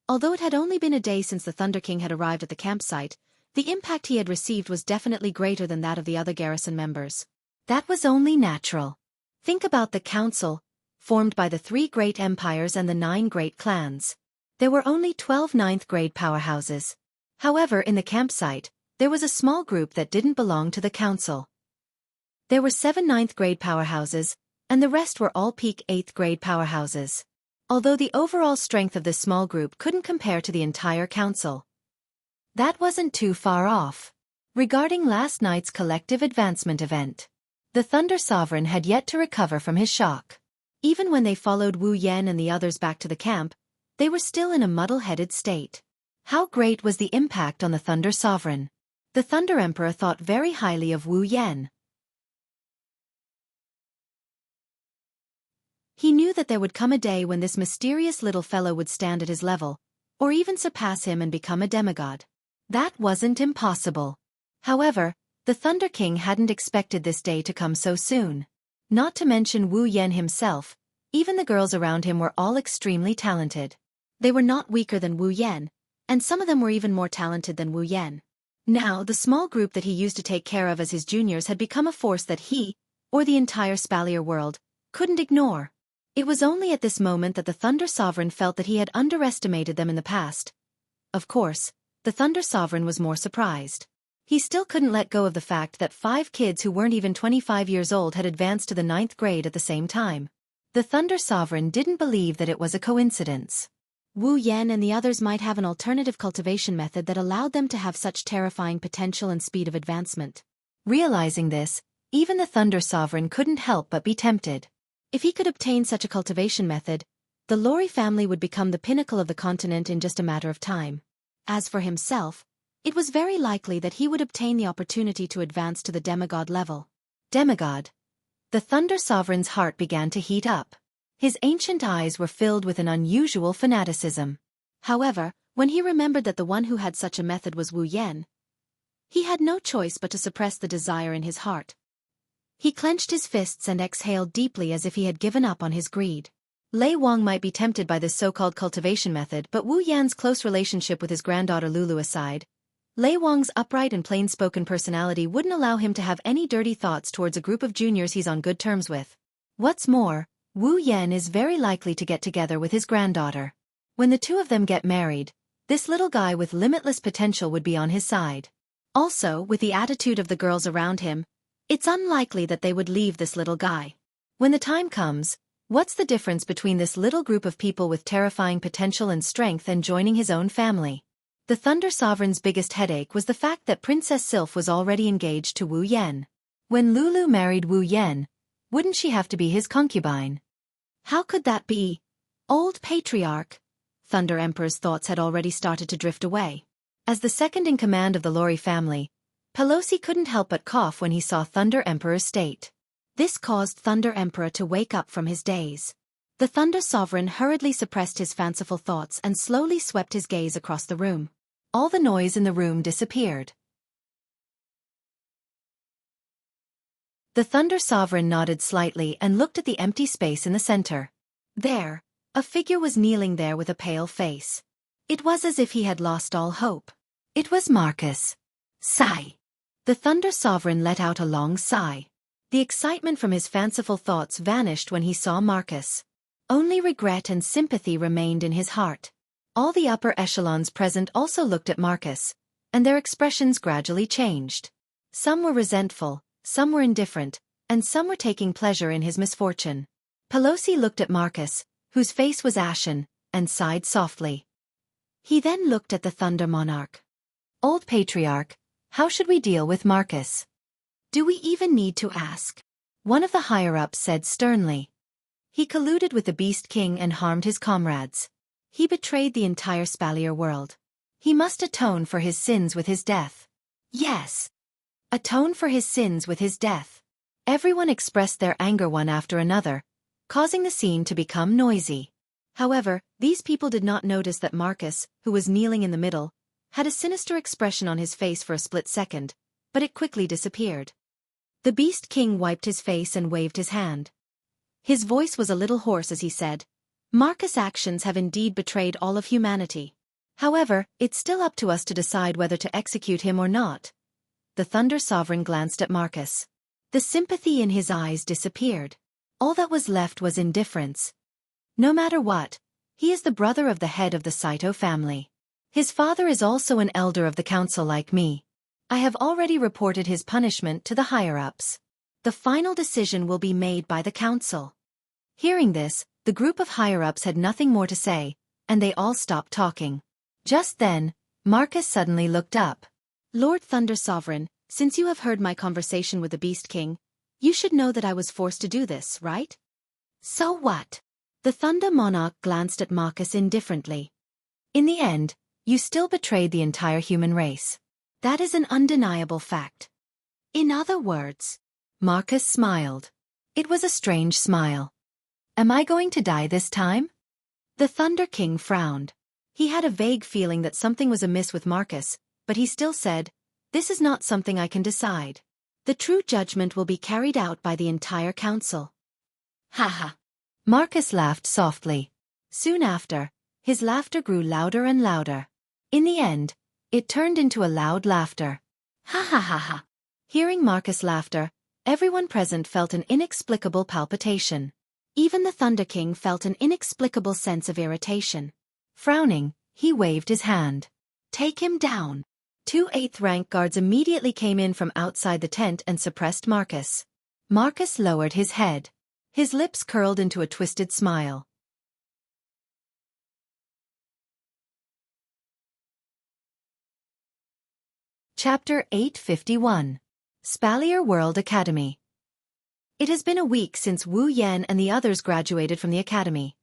Speaker 1: Although it had only been a day since the Thunder King had arrived at the campsite, the impact he had received was definitely greater than that of the other garrison members. That was only natural. Think about the council, formed by the 3 great empires and the 9 great clans. There were only 12 ninth-grade powerhouses. However, in the campsite, there was a small group that didn't belong to the council. There were 7 ninth-grade powerhouses, and the rest were all peak 8th-grade powerhouses. Although the overall strength of this small group couldn't compare to the entire council. That wasn't too far off. Regarding last night's collective advancement event, the Thunder Sovereign had yet to recover from his shock. Even when they followed Wu Yan and the others back to the camp, they were still in a muddle-headed state. How great was the impact on the Thunder Sovereign? The Thunder Emperor thought very highly of Wu Yan. He knew that there would come a day when this mysterious little fellow would stand at his level, or even surpass him and become a demigod. That wasn't impossible. However, the Thunder King hadn't expected this day to come so soon. Not to mention Wu Yan himself, even the girls around him were all extremely talented. They were not weaker than Wu Yan, and some of them were even more talented than Wu Yan. Now, the small group that he used to take care of as his juniors had become a force that he, or the entire Spalier world, couldn't ignore. It was only at this moment that the Thunder Sovereign felt that he had underestimated them in the past. Of course, the Thunder Sovereign was more surprised. He still couldn't let go of the fact that 5 kids who weren't even 25 years old had advanced to the 9th grade at the same time. The Thunder Sovereign didn't believe that it was a coincidence. Wu Yan and the others might have an alternative cultivation method that allowed them to have such terrifying potential and speed of advancement. Realizing this, even the Thunder Sovereign couldn't help but be tempted. If he could obtain such a cultivation method, the Lori family would become the pinnacle of the continent in just a matter of time. As for himself, it was very likely that he would obtain the opportunity to advance to the demigod level. Demigod. The Thunder Sovereign's heart began to heat up. His ancient eyes were filled with an unusual fanaticism. However, when he remembered that the one who had such a method was Wu Yan, he had no choice but to suppress the desire in his heart. He clenched his fists and exhaled deeply as if he had given up on his greed. Lei Wang might be tempted by this so-called cultivation method, but Wu Yan's close relationship with his granddaughter Lulu aside, Lei Wang's upright and plain-spoken personality wouldn't allow him to have any dirty thoughts towards a group of juniors he's on good terms with. What's more, Wu Yan is very likely to get together with his granddaughter. When the two of them get married, this little guy with limitless potential would be on his side. Also, with the attitude of the girls around him, it's unlikely that they would leave this little guy. When the time comes, what's the difference between this little group of people with terrifying potential and strength and joining his own family? The Thunder Sovereign's biggest headache was the fact that Princess Sylph was already engaged to Wu Yan. When Lulu married Wu Yan, wouldn't she have to be his concubine? How could that be? Old patriarch. Thunder Emperor's thoughts had already started to drift away. As the second in command of the Lori family, Pelosi couldn't help but cough when he saw Thunder Emperor's state. This caused Thunder Emperor to wake up from his daze. The Thunder Sovereign hurriedly suppressed his fanciful thoughts and slowly swept his gaze across the room. All the noise in the room disappeared. The Thunder Sovereign nodded slightly and looked at the empty space in the center. There, a figure was kneeling there with a pale face. It was as if he had lost all hope. It was Marcus. Sigh. The Thunder Sovereign let out a long sigh. The excitement from his fanciful thoughts vanished when he saw Marcus. Only regret and sympathy remained in his heart. All the upper echelons present also looked at Marcus, and their expressions gradually changed. Some were resentful, some were indifferent, and some were taking pleasure in his misfortune. Pelosi looked at Marcus, whose face was ashen, and sighed softly. He then looked at the Thunder Monarch. Old Patriarch, how should we deal with Marcus? Do we even need to ask? One of the higher-ups said sternly. He colluded with the Beast King and harmed his comrades. He betrayed the entire Spalier world. He must atone for his sins with his death. Yes. Atone for his sins with his death. Everyone expressed their anger one after another, causing the scene to become noisy. However, these people did not notice that Marcus, who was kneeling in the middle, had a sinister expression on his face for a split second, but it quickly disappeared. The Beast King wiped his face and waved his hand. His voice was a little hoarse as he said, Marcus' actions have indeed betrayed all of humanity. However, it's still up to us to decide whether to execute him or not. The Thunder Sovereign glanced at Marcus. The sympathy in his eyes disappeared. All that was left was indifference. No matter what, he is the brother of the head of the Saito family. His father is also an elder of the council like me. I have already reported his punishment to the higher-ups. The final decision will be made by the council. Hearing this, the group of higher-ups had nothing more to say, and they all stopped talking. Just then, Marcus suddenly looked up. Lord Thunder Sovereign, since you have heard my conversation with the Beast King, you should know that I was forced to do this, right? So what? The Thunder Monarch glanced at Marcus indifferently. In the end, you still betrayed the entire human race. That is an undeniable fact. In other words, Marcus smiled. It was a strange smile. Am I going to die this time? The Thunder King frowned. He had a vague feeling that something was amiss with Marcus, but he still said, This is not something I can decide. The true judgment will be carried out by the entire council. Ha ha. Marcus laughed softly. Soon after, his laughter grew louder and louder. In the end, it turned into a loud laughter. Ha ha ha ha. Hearing Marcus' laughter, everyone present felt an inexplicable palpitation. Even the Thunder King felt an inexplicable sense of irritation. Frowning, he waved his hand. Take him down. 2 8th-rank guards immediately came in from outside the tent and suppressed Marcus. Marcus lowered his head. His lips curled into a twisted smile. Chapter 851. Spalier World Academy. It has been a week since Wu Yan and the others graduated from the academy.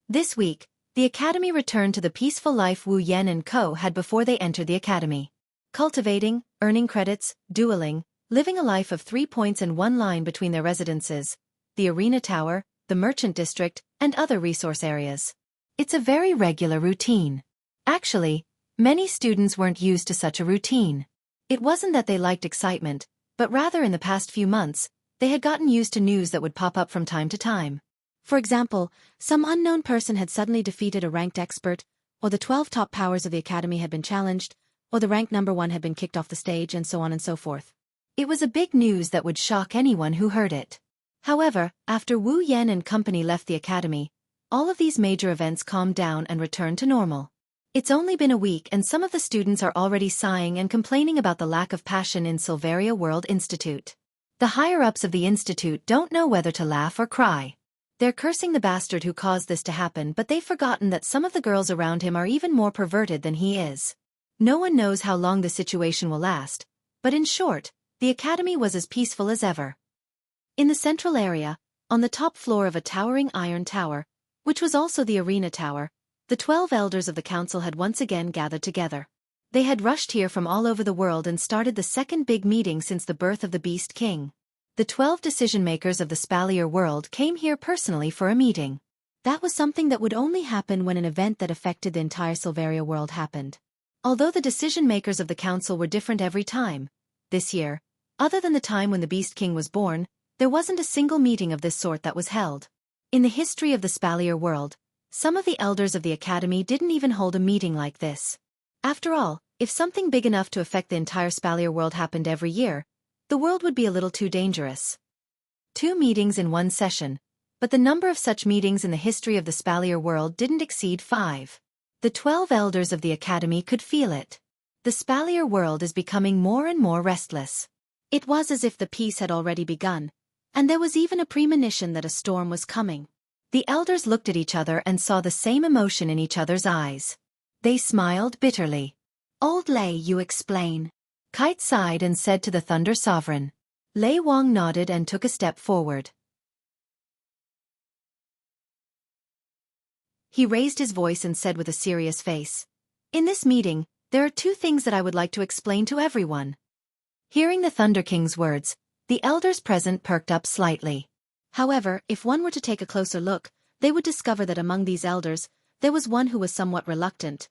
Speaker 1: This week, the academy returned to the peaceful life Wu Yan and co had before they entered the academy. Cultivating, earning credits, dueling, living a life of 3 points and 1 line between their residences, the arena tower, the merchant district, and other resource areas. It's a very regular routine. Actually, many students weren't used to such a routine. It wasn't that they liked excitement, but rather in the past few months, they had gotten used to news that would pop up from time to time. For example, some unknown person had suddenly defeated a ranked expert, or the 12 top powers of the academy had been challenged, or the rank number 1 had been kicked off the stage, and so on and so forth. It was a big news that would shock anyone who heard it. However, after Wu Yan and company left the academy, all of these major events calmed down and returned to normal. It's only been a week and some of the students are already sighing and complaining about the lack of passion in Silveria World Institute. The higher-ups of the institute don't know whether to laugh or cry. They're cursing the bastard who caused this to happen, but they've forgotten that some of the girls around him are even more perverted than he is. No one knows how long the situation will last, but in short, the academy was as peaceful as ever. In the central area, on the top floor of a towering iron tower, which was also the arena tower, the 12 elders of the council had once again gathered together. They had rushed here from all over the world and started the second big meeting since the birth of the Beast King. The 12 decision-makers of the Spalier world came here personally for a meeting. That was something that would only happen when an event that affected the entire Silveria world happened. Although the decision-makers of the council were different every time, this year, other than the time when the Beast King was born, there wasn't a single meeting of this sort that was held. In the history of the Spalier world, some of the elders of the academy didn't even hold a meeting like this. After all, if something big enough to affect the entire Spalier world happened every year, the world would be a little too dangerous. 2 meetings in one session, but the number of such meetings in the history of the Spalier world didn't exceed 5. The 12 elders of the academy could feel it. The Spalier world is becoming more and more restless. It was as if the peace had already begun, and there was even a premonition that a storm was coming. The elders looked at each other and saw the same emotion in each other's eyes. They smiled bitterly. "Old Lei, you explain." Kite sighed and said to the Thunder Sovereign. Lei Wang nodded and took a step forward. He raised his voice and said with a serious face, "In this meeting, there are 2 things that I would like to explain to everyone." Hearing the Thunder King's words, the elders present perked up slightly. However, if one were to take a closer look, they would discover that among these elders, there was one who was somewhat reluctant.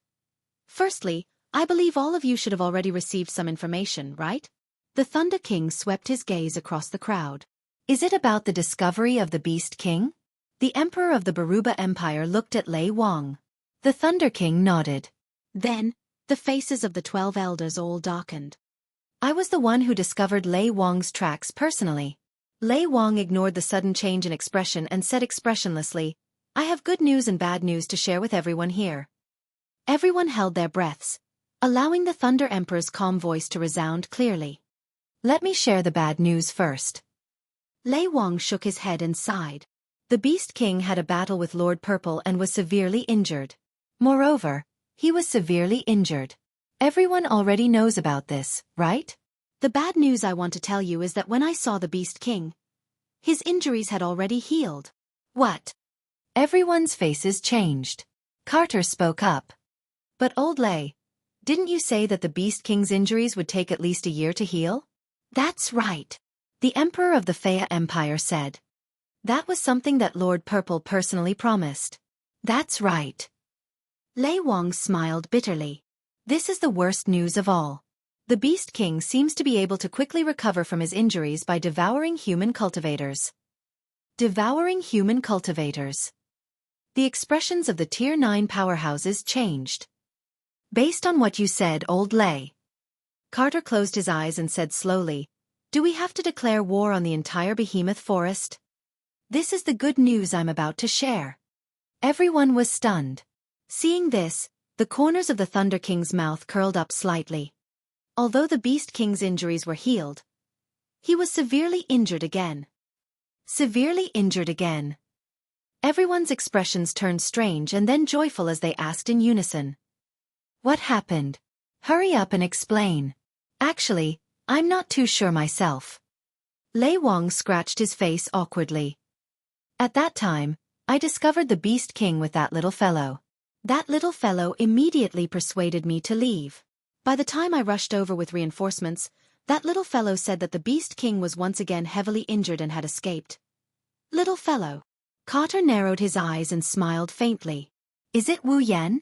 Speaker 1: "Firstly, I believe all of you should have already received some information, right?" The Thunder King swept his gaze across the crowd. "Is it about the discovery of the Beast King?" The Emperor of the Baruba Empire looked at Lei Wang. The Thunder King nodded. Then, the faces of the 12 elders all darkened. "I was the one who discovered Lei Wang's tracks personally." Lei Wang ignored the sudden change in expression and said expressionlessly, "I have good news and bad news to share with everyone here." Everyone held their breaths, allowing the Thunder Emperor's calm voice to resound clearly. "Let me share the bad news first." Lei Wang shook his head and sighed. The Beast King had a battle with Lord Purple and was severely injured. Moreover, he was severely injured. Everyone already knows about this, right? The bad news I want to tell you is that when I saw the Beast King, his injuries had already healed. What? Everyone's faces changed. Carter spoke up. "But Old Lei, didn't you say that the Beast King's injuries would take at least a year to heal?" "That's right," the Emperor of the Fea Empire said. "That was something that Lord Purple personally promised." "That's right." Lei Wang smiled bitterly. "This is the worst news of all. The Beast King seems to be able to quickly recover from his injuries by devouring human cultivators." Devouring human cultivators. The expressions of the Tier 9 powerhouses changed. "Based on what you said, Old Lei." Carter closed his eyes and said slowly, "Do we have to declare war on the entire behemoth forest?" "This is the good news I'm about to share." Everyone was stunned. Seeing this, the corners of the Thunder King's mouth curled up slightly. Although the Beast King's injuries were healed, he was severely injured again. Severely injured again. Everyone's expressions turned strange and then joyful as they asked in unison, "What happened? Hurry up and explain." "Actually, I'm not too sure myself." Lei Wang scratched his face awkwardly. "At that time, I discovered the Beast King with that little fellow. That little fellow immediately persuaded me to leave. By the time I rushed over with reinforcements, that little fellow said that the Beast King was once again heavily injured and had escaped." "Little fellow?" Carter narrowed his eyes and smiled faintly. "Is it Wu Yan?"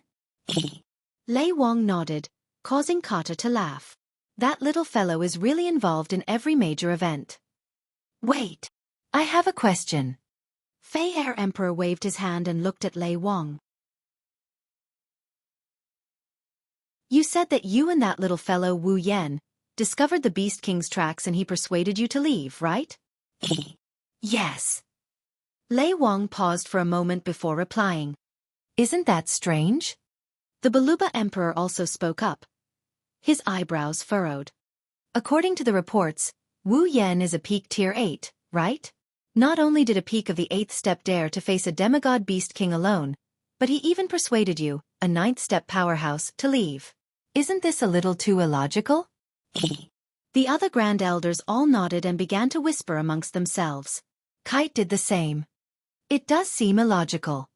Speaker 1: Lei Wang nodded, causing Carter to laugh. "That little fellow is really involved in every major event." "Wait. I have a question." Fei Air Emperor waved his hand and looked at Lei Wang. You said that you and that little fellow Wu Yan discovered the Beast King's tracks and he persuaded you to leave, right? Yes. Lei Wang paused for a moment before replying. Isn't that strange? The Baluba Emperor also spoke up. His eyebrows furrowed. According to the reports, Wu Yan is a peak tier 8, right? Not only did a peak of the 8th step dare to face a demigod Beast King alone, but he even persuaded you, a 9th step powerhouse, to leave. Isn't this a little too illogical? The other Grand Elders all nodded and began to whisper amongst themselves. Kite did the same. It does seem illogical.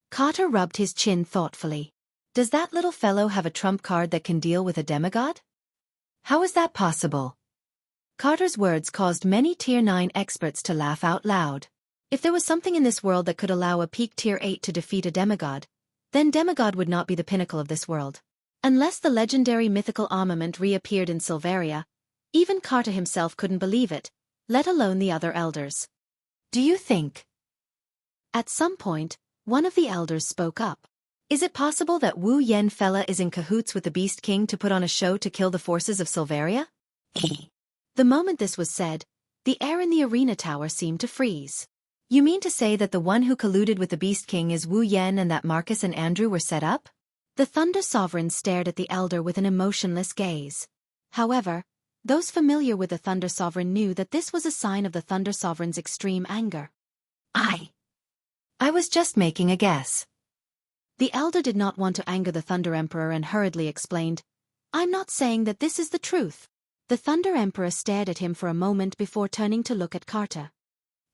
Speaker 1: Carter rubbed his chin thoughtfully. Does that little fellow have a trump card that can deal with a demigod? How is that possible? Carter's words caused many Tier 9 experts to laugh out loud. If there was something in this world that could allow a peak Tier 8 to defeat a demigod, then demigod would not be the pinnacle of this world. Unless the legendary mythical armament reappeared in Silveria, even Carter himself couldn't believe it, let alone the other elders. Do you think? At some point, one of the elders spoke up. Is it possible that Wu Yan fella is in cahoots with the Beast King to put on a show to kill the forces of Silveria? The moment this was said, the air in the arena tower seemed to freeze. You mean to say that the one who colluded with the Beast King is Wu Yan and that Marcus and Andrew were set up? The Thunder Sovereign stared at the elder with an emotionless gaze. However, those familiar with the Thunder Sovereign knew that this was a sign of the Thunder Sovereign's extreme anger. I was just making a guess. The elder did not want to anger the Thunder Emperor and hurriedly explained, I'm not saying that this is the truth. The Thunder Emperor stared at him for a moment before turning to look at Carter.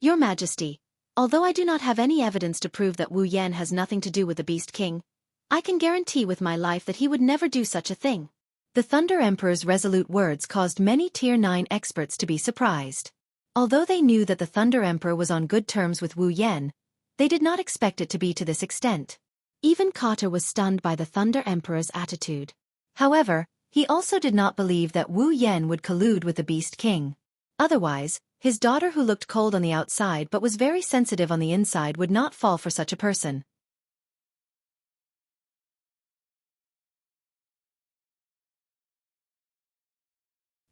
Speaker 1: Your Majesty, although I do not have any evidence to prove that Wu Yan has nothing to do with the Beast King, I can guarantee with my life that he would never do such a thing. The Thunder Emperor's resolute words caused many Tier 9 experts to be surprised. Although they knew that the Thunder Emperor was on good terms with Wu Yan, they did not expect it to be to this extent. Even Carter was stunned by the Thunder Emperor's attitude. However, he also did not believe that Wu Yan would collude with the Beast King. Otherwise, his daughter who looked cold on the outside but was very sensitive on the inside would not fall for such a person.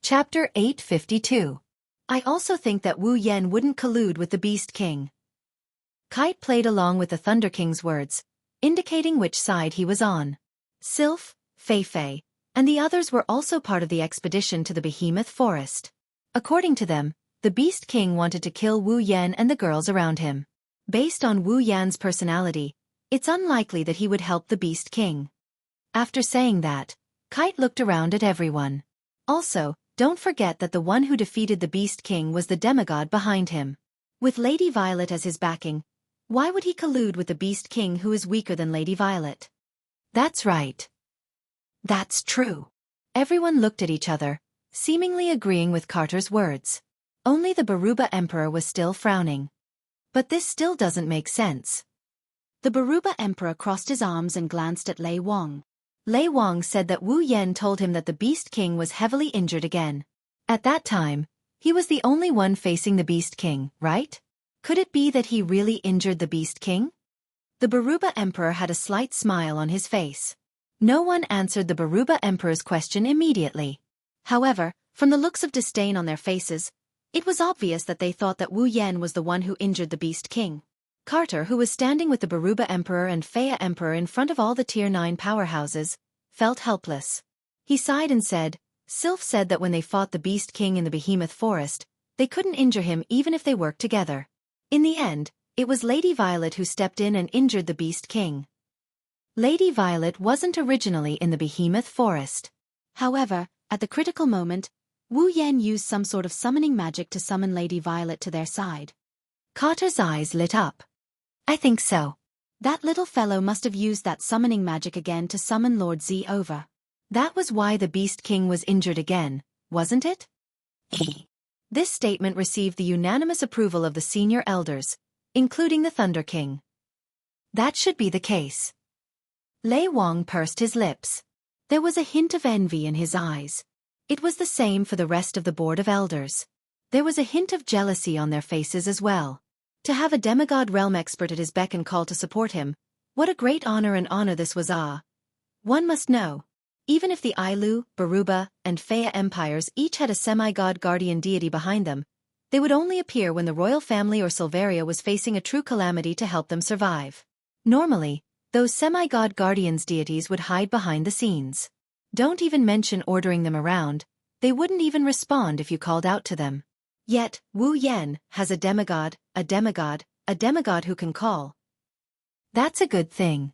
Speaker 1: Chapter 852. I also think that Wu Yan wouldn't collude with the Beast King. Kite played along with the Thunder King's words, indicating which side he was on. Sylph, Fei Fei, and the others were also part of the expedition to the Behemoth Forest. According to them, the Beast King wanted to kill Wu Yan and the girls around him. Based on Wu Yan's personality, it's unlikely that he would help the Beast King. After saying that, Kite looked around at everyone. Also, don't forget that the one who defeated the Beast King was the demigod behind him. With Lady Violet as his backing, why would he collude with the Beast King who is weaker than Lady Violet? That's right. That's true. Everyone looked at each other, seemingly agreeing with Carter's words. Only the Baruba Emperor was still frowning. But this still doesn't make sense. The Baruba Emperor crossed his arms and glanced at Lei Wang. Lei Wang said that Wu Yan told him that the Beast King was heavily injured again. At that time, he was the only one facing the Beast King, right? Could it be that he really injured the Beast King? The Baruba Emperor had a slight smile on his face. No one answered the Baruba Emperor's question immediately. However, from the looks of disdain on their faces, it was obvious that they thought that Wu Yan was the one who injured the Beast King. Carter, who was standing with the Baruba Emperor and Fei Emperor in front of all the Tier 9 powerhouses, felt helpless. He sighed and said, Sylph said that when they fought the Beast King in the Behemoth Forest, they couldn't injure him even if they worked together. In the end, it was Lady Violet who stepped in and injured the Beast King. Lady Violet wasn't originally in the Behemoth Forest. However, at the critical moment, Wu Yan used some sort of summoning magic to summon Lady Violet to their side. Carter's eyes lit up. I think so. That little fellow must have used that summoning magic again to summon Lord Z over. That was why the Beast King was injured again, wasn't it? This statement received the unanimous approval of the senior elders, including the Thunder King. That should be the case. Lei Wang pursed his lips. There was a hint of envy in his eyes. It was the same for the rest of the Board of Elders. There was a hint of jealousy on their faces as well. To have a demigod realm expert at his beck and call to support him, what a great honor this was. One must know. Even if the Ailu, Baruba, and Fea empires each had a semi-god guardian deity behind them, they would only appear when the royal family or Silveria was facing a true calamity to help them survive. Normally, those semi-god guardians deities would hide behind the scenes. Don't even mention ordering them around, they wouldn't even respond if you called out to them. Yet, Wu Yan has a demigod who can call. That's a good thing.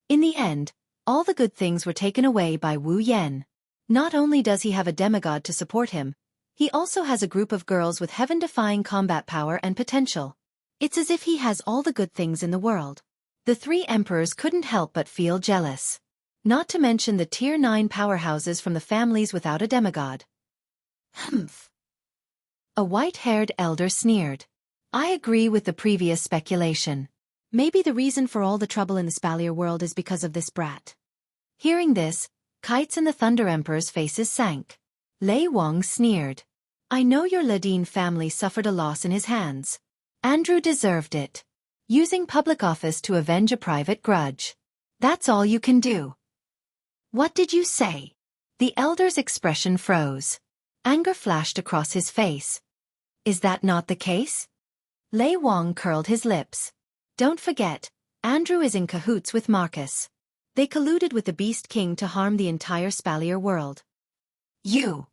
Speaker 1: In the end, all the good things were taken away by Wu Yan. Not only does he have a demigod to support him, he also has a group of girls with heaven-defying combat power and potential. It's as if he has all the good things in the world. The three emperors couldn't help but feel jealous. Not to mention the Tier 9 powerhouses from the families without a demigod. Humph. A white-haired elder sneered. I agree with the previous speculation. Maybe the reason for all the trouble in the Spalier world is because of this brat. Hearing this, Kites and the Thunder Emperor's faces sank. Lei Wang sneered. I know your Ladin family suffered a loss in his hands. Andrew deserved it. Using public office to avenge a private grudge. That's all you can do. What did you say? The elder's expression froze. Anger flashed across his face. Is that not the case? Lei Wang curled his lips. Don't forget, Andrew is in cahoots with Marcus. They colluded with the Beast King to harm the entire Spalier world. You!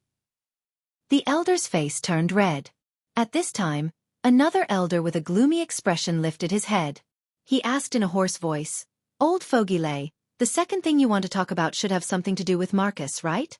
Speaker 1: The elder's face turned red. At this time, another elder with a gloomy expression lifted his head. He asked in a hoarse voice, Old Fogey Lei, the second thing you want to talk about should have something to do with Marcus, right?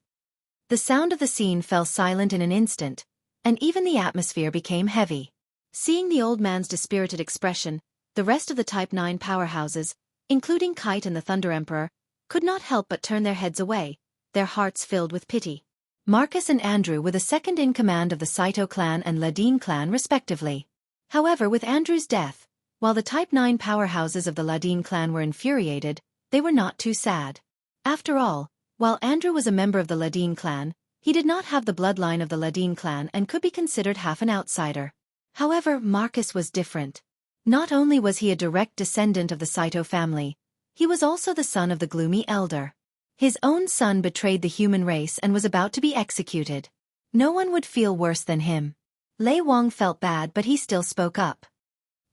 Speaker 1: The sound of the scene fell silent in an instant, and even the atmosphere became heavy. Seeing the old man's dispirited expression, the rest of the Type 9 powerhouses, including Kite and the Thunder Emperor, could not help but turn their heads away, their hearts filled with pity. Marcus and Andrew were the second in command of the Saito clan and Ladin clan respectively. However, with Andrew's death, while the Type 9 powerhouses of the Ladin clan were infuriated, they were not too sad. After all, while Andrew was a member of the Ladin clan, he did not have the bloodline of the Ladin clan and could be considered half an outsider. However, Marcus was different. Not only was he a direct descendant of the Saito family, he was also the son of the gloomy elder. His own son betrayed the human race and was about to be executed. No one would feel worse than him. Lei Wang felt bad, but he still spoke up.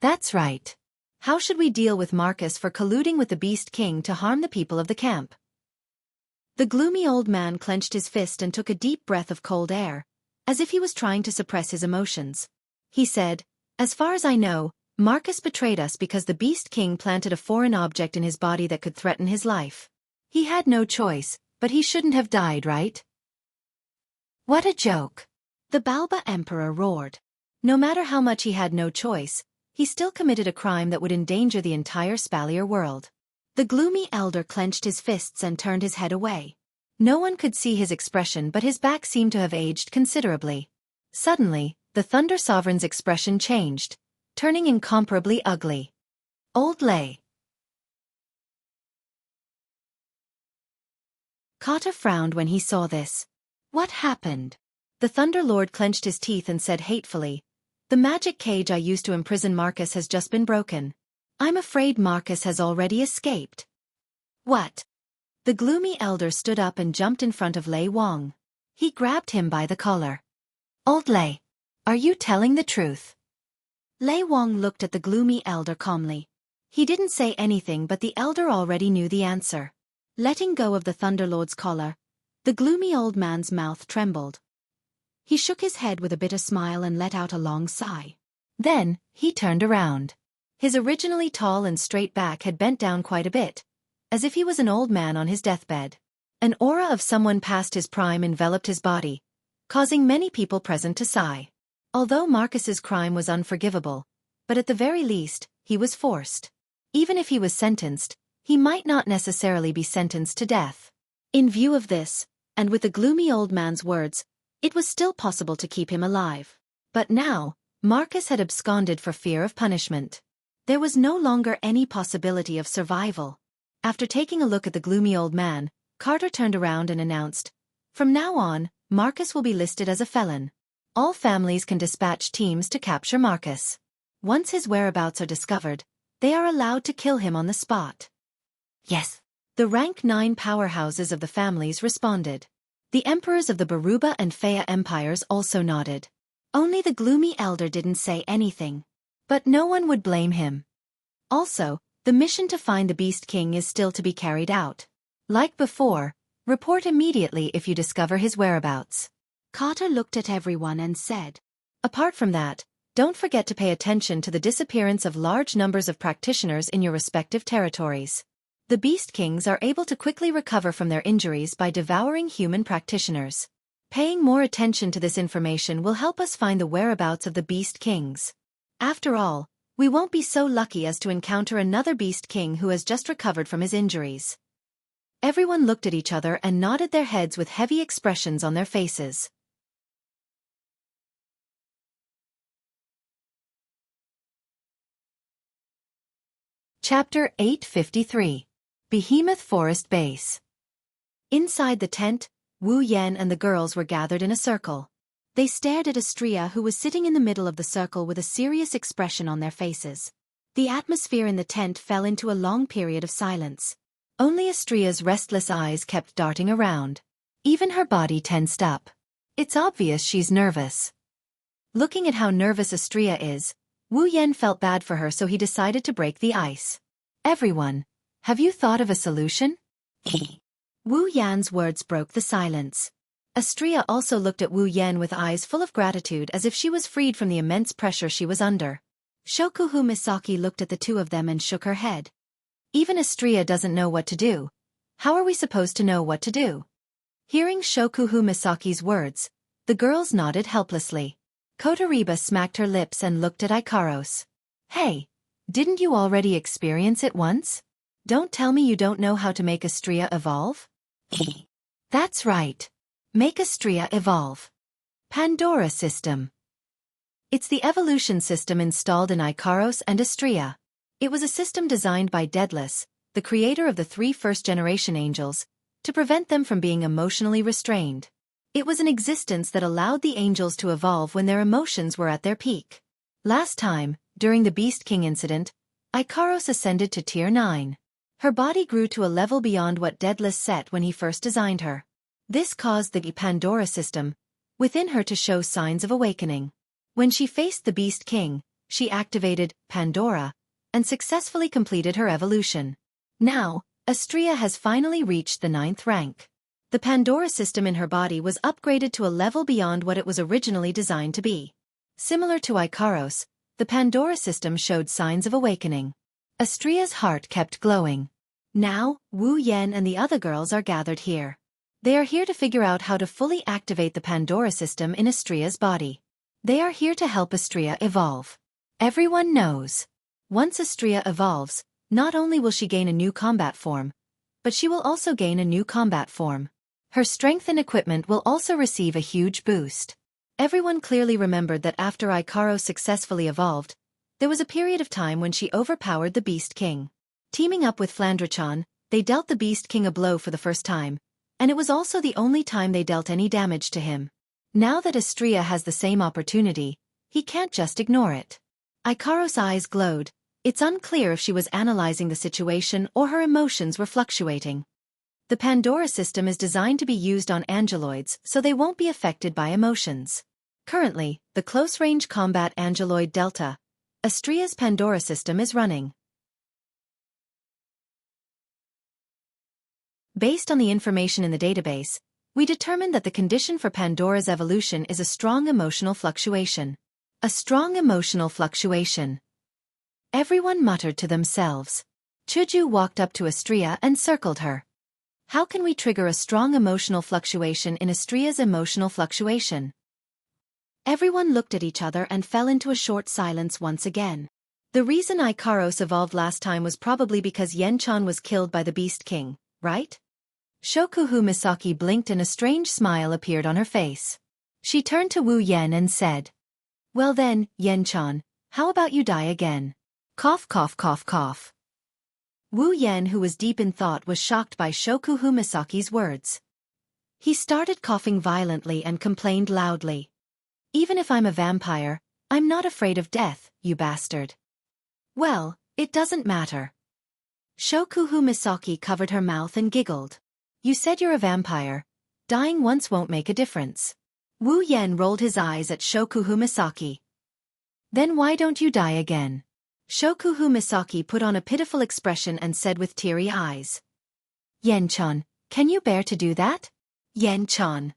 Speaker 1: That's right. How should we deal with Marcus for colluding with the Beast King to harm the people of the camp? The gloomy old man clenched his fist and took a deep breath of cold air, as if he was trying to suppress his emotions. He said, As far as I know, Marcus betrayed us because the Beast King planted a foreign object in his body that could threaten his life. He had no choice, but he shouldn't have died, right? What a joke. The Balba Emperor roared. No matter how much he had no choice, he still committed a crime that would endanger the entire Spalier world. The gloomy elder clenched his fists and turned his head away. No one could see his expression, but his back seemed to have aged considerably. Suddenly, the Thunder Sovereign's expression changed, turning incomparably ugly. Old Lei. Kata frowned when he saw this. What happened? The Thunder Lord clenched his teeth and said hatefully, The magic cage I used to imprison Marcus has just been broken. I'm afraid Marcus has already escaped. What? The gloomy elder stood up and jumped in front of Lei Wang. He grabbed him by the collar. Old Lei, are you telling the truth? Lei Wang looked at the gloomy elder calmly. He didn't say anything, but the elder already knew the answer. Letting go of the Thunderlord's collar, the gloomy old man's mouth trembled. He shook his head with a bitter smile and let out a long sigh. Then, he turned around. His originally tall and straight back had bent down quite a bit, as if he was an old man on his deathbed. An aura of someone past his prime enveloped his body, causing many people present to sigh. Although Marcus's crime was unforgivable, but at the very least, he was forced. Even if he was sentenced, he might not necessarily be sentenced to death. In view of this, and with the gloomy old man's words, it was still possible to keep him alive. But now, Marcus had absconded for fear of punishment. There was no longer any possibility of survival. After taking a look at the gloomy old man, Carter turned around and announced, From now on, Marcus will be listed as a felon. All families can dispatch teams to capture Marcus. Once his whereabouts are discovered, they are allowed to kill him on the spot. Yes. The rank 9 powerhouses of the families responded. The emperors of the Baruba and Faya empires also nodded. Only the gloomy elder didn't say anything. But no one would blame him. Also, the mission to find the Beast King is still to be carried out. Like before, report immediately if you discover his whereabouts. Kata looked at everyone and said, apart from that, don't forget to pay attention to the disappearance of large numbers of practitioners in your respective territories. The Beast Kings are able to quickly recover from their injuries by devouring human practitioners. Paying more attention to this information will help us find the whereabouts of the Beast Kings. After all, we won't be so lucky as to encounter another Beast King who has just recovered from his injuries. Everyone looked at each other and nodded their heads with heavy expressions on their faces. Chapter 853. Behemoth Forest Base. Inside the tent, Wu Yan and the girls were gathered in a circle. They stared at Astria, who was sitting in the middle of the circle with a serious expression on their faces. The atmosphere in the tent fell into a long period of silence. Only Astria's restless eyes kept darting around. Even her body tensed up. It's obvious she's nervous. Looking at how nervous Astria is, Wu Yan felt bad for her, so he decided to break the ice. Everyone, have you thought of a solution? Wu Yan's words broke the silence. Astria also looked at Wu Yan with eyes full of gratitude, as if she was freed from the immense pressure she was under. Shokuhu Misaki looked at the two of them and shook her head. Even Astria doesn't know what to do. How are we supposed to know what to do? Hearing Shokuhu Misaki's words, the girls nodded helplessly. Kotoriba smacked her lips and looked at Ikaros. Hey, didn't you already experience it once? Don't tell me you don't know how to make Astria evolve? That's right. Make Astria evolve. Pandora system. It's the evolution system installed in Ikaros and Astria. It was a system designed by Daedalus, the creator of the 3 first-generation angels, to prevent them from being emotionally restrained. It was an existence that allowed the angels to evolve when their emotions were at their peak. Last time, during the Beast King incident, Ikaros ascended to Tier 9. Her body grew to a level beyond what Daedalus set when he first designed her. This caused the Pandora system within her to show signs of awakening. When she faced the Beast King, she activated Pandora and successfully completed her evolution. Now, Astria has finally reached the 9th rank. The Pandora system in her body was upgraded to a level beyond what it was originally designed to be. Similar to Ikaros, the Pandora system showed signs of awakening. Astria's heart kept glowing. Now, Wu Yan and the other girls are gathered here. They are here to figure out how to fully activate the Pandora system in Astria's body. They are here to help Astria evolve. Everyone knows. Once Astria evolves, not only will she gain a new combat form, but she will also gain a new combat form. Her strength and equipment will also receive a huge boost. Everyone clearly remembered that after Ikaros successfully evolved, there was a period of time when she overpowered the Beast King. Teaming up with Flandrechan, they dealt the Beast King a blow for the first time, and it was also the only time they dealt any damage to him. Now that Astria has the same opportunity, he can't just ignore it. Ikaros' eyes glowed. It's unclear if she was analyzing the situation or her emotions were fluctuating. The Pandora system is designed to be used on angeloids so they won't be affected by emotions. Currently, the close-range combat angeloid Delta, Astria's Pandora system, is running. Based on the information in the database, we determined that the condition for Pandora's evolution is a strong emotional fluctuation. A strong emotional fluctuation. Everyone muttered to themselves. Chuju walked up to Astria and circled her. How can we trigger a strong emotional fluctuation in Astria's emotional fluctuation? Everyone looked at each other and fell into a short silence once again. The reason Ikaros evolved last time was probably because Xianxia was killed by the Beast King, right? Shokuhu Misaki blinked and a strange smile appeared on her face. She turned to Wu Yan and said, "Well then, Xianxia, how about you die again?" Cough cough cough cough. Wu Yan, who was deep in thought, was shocked by Shokuhu Misaki's words. He started coughing violently and complained loudly. Even if I'm a vampire, I'm not afraid of death, you bastard. Well, it doesn't matter. Shokuhu Misaki covered her mouth and giggled. You said you're a vampire. Dying once won't make a difference. Wu Yen rolled his eyes at Shokuhu Misaki. Then why don't you die again? Shokuhu Misaki put on a pitiful expression and said with teary eyes. Yen-chan, can you bear to do that? Yen-chan.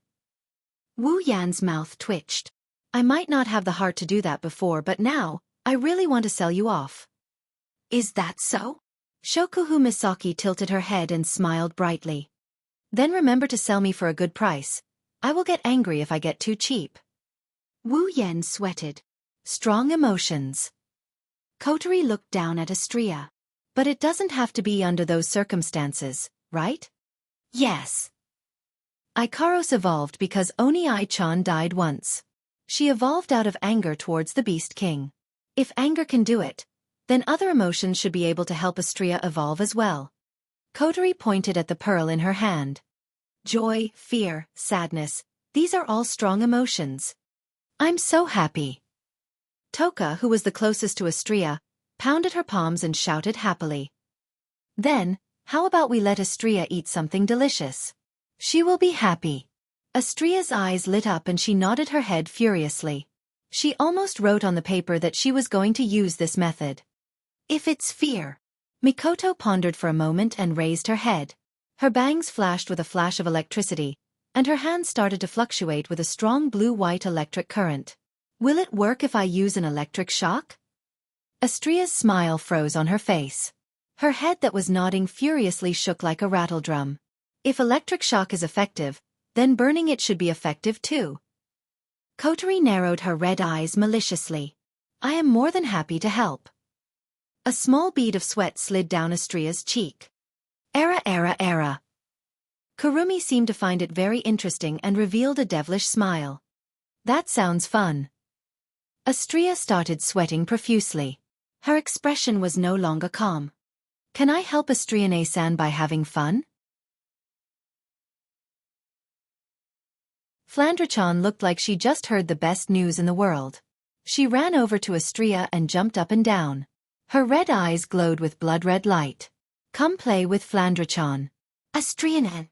Speaker 1: Wu Yan's mouth twitched. I might not have the heart to do that before, but now, I really want to sell you off. Is that so? Shokuhu Misaki tilted her head and smiled brightly. Then remember to sell me for a good price. I will get angry if I get too cheap. Wu Yen sweated. Strong emotions. Kotori looked down at Astria. But it doesn't have to be under those circumstances, right? Yes. Ikaros evolved because Oni-chan died once. She evolved out of anger towards the Beast King. If anger can do it, then other emotions should be able to help Astria evolve as well. Kotori pointed at the pearl in her hand. Joy, fear, sadness, these are all strong emotions. I'm so happy. Toka, who was the closest to Astria, pounded her palms and shouted happily. Then, how about we let Astria eat something delicious? She will be happy. Astria's eyes lit up and she nodded her head furiously. She almost wrote on the paper that she was going to use this method. If it's fear. Mikoto pondered for a moment and raised her head. Her bangs flashed with a flash of electricity, and her hands started to fluctuate with a strong blue-white electric current. Will it work if I use an electric shock? Astria's smile froze on her face. Her head that was nodding furiously shook like a rattledrum. If electric shock is effective, then burning it should be effective too. Kotori narrowed her red eyes maliciously. I am more than happy to help. A small bead of sweat slid down Astria's cheek. Era. Kurumi seemed to find it very interesting and revealed a devilish smile. That sounds fun. Astria started sweating profusely. Her expression was no longer calm. Can I help Astriane-san by having fun? Flandre-chan looked like she just heard the best news in the world. She ran over to Astria and jumped up and down. Her red eyes glowed with blood-red light. Come play with Flandre-chan. Astriane.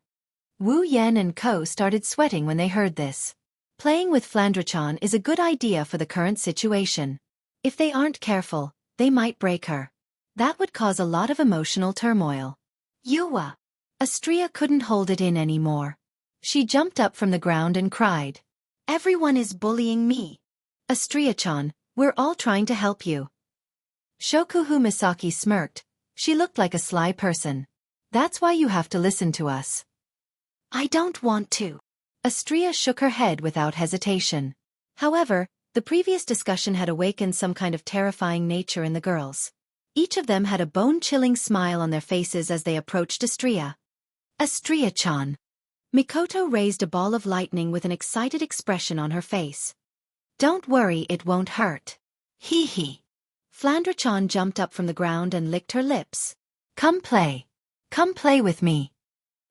Speaker 1: Wu Yen and Ko started sweating when they heard this. Playing with Flandre-chan is a good idea for the current situation. If they aren't careful, they might break her. That would cause a lot of emotional turmoil. Yua. Astria couldn't hold it in anymore. She jumped up from the ground and cried. Everyone is bullying me. Astria-chan, we're all trying to help you. Shokuhu Misaki smirked. She looked like a sly person. That's why you have to listen to us. I don't want to. Astria shook her head without hesitation. However, the previous discussion had awakened some kind of terrifying nature in the girls. Each of them had a bone-chilling smile on their faces as they approached Astria. Astria-chan. Mikoto raised a ball of lightning with an excited expression on her face. Don't worry, it won't hurt. Hee hee. Flandre-chan jumped up from the ground and licked her lips. Come play. Come play with me.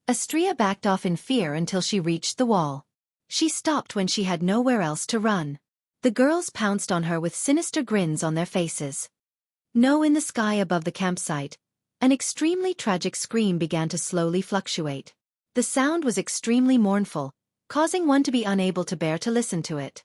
Speaker 1: Astria backed off in fear until she reached the wall. She stopped when she had nowhere else to run. The girls pounced on her with sinister grins on their faces. No, in the sky above the campsite, an extremely tragic scream began to slowly fluctuate. The sound was extremely mournful, causing one to be unable to bear to listen to it.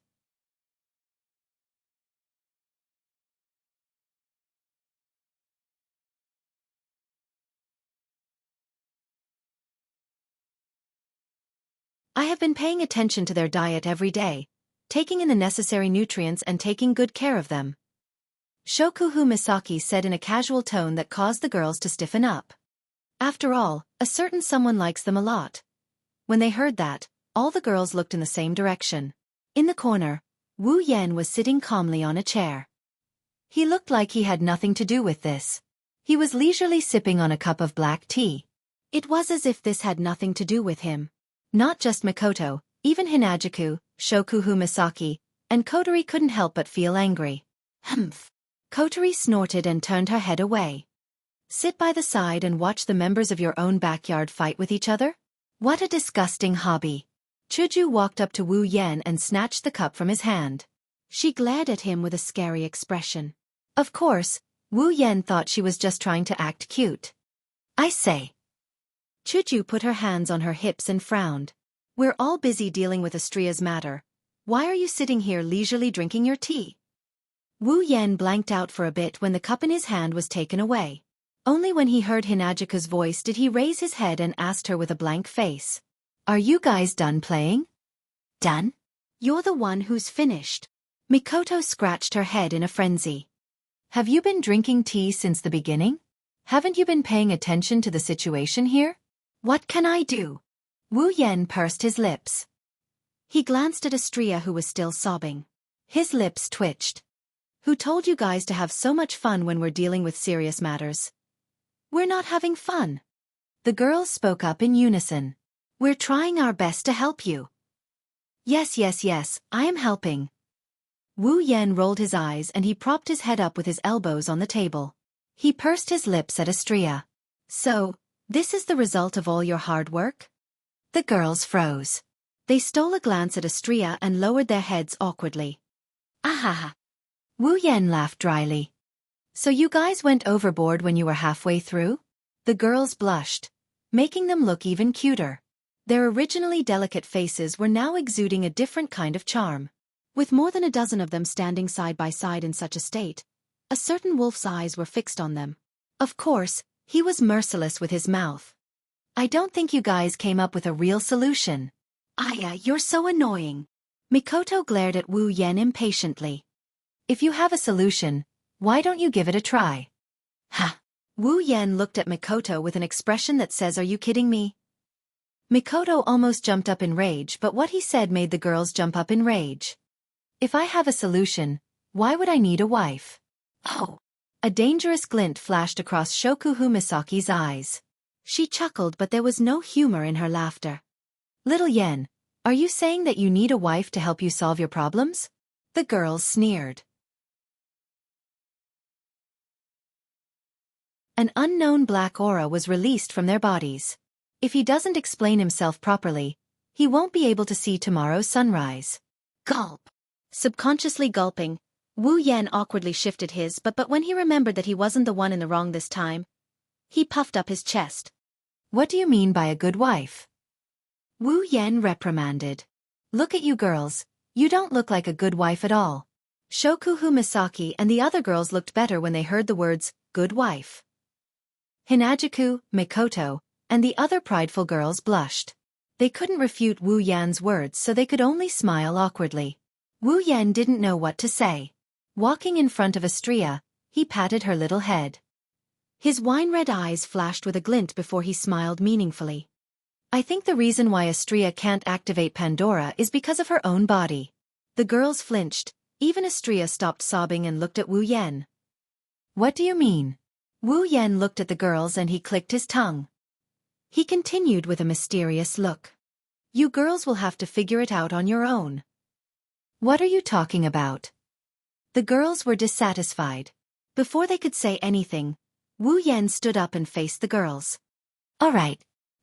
Speaker 1: I have been paying attention to their diet every day, taking in the necessary nutrients and taking good care of them. Shokuhu Misaki said in a casual tone that caused the girls to stiffen up. After all, a certain someone likes them a lot. When they heard that, all the girls looked in the same direction. In the corner, Wu Yen was sitting calmly on a chair. He looked like he had nothing to do with this. He was leisurely sipping on a cup of black tea. It was as if this had nothing to do with him. Not just Mikoto, even Hinajuku, Shokuhu Misaki, and Kotori couldn't help but feel angry. Humph. Kotori snorted and turned her head away. Sit by the side and watch the members of your own backyard fight with each other? What a disgusting hobby. Chuju walked up to Wu Yan and snatched the cup from his hand. She glared at him with a scary expression. Of course, Wu Yan thought she was just trying to act cute. I say. Chuju put her hands on her hips and frowned. We're all busy dealing with Astria's matter. Why are you sitting here leisurely drinking your tea? Wu Yan blanked out for a bit when the cup in his hand was taken away. Only when he heard Hinajika's voice did he raise his head and asked her with a blank face. Are you guys done playing? Done? You're the one who's finished. Mikoto scratched her head in a frenzy. Have you been drinking tea since the beginning? Haven't you been paying attention to the situation here? What can I do? Wu Yan pursed his lips. He glanced at Astria, who was still sobbing. His lips twitched. Who told you guys to have so much fun when we're dealing with serious matters? We're not having fun. The girls spoke up in unison. We're trying our best to help you. Yes, I am helping. Wu Yan rolled his eyes and he propped his head up with his elbows on the table. He pursed his lips at Astria. So, this is the result of all your hard work? The girls froze. They stole a glance at Astria and lowered their heads awkwardly. Ahaha. Wu Yan laughed dryly. So you guys went overboard when you were halfway through? The girls blushed, making them look even cuter. Their originally delicate faces were now exuding a different kind of charm. With more than a dozen of them standing side by side in such a state, a certain wolf's eyes were fixed on them. Of course, he was merciless with his mouth. I don't think you guys came up with a real solution. Aya, you're so annoying. Mikoto glared at Wu Yan impatiently. If you have a solution, why don't you give it a try? Ha! Wu Yan looked at Mikoto with an expression that says, are you kidding me? Mikoto almost jumped up in rage, but what he said made the girls jump up in rage. If I have a solution, why would I need a wife? Oh! A dangerous glint flashed across Shokuhu Misaki's eyes. She chuckled, but there was no humor in her laughter. Little Yen, are you saying that you need a wife to help you solve your problems? The girls sneered. An unknown black aura was released from their bodies. If he doesn't explain himself properly, he won't be able to see tomorrow's sunrise. Gulp. Subconsciously gulping, Wu Yan awkwardly shifted his but when he remembered that he wasn't the one in the wrong this time, he puffed up his chest. What do you mean by a good wife? Wu Yan reprimanded. Look at you girls, you don't look like a good wife at all. Shokuhu Misaki and the other girls looked better when they heard the words, good wife. Hinajiku, Mikoto, and the other prideful girls blushed. They couldn't refute Wu Yan's words, so they could only smile awkwardly. Wu Yan didn't know what to say. Walking in front of Astria, he patted her little head. His wine-red eyes flashed with a glint before he smiled meaningfully. I think the reason why Astria can't activate Pandora is because of her own body. The girls flinched, even Astria stopped sobbing and looked at Wu Yan. What do you mean? Wu Yan looked at the girls and he clicked his tongue. He continued with a mysterious look. You girls will have to figure it out on your own. What are you talking about? The girls were dissatisfied. Before they could say anything, Wu Yan stood up and faced the girls. All right,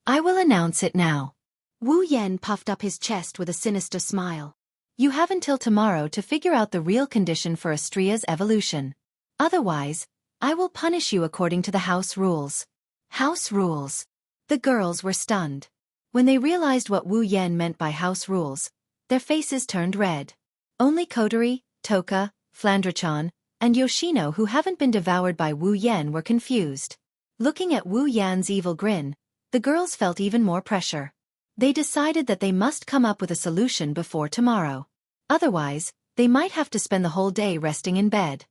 Speaker 1: I will announce it now. Wu Yan puffed up his chest with a sinister smile. You have until tomorrow to figure out the real condition for Astria's evolution. Otherwise, I will punish you according to the house rules. House rules. The girls were stunned. When they realized what Wu Yan meant by house rules, their faces turned red. Only Kotori, Toka, Flandrachan, and Yoshino, who haven't been devoured by Wu Yan, were confused. Looking at Wu Yan's evil grin, the girls felt even more pressure. They decided that they must come up with a solution before tomorrow. Otherwise, they might have to spend the whole day resting in bed.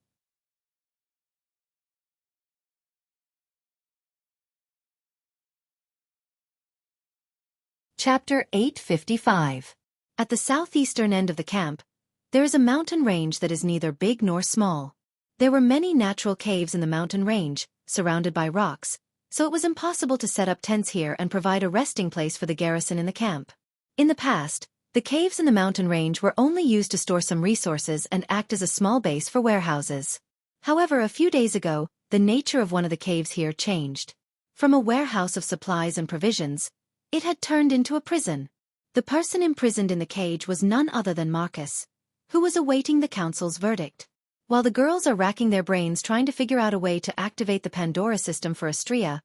Speaker 1: Chapter 855. At the southeastern end of the camp, there is a mountain range that is neither big nor small. There were many natural caves in the mountain range, surrounded by rocks, so it was impossible to set up tents here and provide a resting place for the garrison in the camp. In the past, the caves in the mountain range were only used to store some resources and act as a small base for warehouses. However, a few days ago, the nature of one of the caves here changed. From a warehouse of supplies and provisions, it had turned into a prison. The person imprisoned in the cage was none other than Marcus, who was awaiting the council's verdict. While the girls are racking their brains trying to figure out a way to activate the Pandora system for Astria,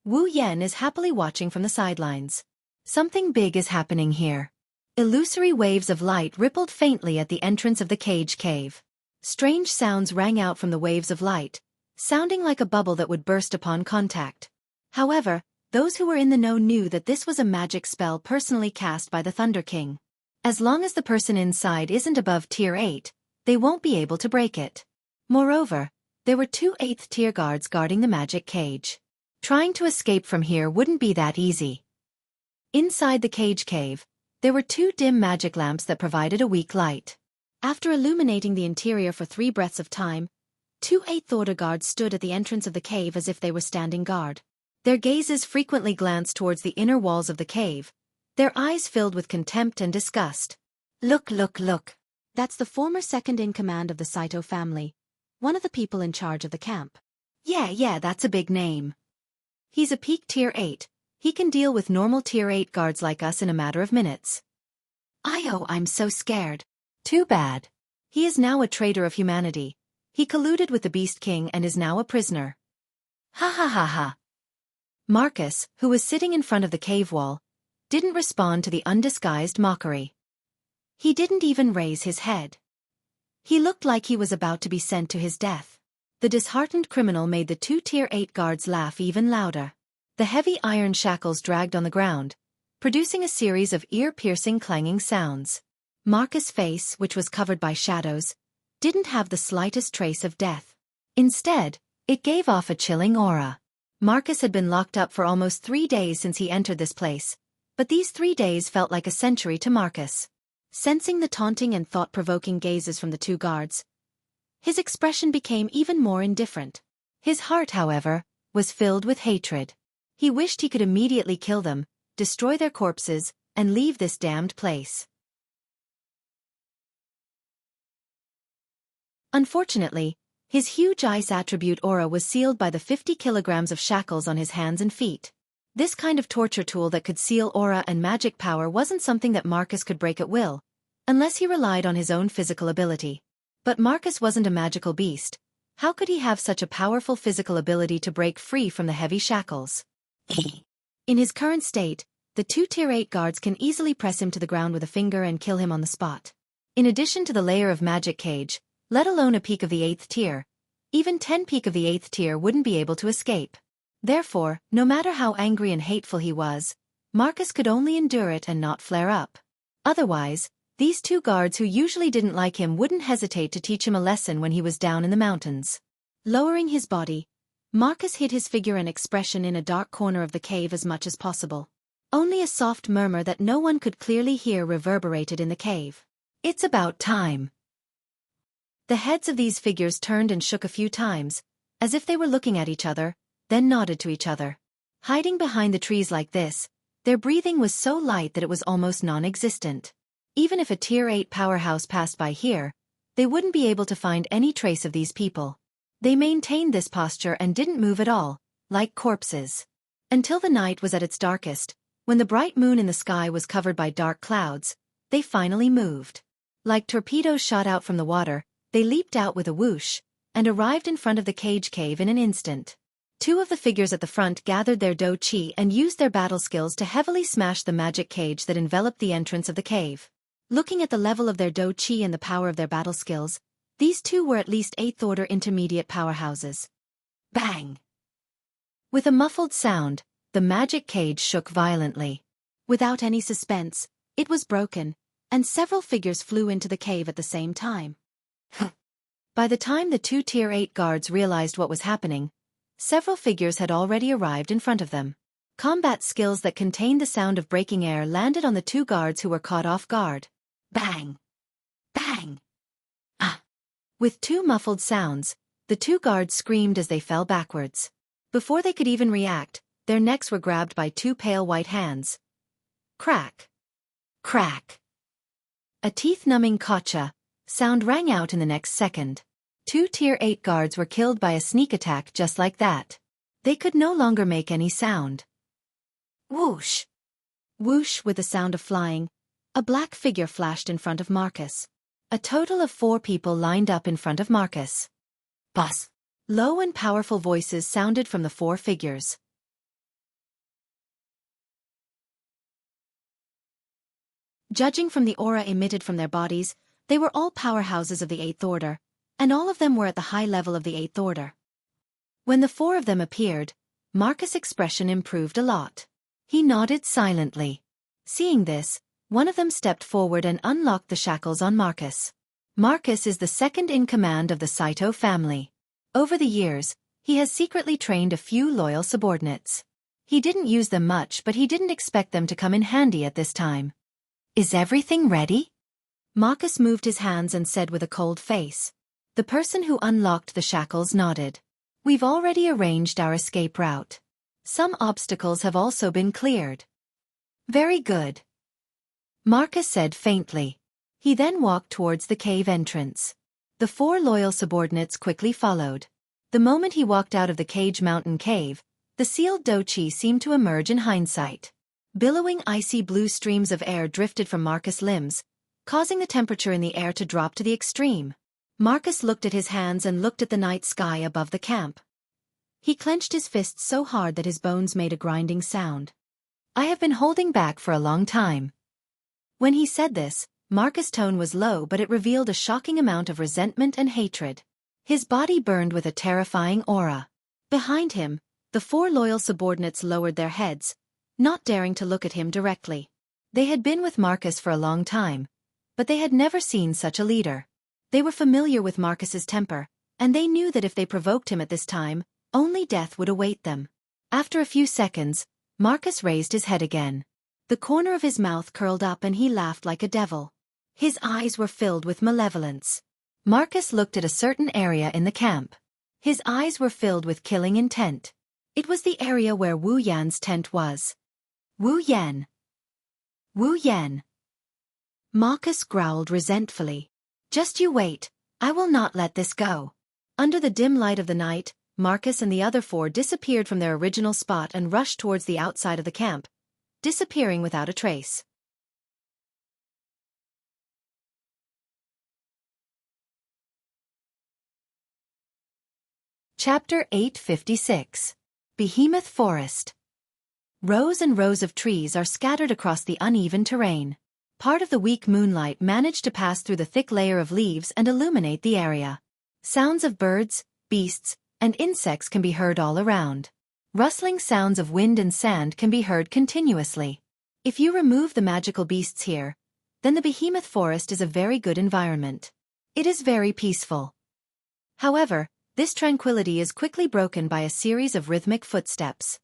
Speaker 1: Wu Yan is happily watching from the sidelines. Something big is happening here. Illusory waves of light rippled faintly at the entrance of the cage cave. Strange sounds rang out from the waves of light, sounding like a bubble that would burst upon contact. However, those who were in the know knew that this was a magic spell personally cast by the Thunder King. As long as the person inside isn't above Tier 8, they won't be able to break it. Moreover, there were 2 8th tier guards guarding the magic cage. Trying to escape from here wouldn't be that easy. Inside the cage cave, there were 2 dim magic lamps that provided a weak light. After illuminating the interior for 3 breaths of time, 2 8th order guards stood at the entrance of the cave as if they were standing guard. Their gazes frequently glanced towards the inner walls of the cave, their eyes filled with contempt and disgust. Look, look, look. That's the former second-in-command of the Saito family, one of the people in charge of the camp. Yeah, that's a big name. He's a peak Tier 8. He can deal with normal Tier 8 guards like us in a matter of minutes. I'm so scared. Too bad. He is now a traitor of humanity. He colluded with the Beast King and is now a prisoner. Ha ha ha ha. Marcus, who was sitting in front of the cave wall, didn't respond to the undisguised mockery. He didn't even raise his head. He looked like he was about to be sent to his death. The disheartened criminal made the 2 Tier 8 guards laugh even louder. The heavy iron shackles dragged on the ground, producing a series of ear-piercing clanging sounds. Marcus' face, which was covered by shadows, didn't have the slightest trace of death. Instead, it gave off a chilling aura. Marcus had been locked up for almost 3 days since he entered this place, but these 3 days felt like a century to Marcus. Sensing the taunting and thought-provoking gazes from the 2 guards, his expression became even more indifferent. His heart, however, was filled with hatred. He wished he could immediately kill them, destroy their corpses, and leave this damned place. Unfortunately, his huge ice attribute aura was sealed by the 50 kilograms of shackles on his hands and feet. This kind of torture tool that could seal aura and magic power wasn't something that Marcus could break at will, unless he relied on his own physical ability. But Marcus wasn't a magical beast. How could he have such a powerful physical ability to break free from the heavy shackles? In his current state, the 2 Tier 8 guards can easily press him to the ground with a finger and kill him on the spot. In addition to the layer of magic cage, let alone a peak of the 8th tier, even 10 peak of the 8th tier wouldn't be able to escape. Therefore, no matter how angry and hateful he was, Marcus could only endure it and not flare up. Otherwise, these 2 guards who usually didn't like him wouldn't hesitate to teach him a lesson when he was down in the mountains. Lowering his body, Marcus hid his figure and expression in a dark corner of the cave as much as possible. Only a soft murmur that no one could clearly hear reverberated in the cave. It's about time. The heads of these figures turned and shook a few times, as if they were looking at each other, then nodded to each other. Hiding behind the trees like this, their breathing was so light that it was almost non-existent. Even if a Tier 8 powerhouse passed by here, they wouldn't be able to find any trace of these people. They maintained this posture and didn't move at all, like corpses. Until the night was at its darkest, when the bright moon in the sky was covered by dark clouds, they finally moved. Like torpedoes shot out from the water, they leaped out with a whoosh, and arrived in front of the cage cave in an instant. 2 of the figures at the front gathered their do chi and used their battle skills to heavily smash the magic cage that enveloped the entrance of the cave. Looking at the level of their do chi and the power of their battle skills, these 2 were at least 8th order intermediate powerhouses. Bang! With a muffled sound, the magic cage shook violently. Without any suspense, it was broken, and several figures flew into the cave at the same time. By the time the 2 Tier 8 guards realized what was happening, several figures had already arrived in front of them. Combat skills that contained the sound of breaking air landed on the 2 guards who were caught off guard. Bang! Bang! Ah! With 2 muffled sounds, the 2 guards screamed as they fell backwards. Before they could even react, their necks were grabbed by 2 pale white hands. Crack! Crack! A teeth-numbing gotcha sound rang out in the next second. 2 Tier 8 guards were killed by a sneak attack just like that. They could no longer make any sound. Whoosh! Whoosh, with the sound of flying, a black figure flashed in front of Marcus. A total of 4 people lined up in front of Marcus. Boss! Low and powerful voices sounded from the 4 figures. Judging from the aura emitted from their bodies, they were all powerhouses of the 8th Order, and all of them were at the high level of the 8th Order. When the 4 of them appeared, Marcus' expression improved a lot. He nodded silently. Seeing this, one of them stepped forward and unlocked the shackles on Marcus. Marcus is the second in command of the Saito family. Over the years, he has secretly trained a few loyal subordinates. He didn't use them much, but he didn't expect them to come in handy at this time. Is everything ready? Marcus moved his hands and said with a cold face. The person who unlocked the shackles nodded. We've already arranged our escape route. Some obstacles have also been cleared. Very good. Marcus said faintly. He then walked towards the cave entrance. The 4 loyal subordinates quickly followed. The moment he walked out of the Cage Mountain cave, the sealed dochi seemed to emerge in hindsight. Billowing icy blue streams of air drifted from Marcus' limbs, causing the temperature in the air to drop to the extreme. Marcus looked at his hands and looked at the night sky above the camp. He clenched his fists so hard that his bones made a grinding sound. I have been holding back for a long time. When he said this, Marcus' tone was low, but it revealed a shocking amount of resentment and hatred. His body burned with a terrifying aura. Behind him, the 4 loyal subordinates lowered their heads, not daring to look at him directly. They had been with Marcus for a long time, but they had never seen such a leader. They were familiar with Marcus's temper, and they knew that if they provoked him at this time, only death would await them. After a few seconds, Marcus raised his head again. The corner of his mouth curled up and he laughed like a devil. His eyes were filled with malevolence. Marcus looked at a certain area in the camp. His eyes were filled with killing intent. It was the area where Wu Yan's tent was. Wu Yan. Wu Yan. Marcus growled resentfully. Just you wait, I will not let this go. Under the dim light of the night, Marcus and the other 4 disappeared from their original spot and rushed towards the outside of the camp, disappearing without a trace. Chapter 856. Behemoth Forest. Rows and rows of trees are scattered across the uneven terrain. Part of the weak moonlight managed to pass through the thick layer of leaves and illuminate the area. Sounds of birds, beasts, and insects can be heard all around. Rustling sounds of wind and sand can be heard continuously. If you remove the magical beasts here, then the Behemoth Forest is a very good environment. It is very peaceful. However, this tranquility is quickly broken by a series of rhythmic footsteps.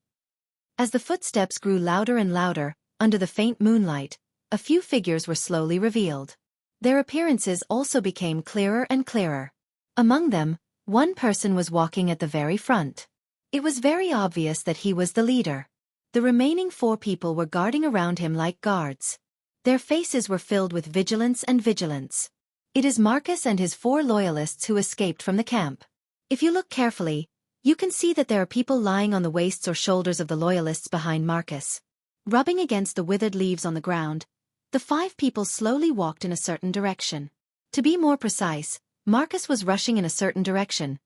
Speaker 1: As the footsteps grew louder and louder, under the faint moonlight, a few figures were slowly revealed. Their appearances also became clearer and clearer. Among them, one person was walking at the very front. It was very obvious that he was the leader. The remaining 4 people were guarding around him like guards. Their faces were filled with vigilance and vigilance. It is Marcus and his 4 loyalists who escaped from the camp. If you look carefully, you can see that there are people lying on the waists or shoulders of the loyalists behind Marcus. Rubbing against the withered leaves on the ground, the 5 people slowly walked in a certain direction. To be more precise, Marcus was rushing in a certain direction,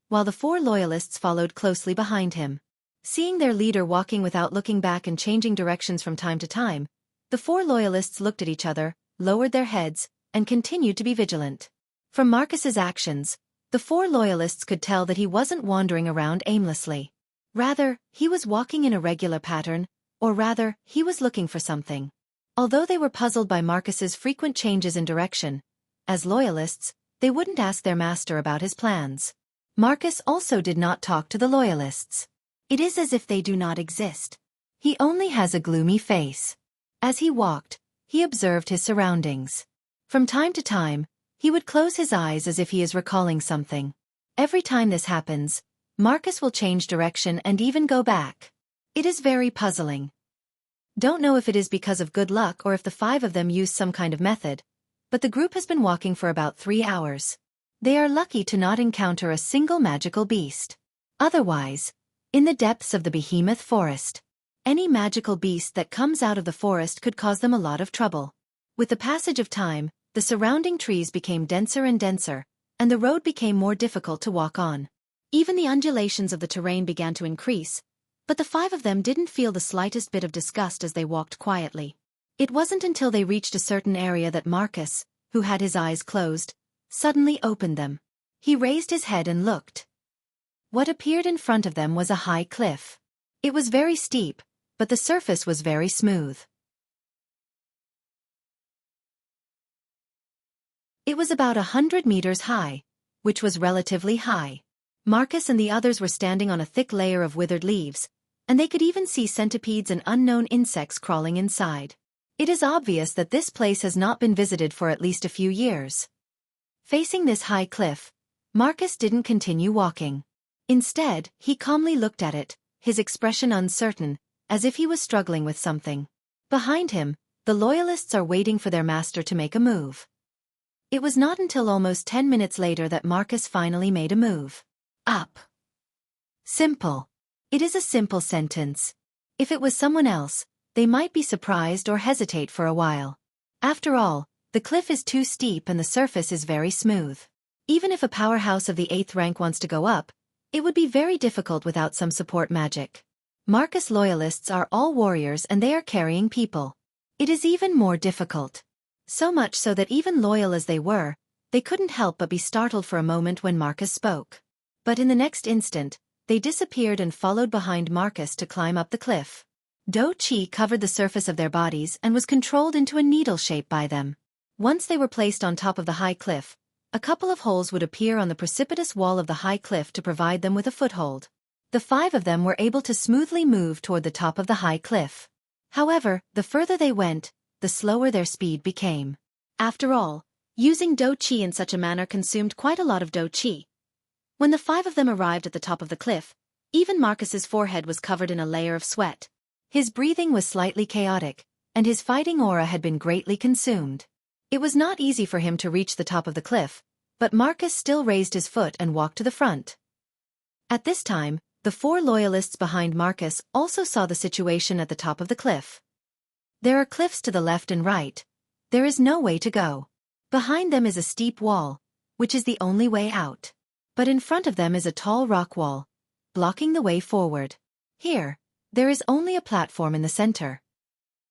Speaker 1: while the 4 loyalists followed closely behind him. Seeing their leader walking without looking back and changing directions from time to time, the 4 loyalists looked at each other, lowered their heads, and continued to be vigilant. From Marcus's actions, the 4 loyalists could tell that he wasn't wandering around aimlessly. Rather, he was walking in a regular pattern, or rather, he was looking for something. Although they were puzzled by Marcus's frequent changes in direction, as loyalists, they wouldn't ask their master about his plans. Marcus also did not talk to the loyalists. It is as if they do not exist. He only has a gloomy face. As he walked, he observed his surroundings. From time to time, he would close his eyes as if he is recalling something. Every time this happens, Marcus will change direction and even go back. It is very puzzling. Don't know if it is because of good luck or if the 5 of them used some kind of method, but the group has been walking for about 3 hours. They are lucky to not encounter a single magical beast. Otherwise, in the depths of the Behemoth Forest, Any magical beast that comes out of the forest could cause them a lot of trouble. With the passage of time, the surrounding trees became denser and denser, and the road became more difficult to walk on. Even the undulations of the terrain began to increase, but the five of them didn't feel the slightest bit of disgust as they walked quietly. It wasn't until they reached a certain area that Marcus, who had his eyes closed, suddenly opened them. He raised his head and looked. What appeared in front of them was a high cliff. It was very steep, but the surface was very smooth. It was about 100 meters high, which was relatively high. Marcus and the others were standing on a thick layer of withered leaves, and they could even see centipedes and unknown insects crawling inside. It is obvious that this place has not been visited for at least a few years. Facing this high cliff, Marcus didn't continue walking. Instead, he calmly looked at it, his expression uncertain, as if he was struggling with something. Behind him, the loyalists are waiting for their master to make a move. It was not until almost 10 minutes later that Marcus finally made a move. Up. Simple. It is a simple sentence. If it was someone else, they might be surprised or hesitate for a while. After all, the cliff is too steep and the surface is very smooth. Even if a powerhouse of the 8th rank wants to go up, it would be very difficult without some support magic. Marcus loyalists are all warriors and they are carrying people. It is even more difficult. So much so that even loyal as they were, they couldn't help but be startled for a moment when Marcus spoke. But in the next instant, they disappeared and followed behind Marcus to climb up the cliff. Do-Chi covered the surface of their bodies and was controlled into a needle shape by them. Once they were placed on top of the high cliff, a couple of holes would appear on the precipitous wall of the high cliff to provide them with a foothold. The 5 of them were able to smoothly move toward the top of the high cliff. However, the further they went, the slower their speed became. After all, using Do-Chi in such a manner consumed quite a lot of Do-Chi. When the 5 of them arrived at the top of the cliff, even Marcus's forehead was covered in a layer of sweat. His breathing was slightly chaotic, and his fighting aura had been greatly consumed. It was not easy for him to reach the top of the cliff, but Marcus still raised his foot and walked to the front. At this time, the 4 loyalists behind Marcus also saw the situation at the top of the cliff. There are cliffs to the left and right. There is no way to go. Behind them is a steep wall, which is the only way out. But in front of them is a tall rock wall, blocking the way forward. Here, there is only a platform in the center.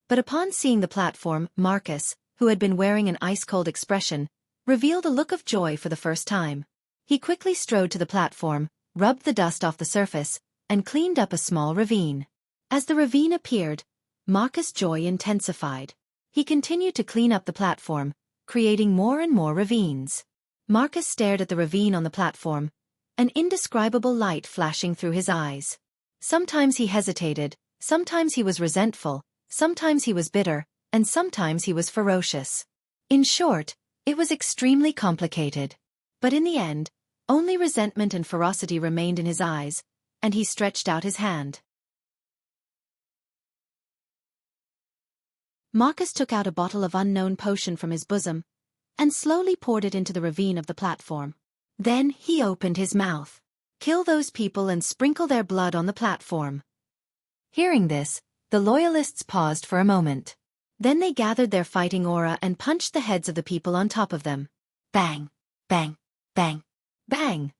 Speaker 1: But upon seeing the platform, Marcus, who had been wearing an ice-cold expression, revealed a look of joy for the first time. He quickly strode to the platform, rubbed the dust off the surface, and cleaned up a small ravine. As the ravine appeared, Marcus' joy intensified. He continued to clean up the platform, creating more and more ravines. Marcus stared at the ravine on the platform, an indescribable light flashing through his eyes. Sometimes he hesitated, sometimes he was resentful, sometimes he was bitter, and sometimes he was ferocious. In short, it was extremely complicated. But in the end, only resentment and ferocity remained in his eyes, and he stretched out his hand. Marcus took out a bottle of unknown potion from his bosom, and slowly poured it into the ravine of the platform. Then he opened his mouth. Kill those people and sprinkle their blood on the platform. Hearing this, the loyalists paused for a moment. Then they gathered their fighting aura and punched the heads of the people on top of them. Bang! Bang! Bang! Bang!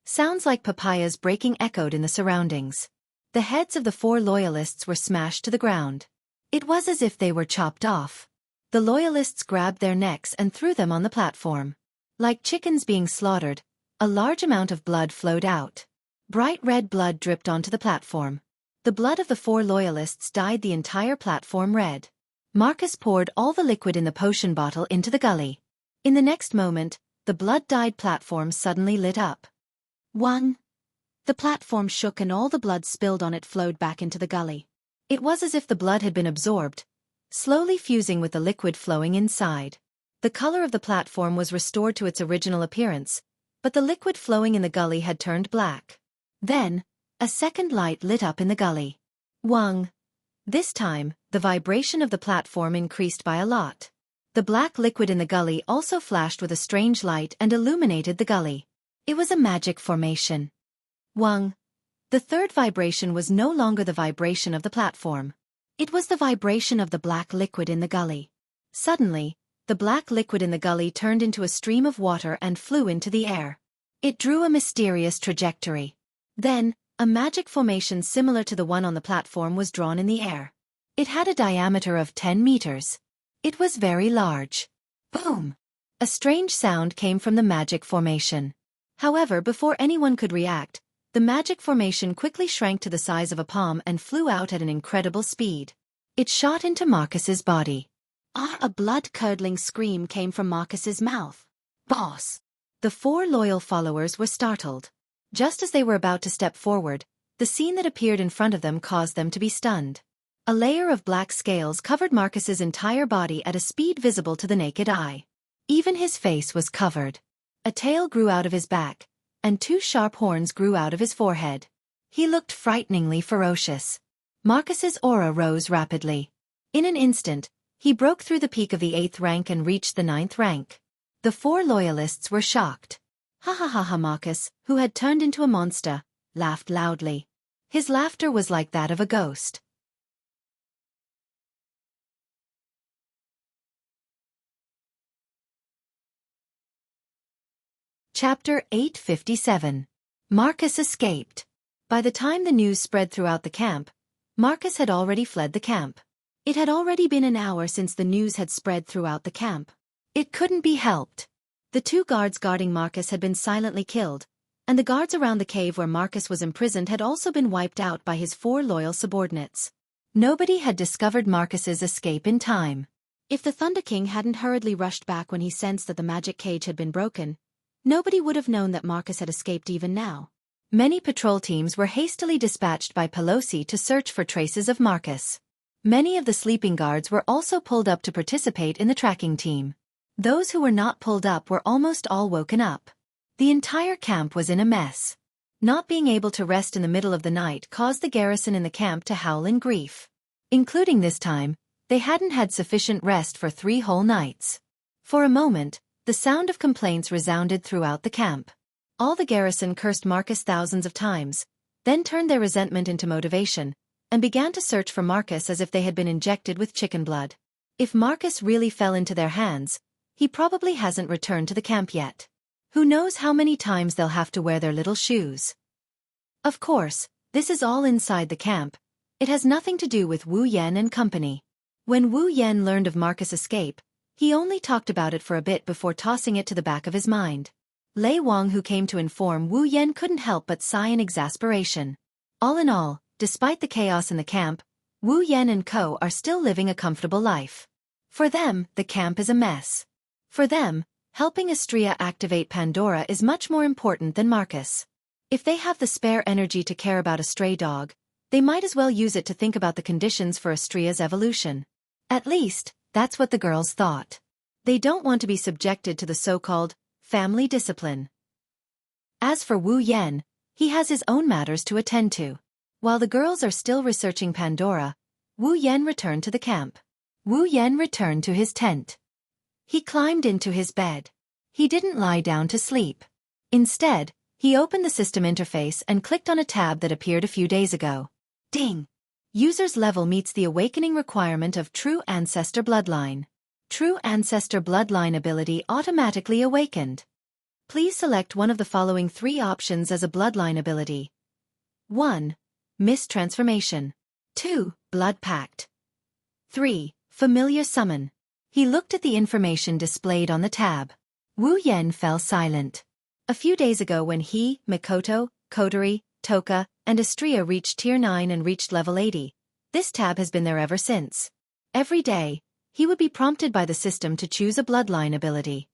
Speaker 1: Sounds like papayas breaking echoed in the surroundings. The heads of the 4 loyalists were smashed to the ground. It was as if they were chopped off. The loyalists grabbed their necks and threw them on the platform. Like chickens being slaughtered, a large amount of blood flowed out. Bright red blood dripped onto the platform. The blood of the 4 loyalists dyed the entire platform red. Marcus poured all the liquid in the potion bottle into the gully. In the next moment, the blood-dyed platform suddenly lit up. One. The platform shook and all the blood spilled on it flowed back into the gully. It was as if the blood had been absorbed, slowly fusing with the liquid flowing inside. The color of the platform was restored to its original appearance, but the liquid flowing in the gully had turned black. Then, a second light lit up in the gully. Wang. This time, the vibration of the platform increased by a lot. The black liquid in the gully also flashed with a strange light and illuminated the gully. It was a magic formation. Wang. The third vibration was no longer the vibration of the platform. It was the vibration of the black liquid in the gully. Suddenly, the black liquid in the gully turned into a stream of water and flew into the air. It drew a mysterious trajectory. Then, a magic formation similar to the one on the platform was drawn in the air. It had a diameter of 10 meters. It was very large. Boom! A strange sound came from the magic formation. However, before anyone could react, the magic formation quickly shrank to the size of a palm and flew out at an incredible speed. It shot into Marcus's body. A blood-curdling scream came from Marcus's mouth. Boss! The 4 loyal followers were startled. Just as they were about to step forward, the scene that appeared in front of them caused them to be stunned. A layer of black scales covered Marcus's entire body at a speed visible to the naked eye. Even his face was covered. A tail grew out of his back, and 2 sharp horns grew out of his forehead. He looked frighteningly ferocious. Marcus's aura rose rapidly. In an instant, he broke through the peak of the 8th rank and reached the 9th rank. The 4 loyalists were shocked. Ha ha ha ha! Marcus, who had turned into a monster, laughed loudly. His laughter was like that of a ghost. Chapter 857. Marcus escaped. By the time the news spread throughout the camp, Marcus had already fled the camp. It had already been an hour since the news had spread throughout the camp. It couldn't be helped. The 2 guards guarding Marcus had been silently killed, and the guards around the cave where Marcus was imprisoned had also been wiped out by his 4 loyal subordinates. Nobody had discovered Marcus's escape in time. If the Thunder King hadn't hurriedly rushed back when he sensed that the magic cage had been broken, nobody would have known that Marcus had escaped even now. Many patrol teams were hastily dispatched by Pelosi to search for traces of Marcus. Many of the sleeping guards were also pulled up to participate in the tracking team. Those who were not pulled up were almost all woken up. The entire camp was in a mess. Not being able to rest in the middle of the night caused the garrison in the camp to howl in grief. Including this time, they hadn't had sufficient rest for 3 whole nights. For a moment, the sound of complaints resounded throughout the camp. All the garrison cursed Marcus thousands of times, then turned their resentment into motivation, and began to search for Marcus as if they had been injected with chicken blood. If Marcus really fell into their hands, he probably hasn't returned to the camp yet. Who knows how many times they'll have to wear their little shoes. Of course, this is all inside the camp. It has nothing to do with Wu Yan and company. When Wu Yan learned of Marcus' escape, he only talked about it for a bit before tossing it to the back of his mind. Lei Wang, who came to inform Wu Yan, couldn't help but sigh in exasperation. All in all, despite the chaos in the camp, Wu Yan and co. are still living a comfortable life. For them, the camp is a mess. For them, helping Xianxia activate Pandora is much more important than Marcus. If they have the spare energy to care about a stray dog, they might as well use it to think about the conditions for Xianxia's evolution. At least, that's what the girls thought. They don't want to be subjected to the so-called family discipline. As for Wu Yan, he has his own matters to attend to. While the girls are still researching Pandora, Wu Yan returned to the camp. Wu Yan returned to his tent. He climbed into his bed. He didn't lie down to sleep. Instead, he opened the system interface and clicked on a tab that appeared a few days ago. Ding! User's level meets the awakening requirement of True Ancestor Bloodline. True Ancestor Bloodline ability automatically awakened. Please select one of the following 3 options as a bloodline ability. 1. Mist Transformation. 2. Blood Pact. 3. Familiar Summon. He looked at the information displayed on the tab. Wu Yan fell silent. A few days ago when he, Mikoto, Kodori, Toka, and Xianxia reached Tier 9 and reached level 80, this tab has been there ever since. Every day, he would be prompted by the system to choose a bloodline ability.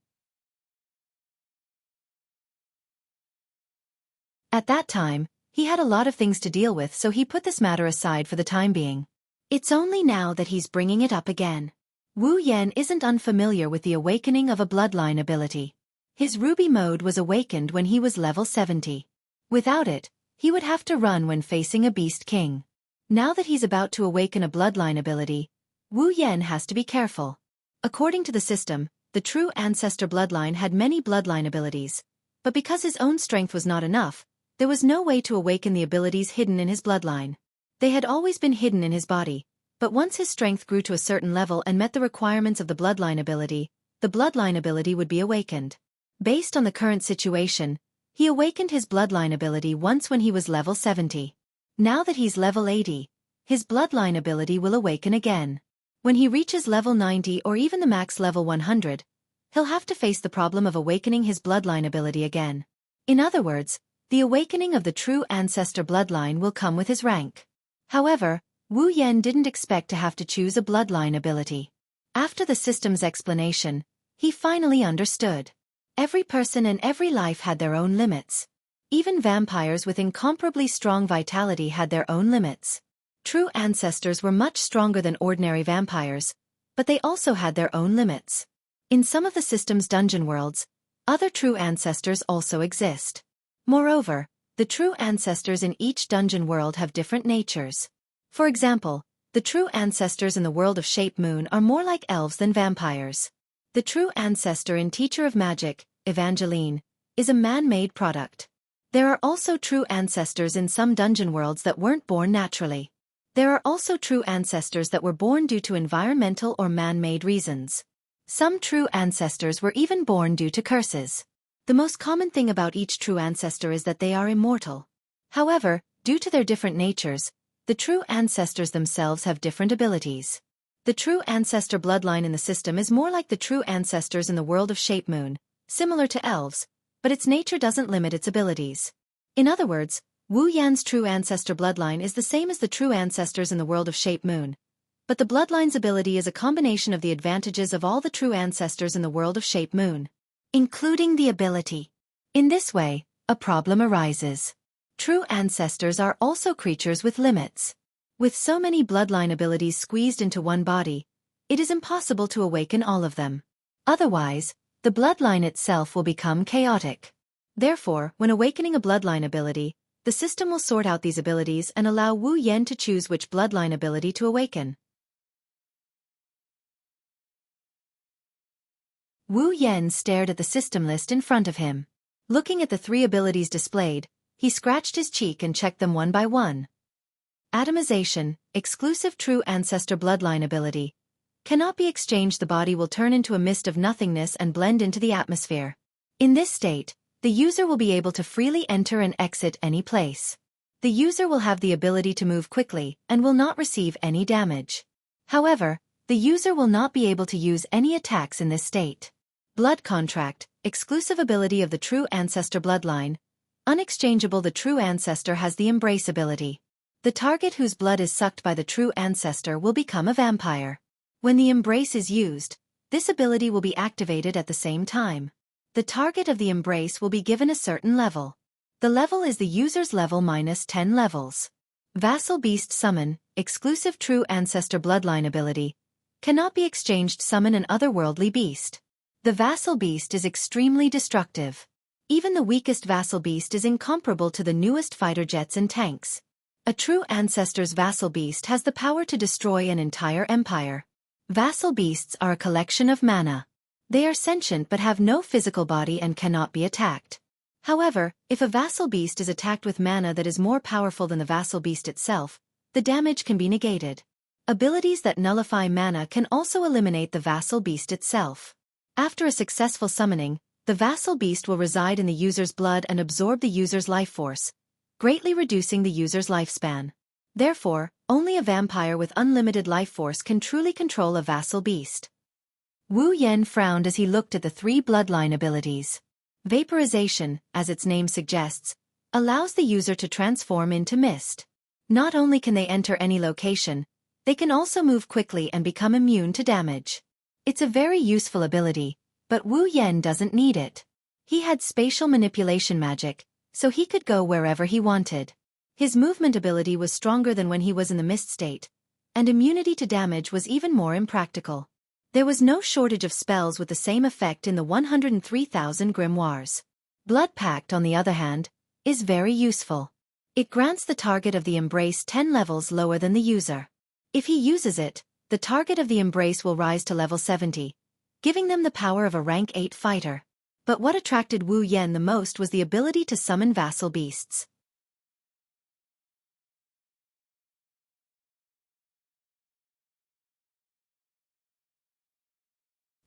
Speaker 1: At that time, he had a lot of things to deal with, so he put this matter aside for the time being. It's only now that he's bringing it up again. Wu Yan isn't unfamiliar with the awakening of a bloodline ability. His ruby mode was awakened when he was level 70. Without it, he would have to run when facing a beast king. Now that he's about to awaken a bloodline ability, Wu Yan has to be careful. According to the system, the True Ancestor Bloodline had many bloodline abilities, but because his own strength was not enough, There was no way to awaken the abilities hidden in his bloodline. They had always been hidden in his body, but once his strength grew to a certain level and met the requirements of the bloodline ability would be awakened. Based on the current situation, he awakened his bloodline ability once when he was level 70. Now that he's level 80, his bloodline ability will awaken again. When he reaches level 90 or even the max level 100, he'll have to face the problem of awakening his bloodline ability again. In other words, the awakening of the true ancestor bloodline will come with his rank. However, Wu Yan didn't expect to have to choose a bloodline ability. After the system's explanation, he finally understood. Every person and every life had their own limits. Even vampires with incomparably strong vitality had their own limits. True ancestors were much stronger than ordinary vampires, but they also had their own limits. In some of the system's dungeon worlds, other true ancestors also exist. Moreover, the true ancestors in each dungeon world have different natures. For example, the true ancestors in the world of Shape Moon are more like elves than vampires. The true ancestor in Teacher of Magic, Evangeline, is a man-made product. There are also true ancestors in some dungeon worlds that weren't born naturally. There are also true ancestors that were born due to environmental or man-made reasons. Some true ancestors were even born due to curses. The most common thing about each true ancestor is that they are immortal. However, due to their different natures, the true ancestors themselves have different abilities. The true ancestor bloodline in the system is more like the true ancestors in the world of Shape Moon, similar to elves, but its nature doesn't limit its abilities. In other words, Wu Yan's true ancestor bloodline is the same as the true ancestors in the world of Shape Moon, but the bloodline's ability is a combination of the advantages of all the true ancestors in the world of Shape Moon, including the ability. In this way, a problem arises. True ancestors are also creatures with limits. With so many bloodline abilities squeezed into one body, it is impossible to awaken all of them. Otherwise, the bloodline itself will become chaotic. Therefore, when awakening a bloodline ability, the system will sort out these abilities and allow Wu Yan to choose which bloodline ability to awaken. Wu Yan stared at the system list in front of him. Looking at the 3 abilities displayed, he scratched his cheek and checked them one by one. Atomization, exclusive true ancestor bloodline ability. Cannot be exchanged. The body will turn into a mist of nothingness and blend into the atmosphere. In this state, the user will be able to freely enter and exit any place. The user will have the ability to move quickly and will not receive any damage. However, the user will not be able to use any attacks in this state. Blood contract, exclusive ability of the true ancestor bloodline. Unexchangeable. The true ancestor has the embrace ability. The target whose blood is sucked by the true ancestor will become a vampire. When the embrace is used, this ability will be activated at the same time. The target of the embrace will be given a certain level. The level is the user's level minus 10 levels. Vassal Beast Summon, exclusive true ancestor bloodline ability. Cannot be exchanged. Summon an otherworldly beast. The Vassal Beast is extremely destructive. Even the weakest Vassal Beast is incomparable to the newest fighter jets and tanks. A true ancestor's Vassal Beast has the power to destroy an entire empire. Vassal Beasts are a collection of mana. They are sentient but have no physical body and cannot be attacked. However, if a Vassal Beast is attacked with mana that is more powerful than the Vassal Beast itself, the damage can be negated. Abilities that nullify mana can also eliminate the Vassal Beast itself. After a successful summoning, the Vassal Beast will reside in the user's blood and absorb the user's life force, greatly reducing the user's lifespan. Therefore, only a vampire with unlimited life force can truly control a Vassal Beast. Wu Yan frowned as he looked at the 3 bloodline abilities. Vaporization, as its name suggests, allows the user to transform into mist. Not only can they enter any location, they can also move quickly and become immune to damage. It's a very useful ability, but Wu Yan doesn't need it. He had spatial manipulation magic, so he could go wherever he wanted. His movement ability was stronger than when he was in the mist state, and immunity to damage was even more impractical. There was no shortage of spells with the same effect in the 103,000 grimoires. Blood Pact, on the other hand, is very useful. It grants the target of the embrace 10 levels lower than the user. If he uses it, the target of the embrace will rise to level 70, giving them the power of a rank 8 fighter. But what attracted Wu Yan the most was the ability to summon Vassal Beasts.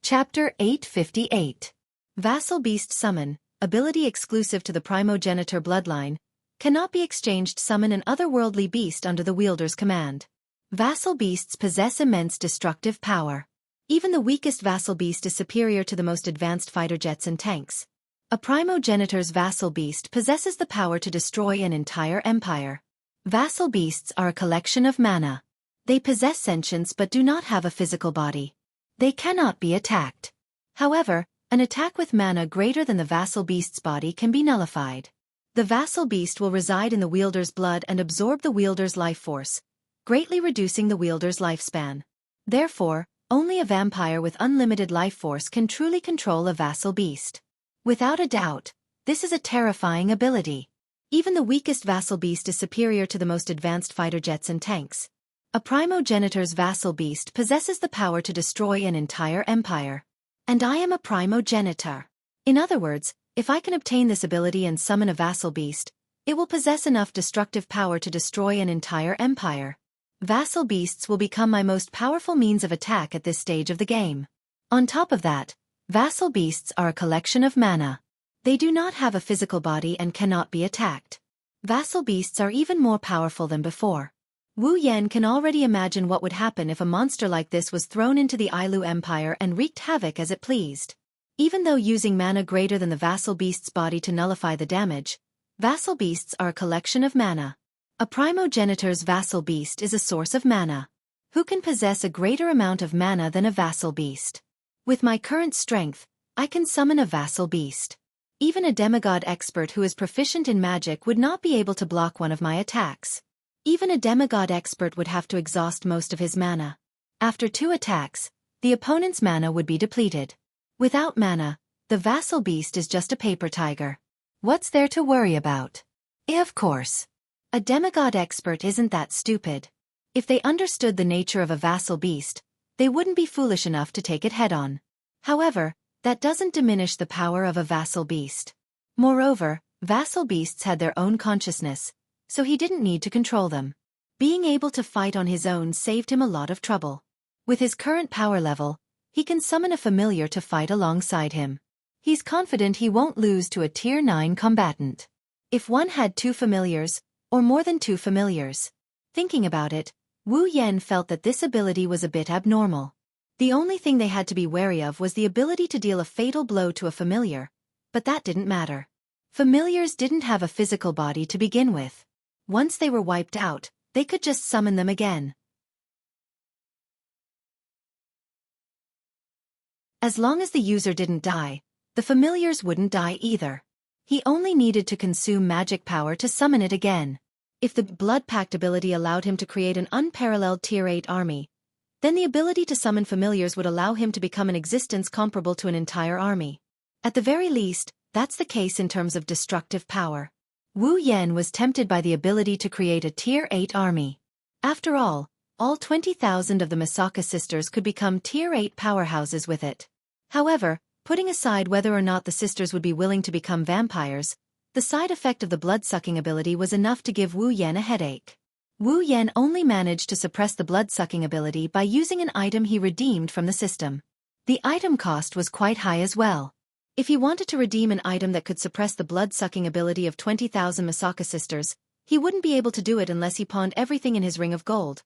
Speaker 1: Chapter 858. Vassal Beast Summon, ability exclusive to the primogenitor bloodline, cannot be exchanged. Summon an otherworldly beast under the wielder's command. Vassal beasts possess immense destructive power. Even the weakest vassal beast is superior to the most advanced fighter jets and tanks. A primogenitor's vassal beast possesses the power to destroy an entire empire. Vassal beasts are a collection of mana. They possess sentience but do not have a physical body. They cannot be attacked. However, an attack with mana greater than the vassal beast's body can be nullified. The vassal beast will reside in the wielder's blood and absorb the wielder's life force, greatly reducing the wielder's lifespan. Therefore, only a vampire with unlimited life force can truly control a vassal beast. Without a doubt, this is a terrifying ability. Even the weakest vassal beast is superior to the most advanced fighter jets and tanks. A primogenitor's vassal beast possesses the power to destroy an entire empire. And I am a primogenitor. In other words, if I can obtain this ability and summon a vassal beast, it will possess enough destructive power to destroy an entire empire. Vassal beasts will become my most powerful means of attack at this stage of the game. On top of that, vassal beasts are a collection of mana. They do not have a physical body and cannot be attacked. Vassal beasts are even more powerful than before. Wu Yan can already imagine what would happen if a monster like this was thrown into the Ailu Empire and wreaked havoc as it pleased. Even though using mana greater than the vassal beast's body to nullify the damage, vassal beasts are a collection of mana. A primogenitor's vassal beast is a source of mana. Who can possess a greater amount of mana than a vassal beast? With my current strength, I can summon a vassal beast. Even a demigod expert who is proficient in magic would not be able to block one of my attacks. Even a demigod expert would have to exhaust most of his mana. After 2 attacks, the opponent's mana would be depleted. Without mana, the vassal beast is just a paper tiger. What's there to worry about? Of course. A demigod expert isn't that stupid. If they understood the nature of a vassal beast, they wouldn't be foolish enough to take it head-on. However, that doesn't diminish the power of a vassal beast. Moreover, vassal beasts had their own consciousness, so he didn't need to control them. Being able to fight on his own saved him a lot of trouble. With his current power level, he can summon a familiar to fight alongside him. He's confident he won't lose to a Tier 9 combatant. If one had 2 familiars, or more than 2 familiars. Thinking about it, Wu Yan felt that this ability was a bit abnormal. The only thing they had to be wary of was the ability to deal a fatal blow to a familiar, but that didn't matter. Familiars didn't have a physical body to begin with. Once they were wiped out, they could just summon them again. As long as the user didn't die, the familiars wouldn't die either. He only needed to consume magic power to summon it again. If the Blood Pact ability allowed him to create an unparalleled Tier 8 army, then the ability to summon familiars would allow him to become an existence comparable to an entire army. At the very least, that's the case in terms of destructive power. Wu Yan was tempted by the ability to create a Tier 8 army. After all 20,000 of the Misaka sisters could become Tier 8 powerhouses with it. However, putting aside whether or not the sisters would be willing to become vampires, the side effect of the blood-sucking ability was enough to give Wu Yan a headache. Wu Yan only managed to suppress the blood-sucking ability by using an item he redeemed from the system. The item cost was quite high as well. If he wanted to redeem an item that could suppress the blood-sucking ability of 20,000 Misaka sisters, he wouldn't be able to do it unless he pawned everything in his ring of gold.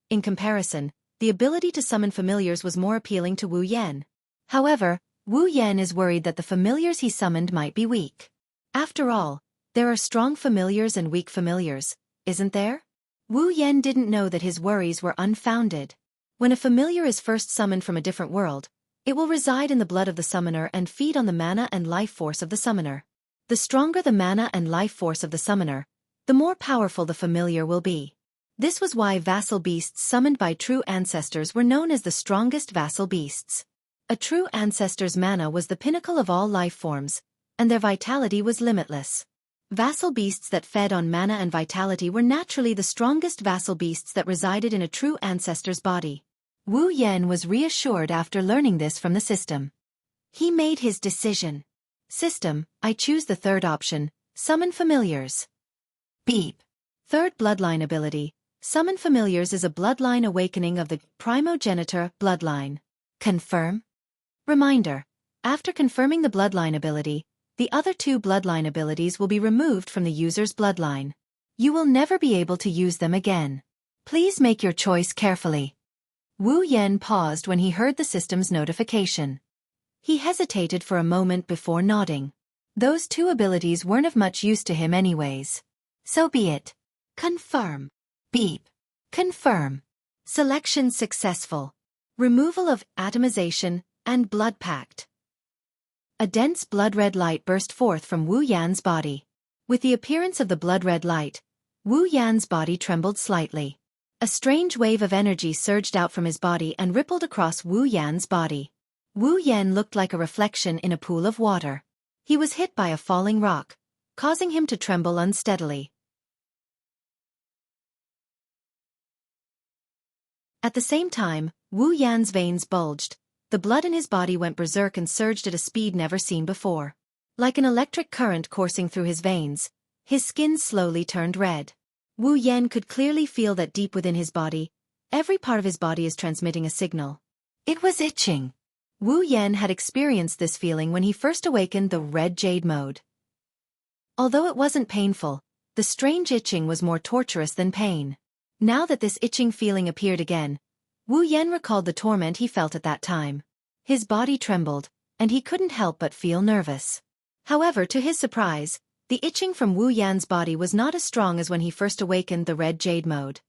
Speaker 1: In comparison, the ability to summon familiars was more appealing to Wu Yan. However, Wu Yan is worried that the familiars he summoned might be weak. After all, there are strong familiars and weak familiars, isn't there? Wu Yan didn't know that his worries were unfounded. When a familiar is first summoned from a different world, it will reside in the blood of the summoner and feed on the mana and life force of the summoner. The stronger the mana and life force of the summoner, the more powerful the familiar will be. This was why vassal beasts summoned by true ancestors were known as the strongest vassal beasts. A true ancestor's mana was the pinnacle of all life forms, and their vitality was limitless. Vassal beasts that fed on mana and vitality were naturally the strongest vassal beasts that resided in a true ancestor's body. Wu Yan was reassured after learning this from the system. He made his decision. System, I choose the third option, summon familiars. Beep. Third bloodline ability, summon familiars is a bloodline awakening of the primogenitor bloodline. Confirm? Reminder: after confirming the bloodline ability, the other two bloodline abilities will be removed from the user's bloodline. You will never be able to use them again. Please make your choice carefully. Wu Yan paused when he heard the system's notification. He hesitated for a moment before nodding. Those two abilities weren't of much use to him anyways. So be it. Confirm. Beep. Confirm. Selection successful. Removal of atomization and blood pact. A dense blood-red light burst forth from Wu Yan's body. With the appearance of the blood-red light, Wu Yan's body trembled slightly. A strange wave of energy surged out from his body and rippled across Wu Yan's body. Wu Yan looked like a reflection in a pool of water. He was hit by a falling rock, causing him to tremble unsteadily. At the same time, Wu Yan's veins bulged. The blood in his body went berserk and surged at a speed never seen before. Like an electric current coursing through his veins, his skin slowly turned red. Wu Yan could clearly feel that deep within his body, every part of his body is transmitting a signal. It was itching. Wu Yan had experienced this feeling when he first awakened the red jade mode. Although it wasn't painful, the strange itching was more torturous than pain. Now that this itching feeling appeared again, Wu Yan recalled the torment he felt at that time. His body trembled, and he couldn't help but feel nervous. However, to his surprise, the itching from Wu Yan's body was not as strong as when he first awakened the red jade mode.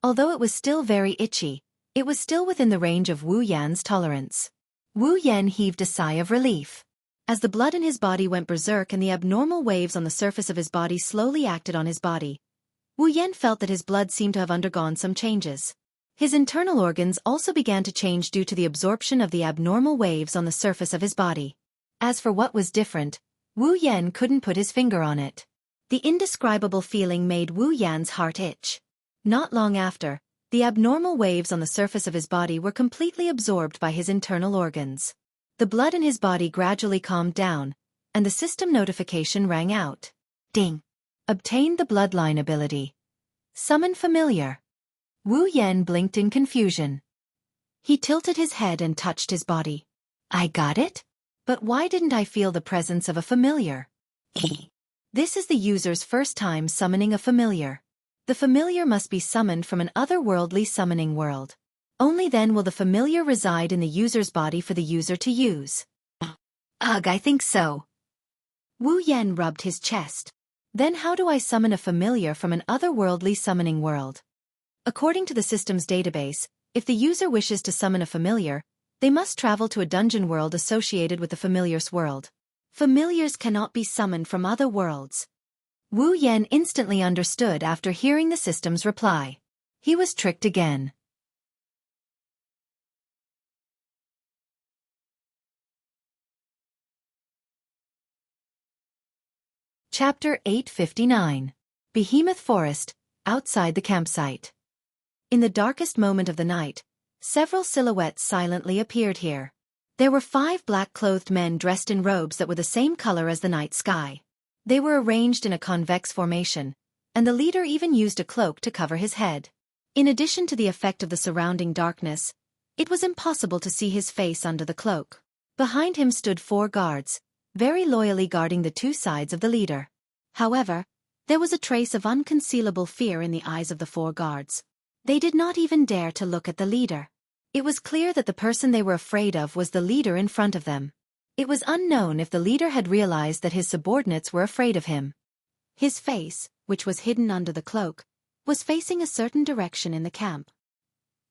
Speaker 1: Although it was still very itchy, it was still within the range of Wu Yan's tolerance. Wu Yan heaved a sigh of relief. As the blood in his body went berserk and the abnormal waves on the surface of his body slowly acted on his body, Wu Yan felt that his blood seemed to have undergone some changes. His internal organs also began to change due to the absorption of the abnormal waves on the surface of his body. As for what was different, Wu Yan couldn't put his finger on it. The indescribable feeling made Wu Yan's heart itch. Not long after, the abnormal waves on the surface of his body were completely absorbed by his internal organs. The blood in his body gradually calmed down, and the system notification rang out. Ding! Obtained the bloodline ability. Summon familiar. Wu Yan blinked in confusion. He tilted his head and touched his body. I got it? But why didn't I feel the presence of a familiar? This is the user's first time summoning a familiar. The familiar must be summoned from an otherworldly summoning world. Only then will the familiar reside in the user's body for the user to use. Ugh, I think so. Wu Yan rubbed his chest. Then how do I summon a familiar from an otherworldly summoning world? According to the system's database, if the user wishes to summon a familiar, they must travel to a dungeon world associated with the familiar's world. Familiars cannot be summoned from other worlds. Wu Yan instantly understood after hearing the system's reply. He was tricked again. Chapter 859. Behemoth Forest, outside the campsite. In the darkest moment of the night, several silhouettes silently appeared here. There were 5 black-clothed men dressed in robes that were the same color as the night sky. They were arranged in a convex formation, and the leader even used a cloak to cover his head. In addition to the effect of the surrounding darkness, it was impossible to see his face under the cloak. Behind him stood 4 guards, very loyally guarding the 2 sides of the leader. However, there was a trace of unconcealable fear in the eyes of the 4 guards. They did not even dare to look at the leader. It was clear that the person they were afraid of was the leader in front of them. It was unknown if the leader had realized that his subordinates were afraid of him. His face, which was hidden under the cloak, was facing a certain direction in the camp.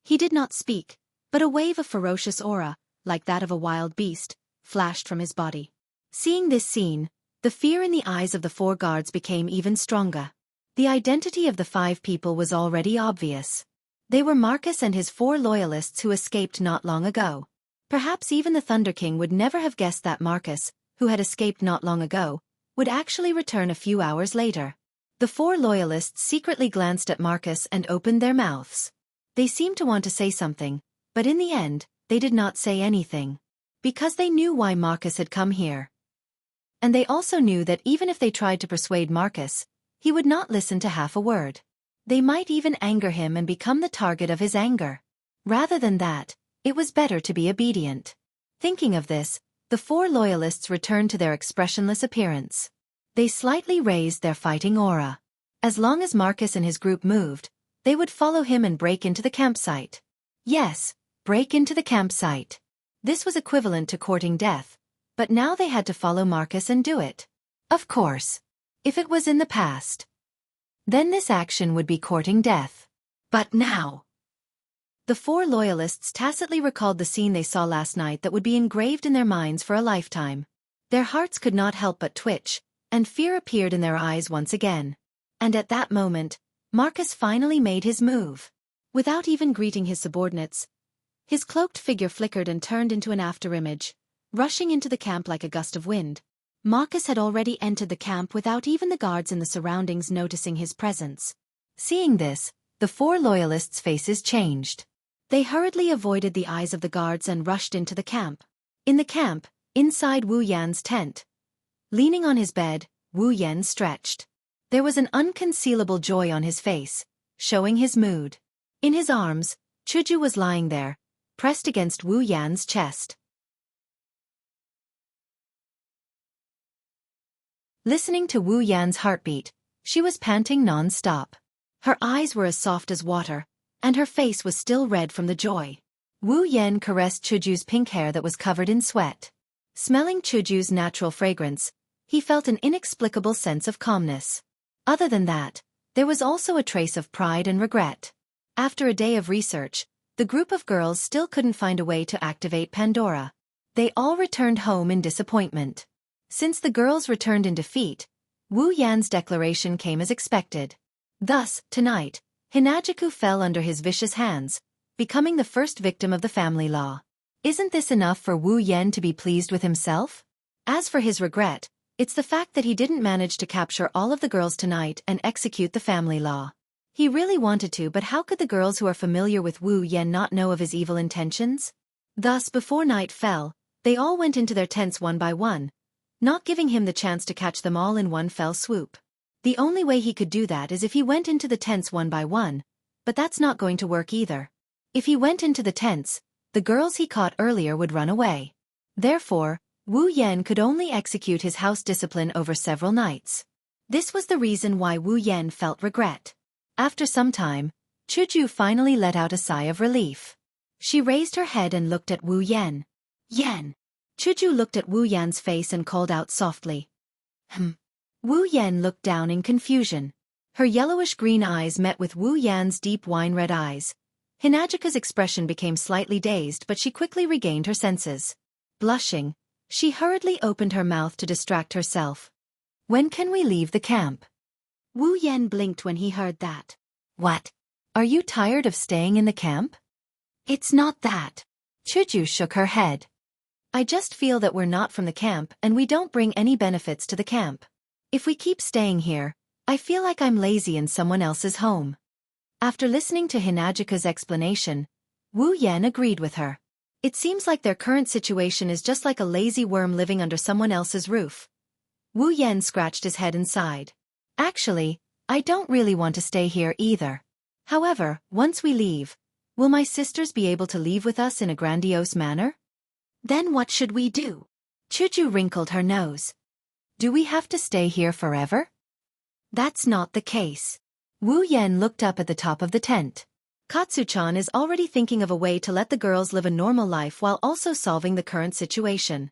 Speaker 1: He did not speak, but a wave of ferocious aura, like that of a wild beast, flashed from his body. Seeing this scene, the fear in the eyes of the 4 guards became even stronger. The identity of the 5 people was already obvious. They were Marcus and his 4 loyalists who escaped not long ago. Perhaps even the Thunder King would never have guessed that Marcus, who had escaped not long ago, would actually return a few hours later. The 4 loyalists secretly glanced at Marcus and opened their mouths. They seemed to want to say something, but in the end, they did not say anything. Because they knew why Marcus had come here. And they also knew that even if they tried to persuade Marcus, he would not listen to half a word. They might even anger him and become the target of his anger. Rather than that, it was better to be obedient. Thinking of this, the 4 loyalists returned to their expressionless appearance. They slightly raised their fighting aura. As long as Marcus and his group moved, they would follow him and break into the campsite. Yes, break into the campsite. This was equivalent to courting death, but now they had to follow Marcus and do it. Of course. If it was in the past, then this action would be courting death. But now, the 4 loyalists tacitly recalled the scene they saw last night that would be engraved in their minds for a lifetime. Their hearts could not help but twitch, and fear appeared in their eyes once again. And at that moment, Marcus finally made his move. Without even greeting his subordinates, his cloaked figure flickered and turned into an afterimage, rushing into the camp like a gust of wind. Marcus had already entered the camp without even the guards in the surroundings noticing his presence. Seeing this, the 4 loyalists' faces changed. They hurriedly avoided the eyes of the guards and rushed into the camp. In the camp, inside Wu Yan's tent, leaning on his bed, Wu Yan stretched. There was an unconcealable joy on his face, showing his mood. In his arms, Chuju was lying there, pressed against Wu Yan's chest. Listening to Wu Yan's heartbeat, she was panting non-stop. Her eyes were as soft as water, and her face was still red from the joy. Wu Yan caressed Chuju's pink hair that was covered in sweat. Smelling Chuju's natural fragrance, he felt an inexplicable sense of calmness. Other than that, there was also a trace of pride and regret. After a day of research, the group of girls still couldn't find a way to activate Pandora. They all returned home in disappointment. Since the girls returned in defeat, Wu Yan's declaration came as expected. Thus, tonight, Hinajaku fell under his vicious hands, becoming the first victim of the family law. Isn't this enough for Wu Yan to be pleased with himself? As for his regret, it's the fact that he didn't manage to capture all of the girls tonight and execute the family law. He really wanted to, but how could the girls who are familiar with Wu Yan not know of his evil intentions? Thus, before night fell, they all went into their tents one by one, not giving him the chance to catch them all in one fell swoop. The only way he could do that is if he went into the tents one by one, but that's not going to work either. If he went into the tents, the girls he caught earlier would run away. Therefore, Wu Yan could only execute his house discipline over several nights. This was the reason why Wu Yan felt regret. After some time, Chuju finally let out a sigh of relief. She raised her head and looked at Wu Yan. Yan! Chuju looked at Wu Yan's face and called out softly. Wu Yan looked down in confusion. Her yellowish-green eyes met with Wu Yan's deep wine-red eyes. Hinajika's expression became slightly dazed, but she quickly regained her senses. Blushing, she hurriedly opened her mouth to distract herself. When can we leave the camp? Wu Yan blinked when he heard that. What? Are you tired of staying in the camp? It's not that. Chuju shook her head. I just feel that we're not from the camp and we don't bring any benefits to the camp. If we keep staying here, I feel like I'm lazy in someone else's home. After listening to Hinajika's explanation, Wu Yan agreed with her. It seems like their current situation is just like a lazy worm living under someone else's roof. Wu Yan scratched his head and sighed. Actually, I don't really want to stay here either. However, once we leave, will my sisters be able to leave with us in a grandiose manner? Then what should we do? Chuju wrinkled her nose. Do we have to stay here forever? That's not the case. Wu Yan looked up at the top of the tent. Katsu-chan is already thinking of a way to let the girls live a normal life while also solving the current situation.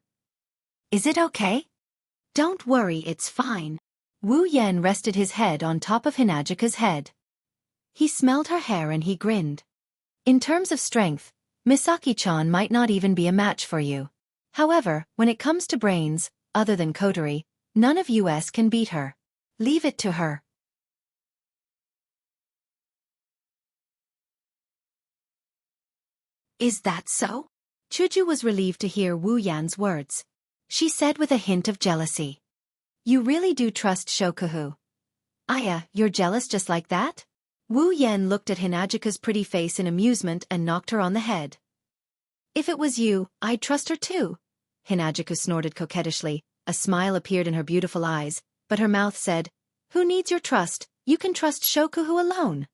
Speaker 1: Is it okay? Don't worry, it's fine. Wu Yan rested his head on top of Hinajika's head. He smelled her hair and he grinned. In terms of strength, Misaki-chan might not even be a match for you. However, when it comes to brains, other than coterie, none of us can beat her. Leave it to her. Is that so? Chuju was relieved to hear Wu Yan's words. She said with a hint of jealousy. You really do trust Shokuhu. Aya, you're jealous just like that? Wu Yan looked at Hinajika's pretty face in amusement and knocked her on the head. If it was you, I'd trust her too. Hinajika snorted coquettishly. A smile appeared in her beautiful eyes, but her mouth said, Who needs your trust? You can trust Shokuhu alone.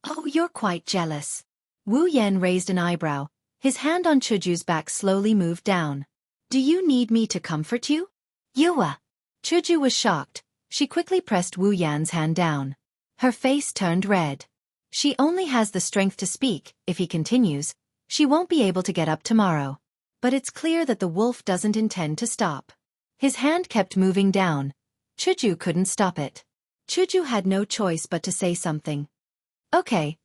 Speaker 1: Oh, you're quite jealous. Wu Yan raised an eyebrow. His hand on Chuju's back slowly moved down. Do you need me to comfort you? Yua. Chuju was shocked. She quickly pressed Wu Yan's hand down. Her face turned red. She only has the strength to speak. If he continues, she won't be able to get up tomorrow. But it's clear that the wolf doesn't intend to stop. His hand kept moving down. Chuju couldn't stop it. Chuju had no choice but to say something. Okay,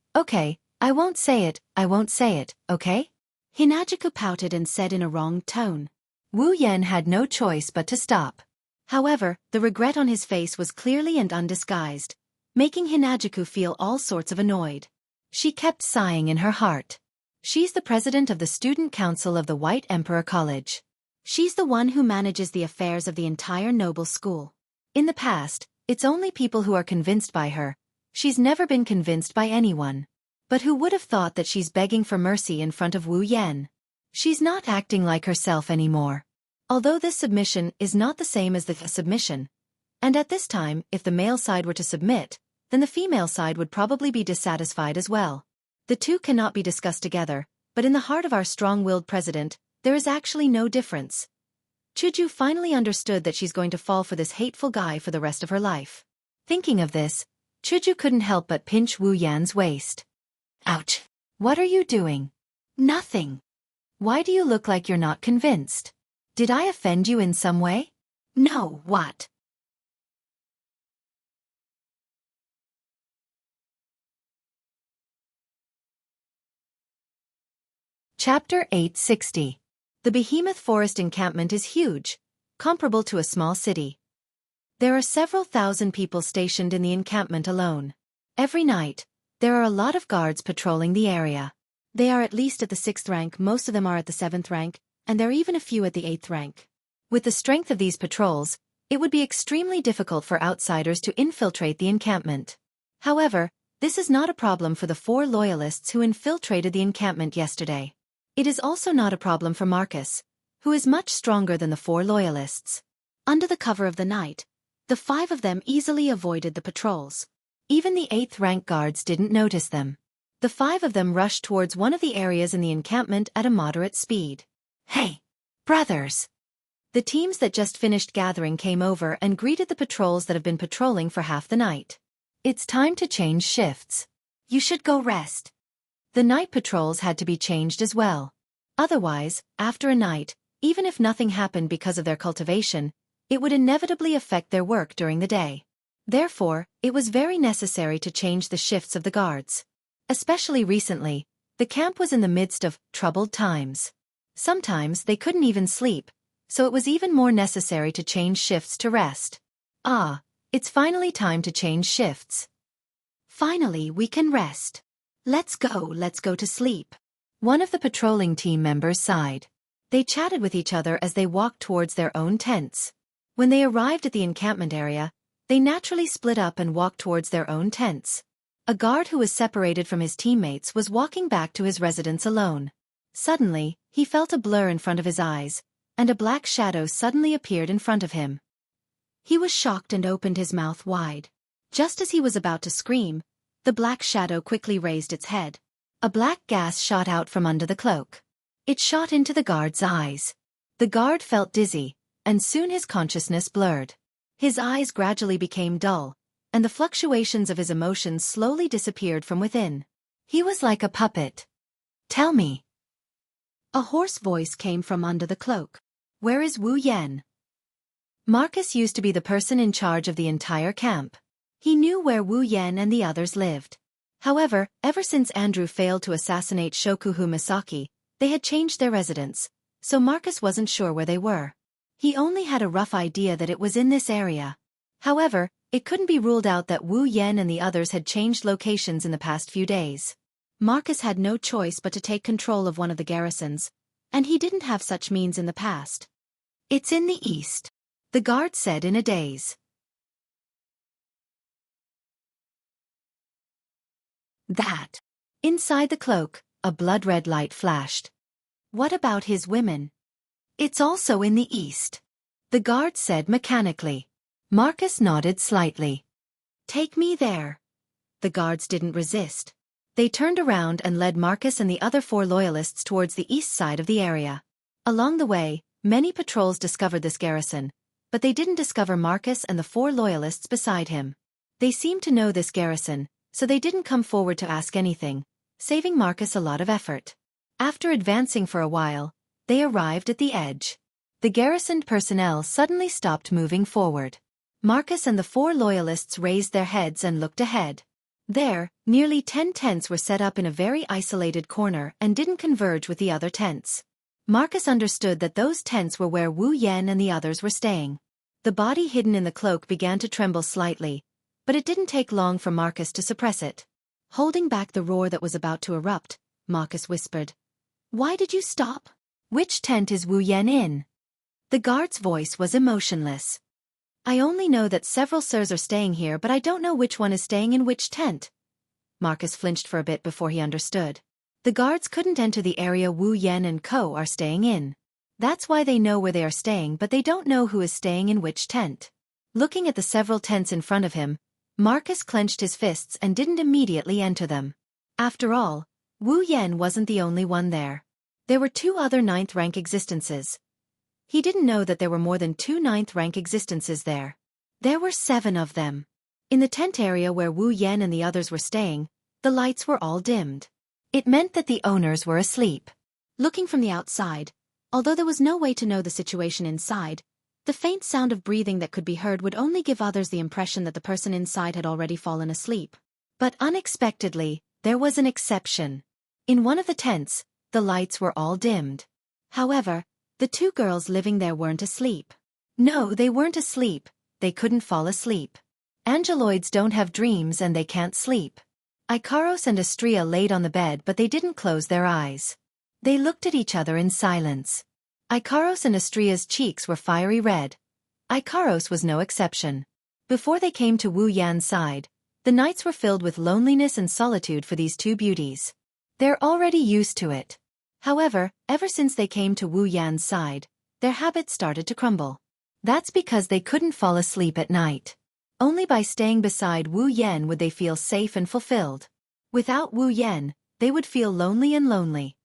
Speaker 1: I won't say it, okay? Hinajuku pouted and said in a wrong tone. Wu Yan had no choice but to stop. However, the regret on his face was clearly and undisguised, making Hinajuku feel all sorts of annoyed. She kept sighing in her heart. She's the president of the student council of the White Emperor College. She's the one who manages the affairs of the entire noble school. In the past, it's only people who are convinced by her. She's never been convinced by anyone. But who would have thought that she's begging for mercy in front of Wu Yan? She's not acting like herself anymore. Although this submission is not the same as the submission. And at this time, if the male side were to submit, then the female side would probably be dissatisfied as well. The two cannot be discussed together, but in the heart of our strong-willed president, there is actually no difference. Chuju finally understood that she's going to fall for this hateful guy for the rest of her life. Thinking of this, Chuju couldn't help but pinch Wu Yan's waist. Ouch! What are you doing? Nothing. Why do you look like you're not convinced? Did I offend you in some way? No, what? Chapter 860. The Behemoth Forest encampment is huge, comparable to a small city. There are several thousand people stationed in the encampment alone. Every night, there are a lot of guards patrolling the area. They are at least at the 6th rank, most of them are at the 7th rank, and there are even a few at the 8th rank. With the strength of these patrols, it would be extremely difficult for outsiders to infiltrate the encampment. However, this is not a problem for the 4 loyalists who infiltrated the encampment yesterday. It is also not a problem for Marcus, who is much stronger than the 4 loyalists. Under the cover of the night, the 5 of them easily avoided the patrols. Even the 8th rank guards didn't notice them. The 5 of them rushed towards one of the areas in the encampment at a moderate speed. Hey, brothers! The teams that just finished gathering came over and greeted the patrols that have been patrolling for half the night. It's time to change shifts. You should go rest. The night patrols had to be changed as well. Otherwise, after a night, even if nothing happened because of their cultivation, it would inevitably affect their work during the day. Therefore, it was very necessary to change the shifts of the guards. Especially recently, the camp was in the midst of troubled times. Sometimes they couldn't even sleep, so it was even more necessary to change shifts to rest. Ah, it's finally time to change shifts. Finally, we can rest. Let's go to sleep. One of the patrolling team members sighed. They chatted with each other as they walked towards their own tents. When they arrived at the encampment area, they naturally split up and walked towards their own tents. A guard who was separated from his teammates was walking back to his residence alone. Suddenly, he felt a blur in front of his eyes, and a black shadow suddenly appeared in front of him. He was shocked and opened his mouth wide. Just as he was about to scream, the black shadow quickly raised its head. A black gas shot out from under the cloak. It shot into the guard's eyes. The guard felt dizzy, and soon his consciousness blurred. His eyes gradually became dull, and the fluctuations of his emotions slowly disappeared from within. He was like a puppet. Tell me. A hoarse voice came from under the cloak. Where is Wu Yan? Marcus used to be the person in charge of the entire camp. He knew where Wu Yan and the others lived. However, ever since Andrew failed to assassinate Shokuhu Misaki, they had changed their residence, so Marcus wasn't sure where they were. He only had a rough idea that it was in this area. However, it couldn't be ruled out that Wu Yan and the others had changed locations in the past few days. Marcus had no choice but to take control of one of the garrisons, and he didn't have such means in the past. It's in the east, the guard said in a daze. That. Inside the cloak, a blood-red light flashed. What about his women? It's also in the east, the guard said mechanically. Marcus nodded slightly. Take me there. The guards didn't resist. They turned around and led Marcus and the other 4 loyalists towards the east side of the area. Along the way, many patrols discovered this garrison, but they didn't discover Marcus and the 4 loyalists beside him. They seemed to know this garrison, so they didn't come forward to ask anything, saving Marcus a lot of effort. After advancing for a while, they arrived at the edge. The garrisoned personnel suddenly stopped moving forward. Marcus and the 4 loyalists raised their heads and looked ahead. There, nearly 10 tents were set up in a very isolated corner and didn't converge with the other tents. Marcus understood that those tents were where Wu Yan and the others were staying. The body hidden in the cloak began to tremble slightly, but it didn't take long for Marcus to suppress it. Holding back the roar that was about to erupt, Marcus whispered, "Why did you stop? Which tent is Wu Yan in?" The guard's voice was emotionless. "I only know that several sirs are staying here, but I don't know which one is staying in which tent." Marcus flinched for a bit before he understood. The guards couldn't enter the area Wu Yan and Co. are staying in. That's why they know where they are staying, but they don't know who is staying in which tent. Looking at the several tents in front of him, Marcus clenched his fists and didn't immediately enter them. After all, Wu Yan wasn't the only one there. There were 2 other 9th-rank existences. He didn't know that there were more than 2 9th-rank existences there. There were 7 of them. In the tent area where Wu Yan and the others were staying, the lights were all dimmed. It meant that the owners were asleep. Looking from the outside, although there was no way to know the situation inside, the faint sound of breathing that could be heard would only give others the impression that the person inside had already fallen asleep. But unexpectedly, there was an exception. In one of the tents, the lights were all dimmed. However, the 2 girls living there weren't asleep. No, they weren't asleep, they couldn't fall asleep. Angeloids don't have dreams and they can't sleep. Icaros and Astrea laid on the bed, but they didn't close their eyes. They looked at each other in silence. Icaros and Astrea's cheeks were fiery red. Icaros was no exception. Before they came to Wu Yan's side, the nights were filled with loneliness and solitude for these 2 beauties. They're already used to it. However, ever since they came to Wu Yan's side, their habits started to crumble. That's because they couldn't fall asleep at night. Only by staying beside Wu Yan would they feel safe and fulfilled. Without Wu Yan, they would feel lonely and lonely.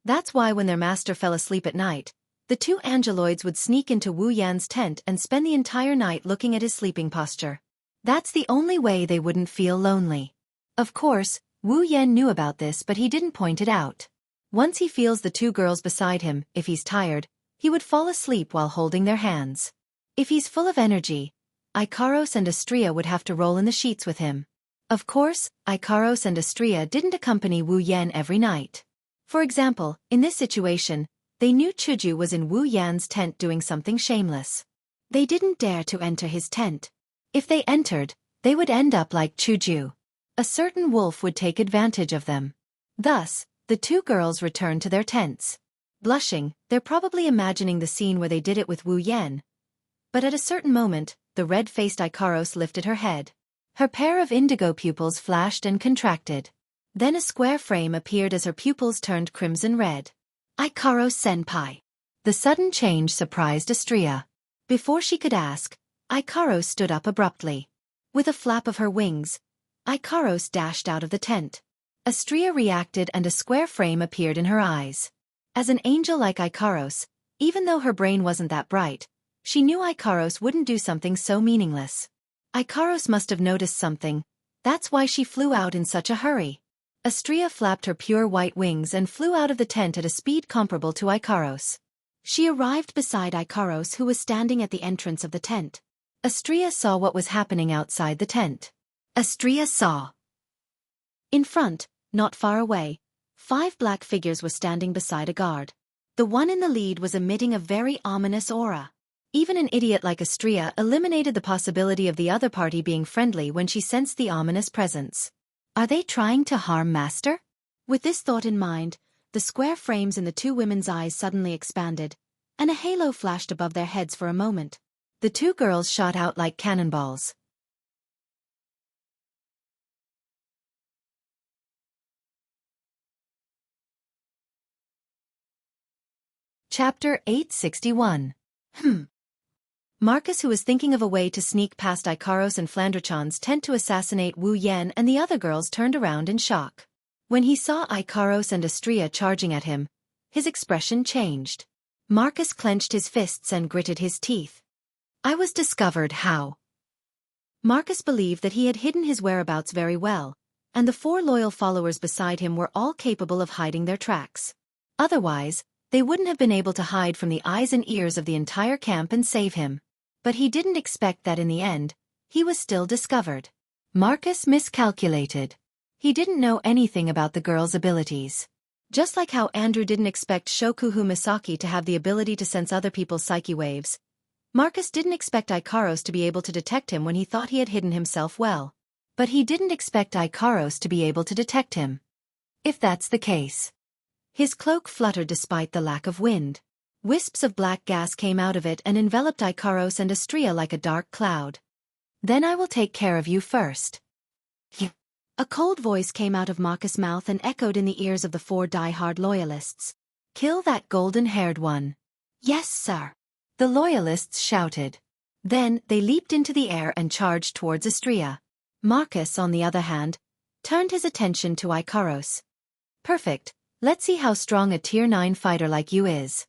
Speaker 1: That's why when their master fell asleep at night, the 2 angeloids would sneak into Wu Yan's tent and spend the entire night looking at his sleeping posture. That's the only way they wouldn't feel lonely. Of course, Wu Yan knew about this, but he didn't point it out. Once he feels the 2 girls beside him, if he's tired, he would fall asleep while holding their hands. If he's full of energy, Icaros and Astrea would have to roll in the sheets with him. Of course, Icaros and Astrea didn't accompany Wu Yan every night. For example, in this situation, they knew Chuju was in Wu Yan's tent doing something shameless. They didn't dare to enter his tent. If they entered, they would end up like Chuju. A certain wolf would take advantage of them. Thus, the 2 girls returned to their tents. Blushing, they're probably imagining the scene where they did it with Wu Yan. But at a certain moment, the red-faced Icaros lifted her head. Her pair of indigo pupils flashed and contracted. Then a square frame appeared as her pupils turned crimson red. Icaros-senpai. The sudden change surprised Astrea. Before she could ask, Icaros stood up abruptly. With a flap of her wings, Icaros dashed out of the tent. Astrea reacted and a square frame appeared in her eyes. As an angel like Icaros, even though her brain wasn't that bright, she knew Icaros wouldn't do something so meaningless. Icaros must have noticed something, that's why she flew out in such a hurry. Astrea flapped her pure white wings and flew out of the tent at a speed comparable to Icaros. She arrived beside Icaros, who was standing at the entrance of the tent. Astrea saw what was happening outside the tent. Astrea saw. In front, not far away, 5 black figures were standing beside a guard. The one in the lead was emitting a very ominous aura. Even an idiot like Astrea eliminated the possibility of the other party being friendly when she sensed the ominous presence. Are they trying to harm Master? With this thought in mind, the square frames in the 2 women's eyes suddenly expanded, and a halo flashed above their heads for a moment. The 2 girls shot out like cannonballs. Chapter 861. Marcus, who was thinking of a way to sneak past Ikaros and Flandrachan's tent to assassinate Wu Yan and the other girls, turned around in shock. When he saw Ikaros and Astria charging at him, his expression changed. Marcus clenched his fists and gritted his teeth. I was discovered how? Marcus believed that he had hidden his whereabouts very well, and the 4 loyal followers beside him were all capable of hiding their tracks. Otherwise, they wouldn't have been able to hide from the eyes and ears of the entire camp and save him. But he didn't expect that in the end, he was still discovered. Marcus miscalculated. He didn't know anything about the girl's abilities. Just like how Andrew didn't expect Shokuhu Misaki to have the ability to sense other people's psyche waves, Marcus didn't expect Ikaros to be able to detect him when he thought he had hidden himself well. But he didn't expect Ikaros to be able to detect him. If that's the case. His cloak fluttered despite the lack of wind. Wisps of black gas came out of it and enveloped Ikaros and Astria like a dark cloud. Then I will take care of you first. A cold voice came out of Marcus' mouth and echoed in the ears of the 4 die-hard loyalists. Kill that golden-haired one. Yes, sir. The loyalists shouted. Then, they leaped into the air and charged towards Astria. Marcus, on the other hand, turned his attention to Ikaros. Perfect, let's see how strong a Tier 9 fighter like you is.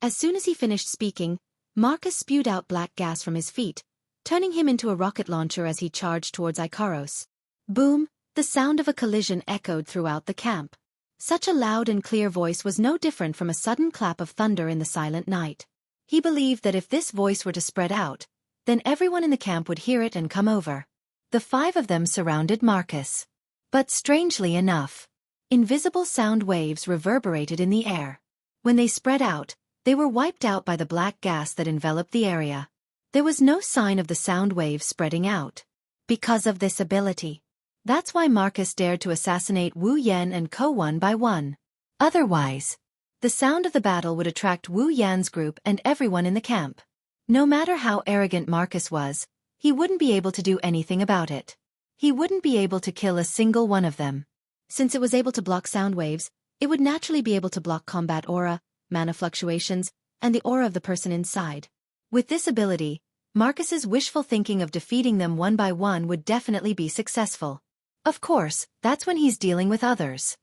Speaker 1: As soon as he finished speaking, Marcus spewed out black gas from his feet, turning him into a rocket launcher as he charged towards Ikaros. Boom, the sound of a collision echoed throughout the camp. Such a loud and clear voice was no different from a sudden clap of thunder in the silent night. He believed that if this voice were to spread out, then everyone in the camp would hear it and come over. The 5 of them surrounded Marcus. But strangely enough, invisible sound waves reverberated in the air. When they spread out, they were wiped out by the black gas that enveloped the area. There was no sign of the sound waves spreading out. Because of this ability. That's why Marcus dared to assassinate Wu Yan and Co. one by one. Otherwise, the sound of the battle would attract Wu Yan's group and everyone in the camp. No matter how arrogant Marcus was, he wouldn't be able to do anything about it. He wouldn't be able to kill a single one of them. Since it was able to block sound waves, it would naturally be able to block combat aura, mana fluctuations, and the aura of the person inside. With this ability, Marcus's wishful thinking of defeating them one by one would definitely be successful. Of course, that's when he's dealing with others.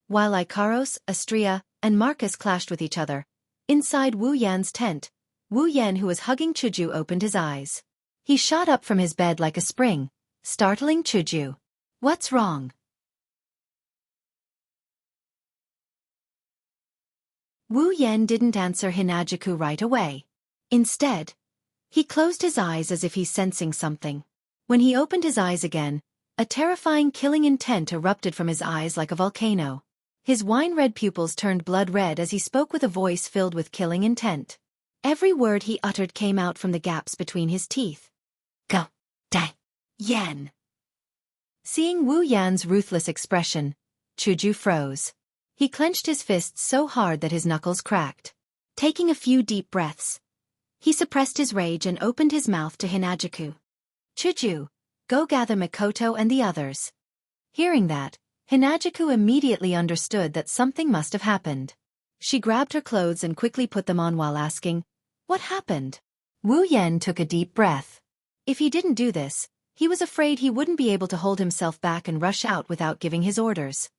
Speaker 1: While Ikaros, Astria, and Marcus clashed with each other, inside Wu Yan's tent, Wu Yan, who was hugging Chuju, opened his eyes. He shot up from his bed like a spring, startling Chuju. What's wrong? Wu Yan didn't answer Hinajuku right away. Instead, he closed his eyes as if he's sensing something. When he opened his eyes again, a terrifying killing intent erupted from his eyes like a volcano. His wine-red pupils turned blood red as he spoke with a voice filled with killing intent. Every word he uttered came out from the gaps between his teeth. Go, da, Yan. Seeing Wu Yan's ruthless expression, Chuju froze. He clenched his fists so hard that his knuckles cracked. Taking a few deep breaths, he suppressed his rage and opened his mouth to Hinajuku. Chuju, go gather Mikoto and the others. Hearing that, Hinajuku immediately understood that something must have happened. She grabbed her clothes and quickly put them on while asking, "What happened?" Wu Yan took a deep breath. If he didn't do this, he was afraid he wouldn't be able to hold himself back and rush out without giving his orders.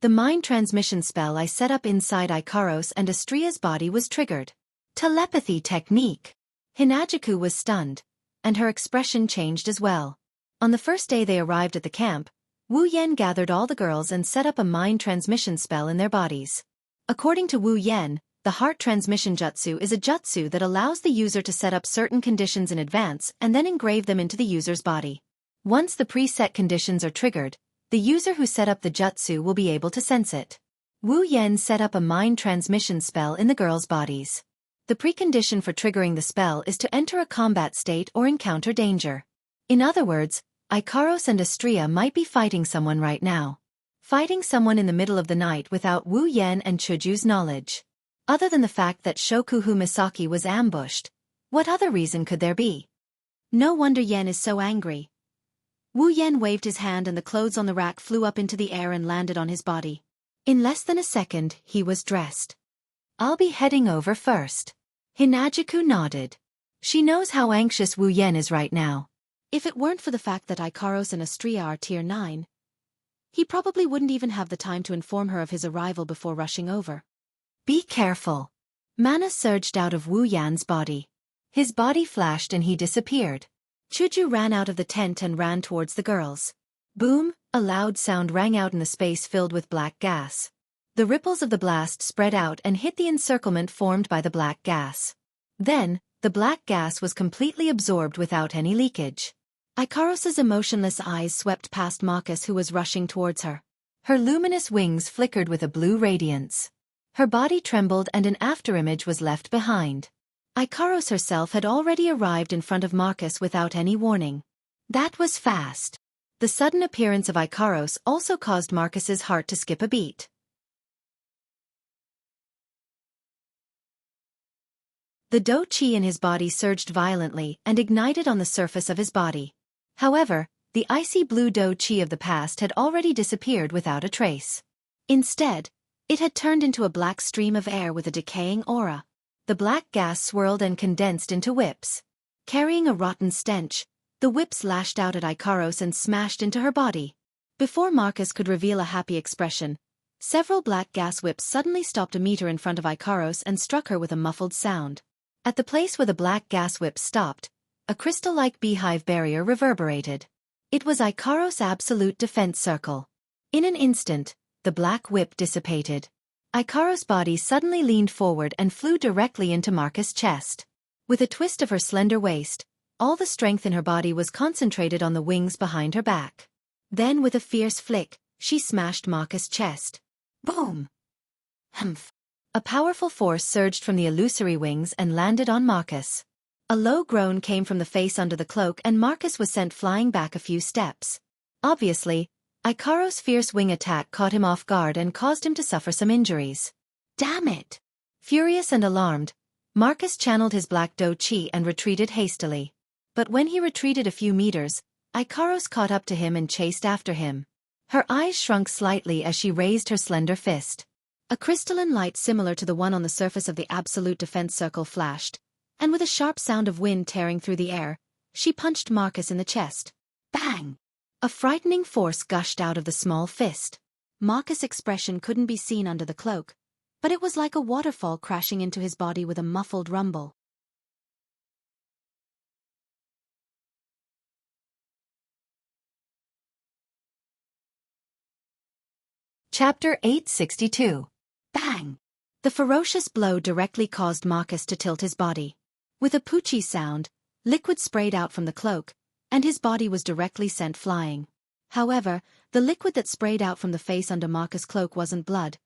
Speaker 1: The mind transmission spell I set up inside Ikaros and Astria's body was triggered. Telepathy technique. Hinajuku was stunned, and her expression changed as well. On the first day they arrived at the camp, Wu Yan gathered all the girls and set up a mind transmission spell in their bodies. According to Wu Yan, the heart transmission jutsu is a jutsu that allows the user to set up certain conditions in advance and then engrave them into the user's body. Once the preset conditions are triggered, the user who set up the jutsu will be able to sense it. Wu Yan set up a mind transmission spell in the girls' bodies. The precondition for triggering the spell is to enter a combat state or encounter danger. In other words, Ikaros and Astria might be fighting someone right now. Fighting someone in the middle of the night without Wu Yan and Chuju's knowledge. Other than the fact that Shokuhu Misaki was ambushed, what other reason could there be? No wonder Yan is so angry. Wu Yan waved his hand and the clothes on the rack flew up into the air and landed on his body. In less than a second, he was dressed. I'll be heading over first. Hinajuku nodded. She knows how anxious Wu Yen is right now. If it weren't for the fact that Ikaros and Astria are tier 9, he probably wouldn't even have the time to inform her of his arrival before rushing over. Be careful. Mana surged out of Wu Yan's body. His body flashed and he disappeared. Chuju ran out of the tent and ran towards the girls. Boom, a loud sound rang out in the space filled with black gas. The ripples of the blast spread out and hit the encirclement formed by the black gas. Then, the black gas was completely absorbed without any leakage. Ikaros's emotionless eyes swept past Marcus, who was rushing towards her. Her luminous wings flickered with a blue radiance. Her body trembled and an afterimage was left behind. Ikaros herself had already arrived in front of Marcus without any warning. That was fast. The sudden appearance of Ikaros also caused Marcus's heart to skip a beat. The Do Chi in his body surged violently and ignited on the surface of his body. However, the icy blue Do Chi of the past had already disappeared without a trace. Instead, it had turned into a black stream of air with a decaying aura. The black gas swirled and condensed into whips. Carrying a rotten stench, the whips lashed out at Ikaros and smashed into her body. Before Marcus could reveal a happy expression, several black gas whips suddenly stopped a meter in front of Ikaros and struck her with a muffled sound. At the place where the black gas whips stopped, a crystal-like beehive barrier reverberated. It was Ikaros' absolute defense circle. In an instant, the black whip dissipated. Ikaros' body suddenly leaned forward and flew directly into Marcus' chest. With a twist of her slender waist, all the strength in her body was concentrated on the wings behind her back. Then with a fierce flick, she smashed Marcus' chest. Boom! Humph! A powerful force surged from the illusory wings and landed on Marcus. A low groan came from the face under the cloak and Marcus was sent flying back a few steps. Obviously, Ikaros' fierce wing attack caught him off guard and caused him to suffer some injuries. Damn it! Furious and alarmed, Marcus channeled his black Do Chi and retreated hastily. But when he retreated a few meters, Ikaros caught up to him and chased after him. Her eyes shrunk slightly as she raised her slender fist. A crystalline light similar to the one on the surface of the absolute defense circle flashed, and with a sharp sound of wind tearing through the air, she punched Marcus in the chest. Bang! A frightening force gushed out of the small fist. Marcus' expression couldn't be seen under the cloak, but it was like a waterfall crashing into his body with a muffled rumble. Chapter 862. Bang! The ferocious blow directly caused Marcus to tilt his body. With a poochie sound, liquid sprayed out from the cloak, and his body was directly sent flying. However, the liquid that sprayed out from the face under Marcus' cloak wasn't blood,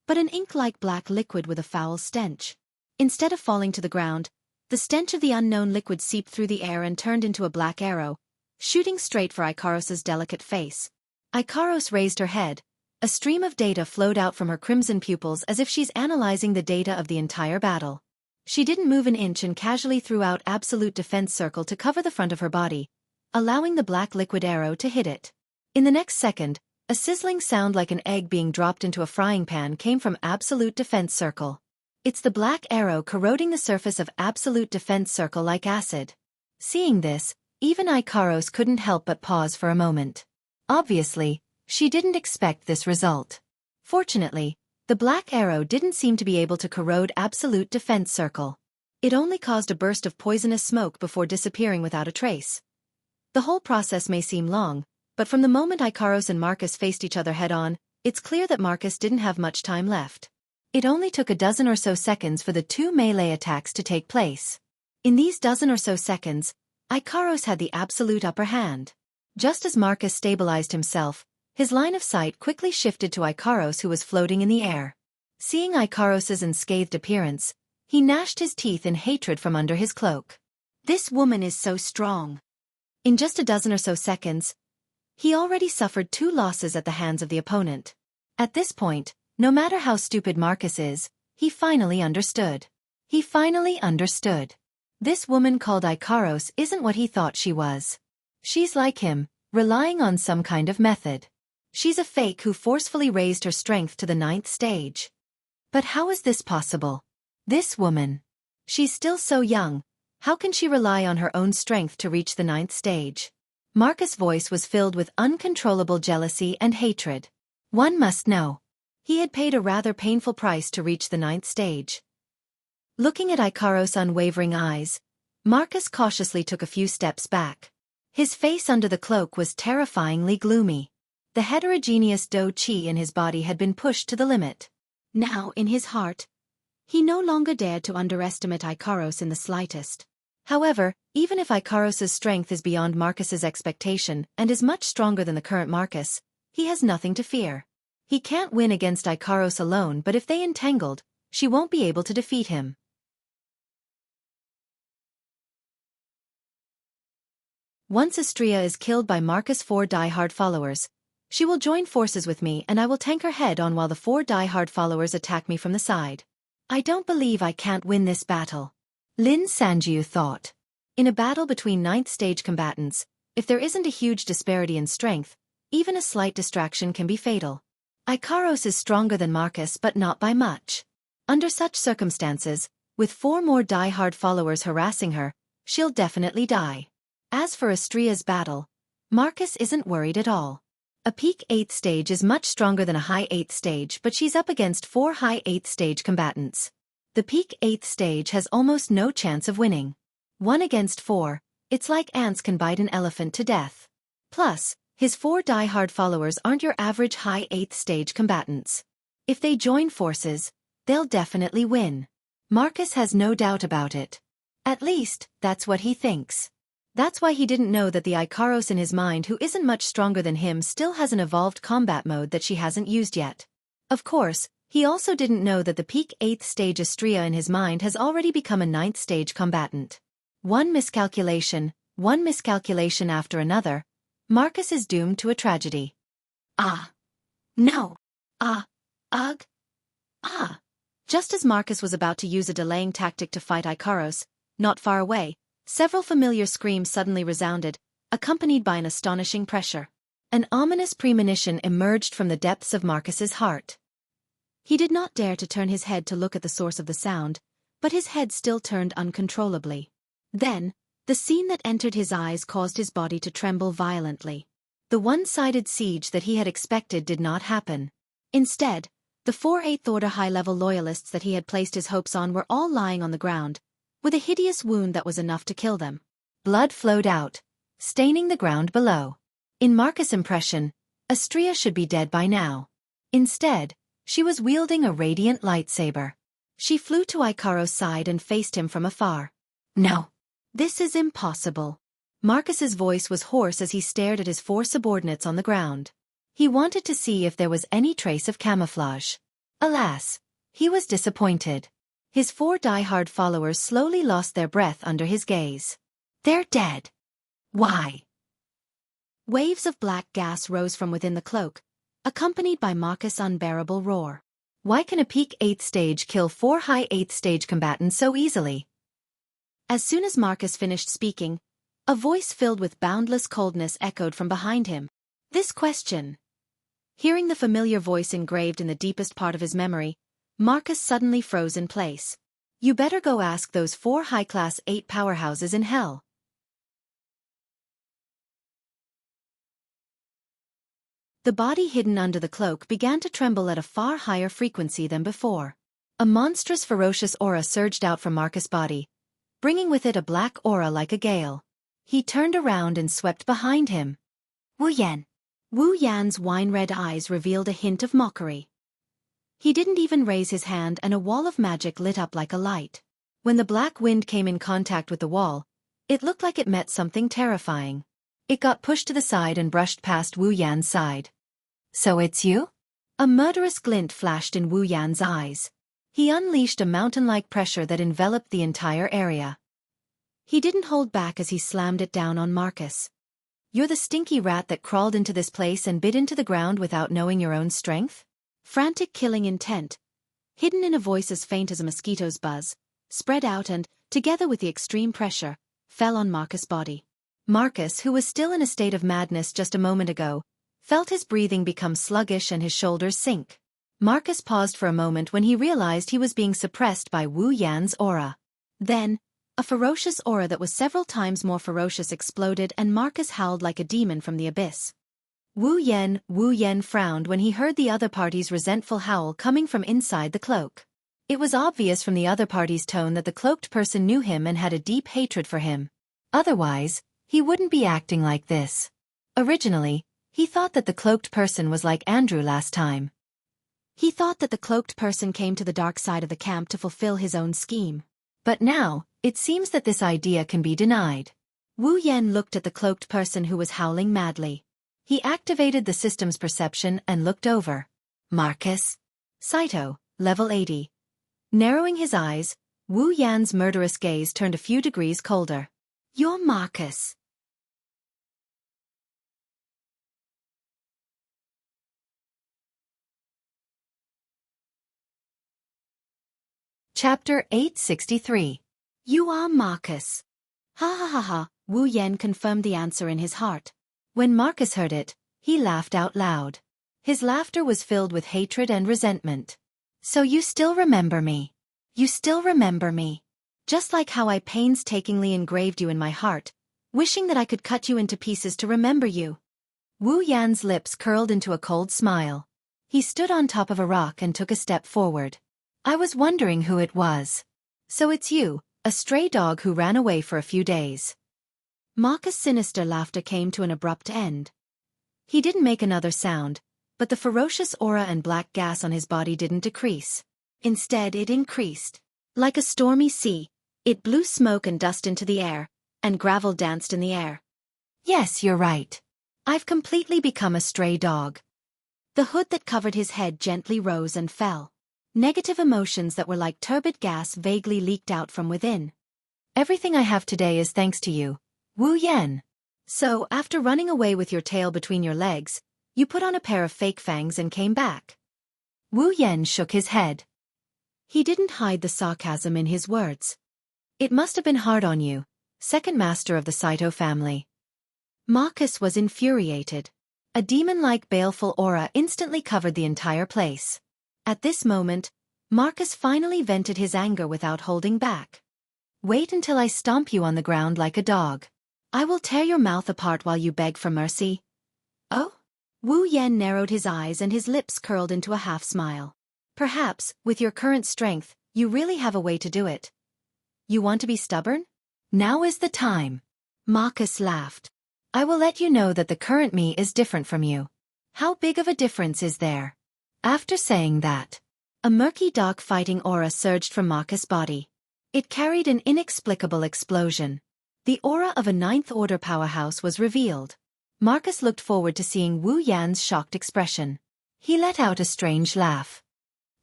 Speaker 1: but an ink-like black liquid with a foul stench. Instead of falling to the ground, the stench of the unknown liquid seeped through the air and turned into a black arrow, shooting straight for Ikaros' delicate face. Ikaros raised her head. A stream of data flowed out from her crimson pupils as if she's analyzing the data of the entire battle. She didn't move an inch and casually threw out absolute defense circle to cover the front of her body, allowing the black liquid arrow to hit it. In the next second, a sizzling sound like an egg being dropped into a frying pan came from absolute defense circle. It's the black arrow corroding the surface of absolute defense circle like acid. Seeing this, even Ikaros couldn't help but pause for a moment. Obviously, she didn't expect this result. Fortunately, the black arrow didn't seem to be able to corrode absolute defense circle. It only caused a burst of poisonous smoke before disappearing without a trace. The whole process may seem long, but from the moment Ikaros and Marcus faced each other head-on, it's clear that Marcus didn't have much time left. It only took a dozen or so seconds for the two melee attacks to take place. In these dozen or so seconds, Ikaros had the absolute upper hand. Just as Marcus stabilized himself, his line of sight quickly shifted to Ikaros, who was floating in the air. Seeing Ikaros's unscathed appearance, he gnashed his teeth in hatred from under his cloak. This woman is so strong. In just a dozen or so seconds, he already suffered 2 losses at the hands of the opponent. At this point, no matter how stupid Marcus is, he finally understood. He finally understood. This woman called Ikaros isn't what he thought she was. She's like him, relying on some kind of method. She's a fake who forcefully raised her strength to the 9th stage. But how is this possible? This woman. She's still so young. How can she rely on her own strength to reach the 9th stage? Marcus' voice was filled with uncontrollable jealousy and hatred. One must know. He had paid a rather painful price to reach the 9th stage. Looking at Ikaros' unwavering eyes, Marcus cautiously took a few steps back. His face under the cloak was terrifyingly gloomy. The heterogeneous Do Chi in his body had been pushed to the limit. Now, in his heart, he no longer dared to underestimate Ikaros in the slightest. However, even if Ikaros' strength is beyond Marcus's expectation and is much stronger than the current Marcus, he has nothing to fear. He can't win against Ikaros alone, but if they entangled, she won't be able to defeat him. Once Xianxia is killed by Marcus' 4 die-hard followers, she will join forces with me and I will tank her head on while the 4 die-hard followers attack me from the side. I don't believe I can't win this battle. Lin Sanjiu thought. In a battle between 9th stage combatants, if there isn't a huge disparity in strength, even a slight distraction can be fatal. Ikaros is stronger than Marcus but not by much. Under such circumstances, with 4 more die-hard followers harassing her, she'll definitely die. As for Xianxia's battle, Marcus isn't worried at all. A peak 8th stage is much stronger than a high 8th stage, but she's up against 4 high 8th stage combatants. The peak 8th stage has almost no chance of winning. 1 against 4, it's like ants can bite an elephant to death. Plus, his 4 die-hard followers aren't your average high 8th stage combatants. If they join forces, they'll definitely win. Marcus has no doubt about it. At least, that's what he thinks. That's why he didn't know that the Ikaros in his mind, who isn't much stronger than him, still has an evolved combat mode that she hasn't used yet. Of course, he also didn't know that the peak 8th stage Xianxia in his mind has already become a 9th stage combatant. One miscalculation after another, Marcus is doomed to a tragedy. Ah. No. Ugh. Ah. Just as Marcus was about to use a delaying tactic to fight Ikaros, not far away, several familiar screams suddenly resounded, accompanied by an astonishing pressure. An ominous premonition emerged from the depths of Marcus's heart. He did not dare to turn his head to look at the source of the sound, but his head still turned uncontrollably. Then, the scene that entered his eyes caused his body to tremble violently. The one-sided siege that he had expected did not happen. Instead, the 4 8th Order high-level loyalists that he had placed his hopes on were all lying on the ground, with a hideous wound that was enough to kill them. Blood flowed out, staining the ground below. In Marcus' impression, Xianxia should be dead by now. Instead, she was wielding a radiant lightsaber. She flew to Ikaros' side and faced him from afar. No. This is impossible. Marcus's voice was hoarse as he stared at his 4 subordinates on the ground. He wanted to see if there was any trace of camouflage. Alas, he was disappointed. His 4 die-hard followers slowly lost their breath under his gaze. They're dead. Why? Waves of black gas rose from within the cloak, accompanied by Marcus' unbearable roar. Why can a peak 8th stage kill 4 high 8th stage combatants so easily? As soon as Marcus finished speaking, a voice filled with boundless coldness echoed from behind him. This question. Hearing the familiar voice engraved in the deepest part of his memory, Marcus suddenly froze in place. You better go ask those 4 high-class 8 powerhouses in hell. The body hidden under the cloak began to tremble at a far higher frequency than before. A monstrous ferocious aura surged out from Marcus' body, bringing with it a black aura like a gale. He turned around and swept behind him. Wu Yan. Wu Yan's wine-red eyes revealed a hint of mockery. He didn't even raise his hand and a wall of magic lit up like a light. When the black wind came in contact with the wall, it looked like it met something terrifying. It got pushed to the side and brushed past Wu Yan's side. So it's you? A murderous glint flashed in Wu Yan's eyes. He unleashed a mountain-like pressure that enveloped the entire area. He didn't hold back as he slammed it down on Marcus. You're the stinky rat that crawled into this place and bit into the ground without knowing your own strength? Frantic killing intent, hidden in a voice as faint as a mosquito's buzz, spread out and, together with the extreme pressure, fell on Marcus' body. Marcus, who was still in a state of madness just a moment ago, felt his breathing become sluggish and his shoulders sink. Marcus paused for a moment when he realized he was being suppressed by Wu Yan's aura. Then, A ferocious aura that was several times more ferocious exploded and Marcus howled like a demon from the abyss. Wu Yan frowned when he heard the other party's resentful howl coming from inside the cloak. It was obvious from the other party's tone that the cloaked person knew him and had a deep hatred for him. Otherwise, he wouldn't be acting like this. Originally, he thought that the cloaked person was like Andrew last time. He thought that the cloaked person came to the dark side of the camp to fulfill his own scheme. But now, it seems that this idea can be denied. Wu Yan looked at the cloaked person who was howling madly. He activated the system's perception and looked over. Marcus. Saito, level 80. Narrowing his eyes, Wu Yan's murderous gaze turned a few degrees colder. You're Marcus. Chapter 863. You are Marcus. Ha ha ha ha, Wu Yan confirmed the answer in his heart. When Marcus heard it, he laughed out loud. His laughter was filled with hatred and resentment. So you still remember me. You still remember me. Just like how I painstakingly engraved you in my heart, wishing that I could cut you into pieces to remember you. Wu Yan's lips curled into a cold smile. He stood on top of a rock and took a step forward. I was wondering who it was. So it's you, a stray dog who ran away for a few days. Marcus' sinister laughter came to an abrupt end. He didn't make another sound, but the ferocious aura and black gas on his body didn't decrease. Instead, it increased. Like a stormy sea, it blew smoke and dust into the air, and gravel danced in the air. Yes, you're right. I've completely become a stray dog. The hood that covered his head gently rose and fell. Negative emotions that were like turbid gas vaguely leaked out from within. Everything I have today is thanks to you, Wu Yan. So, after running away with your tail between your legs, you put on a pair of fake fangs and came back. Wu Yan shook his head. He didn't hide the sarcasm in his words. It must have been hard on you, second master of the Saito family. Marcus was infuriated. A demon-like baleful aura instantly covered the entire place. At this moment, Marcus finally vented his anger without holding back. Wait until I stomp you on the ground like a dog. I will tear your mouth apart while you beg for mercy. Oh? Wu Yan narrowed his eyes and his lips curled into a half-smile. Perhaps, with your current strength, you really have a way to do it. You want to be stubborn? Now is the time. Marcus laughed. I will let you know that the current me is different from you. How big of a difference is there? After saying that, a murky dark fighting aura surged from Marcus' body. It carried an inexplicable explosion. The aura of a ninth order powerhouse was revealed. Marcus looked forward to seeing Wu Yan's shocked expression. He let out a strange laugh.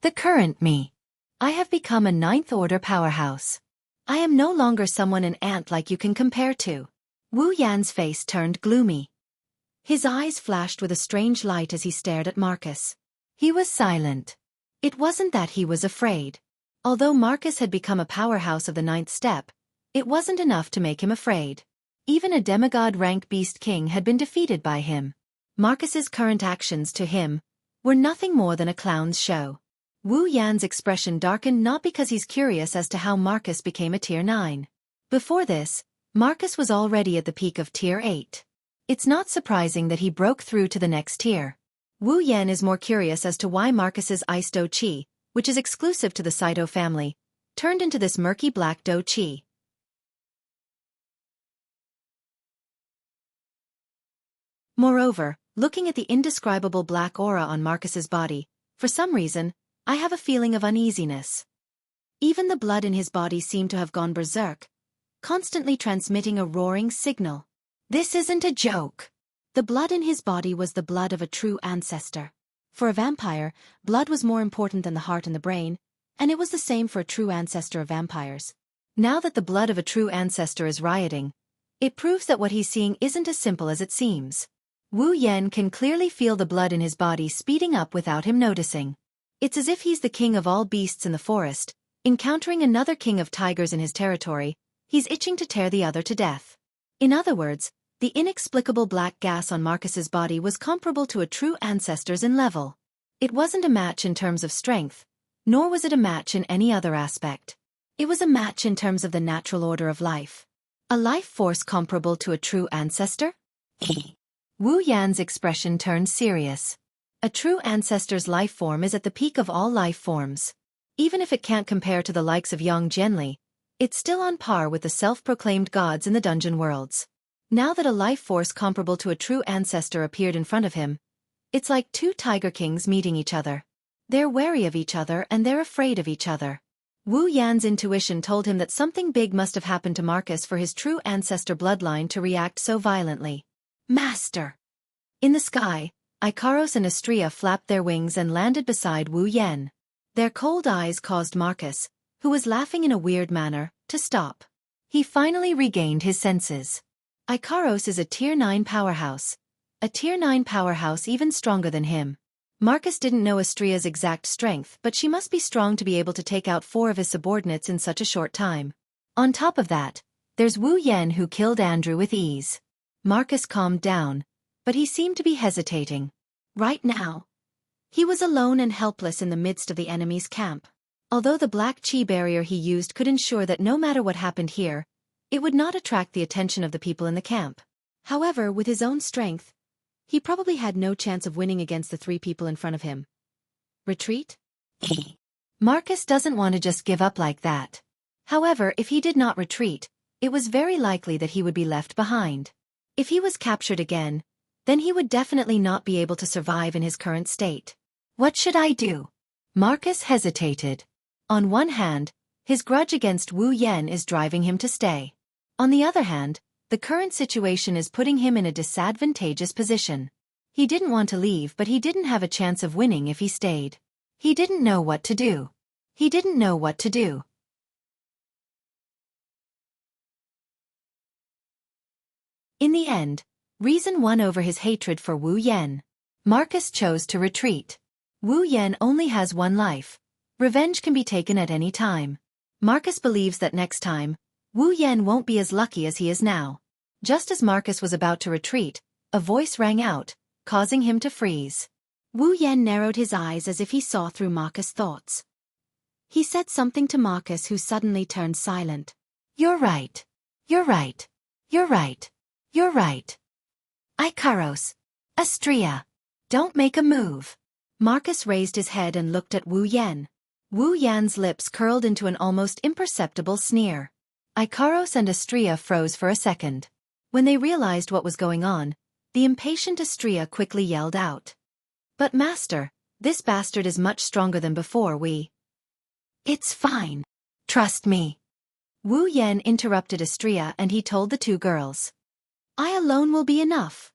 Speaker 1: The current me. I have become a ninth order powerhouse. I am no longer someone an ant like you can compare to. Wu Yan's face turned gloomy. His eyes flashed with a strange light as he stared at Marcus. He was silent. It wasn't that he was afraid. Although Marcus had become a powerhouse of the ninth step, it wasn't enough to make him afraid. Even a demigod-rank beast king had been defeated by him. Marcus's current actions to him were nothing more than a clown's show. Wu Yan's expression darkened not because he's curious as to how Marcus became a tier 9. Before this, Marcus was already at the peak of tier 8. It's not surprising that he broke through to the next tier. Wu Yan is more curious as to why Marcus's ice do chi, which is exclusive to the Saito family, turned into this murky black do chi. Moreover, looking at the indescribable black aura on Marcus's body, for some reason, I have a feeling of uneasiness. Even the blood in his body seemed to have gone berserk, constantly transmitting a roaring signal. This isn't a joke. The blood in his body was the blood of a true ancestor. For a vampire, blood was more important than the heart and the brain, and it was the same for a true ancestor of vampires. Now that the blood of a true ancestor is rioting, it proves that what he's seeing isn't as simple as it seems. Wu Yan can clearly feel the blood in his body speeding up without him noticing. It's as if he's the king of all beasts in the forest, encountering another king of tigers in his territory, he's itching to tear the other to death. In other words, the inexplicable black gas on Marcus's body was comparable to a true ancestor's in level. It wasn't a match in terms of strength, nor was it a match in any other aspect. It was a match in terms of the natural order of life. A life force comparable to a true ancestor? Wu Yan's expression turned serious. A true ancestor's life form is at the peak of all life forms. Even if it can't compare to the likes of Yang Jianli, it's still on par with the self-proclaimed gods in the dungeon worlds. Now that a life force comparable to a true ancestor appeared in front of him, it's like two tiger kings meeting each other. They're wary of each other and they're afraid of each other. Wu Yan's intuition told him that something big must have happened to Marcus for his true ancestor bloodline to react so violently. Master! In the sky, Icaros and Astrea flapped their wings and landed beside Wu Yan. Their cold eyes caused Marcus, who was laughing in a weird manner, to stop. He finally regained his senses. Icaros is a Tier 9 powerhouse. A Tier 9 powerhouse even stronger than him. Marcus didn't know Astrea's exact strength, but she must be strong to be able to take out 4 of his subordinates in such a short time. On top of that, there's Wu Yan who killed Andrew with ease. Marcus calmed down, but he seemed to be hesitating. Right now, he was alone and helpless in the midst of the enemy's camp. Although the black chi barrier he used could ensure that no matter what happened here, it would not attract the attention of the people in the camp. However, with his own strength, he probably had no chance of winning against the 3 people in front of him. Retreat? Marcus doesn't want to just give up like that. However, if he did not retreat, it was very likely that he would be left behind. If he was captured again, then he would definitely not be able to survive in his current state. What should I do? Marcus hesitated. On one hand, his grudge against Wu Yan is driving him to stay. On the other hand, the current situation is putting him in a disadvantageous position. He didn't want to leave, but he didn't have a chance of winning if he stayed. He didn't know what to do. He didn't know what to do. In the end, reason won over his hatred for Wu Yan. Marcus chose to retreat. Wu Yan only has 1 life. Revenge can be taken at any time. Marcus believes that next time, Wu Yan won't be as lucky as he is now. Just as Marcus was about to retreat, a voice rang out, causing him to freeze. Wu Yan narrowed his eyes as if he saw through Marcus' thoughts. He said something to Marcus, who suddenly turned silent. You're right. You're right. You're right. You're right. Icaros. Astrea. Don't make a move. Marcus raised his head and looked at Wu Yan. Wu Yan's lips curled into an almost imperceptible sneer. Icaros and Astrea froze for a second. When they realized what was going on, the impatient Astrea quickly yelled out. But master, this bastard is much stronger than before. It's fine. Trust me. Wu Yan interrupted Astrea and he told the 2 girls. I alone will be enough.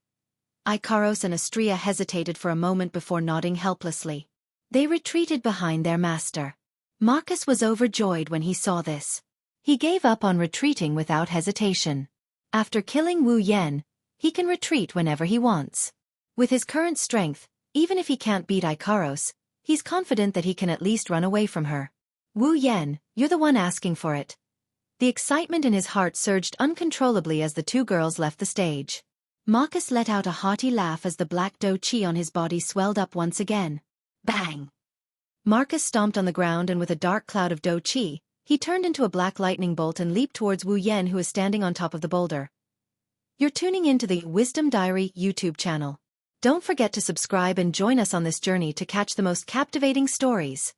Speaker 1: Icaros and Astrea hesitated for a moment before nodding helplessly. They retreated behind their master. Marcus was overjoyed when he saw this. He gave up on retreating without hesitation. After killing Wu Yan, he can retreat whenever he wants. With his current strength, even if he can't beat Icaros, he's confident that he can at least run away from her. Wu Yan, you're the one asking for it. The excitement in his heart surged uncontrollably as the 2 girls left the stage. Marcus let out a hearty laugh as the black dough chi on his body swelled up once again. Bang! Marcus stomped on the ground and with a dark cloud of dough chi, he turned into a black lightning bolt and leaped towards Wu Yan, who is standing on top of the boulder. You're tuning into the Wisdom Diary YouTube channel. Don't forget to subscribe and join us on this journey to catch the most captivating stories.